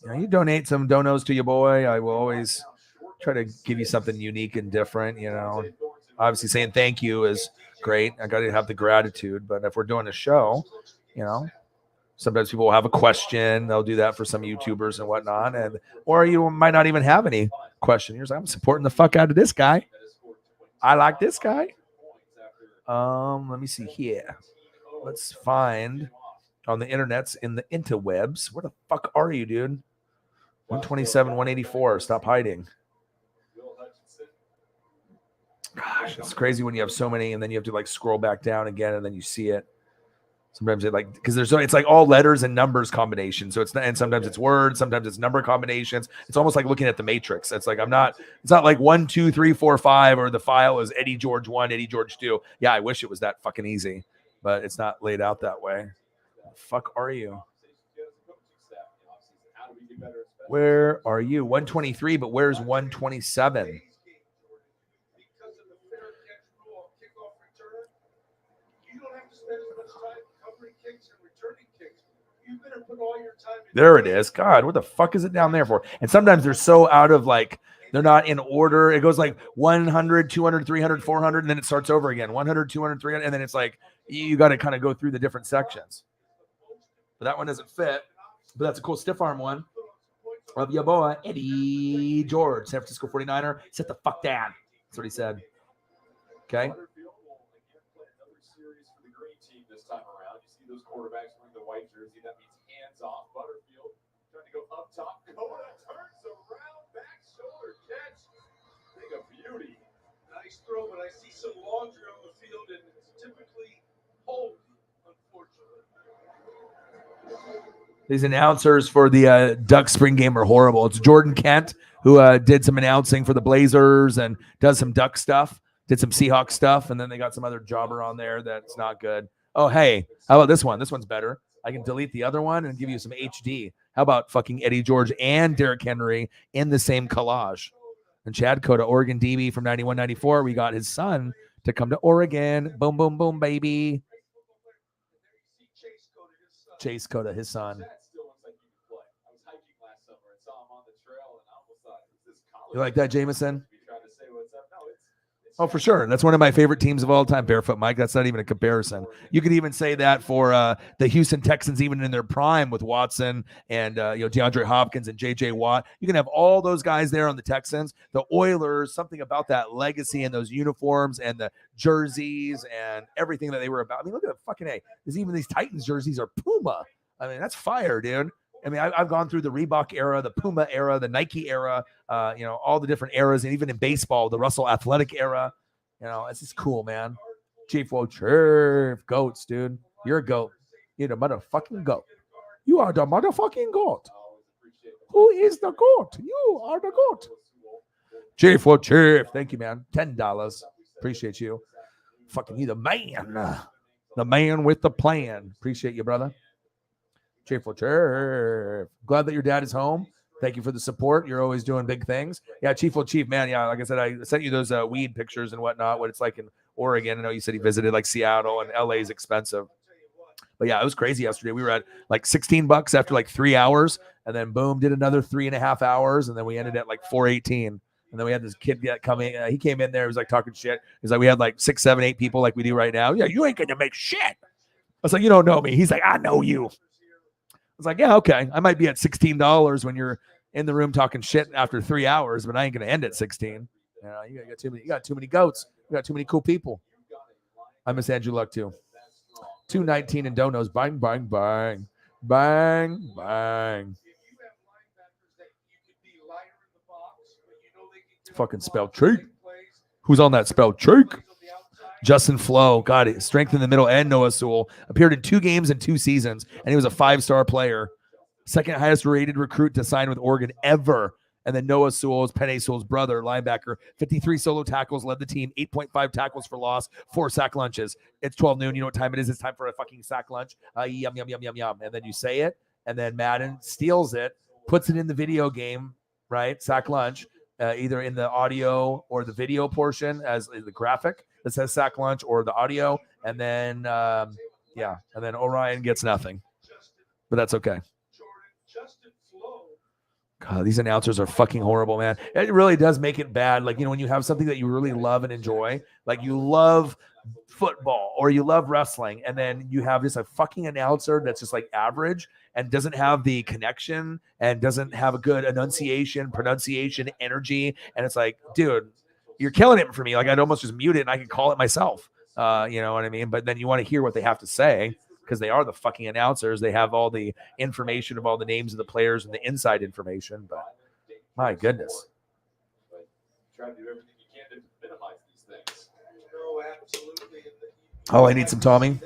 You donate some donos to your boy. I will always try to give you something unique and different. Obviously saying thank you is great. I got to have the gratitude. But if we're doing a show, sometimes people will have a question. They'll do that for some YouTubers and whatnot, or you might not even have any question. You're like, I'm supporting the fuck out of this guy. I like this guy. Let me see here. Let's find on the internets, in the interwebs. Where the fuck are you, dude? 127, 184. Stop hiding. Gosh, it's crazy when you have so many, and then you have to like scroll back down again, and then you see it. Sometimes because it's like all letters and numbers combinations. So it's not, and sometimes it's words, sometimes it's number combinations. It's almost like looking at the Matrix. It's like it's not like 1, 2, 3, 4, 5, or the file is Eddie George 1, Eddie George 2. Yeah, I wish it was that fucking easy, but it's not laid out that way. The fuck are you? Where are you? 123, but where's 127? There it is. God, what the fuck is it down there for? And sometimes they're so out of they're not in order. It goes like 100, 200, 300, 400, and then it starts over again. 100, 200, 300, and then it's like you got to kind of go through the different sections. But that one doesn't fit. But that's a cool stiff arm one of your boy, Eddie George, San Francisco 49er. Sit the fuck down. That's what he said. Okay. Those quarterbacks wearing the white jersey. That means hands off. Butterfield trying to go up top. Coda turns around, back shoulder catch. Big a beauty. Nice throw, but I see some laundry on the field, and it's typically holy, unfortunately. These announcers for the Duck spring game are horrible. It's Jordan Kent, who did some announcing for the Blazers and does some Duck stuff, did some Seahawks stuff, and then they got some other jobber on there that's not good. Oh, hey, how about this one? This one's better. I can delete the other one and give you some HD. How about fucking Eddie George and Derrick Henry in the same collage? And Chad Coda, Oregon DB from 91-94. We got his son to come to Oregon. Boom, boom, boom, baby. Chase Coda, his son. You like that, Jameson? Oh, for sure. That's one of my favorite teams of all time, Barefoot Mike. That's not even a comparison. You could even say that for the Houston Texans, even in their prime with Watson and DeAndre Hopkins and J.J. Watt. You can have all those guys there on the Texans. The Oilers, something about that legacy and those uniforms and the jerseys and everything that they were about. I mean, look at the fucking A. There's even these Titans jerseys are Puma. I mean, that's fire, dude. I mean, I've gone through the Reebok era, the Puma era, the Nike era, all the different eras, and even in baseball, the Russell Athletic era. It's just cool, man. Chief goats, dude. You're a goat. You're the motherfucking goat. You are the motherfucking goat. Who is the goat? You are the goat. Chief. Thank you, man. $10. Appreciate you. Fucking you, the man. The man with the plan. Appreciate you, brother. Chief. Glad that your dad is home. Thank you for the support. You're always doing big things. Yeah, Chief, man. Yeah, like I said, I sent you those weed pictures and whatnot, what it's like in Oregon. I know you said he visited like Seattle, and LA is expensive. But yeah, it was crazy yesterday. We were at like $16 after like 3 hours, and then boom, did another 3.5 hours, and then we ended at like 418. And then we had this kid coming. He came in there. He was like talking shit. He's like, we had like 6, 7, 8 people like we do right now. Yeah, you ain't gonna make shit. I was like, you don't know me. He's like, I know you. I was like, yeah, okay. I might be at $16 when you're in the room talking shit after 3 hours, but I ain't gonna end at 16. You know, you got too many. You got too many goats. You got too many cool people. I miss Andrew Luck too. 219 and donos. Bang, bang, bang, bang, bang. Fucking spell cheek. Who's on that spell cheek? Justin Flo, God, strength in the middle, and Noah Sewell appeared in 2 games in 2 seasons, and he was a 5-star player. Second highest rated recruit to sign with Oregon ever. And then Noah Sewell is Penei Sewell's brother, linebacker. 53 solo tackles, led the team. 8.5 tackles for loss, 4 sack lunches. It's 12 noon. You know what time it is? It's time for a fucking sack lunch. Yum, yum, yum, yum, yum. And then you say it, and then Madden steals it, puts it in the video game, right? Sack lunch, either in the audio or the video portion as the graphic that says sack lunch, or the audio. And then, and then Orion gets nothing. But that's okay. God, these announcers are fucking horrible, man. It really does make it bad. Like, you know, when you have something that you really love and enjoy, like you love football or you love wrestling, and then you have just a fucking announcer that's just like average and doesn't have the connection and doesn't have a good pronunciation, energy. And it's like, dude, you're killing it for me. Like, I'd almost just mute it and I can call it myself. You know what I mean? But then you want to hear what they have to say, because they are the fucking announcers. They have all the information of all the names of the players and the inside information. But my goodness. Try to do everything you can to minimize these things. No, absolutely. Oh, I need some Tommy.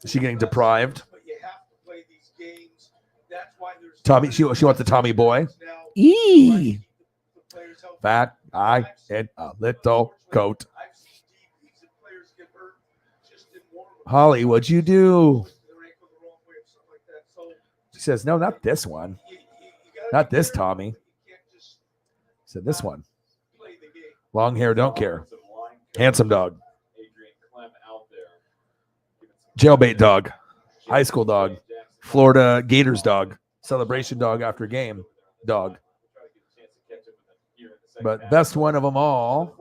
Is she getting deprived? But you have to play these games. That's why there's Tommy, she wants the Tommy boy. Eee. Fat guy in a little coat. Holly, what'd you do? She says, no, not this one. Not this Tommy. Said this one. Long hair, don't care. Handsome dog. Jailbait dog. High school dog. Florida Gators dog. Celebration dog after game dog. But best one of them all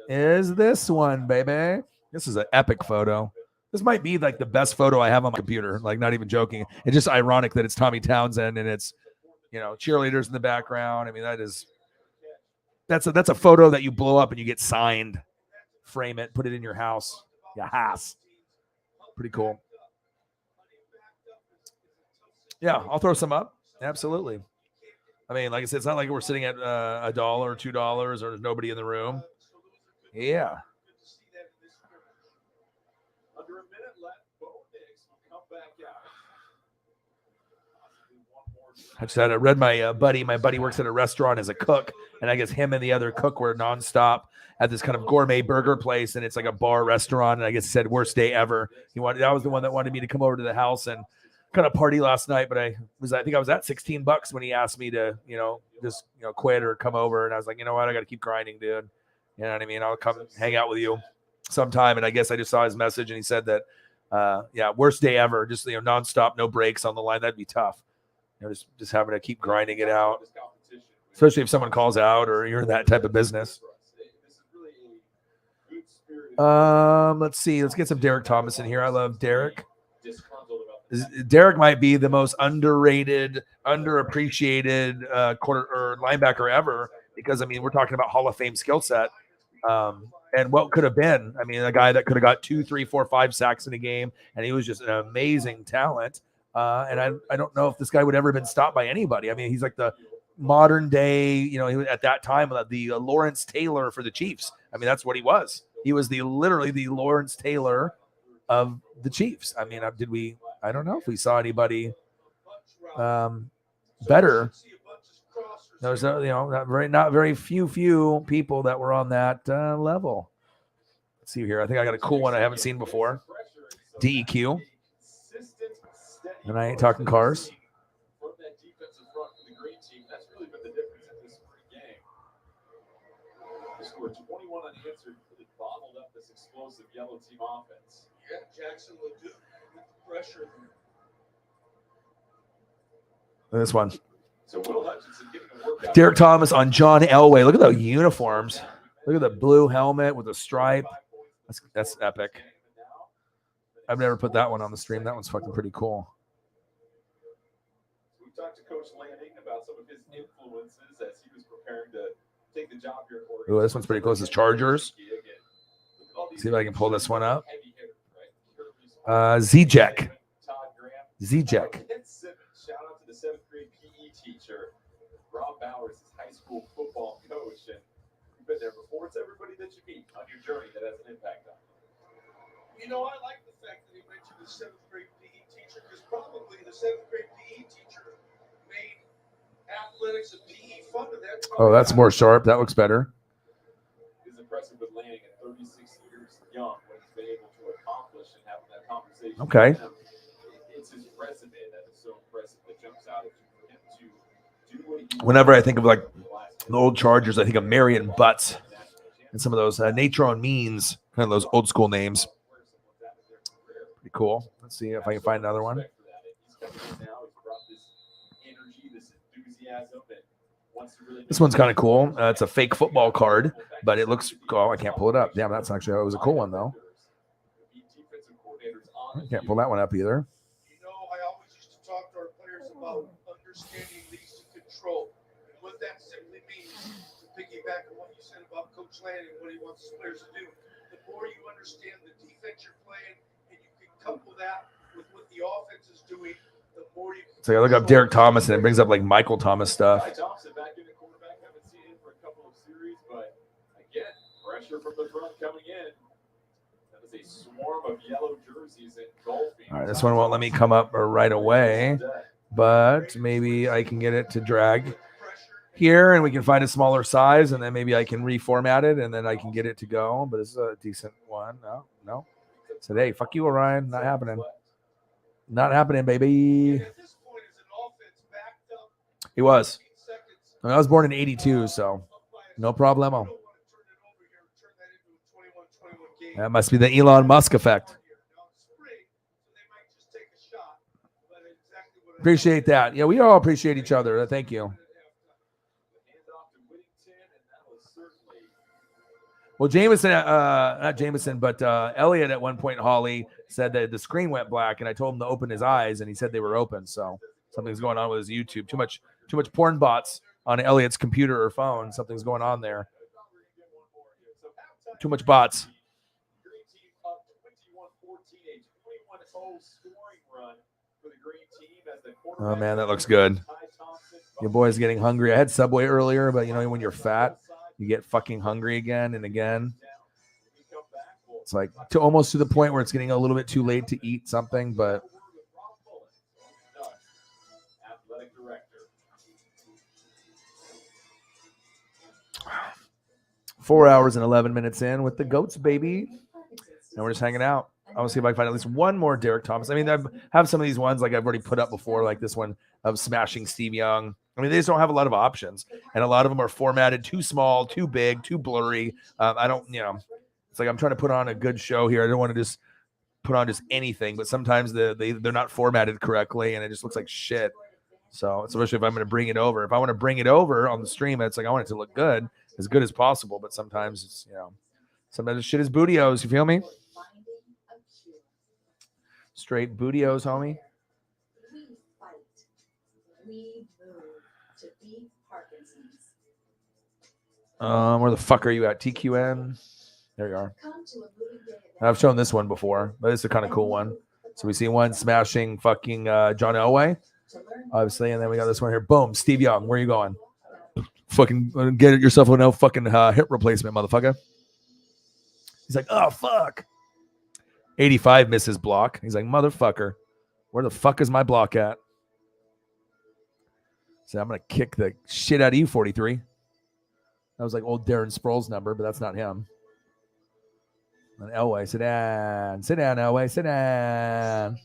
is this one, baby. This is an epic photo. This might be like the best photo I have on my computer. Like, not even joking. It's just ironic that it's Tommy Townsend and it's, you know, cheerleaders in the background. I mean, that's a photo that you blow up and you get signed. Frame it, put it in your house. Yes. Pretty cool. Yeah, I'll throw some up. Absolutely. I mean, like I said, it's not like we're sitting at $1 or $2 or there's nobody in the room. Yeah. Under a minute left, Bo Nix will come back out. I just had read my buddy. My buddy works at a restaurant as a cook, and I guess him and the other cook were nonstop at this kind of gourmet burger place, and it's like a bar restaurant. And I guess he said worst day ever. That was the one that wanted me to come over to the house and kind of party last night. But I think I was at $16 when he asked me to, just quit or come over. And I was like, you know what, I got to keep grinding, dude. You know what I mean? I'll come hang out with you sometime. And I guess I just saw his message, and he said that, worst day ever. Just nonstop, no breaks on the line. That'd be tough. Just having to keep grinding it out, especially if someone calls out or you're in that type of business. Let's see. Let's get some Derek Thomas in here. I love Derek. Derek might be the most underrated, underappreciated quarter or linebacker ever, because we're talking about Hall of Fame skill set. And what could have been, a guy that could have got 2, 3, 4, 5 sacks in a game, and he was just an amazing talent. And I don't know if this guy would ever have been stopped by anybody. He's like the modern day, he was at that time, the Lawrence Taylor for the Chiefs. That's what he was. He was literally the Lawrence Taylor of the Chiefs. I don't know if we saw anybody better. There's not very few people that were on that level. Let's see here. I think I got a cool one I haven't seen before. DEQ. And I ain't talking cars. Scored 21 unanswered, but it bottled up the explosive yellow team offense. Yeah, Jackson looked good with the pressure. This one. So Will Hutchinson giving a workout. Derek Thomas on John Elway. Look at the uniforms. Look at the blue helmet with the stripe. That's epic. I've never put that one on the stream. That one's fucking pretty cool. We talked to Coach Lanning about some of his influences as he was preparing to take the job here. Ooh, this one's pretty cool. This is Chargers. See if I can pull this one up. Z-Jack. Z-Jack. Shout out to the 7th grade PE teacher, Rob Bowers, his high school football coach, and you've been there before. It's everybody that you meet on your journey that has an impact on you. You know, I like the fact that he mentioned the 7th grade PE teacher because probably the 7th grade PE teacher made athletics and PE fun to that. Oh, that's more sharp. That looks better. It's impressive with Lanning at 36 years young what he's been able to accomplish and having that conversation. Okay. It's his resume that is so impressive that jumps out at you for him to do what he Whenever I think of like the old Chargers, I think of Marion Butts and some of those Nature on Means, kind of those old school names. Pretty cool. Let's see if I can find another one. This one's kind of cool. It's a fake football card, but it looks. Oh, I can't pull it up. Damn, that's actually it was a cool one though. I can't pull that one up either. You know, I always used to talk to our players about understanding leads and control. And what that simply means, to piggyback on what you said about Coach Lanning and what he wants his players to do, the more you understand the defense you're playing and you can couple that with what the offense is doing, the more you can. So I look up Derek Thomas and it brings up like Michael Thomas stuff. Thompson back in the quarterback. Haven't seen him for a couple of series, but again, pressure from the front coming in. That is a swarm of yellow jerseys engulfing. All right, this one won't let me come up right away, but maybe I can get it to drag here and we can find a smaller size and then maybe I can reformat it and then I can get it to go. But this is a decent one. No. Today, fuck you, Orion. Not happening. Not happening, baby. He was. I was born in 82, so no problemo. That must be the Elon Musk effect. Appreciate that. Yeah, we all appreciate each other. Thank you. Well, Jameson, not Jameson, but Elliot at one point, Holly, said that the screen went black, and I told him to open his eyes, and he said they were open. So something's going on with his YouTube. Too much porn bots on Elliot's computer or phone. Something's going on there. Too much bots. Oh, man, that looks good. Your boy's getting hungry. I had Subway earlier, but, you know, when you're fat, you get fucking hungry again and again. It's like almost to the point where it's getting a little bit too late to eat something, but. Athletic director. 4 hours and 11 minutes in with the goats, baby. And we're just hanging out. I want to see if I can find at least one more Derek Thomas. I mean, I have some of these ones like I've already put up before, like this one of smashing Steve Young. I mean, they just don't have a lot of options. And a lot of them are formatted too small, too big, too blurry. I don't, you know, it's like I'm trying to put on a good show here. I don't want to just put on just anything, but sometimes they're not formatted correctly and it just looks like shit. So especially if I'm going to bring it over. If I want to bring it over on the stream, it's like I want it to look good as possible. But sometimes it's, you know, sometimes the shit is bootios. You feel me? Straight bootios, homie. We fight. We move to beat Parkinson's. Where the fuck are you at? TQN? There you are. Come to a movie day event. I've shown this one before, but it's a kind of cool one. So we see one smashing fucking John Elway, obviously, and then we got this one here. Boom, Steve Young. Where are you going? Fucking get it yourself with no fucking hip replacement, motherfucker. He's like, oh fuck. 85 misses block. He's like, motherfucker, where the fuck is my block at? So I'm gonna kick the shit out of you, 43. That was like old Darren Sproles' number, but that's not him. And Elway, sit down, Elway, sit down.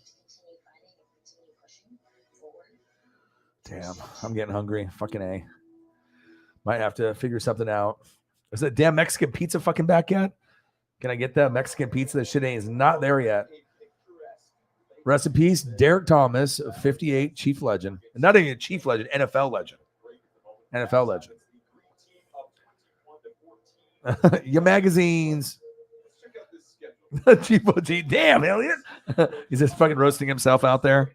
Damn, I'm getting hungry. Fucking A. Might have to figure something out. Is that damn Mexican pizza fucking back yet? Can I get that Mexican pizza? That shit is not there yet. Rest in peace, Derek Thomas, 58, Chief legend. Not even a Chief legend, NFL legend. NFL legend. Your magazines. Chief OG. Damn, Elliot. He's just fucking roasting himself out there.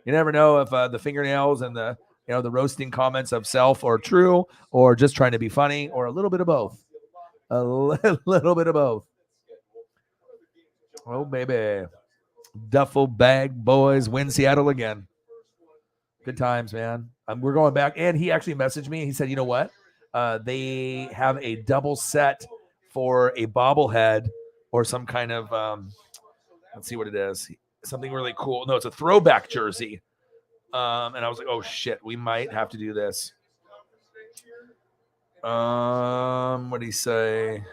You never know if the fingernails and the the roasting comments of self are true or just trying to be funny or a little bit of both. A little bit of both. Oh, baby. Duffel bag boys win Seattle again. Good times, man. We're going back. And he actually messaged me. He said, you know what? They have a double set for a bobblehead or some kind of, let's see what it is. Something really cool. No, it's a throwback jersey. And I was like, oh, shit, we might have to do this. What did he say?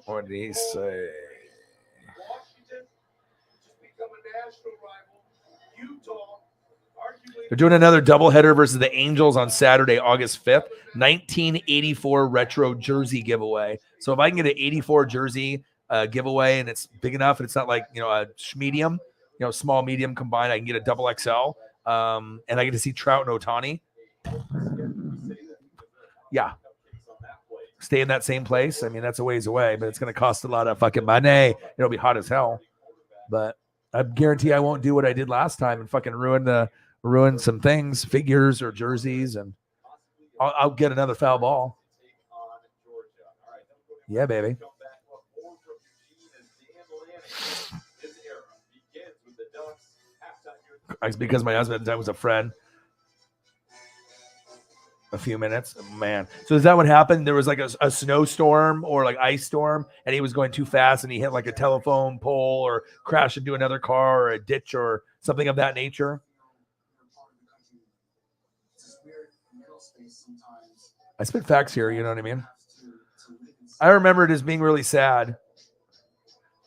What did he say? They're doing another doubleheader versus the Angels on Saturday, August 5th. 1984 retro jersey giveaway. So if I can get an 84 jersey giveaway and it's big enough and it's not like, a medium, small, medium combined, I can get a double XL. And I get to see Trout and Ohtani. Yeah. Stay in that same place. I mean, that's a ways away, but it's going to cost a lot of fucking money. It'll be hot as hell. But I guarantee I won't do what I did last time and fucking ruin some things, figures or jerseys, and I'll get another foul ball. Yeah, baby. It's because my husband was a friend. A few minutes, man. So is that what happened? There was like a snowstorm or like ice storm, and he was going too fast, and he hit like a telephone pole or crashed into another car or a ditch or something of that nature. I spit facts here, you know what I mean? I remember it as being really sad.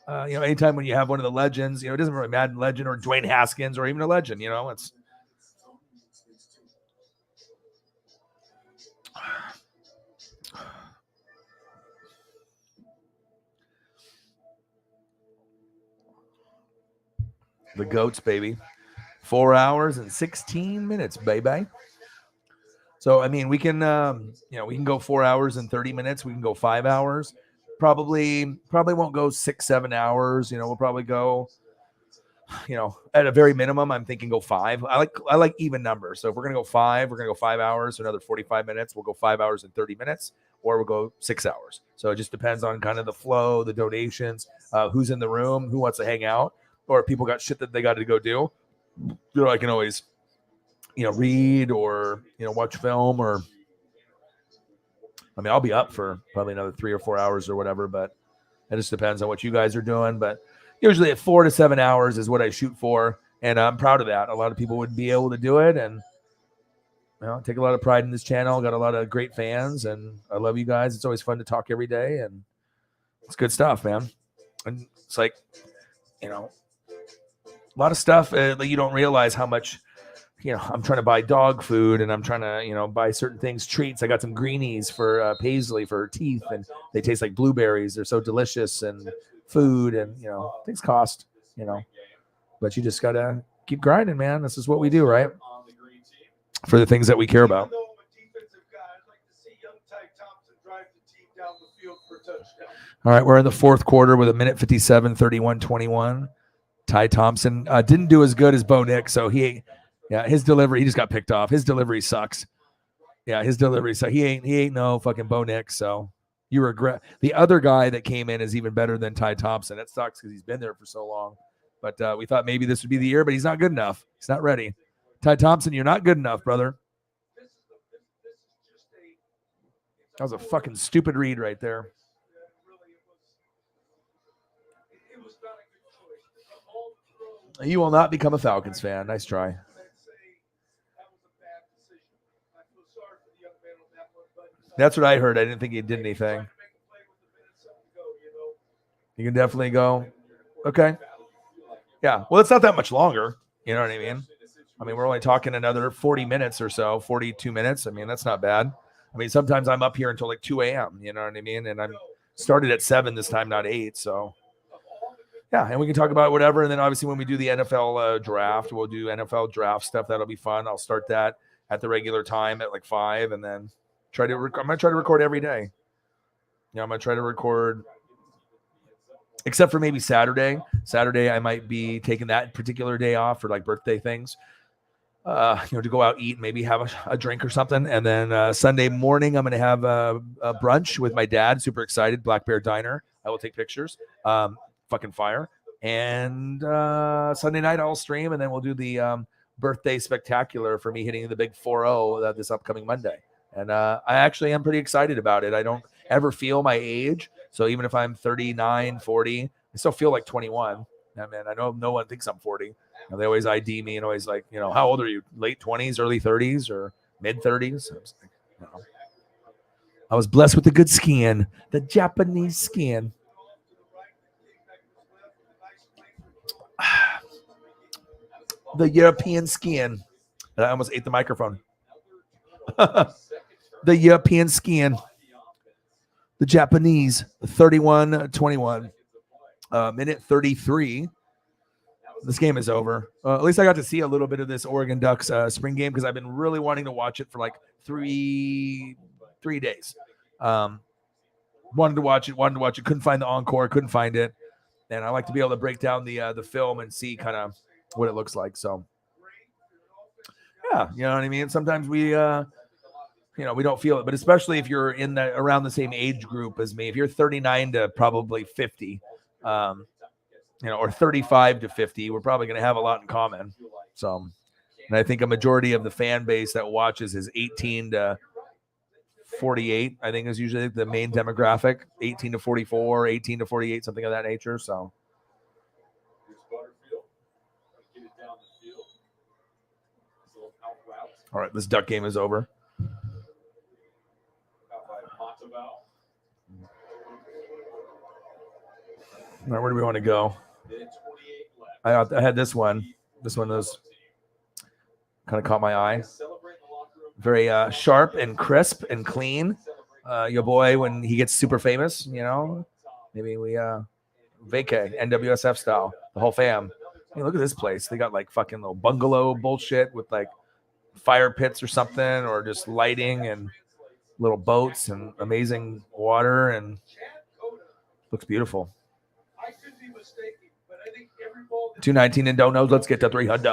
Anytime when you have one of the legends, it doesn't really matter, legend or Dwayne Haskins or even a legend, it's. The goats, baby. 4 hours and 16 minutes, baby. So, I mean, we can, we can go 4 hours and 30 minutes. We can go 5 hours. Probably won't go 6-7 hours. We'll probably go, at a very minimum, I'm thinking go 5. I like even numbers. So if we're going to go 5, we're going to go 5 hours, so another 45 minutes. We'll go 5 hours and 30 minutes, or we'll go 6 hours. So it just depends on kind of the flow, the donations, who's in the room, who wants to hang out, or if people got shit that they got to go do. I can always, read or, watch film or, I'll be up for probably another 3 or 4 hours or whatever, but it just depends on what you guys are doing. But usually at 4 to 7 hours is what I shoot for. And I'm proud of that. A lot of people wouldn't be able to do it. And, take a lot of pride in this channel. Got a lot of great fans and I love you guys. It's always fun to talk every day and it's good stuff, man. And it's like, a lot of stuff that you don't realize how much, I'm trying to buy dog food and I'm trying to, buy certain things, treats. I got some greenies for Paisley for her teeth and they taste like blueberries. They're so delicious and food and, things cost, but you just got to keep grinding, man. This is what we do, right? For the things that we care about. All right. We're in the fourth quarter with 1:57, 31-21. Ty Thompson didn't do as good as Bo Nix, so his delivery, he just got picked off. His delivery sucks. Yeah, his delivery sucks. He ain't no fucking Bo Nix, so you regret. The other guy that came in is even better than Ty Thompson. That sucks because he's been there for so long. But we thought maybe this would be the year, but he's not good enough. He's not ready. Ty Thompson, you're not good enough, brother. That was a fucking stupid read right there. You will not become a Falcons fan. Nice try. That's what I heard. I didn't think he did anything. You can definitely go. Okay. Yeah. Well, it's not that much longer. You know what I mean? We're only talking another 40 minutes or so, 42 minutes. That's not bad. I mean, sometimes I'm up here until like 2 a.m. You know what I mean? And I'm started at 7 this time, not 8. So yeah, and we can talk about whatever. And then obviously when we do the NFL draft, we'll do NFL draft stuff. That'll be fun. I'll start that at the regular time at like 5, and then I'm gonna try to record every day. Yeah, I'm gonna try to record, except for maybe Saturday. Saturday, I might be taking that particular day off for like birthday things. To go out, eat, maybe have a drink or something. And then Sunday morning, I'm going to have a brunch with my dad. Super excited. Black Bear Diner. I will take pictures. Fucking fire. And Sunday night, I'll stream, and then we'll do the birthday spectacular for me hitting the big 4-0 this upcoming Monday. And I actually am pretty excited about it. I don't ever feel my age. So even if I'm 39, 40, I still feel like 21. I mean, I know no one thinks I'm 40. They always ID me and always like, how old are you? Late 20s, early 30s, or mid 30s? I was blessed with the good skin, the Japanese skin. The European skin. I almost ate the microphone. The European skin. The Japanese, 31-21. Minute 33. This game is over. At least I got to see a little bit of this Oregon Ducks spring game because I've been really wanting to watch it for like three days. Wanted to watch it. Couldn't find the encore. Couldn't find it. And I like to be able to break down the film and see kind of what it looks like. So, yeah, you know what I mean? Sometimes we don't feel it. But especially if you're around the same age group as me. If you're 39 to probably 50, or 35 to 50, we're probably going to have a lot in common. So, and I think a majority of the fan base that watches is 18 to 48, I think is usually the main demographic. 18 to 44, 18 to 48, something of that nature. So, all right, this Duck game is over. All right, where do we want to go? I had this one. This one was kind of caught my eye. Very sharp and crisp and clean. Your boy, when he gets super famous, maybe we vacay, NWSF style, the whole fam. Hey, look at this place. They got like fucking little bungalow bullshit with like fire pits or something, or just lighting and little boats and amazing water, and looks beautiful. 219 and don't know. Let's get to 300.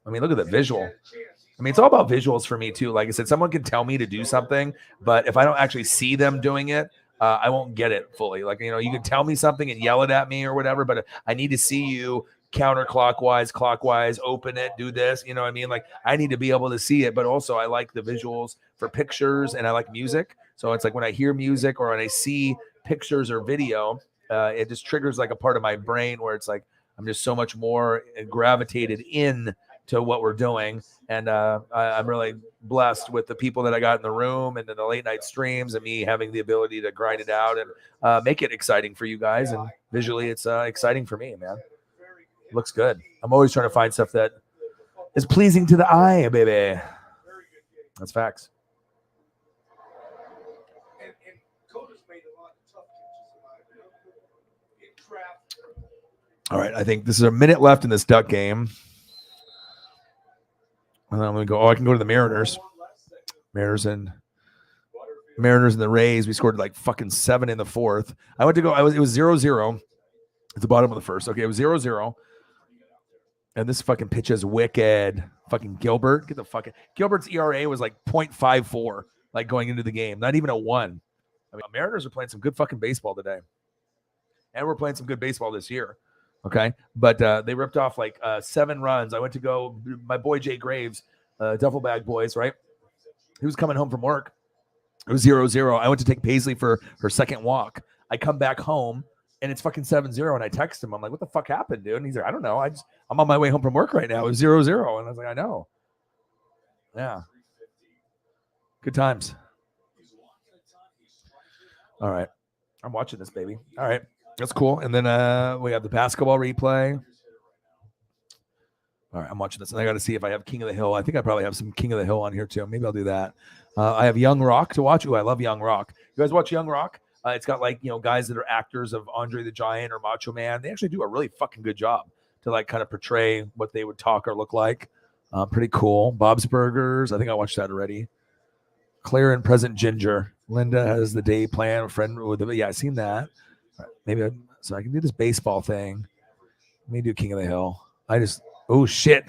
I mean, look at the visual. I mean, it's all about visuals for me too. Like I said, someone can tell me to do something, but if I don't actually see them doing it, I won't get it fully. Like, you can tell me something and yell it at me or whatever, but I need to see you counterclockwise, clockwise, open it, do this. You know what I mean? Like, I need to be able to see it, but also I like the visuals for pictures and I like music. So it's like when I hear music or when I see pictures or video, it just triggers like a part of my brain where it's like, I'm just so much more gravitated in to what we're doing. And I'm really blessed with the people that I got in the room and then the late night streams and me having the ability to grind it out and make it exciting for you guys. And visually it's exciting for me, man. Looks good. I'm always trying to find stuff that is pleasing to the eye, baby. That's facts. All right, I think this is a minute left in this Duck game. And then I'm going to go, I can go to the Mariners. Mariners and the Rays. We scored like fucking 7 in the fourth. It was 0-0 at the bottom of the first. Okay, it was 0-0. And this fucking pitch is wicked. Fucking Gilbert. Gilbert's ERA was like 0.54, like going into the game. Not even a 1. I mean, Mariners are playing some good fucking baseball today. And we're playing some good baseball this year. Okay, but they ripped off like 7 runs. I went to go, my boy Jay Graves, Duffel Bag Boys, right? He was coming home from work. It was 0-0. I went to take Paisley for her second walk. I come back home, and it's fucking 7-0, and I text him. I'm like, what the fuck happened, dude? And he's like, I don't know. I'm on my way home from work right now. It was 0-0. And I was like, I know. Yeah. Good times. All right. I'm watching this, baby. All right. That's cool. And then we have the basketball replay. All right, I'm watching this, and I got to see if I have King of the Hill. I think I probably have some King of the Hill on here too. Maybe I'll do that. I have Young Rock to watch. Ooh, I love Young Rock. You guys watch Young Rock? It's got like, guys that are actors of Andre the Giant or Macho Man. They actually do a really fucking good job to like kind of portray what they would talk or look like. Pretty cool. Bob's Burgers. I think I watched that already. Claire and Present Ginger. Linda has the day plan. A friend with the, yeah, I've seen that. Maybe so I can do this baseball thing. Let me do King of the Hill. Oh shit.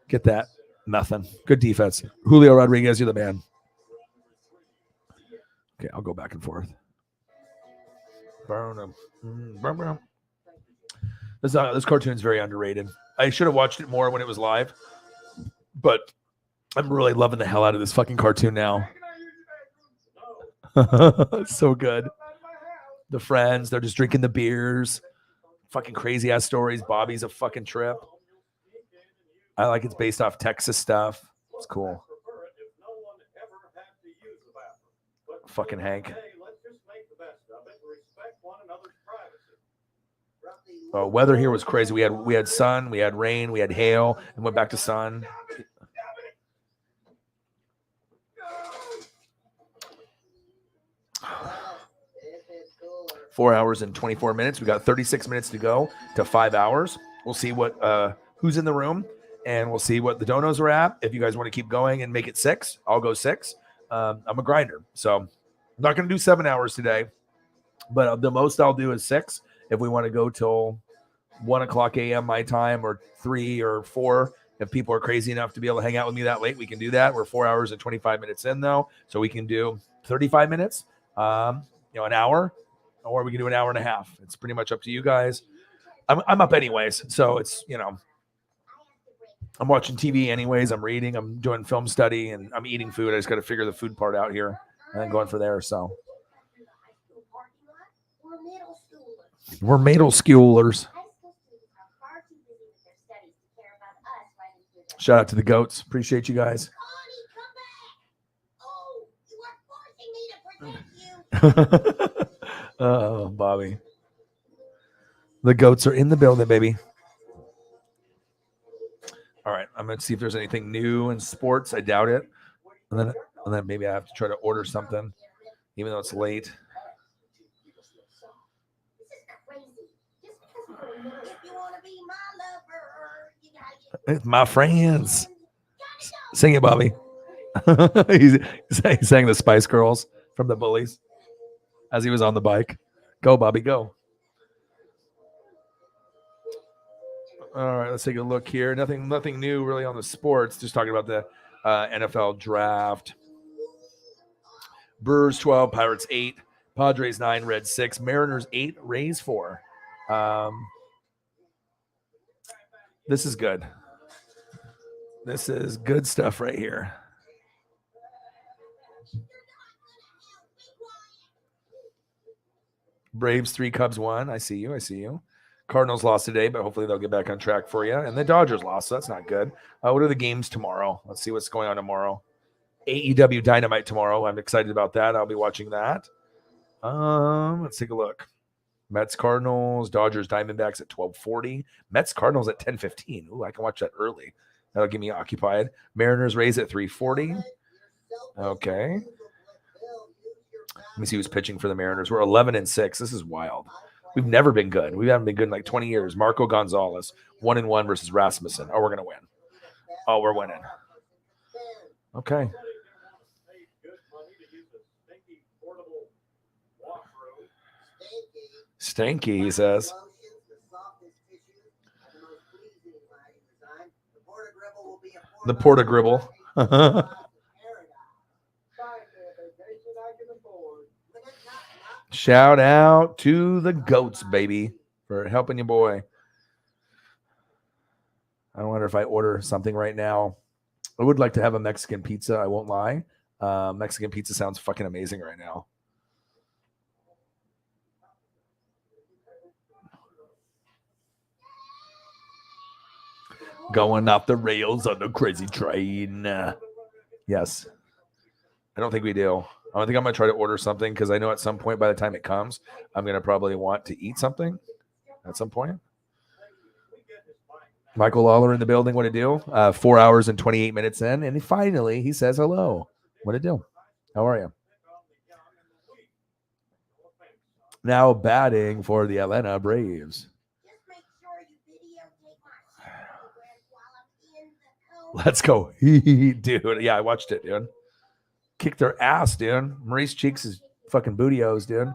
Get that. Nothing. Good defense. Julio Rodriguez, you're the man. Okay, I'll go back and forth. This cartoon's very underrated. I should have watched it more when it was live, but I'm really loving the hell out of this fucking cartoon now. It's so good. The friends, they're just drinking the beers. Fucking crazy ass stories. Bobby's a fucking trip. I like it's based off Texas stuff. It's cool. Fucking Hank. Weather here was crazy. We had sun, we had rain, we had hail, and went back to sun. Four hours and 24 minutes. We got 36 minutes to go to 5 hours. We'll see what who's in the room, and we'll see what the donos are at. If you guys want to keep going and make it 6, I'll go 6. I'm a grinder, so I'm not going to do 7 hours today, but the most I'll do is 6. If we want to go till 1:00 a.m. my time, or 3 or 4, if people are crazy enough to be able to hang out with me that late, we can do that. We're 4 hours and 25 minutes in though, so we can do 35 minutes, an hour, or we can do an hour and a half. It's pretty much up to you guys. I'm up anyways, so it's I'm watching TV anyways. I'm reading. I'm doing film study, and I'm eating food. I just got to figure the food part out here, and then going for there. So we're middle schoolers. Shout out to the goats. Appreciate you guys. Oh, Bobby. The goats are in the building, baby. All right, I'm going to see if there's anything new in sports. I doubt it. And then maybe I have to try to order something, even though it's late. It's my friends. Sing it, Bobby. he sang the Spice Girls from the Bullies as he was on the bike. Go, Bobby, go. All right, let's take a look here. Nothing new really on the sports. Just talking about the NFL draft. Brewers 12, Pirates 8, Padres 9, Reds 6, Mariners 8, Rays 4. This is good. This is good stuff right here. Braves 3, Cubs 1. I see you. Cardinals lost today, but hopefully they'll get back on track for you. And the Dodgers lost, so that's not good. What are the games tomorrow? Let's see what's going on tomorrow. AEW Dynamite tomorrow. I'm excited about that. I'll be watching that. Let's take a look. Mets Cardinals, Dodgers Diamondbacks at 12:40. Mets Cardinals at 10:15. Ooh, I can watch that early. That'll get me occupied. Mariners Rays at 3:40. Okay. Let me see who's pitching for the Mariners. We're 11-6. This is wild. We've never been good. We haven't been good in like 20 years. Marco Gonzalez, 1-1 versus Rasmussen. Oh, we're going to win. Oh, we're winning. Okay. Stanky, he says. The Porta-Gribble. Shout out to the goats, baby, for helping your boy. I wonder if I order something right now. I would like to have a Mexican pizza. I won't lie. Mexican pizza sounds fucking amazing right now. Going off the rails on the crazy train. Yes. I don't think we do. I think I'm going to try to order something because I know at some point by the time it comes, I'm going to probably want to eat something at some point. Michael Lawler in the building. What to do? 4 hours and 28 minutes in, and finally he says hello. What to do? How are you? Now batting for the Atlanta Braves. Let's go, dude. Yeah, I watched it, dude. Kicked their ass, dude. Maurice Cheeks is fucking bootios, dude.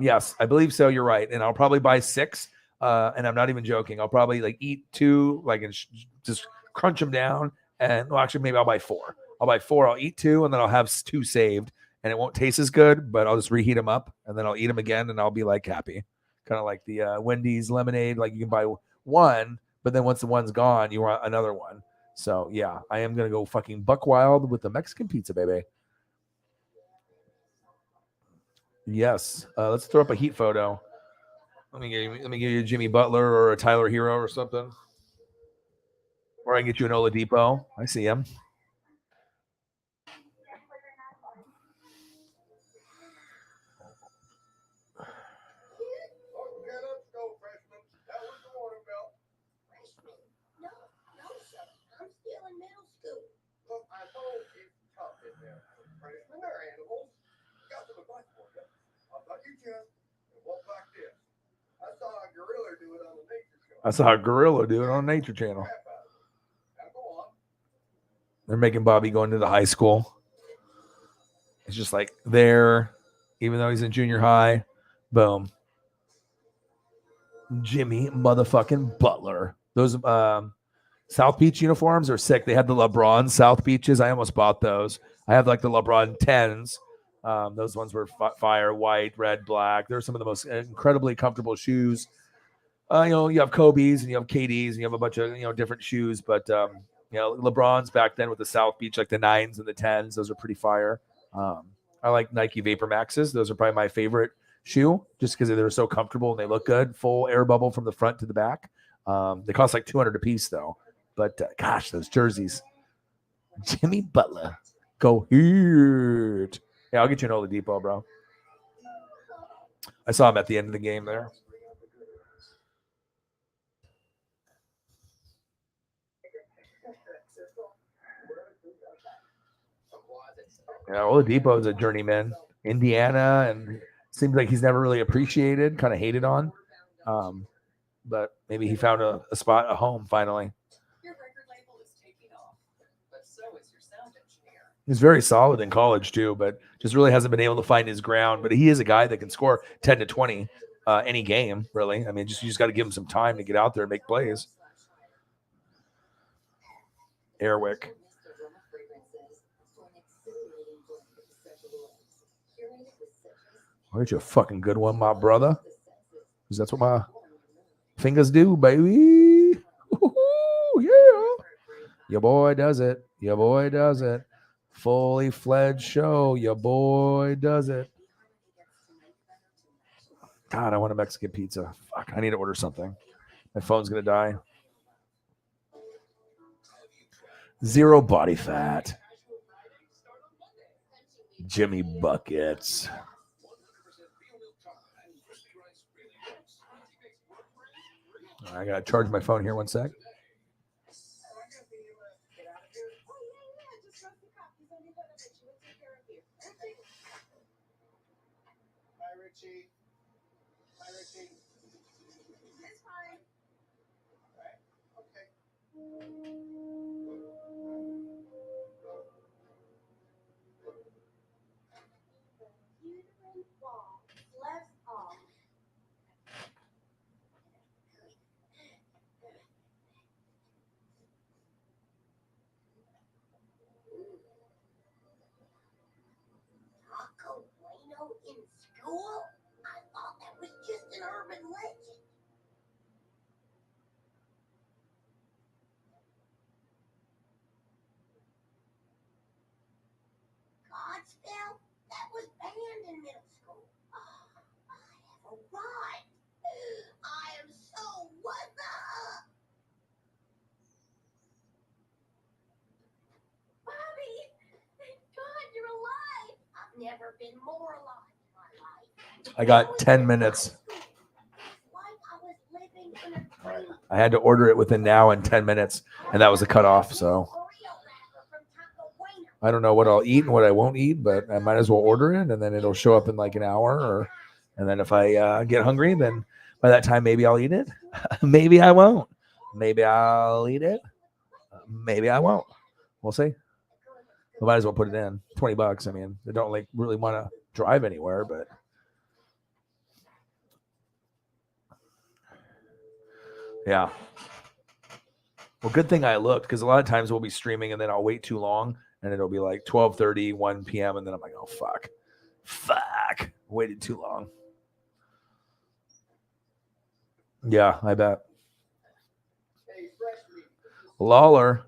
Yes, I believe so. You're right, and I'll probably buy 6. And I'm not even joking. I'll probably like eat 2, like and just crunch them down. And well, actually, maybe I'll buy 4. I'll buy 4. I'll eat 2, and then I'll have 2 saved. And it won't taste as good, but I'll just reheat them up, and then I'll eat them again, and I'll be like happy. Kind of like the Wendy's lemonade. Like you can buy 1, but then once the one's gone, you want another one. So yeah, I am gonna go fucking buck wild with the Mexican pizza, baby. Yes. Let's throw up a heat photo. Let me give you a Jimmy Butler or a Tyler Hero or something. Or I can get you an Oladipo. I see him. I saw a gorilla do it on Nature Channel. They're making Bobby go into the high school. It's just like there, even though he's in junior high. Boom. Jimmy motherfucking Butler. Those South Beach uniforms are sick. They had the LeBron South Beaches. I almost bought those. I have like the LeBron 10s. Those ones were fire, white, red, black. They're some of the most incredibly comfortable shoes. You have Kobe's and you have KD's and you have a bunch of, different shoes. But, LeBron's back then with the South Beach, like the 9s and the 10s. Those are pretty fire. I like Nike Vapor Maxes. Those are probably my favorite shoe just because they're so comfortable and they look good. Full air bubble from the front to the back. They cost like $200 a piece though. But gosh, those jerseys. Jimmy Butler. Go here. Yeah, I'll get you an Oladipo, bro. I saw him at the end of the game there. Yeah, Oladipo is a journeyman. Indiana, and seems like he's never really appreciated, kind of hated on. But maybe he found a spot, a home finally. Your record label is taking off, but so is your sound engineer. He's very solid in college too, but just really hasn't been able to find his ground. But he is a guy that can score 10 to 20 any game, really. I mean, you just got to give him some time to get out there and make plays. Airwick. Aren't you a fucking good one, my brother? Because that's what my fingers do, baby. Ooh, yeah. Your boy does it. Your boy does it. Fully fledged show. Your boy does it. God, I want a Mexican pizza. Fuck, I need to order something. My phone's going to die. 0 body fat. Jimmy Buckets. I got to charge my phone here 1 sec. In school? I thought that was just an urban legend. Godspell? That was banned in middle school. Oh, I have arrived. I am so what's up. Bobby, thank God you're alive. I've never been more alive. I got 10 minutes. Like I was living in a dream. I had to order it within now and 10 minutes, and that was the cutoff. So I don't know what I'll eat and what I won't eat, but I might as well order it, and then it'll show up in like an hour. And then if I get hungry, then by that time maybe I'll eat it. Maybe I won't. Maybe I'll eat it. Maybe I won't. We'll see. I might as well put it in. $20. I mean, I don't like really want to drive anywhere, but yeah. Well, good thing I looked, because a lot of times we'll be streaming and then I'll wait too long and it'll be like 12:30, 1 p.m. and then I'm like, oh fuck, waited too long. Yeah, I bet. Lawler.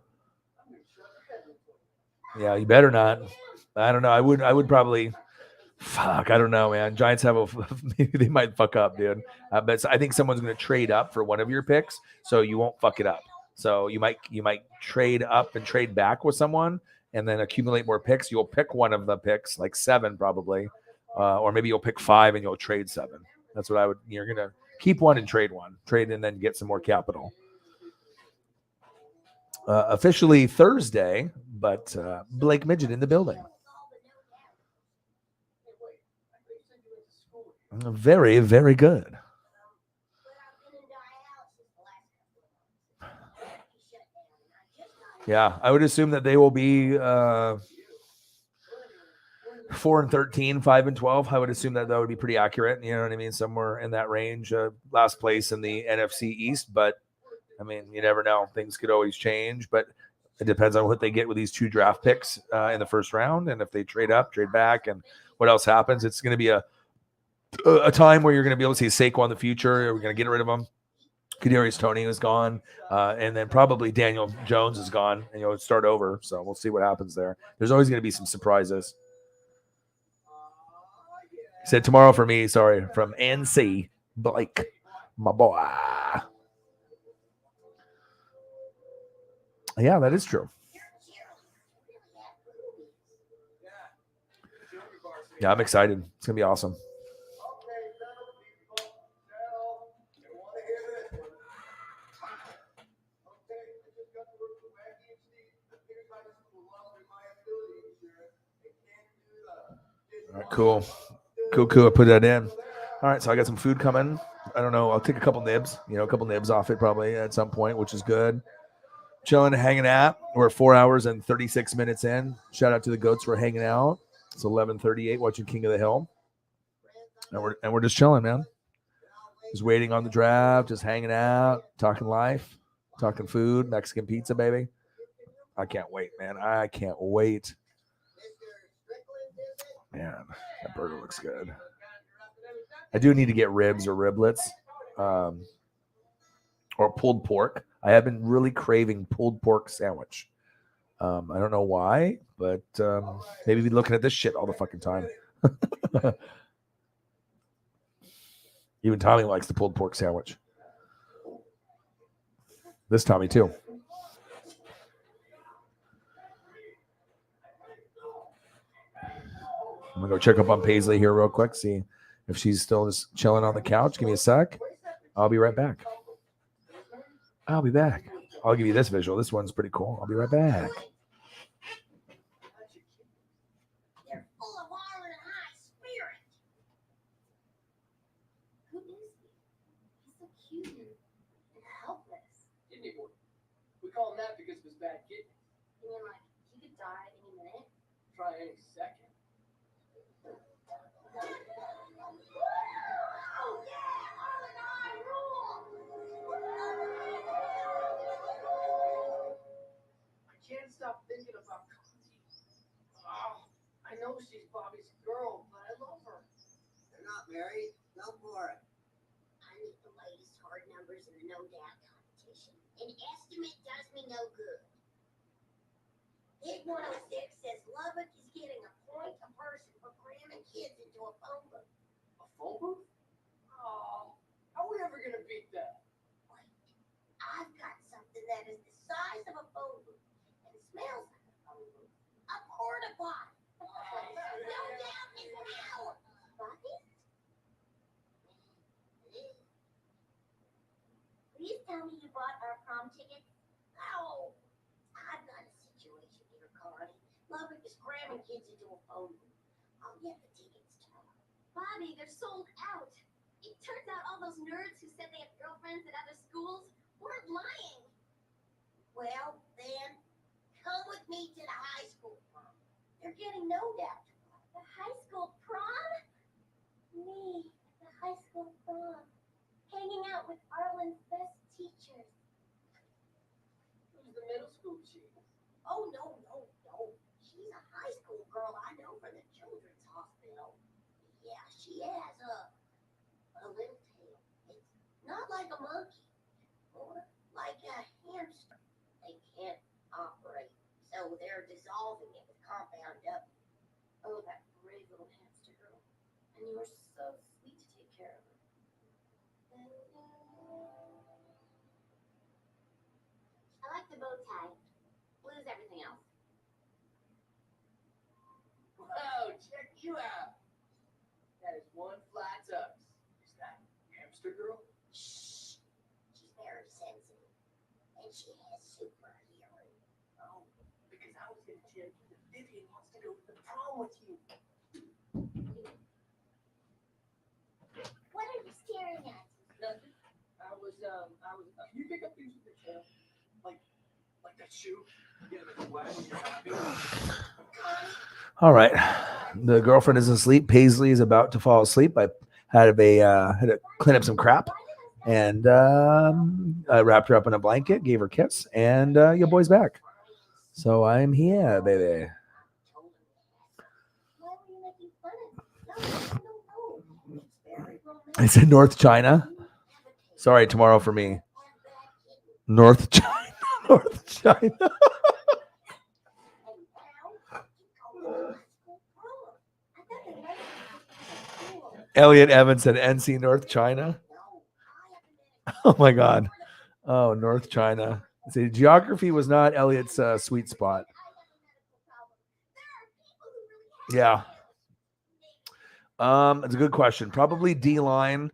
Yeah, you better not. I don't know. I would probably. Fuck, I don't know, man. Giants have maybe they might fuck up, dude. But I think someone's going to trade up for one of your picks, so you won't fuck it up. So you might trade up and trade back with someone, and then accumulate more picks. You'll pick one of the picks, like 7 probably, or maybe you'll pick 5 and you'll trade 7. That's what I would. You're gonna keep one and trade and then get some more capital. Officially Thursday, but Blake Midget in the building. Very, very good. Yeah, I would assume that they will be 4-13, 5-12. I would assume that would be pretty accurate. You know what I mean? Somewhere in that range. Last place in the NFC East, but I mean, you never know. Things could always change, but it depends on what they get with these 2 draft picks in the first round, and if they trade up, trade back, and what else happens. It's going to be a time where you're going to be able to see Saquon in the future. We're going to get rid of him. Kadarius Toney is gone, and then probably Daniel Jones is gone, and you'll start over. So we'll see what happens there. There's always going to be some surprises. Said tomorrow for me. Sorry, from NC Blake, my boy. Yeah, that is true. Yeah, I'm excited. It's gonna be awesome. All right, cool. I put that in. All right, so I got some food coming. I don't know. I'll take a couple nibs off it probably at some point, which is good. Chilling, hanging out. We're 4 hours and 36 minutes in. Shout out to the goats for hanging out. It's 11:38. Watching King of the Hill, and we're just chilling, man. Just waiting on the draft, just hanging out, talking life, talking food, Mexican pizza, baby. I can't wait, man. I can't wait. Man, that burger looks good. I do need to get ribs or riblets, or pulled pork. I have been really craving pulled pork sandwich. I don't know why, but maybe be looking at this shit all the fucking time. Even Tommy likes the pulled pork sandwich. This Tommy too. I'm gonna go check up on Paisley here real quick, see if she's still just chilling on the couch. Give me a sec. I'll be right back. I'll be back. I'll give you this visual. This one's pretty cool. I'll be right back. They're full of heart and high spirit. Who is he? He's so cute and helpless. Kidney board. We call him that because of his bad kidney. You mean like he could die any minute? Try any second. Oh, yeah, Harlan and I rule. I can't stop thinking about Connie. Oh, I know she's Bobby's girl, but I love her. They're not married. Go for it. I need the latest hard numbers in the no doubt competition. An estimate does me no good. Hit 106 says Lubbock is getting a point a person for cramming kids into a phone booth. A phone booth? Oh, how are we ever gonna beat that? Wait, I've got something that is the size of a phone booth and smells like a phone booth. A porta potty. No doubt is out. Right? Please tell me you prom tickets? Oh, I've got a situation here, Carly. Loving is cramming kids into a phone booth. I'll get the tickets to her. Bobby, they're sold out. It turns out all those nerds who said they have girlfriends at other schools weren't lying. Well, then, come with me to the high school prom. They're getting known after. The high school prom? Me, at the high school prom. Hanging out with Arlen's best teachers. Who's the middle school chief? Oh, no. She's a high school girl I know from the children's hospital. Yeah, she has a little tail. It's not like a monkey, or like a hamster. They can't operate, so they're dissolving it with compound W. Oh, that brave little hamster girl. And you were so sweet to take care of her. I like the bow tie. Blue's everything else. Wow, check you out. That is one fly tux. Is that hamster girl? Shh. She's very sensitive, and she has super hearing. Oh, because I was gonna tell you that Vivian wants to go to the prom with you. What are you staring at? Nothing. I was. Can you pick up these with the tail? Like that shoe? Yeah, the flag when you're happy. All right. The girlfriend is asleep. Paisley is about to fall asleep. I had to clean up some crap, and I wrapped her up in a blanket, gave her a kiss, and your boy's back. So I'm here, baby. Why were you making fun of me? No. It's very romantic. I said North China. Sorry, tomorrow for me. North China. North China. Elliot Evans said NC North China. Oh my God. Oh, North China. See, geography was not Elliot's sweet spot. Yeah. It's a good question. Probably D-line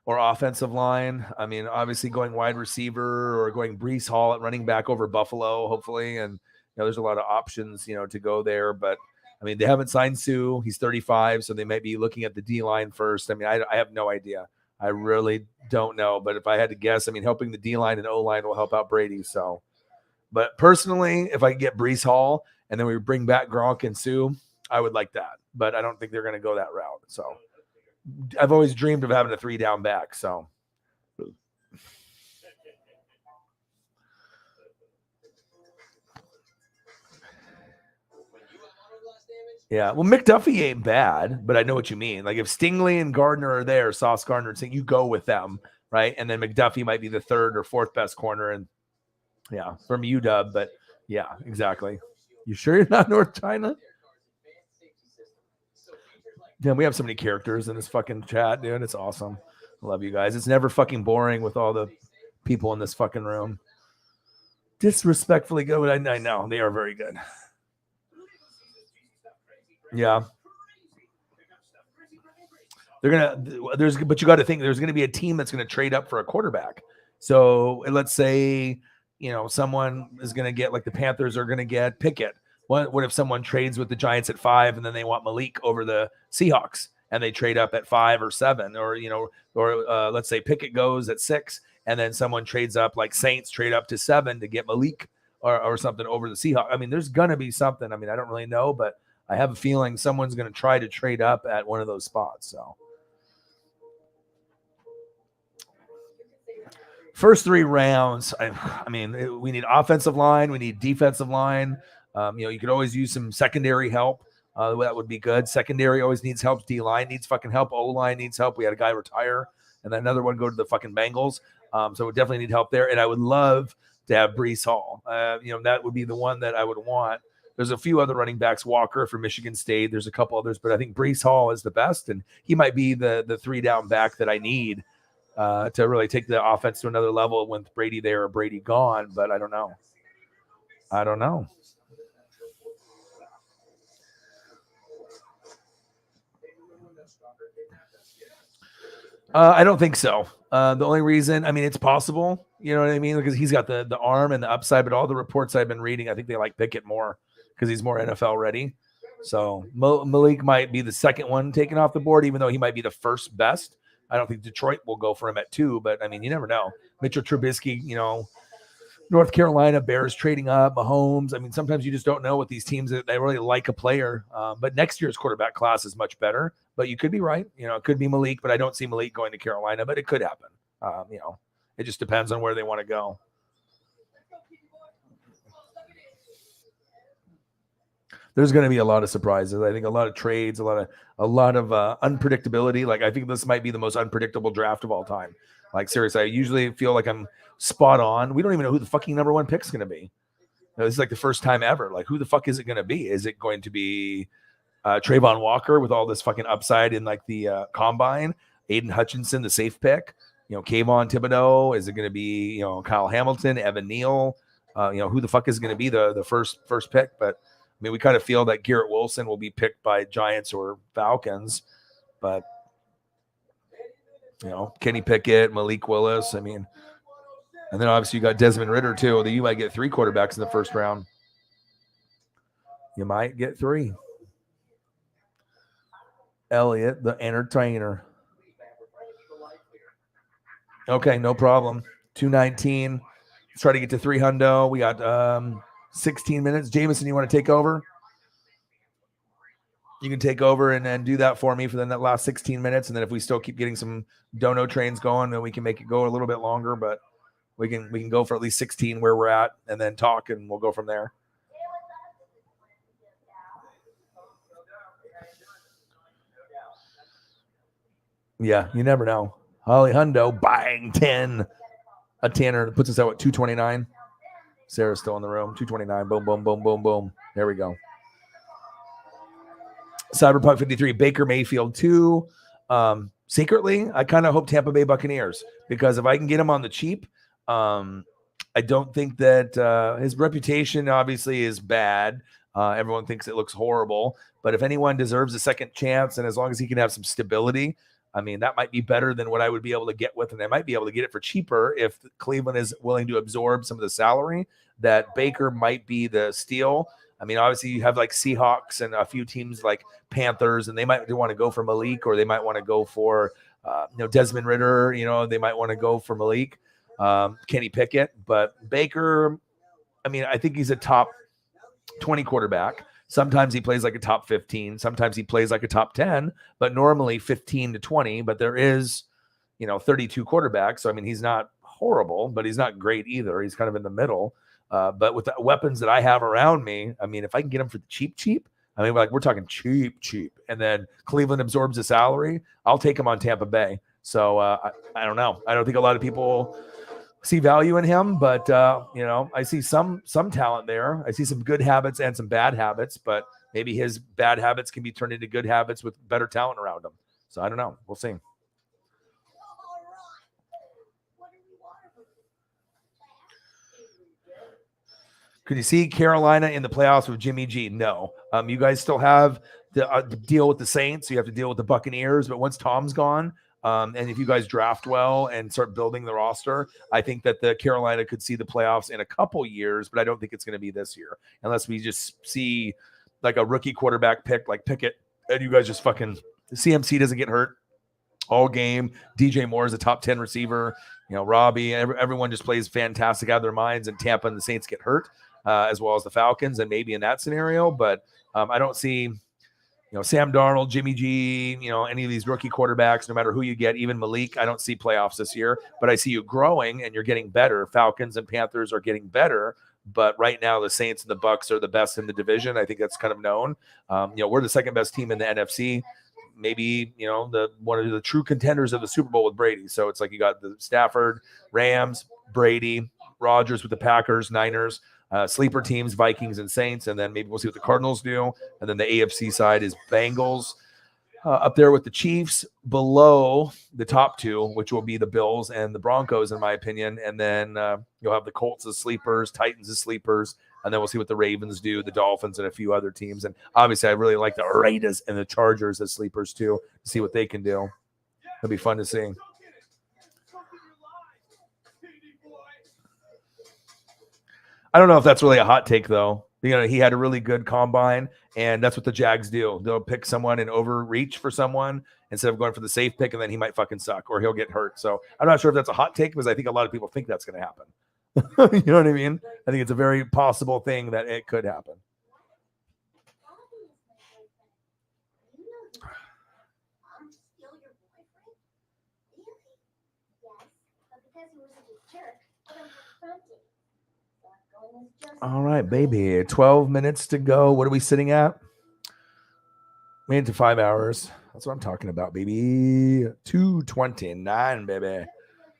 or offensive line. I mean, obviously going wide receiver or going Breece Hall at running back over Buffalo, hopefully. And there's a lot of options, to go there. But I mean, they haven't signed Sue. He's 35, so they might be looking at the D-line first. I mean, I have no idea. I really don't know. But if I had to guess, I mean, helping the D-line and O-line will help out Brady. So, but personally, if I could get Breece Hall and then we bring back Gronk and Sue, I would like that. But I don't think they're going to go that route. So I've always dreamed of having a 3-down back. So yeah, well, McDuffie ain't bad, but I know what you mean. Like if Stingley and Gardner are there, Sauce Gardner and Sting, you go with them, right? And then McDuffie might be the third or fourth best corner, and yeah, from UW. But yeah, exactly. You sure you're not North China? Damn, we have so many characters in this fucking chat, dude. It's awesome. I love you guys. It's never fucking boring with all the people in this fucking room. Disrespectfully good, but I know they are very good. Yeah. But you got to think there's going to be a team that's going to trade up for a quarterback. So let's say, someone is going to get, like the Panthers are going to get Pickett. What if someone trades with the Giants at 5 and then they want Malik over the Seahawks and they trade up at 5 or 7, or let's say Pickett goes at 6 and then someone trades up, like Saints trade up to 7 to get Malik or something over the Seahawks. I mean, there's going to be something. I mean, I don't really know, but I have a feeling someone's going to try to trade up at one of those spots. So first 3 rounds, I mean, we need offensive line. We need defensive line. You could always use some secondary help. That would be good. Secondary always needs help. D-line needs fucking help. O-line needs help. We had a guy retire and then another one go to the fucking Bengals. So we definitely need help there. And I would love to have Breece Hall. That would be the one that I would want. There's a few other running backs, Walker from Michigan State. There's a couple others, but I think Breece Hall is the best. And he might be the 3-down back that I need to really take the offense to another level with Brady there or Brady gone. But I don't know. I don't think so. The only reason, I mean, it's possible, You know what I mean? Because he's got the arm and the upside, but all the reports I've been reading, I think they like Pickett more because he's more NFL ready. So Malik might be the second one taken off the board, even though he might be the first best. I don't think Detroit will go for him at 2, but I mean, you never know. Mitchell Trubisky, you know, North Carolina, Bears trading up, Mahomes. I mean, sometimes you just don't know with these teams that they really like a player. But next year's quarterback class is much better. But you could be right. You know, it could be Malik, but I don't see Malik going to Carolina, but it could happen. You know, it just depends on where they want to go. There's going to be a lot of surprises. I think a lot of trades, a lot of unpredictability. Like I think this might be the most unpredictable draft of all time. Like seriously, I usually feel like I'm spot on. We don't even know who the fucking number 1 pick is going to be. You know, this is like the first time ever. Like who the fuck is it going to be? Is it going to be Trayvon Walker with all this fucking upside in like the combine? Aiden Hutchinson, the safe pick. You know, Kayvon Thibodeau. Is it going to be, you know, Kyle Hamilton, Evan Neal? You know, who the fuck is going to be the first pick? But I mean, we kind of feel that Garrett Wilson will be picked by Giants or Falcons, but you know, Kenny Pickett, Malik Willis. I mean, and then obviously you got Desmond Ridder too. That you might get 3 quarterbacks in the first round. You might get 3. Elliott, the entertainer. Okay, no problem. 219. Let's try to get to 300. We got 16 minutes. Jameson, you want to take over? You can take over and then do that for me for that last 16 minutes. And then if we still keep getting some dono trains going, then we can make it go a little bit longer, but we can go for at least 16 where we're at and then talk and we'll go from there. Yeah, you never know. Holly Hundo, bang, 10. A Tanner puts us out at 229. Sarah's still in the room. 229. Boom, boom, boom, boom, boom. There we go. Cyberpunk 53. Baker Mayfield 2. Secretly, I kind of hope Tampa Bay Buccaneers because if I can get him on the cheap, I don't think that his reputation obviously is bad. Everyone thinks it looks horrible. But if anyone deserves a second chance, and as long as he can have some stability, I mean, that might be better than what I would be able to get with, and I might be able to get it for cheaper if Cleveland is willing to absorb some of the salary. That Baker might be the steal. I mean, obviously you have like Seahawks and a few teams like Panthers, and they might want to go for Malik, or they might want to go for Desmond Ridder. You know, they might want to go for Malik, Kenny Pickett. But Baker, I mean, I think he's a top 20 quarterback. Sometimes he plays like a top 15. Sometimes he plays like a top 10, but normally 15 to 20. But there is, 32 quarterbacks. So, I mean, he's not horrible, but he's not great either. He's kind of in the middle. But with the weapons that I have around me, I mean, if I can get him for the cheap, I mean, like we're talking cheap, and then Cleveland absorbs the salary, I'll take him on Tampa Bay. So I don't know. I don't think a lot of people see value in him, but I see some talent there. I see some good habits and some bad habits, but maybe his bad habits can be turned into good habits with better talent around him. So I don't know. We'll see. Could you see Carolina in the playoffs with Jimmy G? No. You guys still have to deal with the Saints. So you have to deal with the Buccaneers. But once Tom's gone, and if you guys draft well and start building the roster, I think that the Carolina could see the playoffs in a couple years, but I don't think it's going to be this year unless we just see like a rookie quarterback pick like Pickett, and you guys just fucking CMC doesn't get hurt all game. DJ Moore is a top 10 receiver. Robbie, everyone just plays fantastic out of their minds, and Tampa and the Saints get hurt. As well as the Falcons, and maybe in that scenario, but I don't see, Sam Darnold, Jimmy G, any of these rookie quarterbacks, no matter who you get, even Malik, I don't see playoffs this year, but I see you growing and you're getting better. Falcons and Panthers are getting better, but right now the Saints and the Bucks are the best in the division. I think that's kind of known. We're the second best team in the NFC. Maybe, one of the true contenders of the Super Bowl with Brady. So it's like you got the Stafford, Rams, Brady, Rodgers with the Packers, Niners, sleeper teams, Vikings and Saints, and then maybe we'll see what the Cardinals do. And then the AFC side is Bengals up there with the Chiefs, below the top two, which will be the Bills and the Broncos, in my opinion. And then you'll have the Colts as sleepers, Titans as sleepers, and then we'll see what the Ravens do, the Dolphins, and a few other teams. And obviously, I really like the Raiders and the Chargers as sleepers too, to see what they can do. It'll be fun to see. I don't know if that's really a hot take though. You know, he had a really good combine, and that's what the Jags do. They'll pick someone and overreach for someone instead of going for the safe pick, and then he might fucking suck or he'll get hurt. So I'm not sure if that's a hot take because I think a lot of people think that's going to happen. You know what I mean? I think it's a very possible thing that it could happen. You know this. I'm still your boyfriend? Really? Yes, but because he was a jerk, I don't confront him. So I'm going as just. All right, baby. 12 minutes to go. What are we sitting at? We into 5 hours. That's what I'm talking about, baby. 229, baby.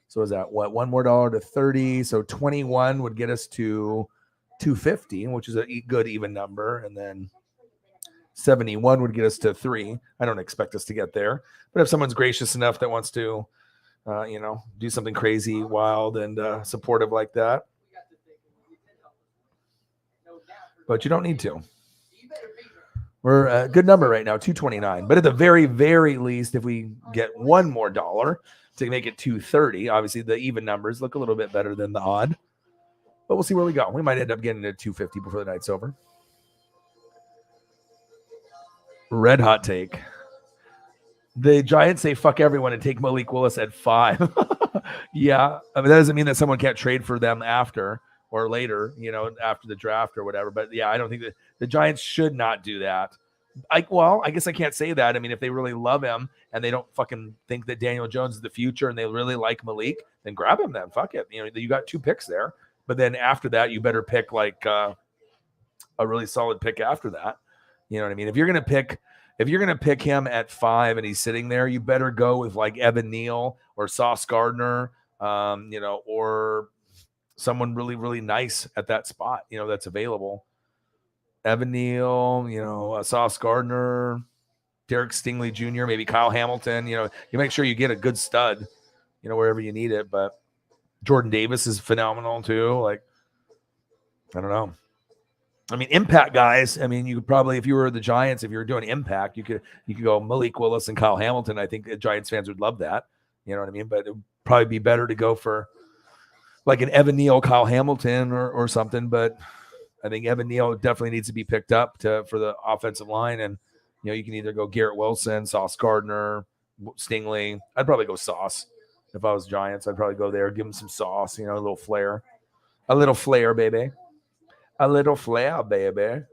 So is that what? $1 more to 30. So 21 would get us to 250, which is a good even number. And then 71 would get us to 3. I don't expect us to get there. But if someone's gracious enough that wants to, do something crazy, wild, and supportive like that. But you don't need to. We're a good number right now, 229. But at the very, very least, if we get $1 more to make it 230, obviously the even numbers look a little bit better than the odd. But we'll see where we go. We might end up getting to 250 before the night's over. Red hot take. The Giants say fuck everyone and take Malik Willis at 5. Yeah. I mean, that doesn't mean that someone can't trade for them after or later, after the draft or whatever. But yeah, I don't think that the Giants should not do that. I guess I can't say that. I mean, if they really love him and they don't fucking think that Daniel Jones is the future and they really like Malik, then grab him then. Fuck it. You got 2 picks there. But then after that, you better pick like a really solid pick after that. You know what I mean? If you're gonna pick him at 5 and he's sitting there, you better go with like Evan Neal or Sauce Gardner, or someone really, really nice at that spot, that's available. Evan Neal, Sauce Gardner, Derek Stingley Jr., maybe Kyle Hamilton. You make sure you get a good stud, wherever you need it. But Jordan Davis is phenomenal too. Like, I don't know. I mean, impact guys. I mean, you could probably, if you were the Giants, if you were doing impact, you could go Malik Willis and Kyle Hamilton. I think Giants fans would love that. You know what I mean? But it would probably be better to go for like an Evan Neal, Kyle Hamilton or something. But I think Evan Neal definitely needs to be picked up for the offensive line. And, you can either go Garrett Wilson, Sauce Gardner, Stingley. I'd probably go Sauce. If I was Giants, I'd probably go there, give him some sauce, a little flair. A little flair, baby. A little flair, baby.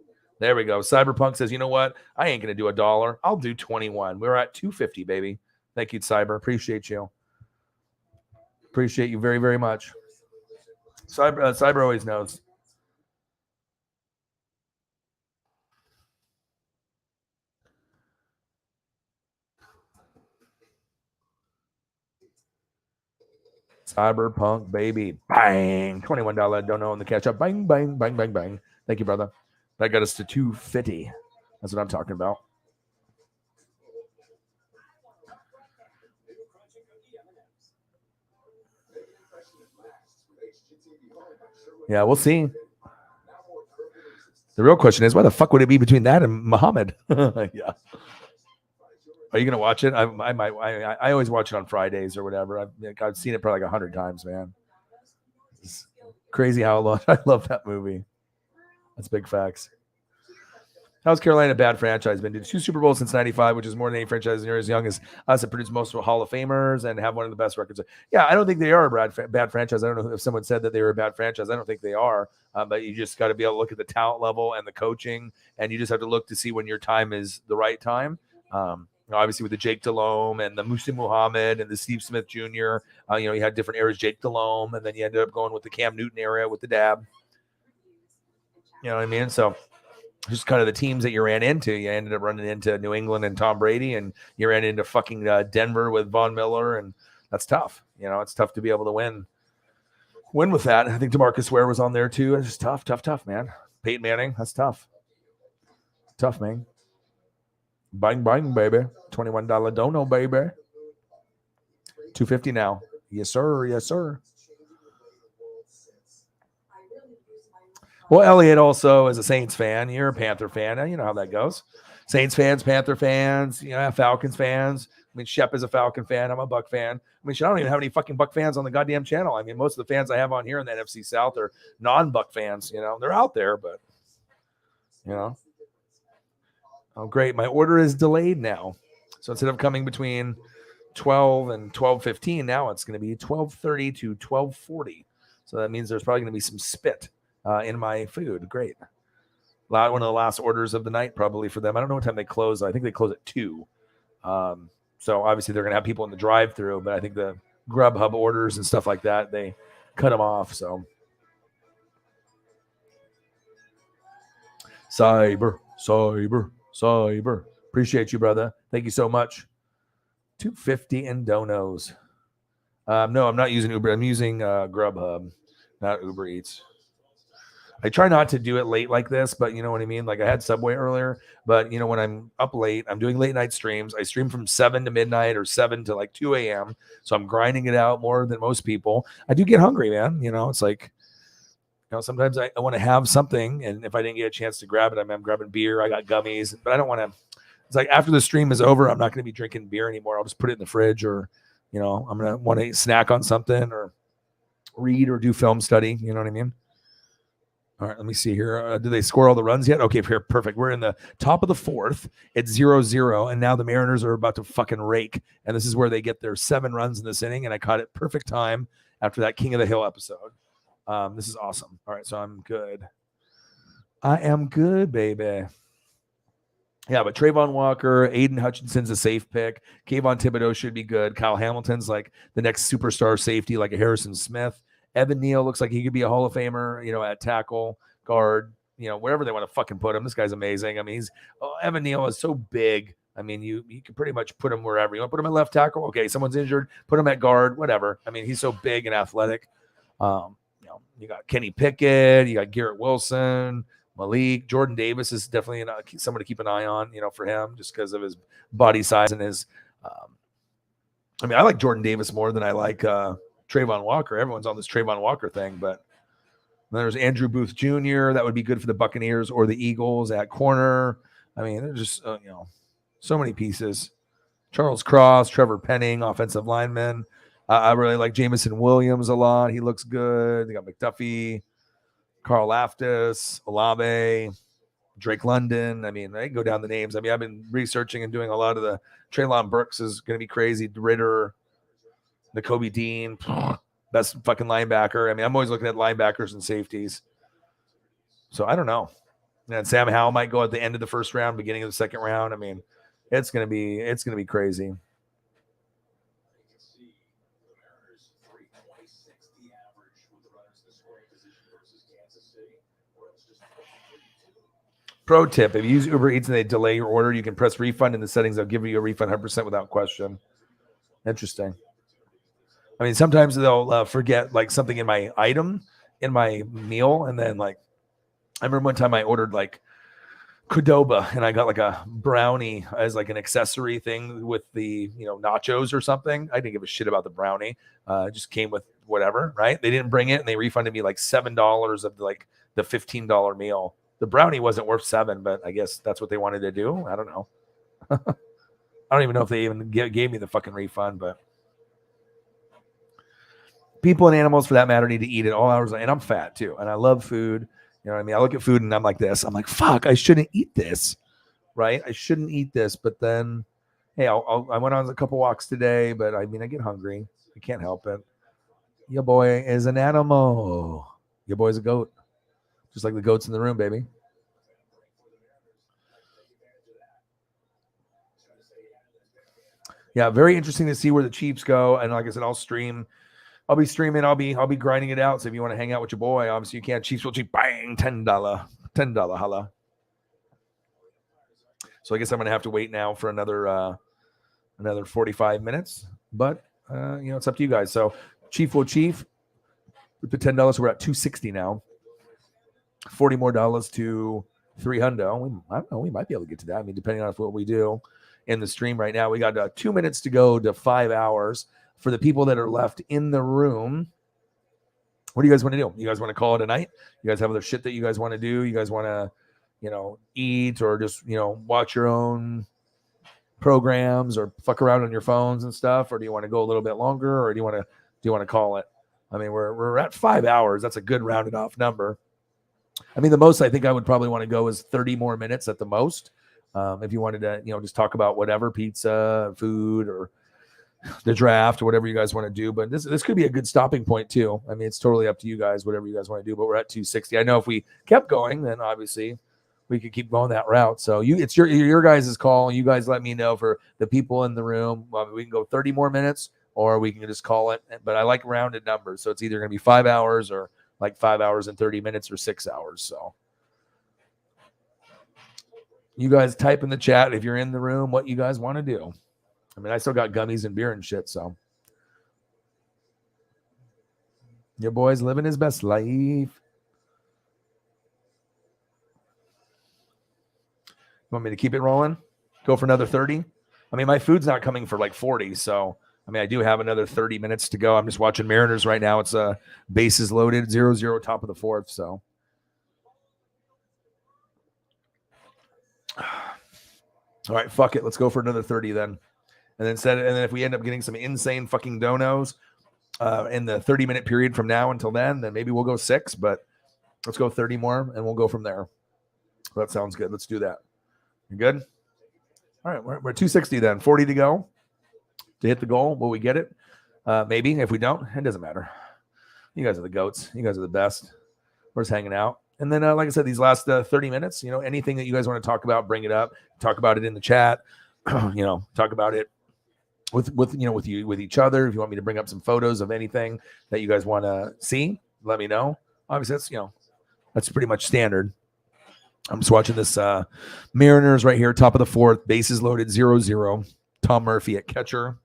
There we go. Cyberpunk says, you know what? I ain't going to do $1. I'll do 21. We're at 250, baby. Thank you, Cyber. Appreciate you. Appreciate you very, very much. Cyber always knows. Cyberpunk, baby. Bang. $21 don't know in the catch up. Bang, bang, bang, bang, bang. Thank you, brother. That got us to 250. That's what I'm talking about. Yeah, we'll see. The real question is, why the fuck would it be between that and Muhammad? Yeah. Are you gonna watch it? I might. I always watch it on Fridays or whatever. I've seen it probably like 100 times, man. It's crazy how long I love that movie. That's big facts. How's Carolina a bad franchise been? Did 2 Super Bowls since '95, which is more than any franchise near as young as us that produce most Hall of Famers and have one of the best records. Yeah, I don't think they are a bad franchise. I don't know if someone said that they were a bad franchise. I don't think they are. But you just got to be able to look at the talent level and the coaching, and you just have to look to see when your time is the right time. Obviously, with the Jake Delhomme and the Musa Muhammad and the Steve Smith Jr., you had different eras. Jake Delhomme, and then you ended up going with the Cam Newton era with the Dab. You know what I mean? So just kind of the teams that you ran into. You ended up running into New England and Tom Brady, and you ran into fucking Denver with Von Miller, and that's tough. It's tough to be able to win with that. I think DeMarcus Ware was on there too. It's just tough, man. Peyton Manning, that's tough. Tough, man. Bang, bang, baby. $21 dono, baby. 250 now. Yes, sir. Yes, sir. Well, Elliot also is a Saints fan. You're a Panther fan. You know how that goes. Saints fans, Panther fans, Falcons fans. I mean, Shep is a Falcon fan. I'm a Buck fan. I mean, shit, I don't even have any fucking Buck fans on the goddamn channel. I mean, most of the fans I have on here in the NFC South are non-Buck fans. You know, they're out there, but you know. Oh, great! My order is delayed now, so instead of coming between 12 and 12:15, now it's going to be 12:30 to 12:40. So that means there's probably going to be some spit in my food. Great. One of the last orders of the night, probably for them. I don't know what time they close. I think they close at 2. So obviously they're going to have people in the drive-through, but I think the Grubhub orders and stuff like that, they cut them off. So Cyber. Appreciate you, brother. Thank you so much. 250 in donos. No, I'm not using Uber. I'm using Grubhub, not Uber Eats. I try not to do it late like this, but you know what I mean? Like I had Subway earlier, but you know, when I'm up late, I'm doing late night streams. I stream from 7 to midnight or 7 to like 2 a.m. So I'm grinding it out more than most people. I do get hungry, man. You know, it's like, you know, sometimes I want to have something. And if I didn't get a chance to grab it, I'm grabbing beer. I got gummies, but I don't want to. It's like after the stream is over, I'm not going to be drinking beer anymore. I'll just put it in the fridge, or, you know, I'm going to want to snack on something or read or do film study. You know what I mean? All right, let me see here. Do they score all the runs yet? Okay, here, perfect. We're in the top of the 4th. It's 0-0, and now the Mariners are about to fucking rake. And this is where they get their 7 runs in this inning, and I caught it perfect time after that King of the Hill episode. This is awesome. All right, so I'm good. I am good, baby. Yeah, but Trayvon Walker, Aiden Hutchinson's a safe pick. Kayvon Thibodeau should be good. Kyle Hamilton's like the next superstar safety, like a Harrison Smith. Evan Neal looks like he could be a Hall of Famer, you know, at tackle, guard, you know, wherever they want to fucking put him. This guy's amazing. I mean, Evan Neal is so big. I mean, you can pretty much put him wherever. You want to put him at left tackle? Okay, someone's injured, put him at guard, whatever. I mean, he's so big and athletic. You know, you got Kenny Pickett, you got Garrett Wilson, Malik. Jordan Davis is definitely someone to keep an eye on, you know, for him, just because of his body size and his I mean, I like Jordan Davis more than I like Trayvon Walker. Everyone's on this Trayvon Walker thing, but there's Andrew Booth Jr. That would be good for the Buccaneers or the Eagles at corner. I mean, there's just you know, so many pieces. Charles Cross, Trevor Penning, offensive lineman. I really like Jamison Williams a lot. He looks good. They got McDuffie, Carl Laftis, Olave, Drake London. I mean, I can go down the names. I mean, I've been researching and doing a lot of the Treylon Burks is going to be crazy. Ritter, Nakobe Dean, best fucking linebacker. I mean, I'm always looking at linebackers and safeties. So I don't know. And Sam Howell might go at the end of the first round, beginning of the second round. I mean, it's gonna be crazy. Pro tip: if you use Uber Eats and they delay your order, you can press refund in the settings. They'll give you a refund 100% without question. Interesting. I mean, sometimes they'll forget like something in my item in my meal, and then like I remember one time I ordered like Qdoba, and I got like a brownie as like an accessory thing with the, you know, nachos or something. I didn't give a shit about the brownie. It just came with whatever, right? They didn't bring it, and they refunded me like $7 of like the $15 meal. The brownie wasn't worth $7, but I guess that's what they wanted to do. I don't know. I don't even know if they even gave me the fucking refund, but people and animals, for that matter, need to eat at all hours. And I'm fat too, and I love food. You know what I mean? I look at food and I'm like this. I'm like, fuck, I shouldn't eat this, right? I shouldn't eat this. But then, hey, I went on a couple walks today, but I mean, I get hungry. I can't help it. Your boy is an animal. Your boy's a goat. Just like the goats in the room, baby. Yeah, very interesting to see where the Chiefs go. And like I said, I'll be streaming. I'll be grinding it out. So if you want to hang out with your boy, obviously you can. Chiefs will cheap. Bang, $10 holla. So I guess I'm gonna have to wait now for another 45 minutes. But you know, it's up to you guys. So Chief will chief with the $10. We're at $260 now. $40 more to $300. I don't know. We might be able to get to that. I mean, depending on what we do in the stream right now. We got 2 minutes to go to 5 hours. For the people that are left in the room, what do you guys want to do? You guys want to call it a night? You guys have other shit that you guys want to do? You guys want to, you know, eat or just, you know, watch your own programs or fuck around on your phones and stuff, or do you want to go a little bit longer, or do you want to call it? I mean, we're at 5 hours. That's a good rounded off number. I mean, the most I think I would probably want to go is 30 more minutes at the most. If you wanted to, just talk about whatever, pizza, food, or the draft, or whatever you guys want to do. But this could be a good stopping point too. I mean, it's totally up to you guys, whatever you guys want to do. But we're at 260. I know if we kept going, then obviously we could keep going that route. So it's your guys' call. You guys let me know for the people in the room. We can go 30 more minutes, or we can just call it. But I like rounded numbers, so it's either going to be 5 hours or like 5 hours and 30 minutes or 6 hours. So you guys type in the chat if you're in the room what you guys want to do. I mean, I still got gummies and beer and shit, so your boy's living his best life. Want me to keep it rolling? Go for another 30? I mean, my food's not coming for like 40, so I mean, I do have another 30 minutes to go. I'm just watching Mariners right now. It's bases loaded, 0-0 top of the fourth, so. All right, fuck it. Let's go for another 30 then. And then if we end up getting some insane fucking donos in the 30-minute period from now until then maybe we'll go 6, but let's go 30 more and we'll go from there. That sounds good. Let's do that. You good? All right, we're 260 then. 40 to go to hit the goal. Will we get it? Maybe. If we don't, it doesn't matter. You guys are the goats. You guys are the best. We're just hanging out. And then, like I said, these last 30 minutes, anything that you guys want to talk about, bring it up. Talk about it in the chat. Talk about it with each other. If you want me to bring up some photos of anything that you guys want to see, let me know. Obviously, that's pretty much standard. I'm just watching this Mariners right here, top of the fourth, bases loaded, 0-0. Tom Murphy at catcher.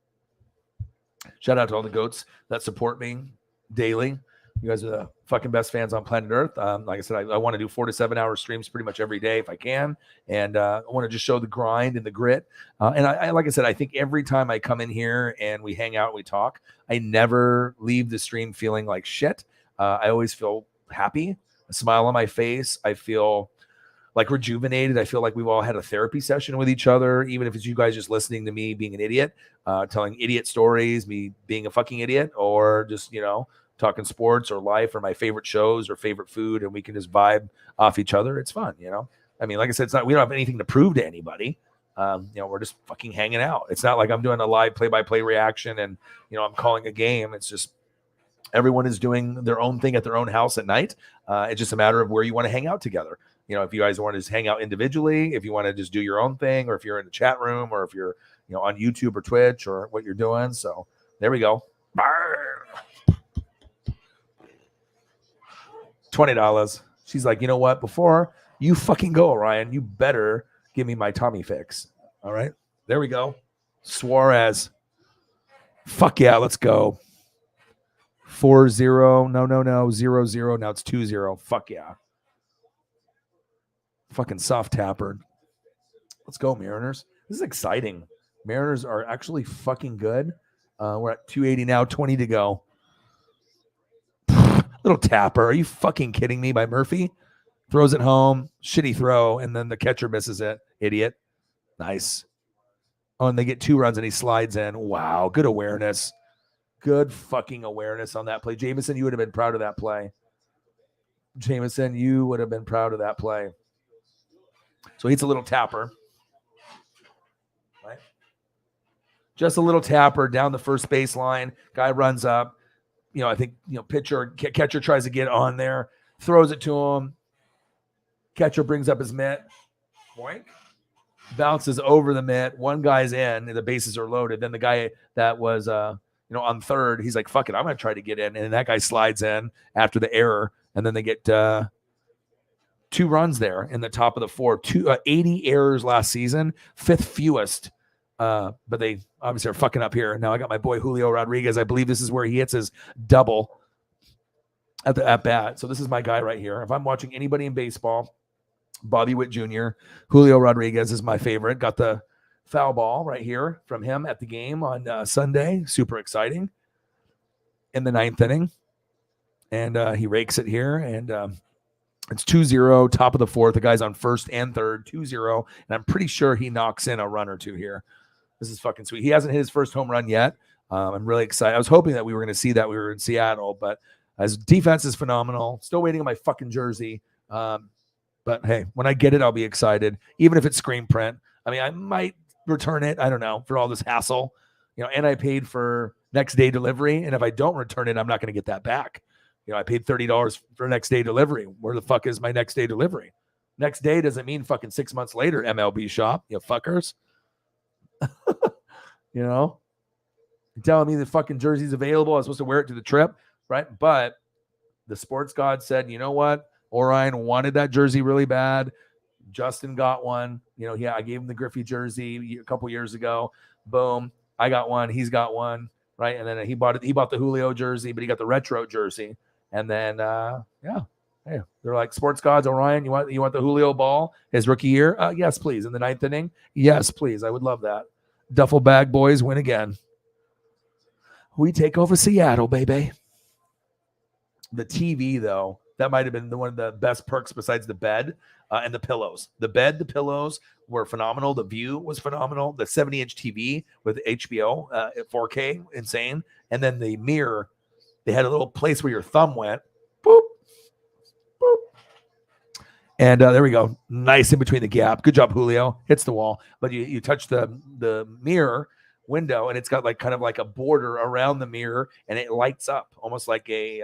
Shout out to all the goats that support me daily. You guys are the fucking best fans on planet Earth. Like I said, I want to do 4 to 7 hour streams pretty much every day if I can. And I want to just show the grind and the grit. And I like I said, I think every time I come in here and we hang out and we talk, I never leave the stream feeling like shit. I always feel happy, a smile on my face. I feel like rejuvenated. I feel like we've all had a therapy session with each other, even if it's you guys just listening to me being an idiot, telling idiot stories, me being a fucking idiot, or just, talking sports or life or my favorite shows or favorite food, and we can just vibe off each other. It's fun, I mean, like I said, we don't have anything to prove to anybody. We're just fucking hanging out. It's not like I'm doing a live play-by-play reaction and, I'm calling a game. It's just everyone is doing their own thing at their own house at night. It's just a matter of where you want to hang out together. If you guys want to just hang out individually, if you want to just do your own thing, or if you're in the chat room, or if you're, on YouTube or Twitch or what you're doing. So there we go. $20. She's like, you know what? Before you fucking go, Orion, you better give me my Tommy fix. All right. There we go. Suarez. Fuck yeah. Let's go. 4-0. No. 0-0. Now it's 2-0. Fuck yeah. Fucking soft tapper. Let's go, Mariners. This is exciting. Mariners are actually fucking good. We're at 280 now, 20 to go. Little tapper. Are you fucking kidding me? By Murphy. Throws it home. Shitty throw. And then the catcher misses it. Idiot. Nice. Oh, and they get 2 runs and he slides in. Wow. Good awareness. Good fucking awareness on that play. Jameson, you would have been proud of that play. Jameson, you would have been proud of that play. So he's a little tapper. Right? Just a little tapper down the first baseline. Guy runs up. I think, catcher tries to get on there, throws it to him. Catcher brings up his mitt. Boink. Bounces over the mitt. One guy's in, and the bases are loaded. Then the guy that was, on third, he's like, fuck it, I'm going to try to get in. And that guy slides in after the error. And then they get 2 runs there in the top of the 4th. 80 errors last season, 5th fewest. But they obviously are fucking up here. Now I got my boy Julio Rodriguez. I believe this is where he hits his double at the at bat. So this is my guy right here. If I'm watching anybody in baseball, Bobby Witt Jr., Julio Rodriguez is my favorite. Got the foul ball right here from him at the game on Sunday. Super exciting. In the 9th inning. And he rakes it here. And it's 2-0, top of the 4th. The guy's on first and third, 2-0. And I'm pretty sure he knocks in a run or 2 here. This is fucking sweet. He hasn't hit his first home run yet. I'm really excited. I was hoping that we were going to see that. We were in Seattle, but his defense is phenomenal. Still waiting on my fucking jersey. But hey, when I get it, I'll be excited, even if it's screen print. I mean, I might return it. I don't know, for all this hassle, and I paid for next day delivery. And if I don't return it, I'm not going to get that back. I paid $30 for next day delivery. Where the fuck is my next day delivery? Next day doesn't mean fucking 6 months later, MLB shop, you fuckers. You're telling me the fucking jersey's available. I was supposed to wear it to the trip, right? But the sports god said, you know what? Orion wanted that jersey really bad. Justin got one. I gave him the Griffey jersey a couple years ago. Boom. I got one. He's got one, right? And then he bought the Julio jersey, but he got the retro jersey. And then, hey, they're like, sports gods, Orion, you want the Julio ball his rookie year? Yes, please. In the 9th inning? Yes, please. I would love that. Duffel bag boys win again. We take over Seattle, baby. The TV, though, that might have been one of the best perks besides the bed and the pillows. The bed, the pillows were phenomenal. The view was phenomenal. The 70-inch TV with HBO at 4K, insane. And then the mirror, they had a little place where your thumb went. Boop, boop. And there we go. Nice in between the gap. Good job, Julio. Hits the wall. But you touch the mirror window, and it's got kind of like a border around the mirror, and it lights up almost like a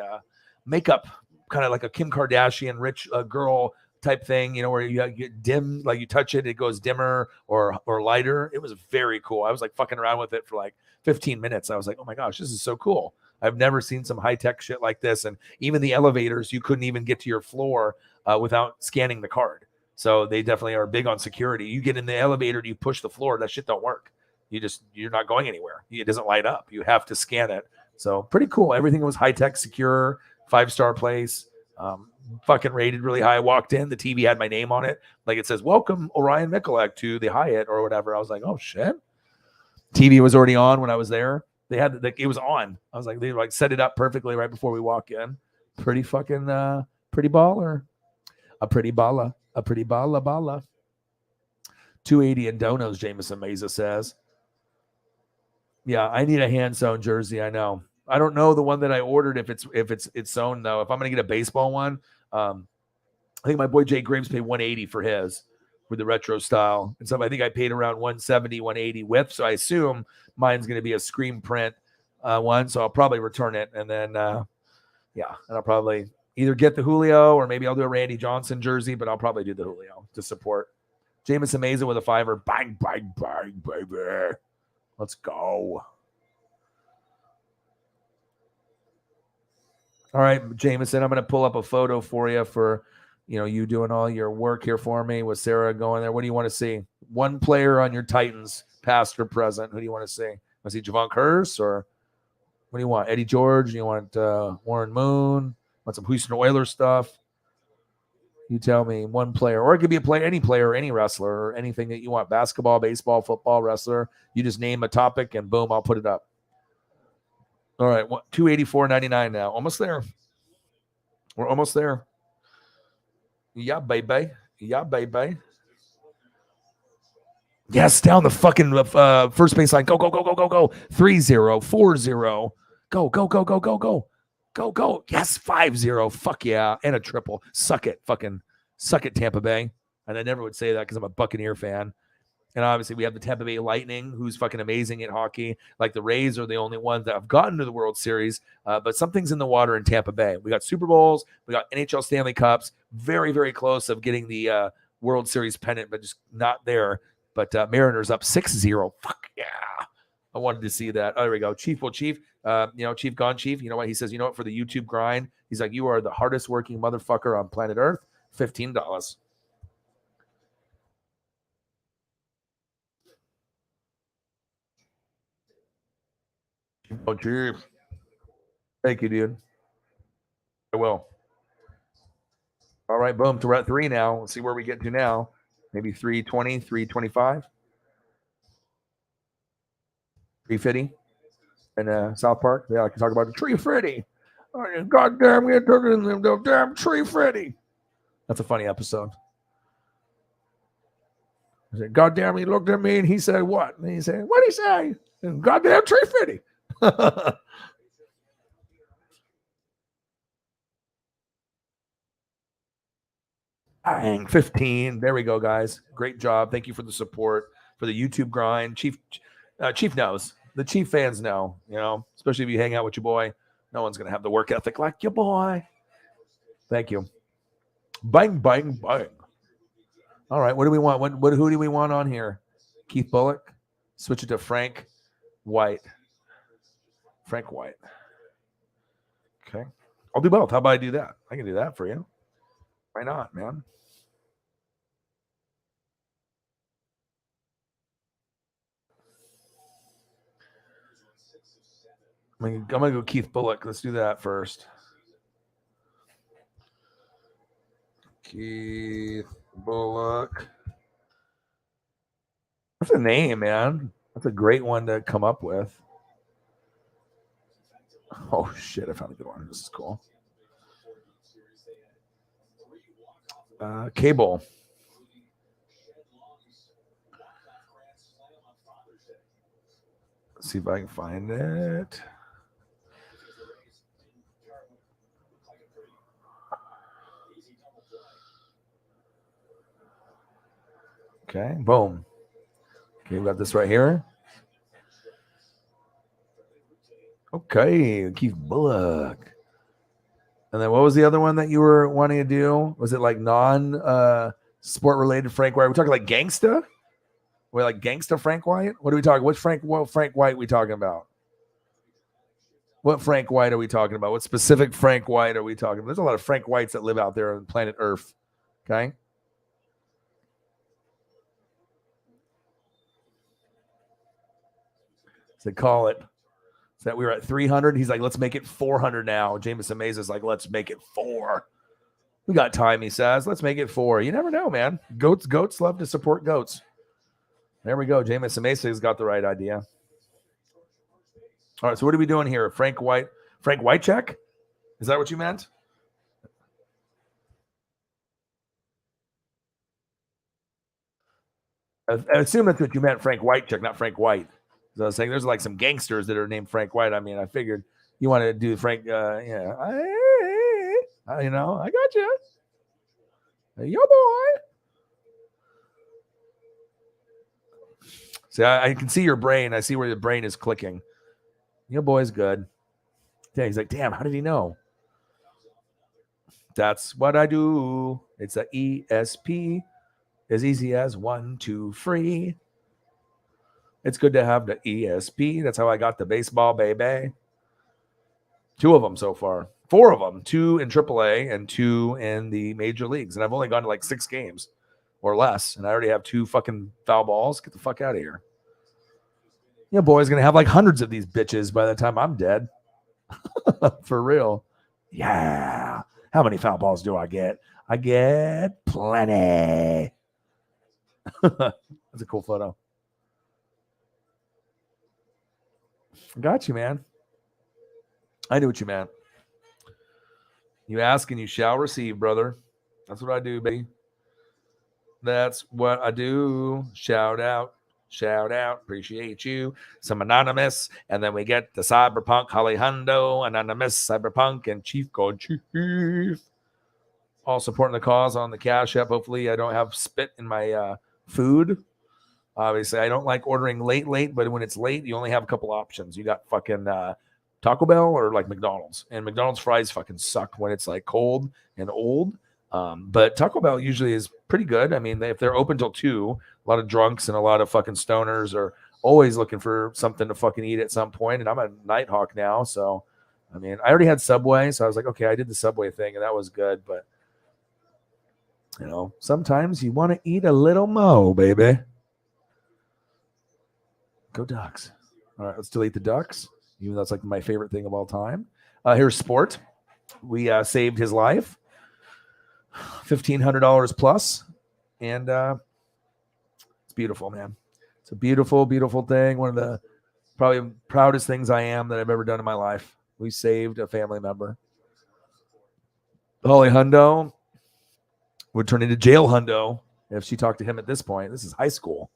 makeup, kind of like a Kim Kardashian rich girl type thing, where you get dim, like you touch it, it goes dimmer or lighter. It was very cool. I was like fucking around with it for like 15 minutes. I was like, oh my gosh, this is so cool. I've never seen some high-tech shit like this. And even the elevators, you couldn't even get to your floor without scanning the card. So they definitely are big on security. You get in the elevator, you push the floor, that shit don't work. You're not going anywhere. It doesn't light up. You have to scan it. So pretty cool. Everything was high-tech, secure, 5-star place. Fucking rated really high. I walked in, the TV had my name on it. Like it says, welcome Orion Mikulak to the Hyatt or whatever. I was like, oh shit. TV was already on when I was there. They had it was on. I was like, they set it up perfectly right before we walk in. Pretty fucking pretty baller. A pretty balla. A pretty balla. 280 in donos, Jameson Meza says. Yeah, I need a hand sewn jersey. I know. I don't know the one that I ordered if it's sewn though. If I'm gonna get a baseball one, I think my boy Jay Graves paid $180 for his with the retro style, and so I think I paid around $170, $180 with. So I assume mine's gonna be a screen print one. So I'll probably return it, and then and I'll probably either get the Julio or maybe I'll do a Randy Johnson jersey, but I'll probably do the Julio to support. Jameson Meza with a $5. Bang, bang, bang, baby. Let's go. All right, Jameson, I'm going to pull up a photo for you for, you doing all your work here for me with Sarah going there. What do you want to see? One player on your Titans, past or present. Who do you want to see? Want to see Javon Curse or what do you want? Eddie George? Do you want Warren Moon? Want some Houston Oilers stuff? You tell me one player, or it could be any player, any wrestler, or anything that you want. Basketball, baseball, football, wrestler. You just name a topic and boom, I'll put it up. All right, $284.99 now. Almost there. We're almost there. Yeah, baby. Yeah, baby. Yes, down the fucking first baseline. Go, go, go, go, go, go. 3-0, 4-0. Go, go, go, go, go, go. Go, go. Yes, 5-0. Fuck yeah. And a triple. Suck it. Fucking suck it, Tampa Bay. And I never would say that because I'm a Buccaneer fan. And obviously we have the Tampa Bay Lightning, who's fucking amazing at hockey. Like the Rays are the only ones that have gotten to the World Series. But something's in the water in Tampa Bay. We got Super Bowls. We got NHL Stanley Cups. Very, very close of getting the World Series pennant, but just not there. But Mariners up 6-0. Fuck yeah. I wanted to see that. Oh, there we go. Chief. Well, Chief, Chief gone Chief. You know what? He says, you know what? For the YouTube grind, he's like, you are the hardest working motherfucker on planet Earth. $15. Oh, Chief. Thank you, dude. I will. All right, boom. We're at 3 now. Let's see where we get to now. Maybe 320, 325. 350 in South Park. Yeah, I can talk about the Tree Freddy. Oh, goddamn, we took it in the damn Tree Freddy. That's a funny episode. I said, God damn, he looked at me and he said, what? And he said, what'd he say? And goddamn tree fitty. Bang, 15. There we go, guys. Great job. Thank you for the support for the YouTube grind. Chief knows. The Chief fans know, especially if you hang out with your boy. No one's going to have the work ethic like your boy. Thank you. Bang, bang, bang. All right, what do we want? Who do we want on here? Keith Bullock. Switch it to Frank White. Frank White. Okay. I'll do both. How about I do that? I can do that for you. Why not, man? I'm going to go Keith Bullock. Let's do that first. Keith Bullock. That's a name, man. That's a great one to come up with. Oh, shit. I found a good one. This is cool. Cable. Let's see if I can find it. Okay, boom. Okay, we got this right here. Okay, Keith Bullock. And then what was the other one that you were wanting to do? Was it like non-sport related Frank White? Are we talking like gangsta? We're like gangsta Frank White? What are we talking? What Frank White are we talking about? What Frank White are we talking about? What specific Frank White are we talking about? There's a lot of Frank Whites that live out there on planet Earth. Okay. So call it. So that we were at 300. He's like, let's make it 400 now. Jameson Mays is like, let's make it 4. We got time, he says. Let's make it 4. You never know, man. Goats love to support goats. There we go. Jameson Mays has got the right idea. All right, so what are we doing here? Frank Whitecheck? Is that what you meant? I assume that's what you meant, Frank Whitecheck, not Frank White. So I was saying there's like some gangsters that are named Frank White. I mean, I figured you wanted to do Frank, I got you. Yo, boy. See, I can see your brain. I see where your brain is clicking. Your boy's good. Yeah, he's like, damn, how did he know? That's what I do. It's a ESP. As easy as 1, 2, 3. It's good to have the ESP. That's how I got the baseball, baby. 2 of them so far. 4 of them. 2 in AAA and 2 in the major leagues. And I've only gone to like 6 games or less. And I already have 2 fucking foul balls. Get the fuck out of here. Your boy's going to have like hundreds of these bitches by the time I'm dead. For real. Yeah. How many foul balls do I get? I get plenty. That's a cool photo. Got you, man. I knew what you meant. You ask and you shall receive, brother. That's what I do, baby. That's what I do. Shout out. Appreciate you. Some anonymous. And then we get the Cyberpunk, Holly Hundo, anonymous, Cyberpunk, and Chief Code Chief. All supporting the cause on the Cash App. Hopefully I don't have spit in my food. Obviously, I don't like ordering late, but when it's late, you only have a couple options. You got fucking Taco Bell or like McDonald's. And McDonald's fries fucking suck when it's like cold and old. But Taco Bell usually is pretty good. I mean, if they're open till 2, a lot of drunks and a lot of fucking stoners are always looking for something to fucking eat at some point. And I'm a Nighthawk now. So, I mean, I already had Subway. So I was like, okay, I did the Subway thing and that was good. But, sometimes you want to eat a little mo, baby. Go Ducks. All right, let's delete the Ducks, even though it's like my favorite thing of all time. Here's sport. We saved his life. $1,500 plus. And it's beautiful, man. It's a beautiful, beautiful thing. One of the probably proudest things I am that I've ever done in my life. We saved a family member. Holly Hundo would turn into Jail Hundo If she talked to him at this point, this is high school.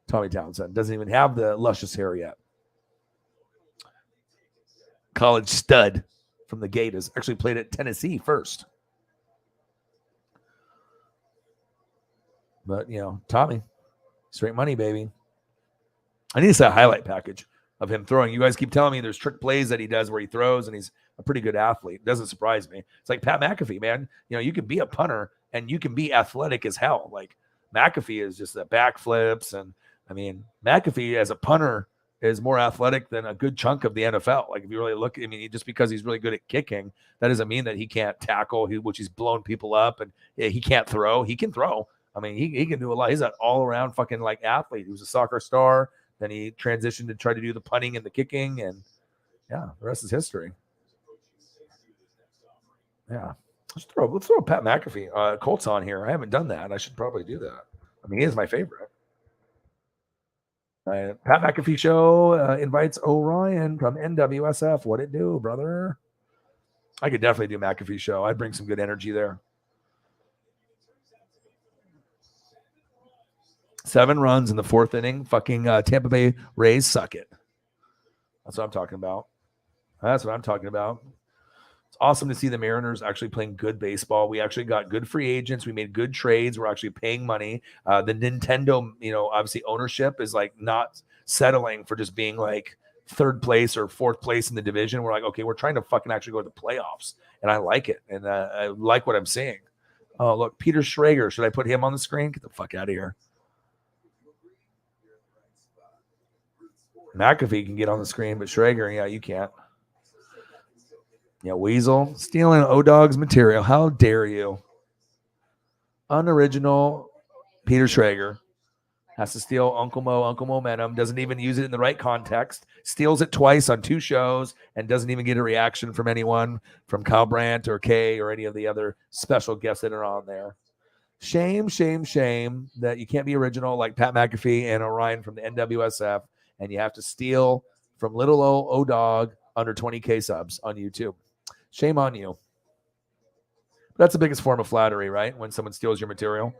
Tommy Townsend doesn't even have the luscious hair yet. College stud from the Gators. Actually played at Tennessee first. But, Tommy, straight money, baby. I need to see a highlight package of him throwing. You guys keep telling me there's trick plays that he does where he throws, and he's a pretty good athlete. Doesn't surprise me. It's like Pat McAfee, man. You can be a punter, and you can be athletic as hell. Like, McAfee is just the backflips. And, McAfee as a punter is more athletic than a good chunk of the NFL. Like, if you really look, just because he's really good at kicking, that doesn't mean that he can't tackle, which he's blown people up, and he can't throw. He can throw. He can do a lot. He's an all-around fucking like athlete. He was a soccer star. Then he transitioned to try to do the punting and the kicking, and the rest is history. Yeah, let's throw Pat McAfee Colts on here. I haven't done that. I should probably do that. He is my favorite. Pat McAfee show invites Orion from NWSF. What it do, brother? I could definitely do McAfee show. I'd bring some good energy there. 7 runs in the 4th inning. Fucking Tampa Bay Rays suck it. That's what I'm talking about. It's awesome to see the Mariners actually playing good baseball. We actually got good free agents. We made good trades. We're actually paying money. The Nintendo, obviously ownership is like not settling for just being like 3rd place or 4th place in the division. We're like, okay, we're trying to fucking actually go to the playoffs. And I like it. And I like what I'm seeing. Oh, look, Peter Schrager. Should I put him on the screen? Get the fuck out of here. McAfee can get on the screen, but Schrager, you can't. Weasel stealing O-Dog's material. How dare you? Unoriginal Peter Schrager has to steal Uncle Momentum, doesn't even use it in the right context, steals it twice on 2 shows, and doesn't even get a reaction from anyone, from Kyle Brandt or Kay or any of the other special guests that are on there. Shame, shame, shame that you can't be original like Pat McAfee and Orion from the NWSF, and you have to steal from little O-Dog under 20K subs on YouTube. Shame on you. That's the biggest form of flattery, right? When someone steals your material.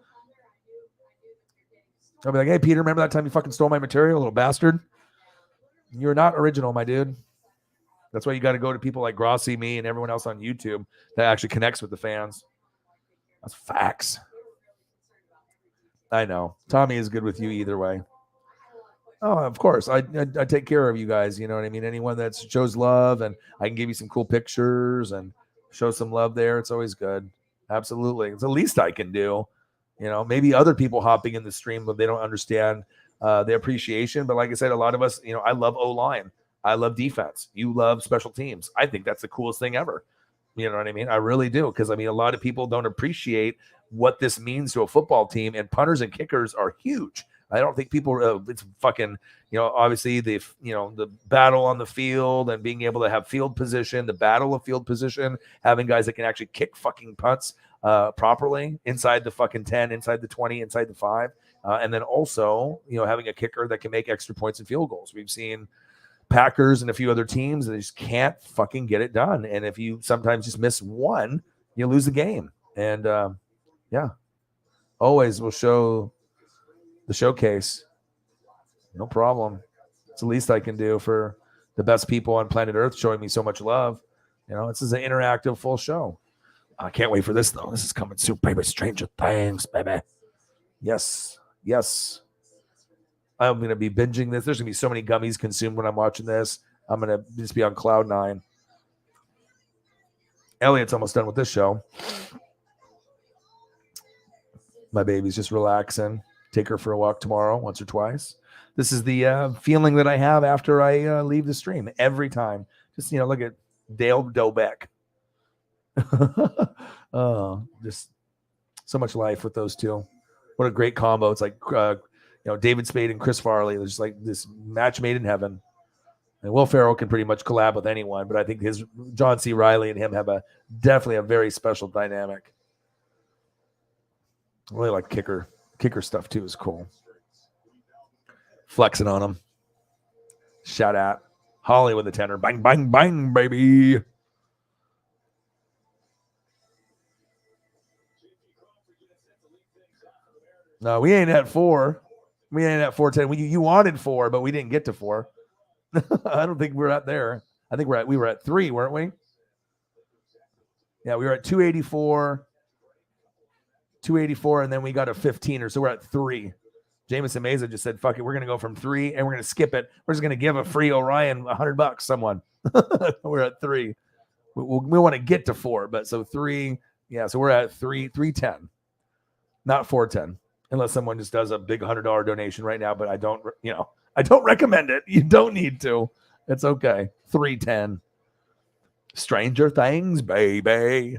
I'll be like, hey, Peter, remember that time you fucking stole my material, little bastard? You're not original, my dude. That's why you got to go to people like Grossi, me, and everyone else on YouTube that actually connects with the fans. That's facts. I know. Tommy is good with you either way. Oh, of course. I take care of you guys. You know what I mean? Anyone that shows love, and I can give you some cool pictures and show some love there. It's always good. Absolutely. It's the least I can do. Maybe other people hopping in the stream, but they don't understand the appreciation. But like I said, a lot of us, I love O-line. I love defense. You love special teams. I think that's the coolest thing ever. You know what I mean? I really do. Because, a lot of people don't appreciate what this means to a football team. And punters and kickers are huge. I don't think people, it's fucking, obviously the battle on the field and being able to have field position, the battle of field position, having guys that can actually kick fucking punts properly inside the fucking 10, inside the 20, inside the 5. And then also, having a kicker that can make extra points and field goals. We've seen Packers and a few other teams that just can't fucking get it done. And if you sometimes just miss one, you lose the game. And always will show the showcase. No problem. It's the least I can do for the best people on planet Earth showing me so much love. This is an interactive full show. I can't wait for this, though. This is coming soon, baby. Stranger Things, baby. Yes. I'm going to be binging this. There's going to be so many gummies consumed when I'm watching this. I'm going to just be on cloud 9. Elliot's almost done with this show. My baby's just relaxing. Take her for a walk tomorrow, once or twice. This is the feeling that I have after I leave the stream every time. Just, look at Dale Dobeck. Just so much life with those two. What a great combo. It's like, David Spade and Chris Farley. There's like this match made in heaven. And Will Ferrell can pretty much collab with anyone, but I think John C. Reilly and him have definitely a very special dynamic. I really like kicker stuff too is cool. Flexing on them. Shout out. Holly with the tenor. Bang, bang, bang, baby. No, we ain't at 4. We ain't at 410. You wanted 4, but we didn't get to 4. I don't think we're at there. I think we were at 3, weren't we? Yeah, we were at 284, and then we got a 15, or so we're at 3. Jameson Meza just said, "Fuck it, we're gonna go from 3, and we're gonna skip it. We're just gonna give a free Orion $100. Someone." We're at 3. We want to get to 4, but so 3. Yeah, so we're at 310, not 410, unless someone just does a big $100 donation right now. But I don't recommend it. You don't need to. It's okay. 310. Stranger Things, baby.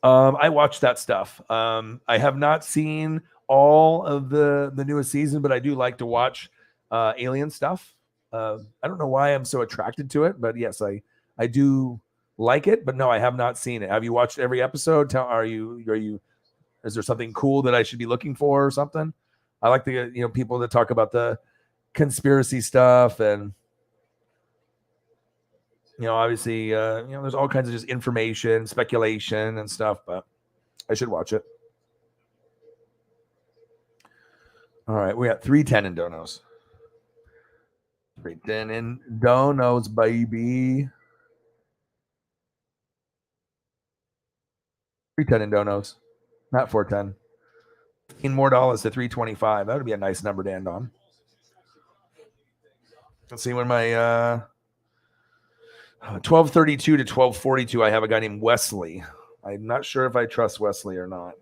I watched that stuff. I have not seen all of the newest season, but I do like to watch alien stuff. I don't know why I'm so attracted to it, but yes, I do like it. But no, I have not seen it. Have you watched every episode? Are you? Is there something cool that I should be looking for or something? I like the people that talk about the conspiracy stuff, and obviously there's all kinds of just information, speculation, and stuff. But I should watch it. All right, we got 310 in donos. 310 in donos, baby. 310 in donos, not 410. $15 more to 325. That would be a nice number to end on. Let's see, when my 1232 to 1242, I have a guy named Wesley. I'm not sure if I trust Wesley or not.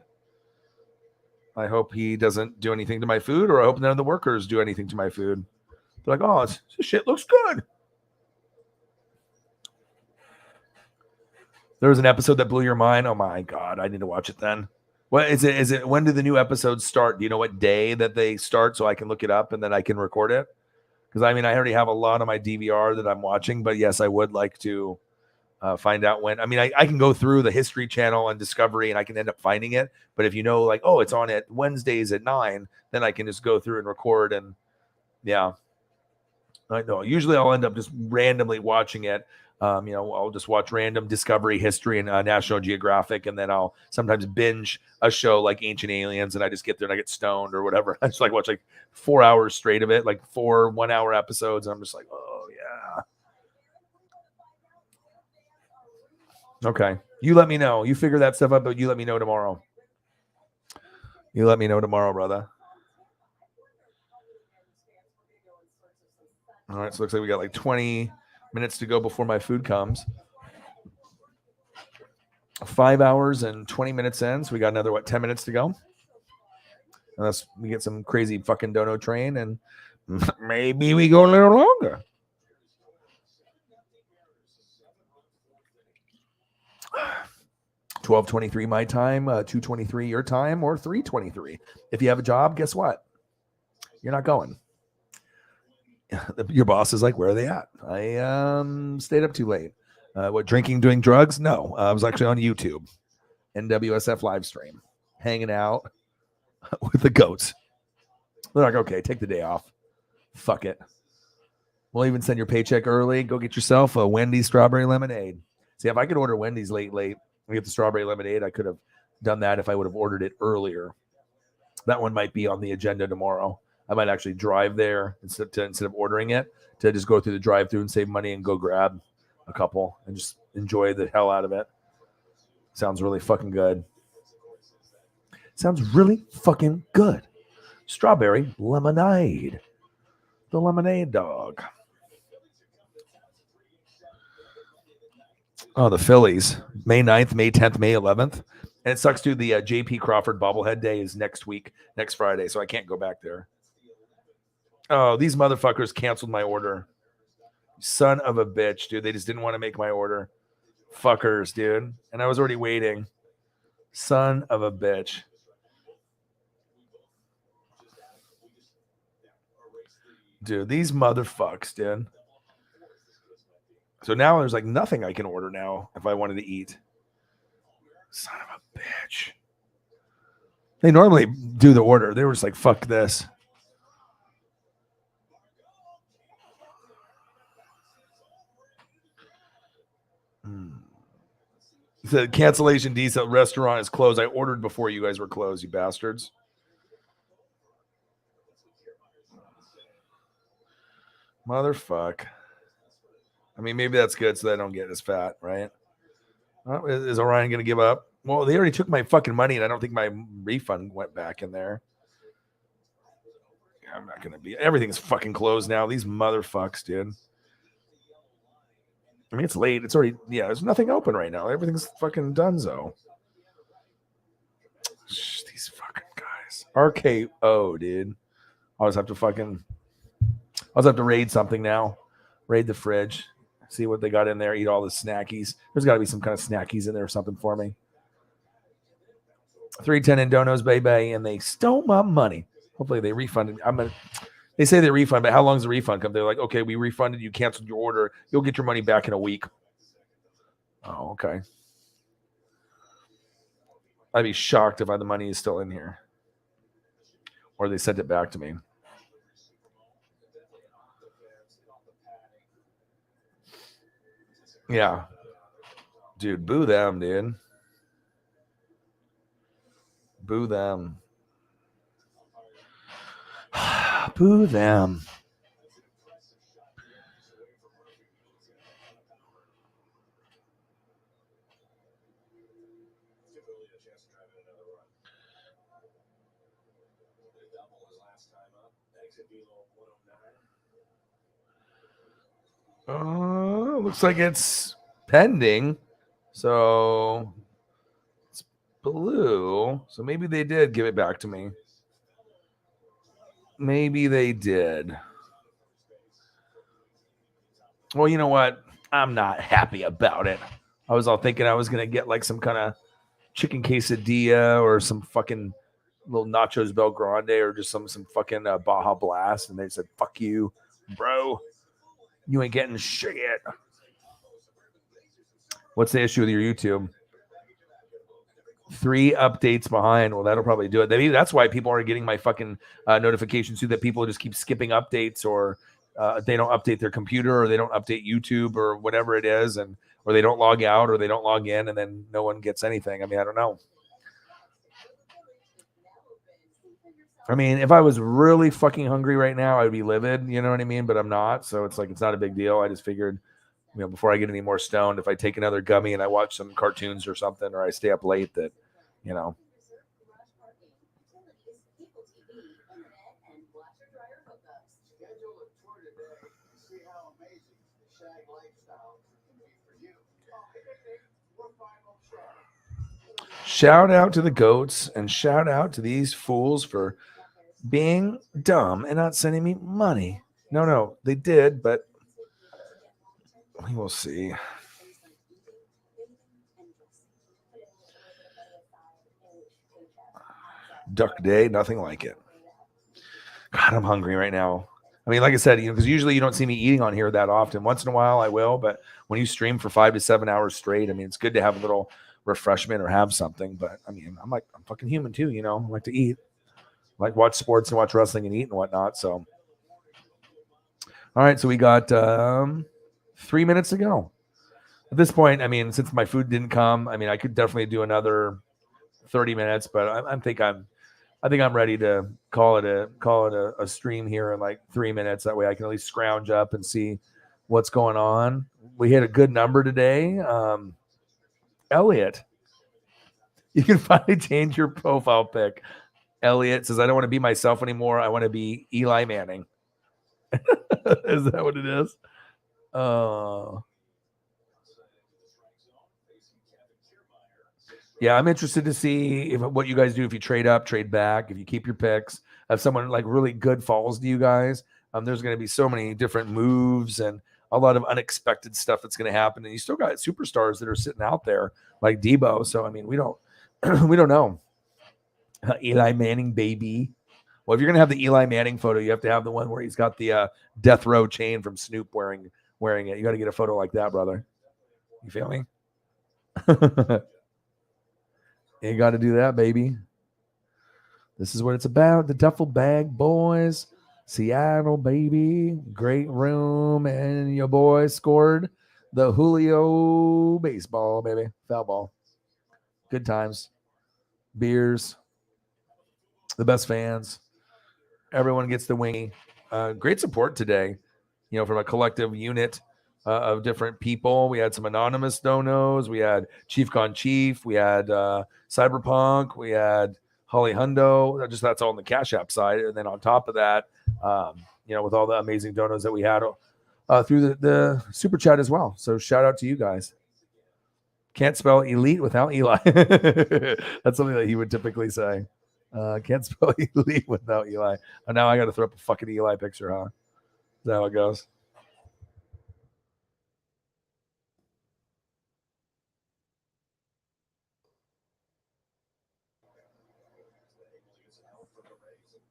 I hope he doesn't do anything to my food, or I hope none of the workers do anything to my food. They're like, "Oh, this shit looks good." There was an episode that blew your mind. Oh my God, I need to watch it then. What is it? Is it when do the new episodes start? Do you know what day that they start, so I can look it up and then I can record it? Because I already have a lot on my DVR that I'm watching, but yes, I would like to find out when. I can go through the History Channel and Discovery, and I can end up finding it. But if like, oh, it's on at Wednesdays at 9, then I can just go through and record. And yeah, I know. Usually, I'll end up just randomly watching it. I'll just watch random Discovery, History, and National Geographic, and then I'll sometimes binge a show like Ancient Aliens, and I just get there and I get stoned or whatever. I just watch 4 hours straight of it, like 4 1-hour episodes, and I'm just like, oh yeah. Okay, you let me know. You figure that stuff out, but you let me know tomorrow. You let me know tomorrow, brother. All right, so it looks like we got 20 minutes to go before my food comes. 5 hours and 20 minutes in, so we got another 10 minutes to go, unless we get some crazy fucking dono train, and maybe we go a little longer. $12:23 my time, $2:23 your time, or $3:23. If you have a job, guess what? You're not going. Your boss is like, "Where are they at?" I stayed up too late. What, drinking, doing drugs? No, I was actually on YouTube, NWSF live stream, hanging out with the goats. They're like, "Okay, take the day off. Fuck it. We'll even send your paycheck early. Go get yourself a Wendy's strawberry lemonade." See, if I could order Wendy's late, and get the strawberry lemonade, I could have done that if I would have ordered it earlier. That one might be on the agenda tomorrow. I might actually drive there instead of ordering it, to just go through the drive-thru and save money and go grab a couple and just enjoy the hell out of it. Sounds really fucking good. Sounds really fucking good. Strawberry lemonade. The lemonade dog. Oh, the Phillies. May 9th, May 10th, May 11th. And it sucks, dude. The J.P. Crawford bobblehead day is next week, next Friday, so I can't go back there. Oh, these motherfuckers canceled my order. Son of a bitch, dude. They just didn't want to make my order. Fuckers, dude. And I was already waiting. Son of a bitch. Dude, these motherfucks, dude. So now there's nothing I can order now if I wanted to eat. Son of a bitch. They normally do the order. They were just like, fuck this. He said cancellation decent restaurant is closed. I ordered before you guys were closed, you bastards. Motherfuck. I mean, maybe that's good so that I don't get as fat, right? Is Orion going to give up? Well, they already took my fucking money, and I don't think my refund went back in there. I'm not going to be. Everything's fucking closed now. These motherfucks, dude. I mean, it's late. It's already, there's nothing open right now. Everything's fucking donezo. These fucking guys. RKO, dude. I always have to raid something now. Raid the fridge. See what they got in there. Eat all the snackies. There's got to be some kind of snackies in there or something for me. 310 in donos, baby, and they stole my money. Hopefully they refunded. They say they refund, but how long does the refund come? They're like, okay, we refunded. You canceled your order. You'll get your money back in a week. Oh, okay. I'd be shocked if the money is still in here, or they sent it back to me. Yeah. Dude, boo them, dude. Boo them. Boo them. Looks like it's pending. So it's blue. So maybe they did give it back to me. Maybe they did. Well, you know what? I'm not happy about it. I was all thinking I was going to get like some kind of chicken quesadilla or some fucking little nachos Bel Grande or just some fucking Baja Blast. And they said, fuck you, bro. You ain't getting shit. What's the issue with your YouTube? 3 updates behind. Well, that'll probably do it. Maybe that's why people aren't getting my fucking notifications too, that people just keep skipping updates, or they don't update their computer, or they don't update YouTube or whatever it is, or they don't log out or they don't log in, and then no one gets anything. I mean, I don't know. I mean, if I was really fucking hungry right now, I'd be livid, you know what I mean? But I'm not, so it's like, it's not a big deal. I just figured, before I get any more stoned, if I take another gummy and I watch some cartoons or something, or I stay up late, that, Shout out to the goats and shout out to these fools for being dumb and not sending me money. No, they did, but we will see. Duck Day, nothing like it. God, I'm hungry right now. I mean, like I said, because usually you don't see me eating on here that often. Once in a while I will, but when you stream for 5 to 7 hours straight, I mean, it's good to have a little refreshment or have something. But I mean, I'm fucking human too, I like to eat. I like watch sports and watch wrestling and eat and whatnot. So, all right, so we got 3 minutes to go. At this point, I mean, since my food didn't come, I mean, I could definitely do another 30 minutes, but I think I'm ready to call it a stream here in like 3 minutes. That way I can at least scrounge up and see what's going on. We hit a good number today. Elliot, you can finally change your profile pic. Elliot says, I don't want to be myself anymore. I want to be Eli Manning. Is that what it is? Yeah, I'm interested to see what you guys do, if you trade up, trade back, if you keep your picks. If someone like really good falls to you guys, there's going to be so many different moves and a lot of unexpected stuff that's going to happen. And you still got superstars that are sitting out there like Debo. So, I mean, we don't know. Eli Manning, baby. Well, if you're going to have the Eli Manning photo, you have to have the one where he's got the death row chain from Snoop wearing it. You got to get a photo like that, brother. You feel me? You got to do that, baby. This is what it's about. The duffel bag boys. Seattle, baby. Great room. And your boy scored The Julio baseball, baby. Foul ball. Good times. Beers. The best fans. Everyone gets the wingy. Great support today, from a collective unit of different people. We had some anonymous donos. We had Chief Con Chief. We had Cyberpunk. We had Holly Hundo. That's all on the Cash App side. And then on top of that, with all the amazing donos that we had through the super chat as well. So shout out to you guys. Can't spell elite without Eli. That's something that he would typically say. Can't spell elite without Eli. And now I got to throw up a fucking Eli picture, huh? Is that how it goes?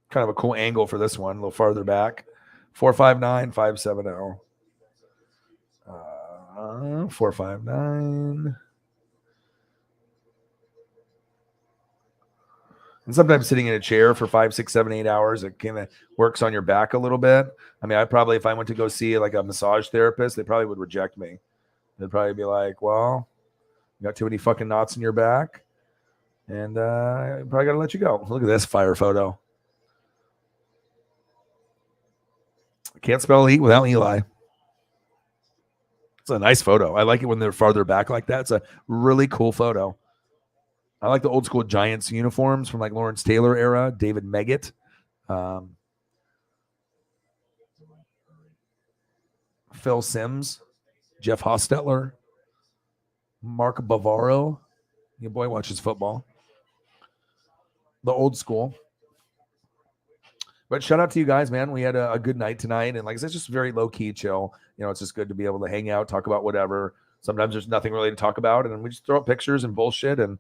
Kind of a cool angle for this one, a little farther back. 459-570. 459. And sometimes sitting in a chair for 5, 6, 7, 8 hours, it kind of works on your back a little bit. I mean, if I went to go see like a massage therapist, they probably would reject me. They'd probably be like, well, you got too many fucking knots in your back, and I probably got to let you go. Look at this fire photo. Can't spell elite without Eli. It's a nice photo. I like it when they're farther back like that. It's a really cool photo. I like the old school Giants uniforms from like Lawrence Taylor era, David Meggett. Phil Simms, Jeff Hostetler, Mark Bavaro. Your boy watches football. The old school. But shout out to you guys, man. We had a good night tonight. And like I said, it's just very low-key chill. It's just good to be able to hang out, talk about whatever. Sometimes there's nothing really to talk about. And then we just throw up pictures and bullshit and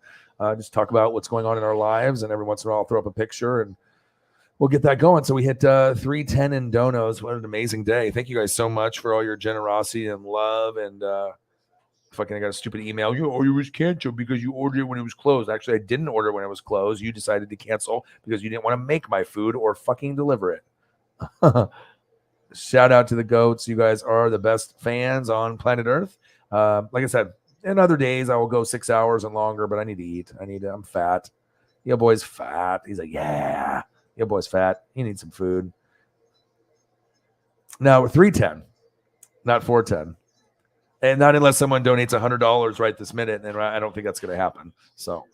just talk about what's going on in our lives. And every once in a while, I'll throw up a picture and we'll get that going. So we hit 310 in donos. What an amazing day. Thank you guys so much for all your generosity and love. And fucking I got a stupid email. You was canceled because you ordered it when it was closed. Actually, I didn't order when it was closed. You decided to cancel because you didn't want to make my food or fucking deliver it. Shout out to the goats. You guys are the best fans on planet Earth. Like I said, in other days I will go 6 hours and longer, but I need to eat. I'm fat. Your boy's fat. He's like, yeah. Your boy's fat. He needs some food. Now we're 310, not 410. And not unless someone donates $100 right this minute, and I don't think that's going to happen. So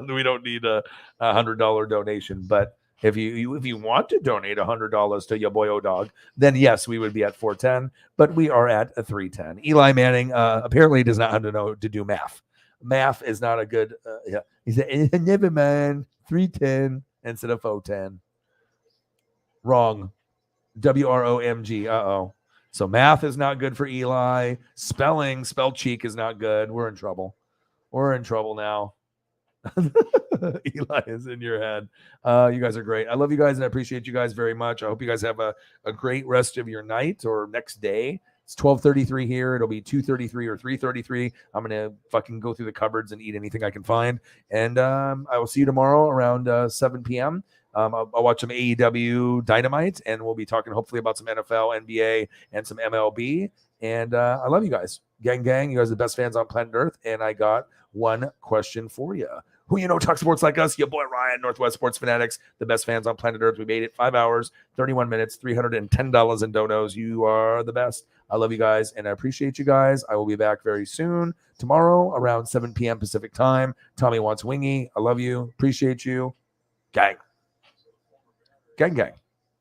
we don't need a $100 donation. But if you want to donate $100 to your boy O-Dog, then yes, we would be at 410. But we are at a 310. Eli Manning apparently does not know to do math. Math is not a good. He said, never mind, 310 instead of 410. Wrong. WROMG. Uh-oh. So math is not good for Eli. Spell cheek is not good. We're in trouble. We're in trouble now. Eli is in your head. You guys are great. I love you guys and I appreciate you guys very much. I hope you guys have a great rest of your night or next day. It's 12:33 here. It'll be 2:33 or 3:33. I'm going to fucking go through the cupboards and eat anything I can find. And I will see you tomorrow around 7 p.m. I'll watch some AEW Dynamite, and we'll be talking hopefully about some NFL, NBA, and some MLB. And I love you guys. Gang, gang. You guys are the best fans on planet Earth. And I got one question for you. Who talk sports like us? Your boy Ryan, Northwest Sports Fanatics, the best fans on planet Earth. We made it 5 hours, 31 minutes, $310 in donos. You are the best. I love you guys, and I appreciate you guys. I will be back very soon, tomorrow around 7 p.m. Pacific time. Tommy wants wingy. I love you. Appreciate you. Gang. Gang, gang.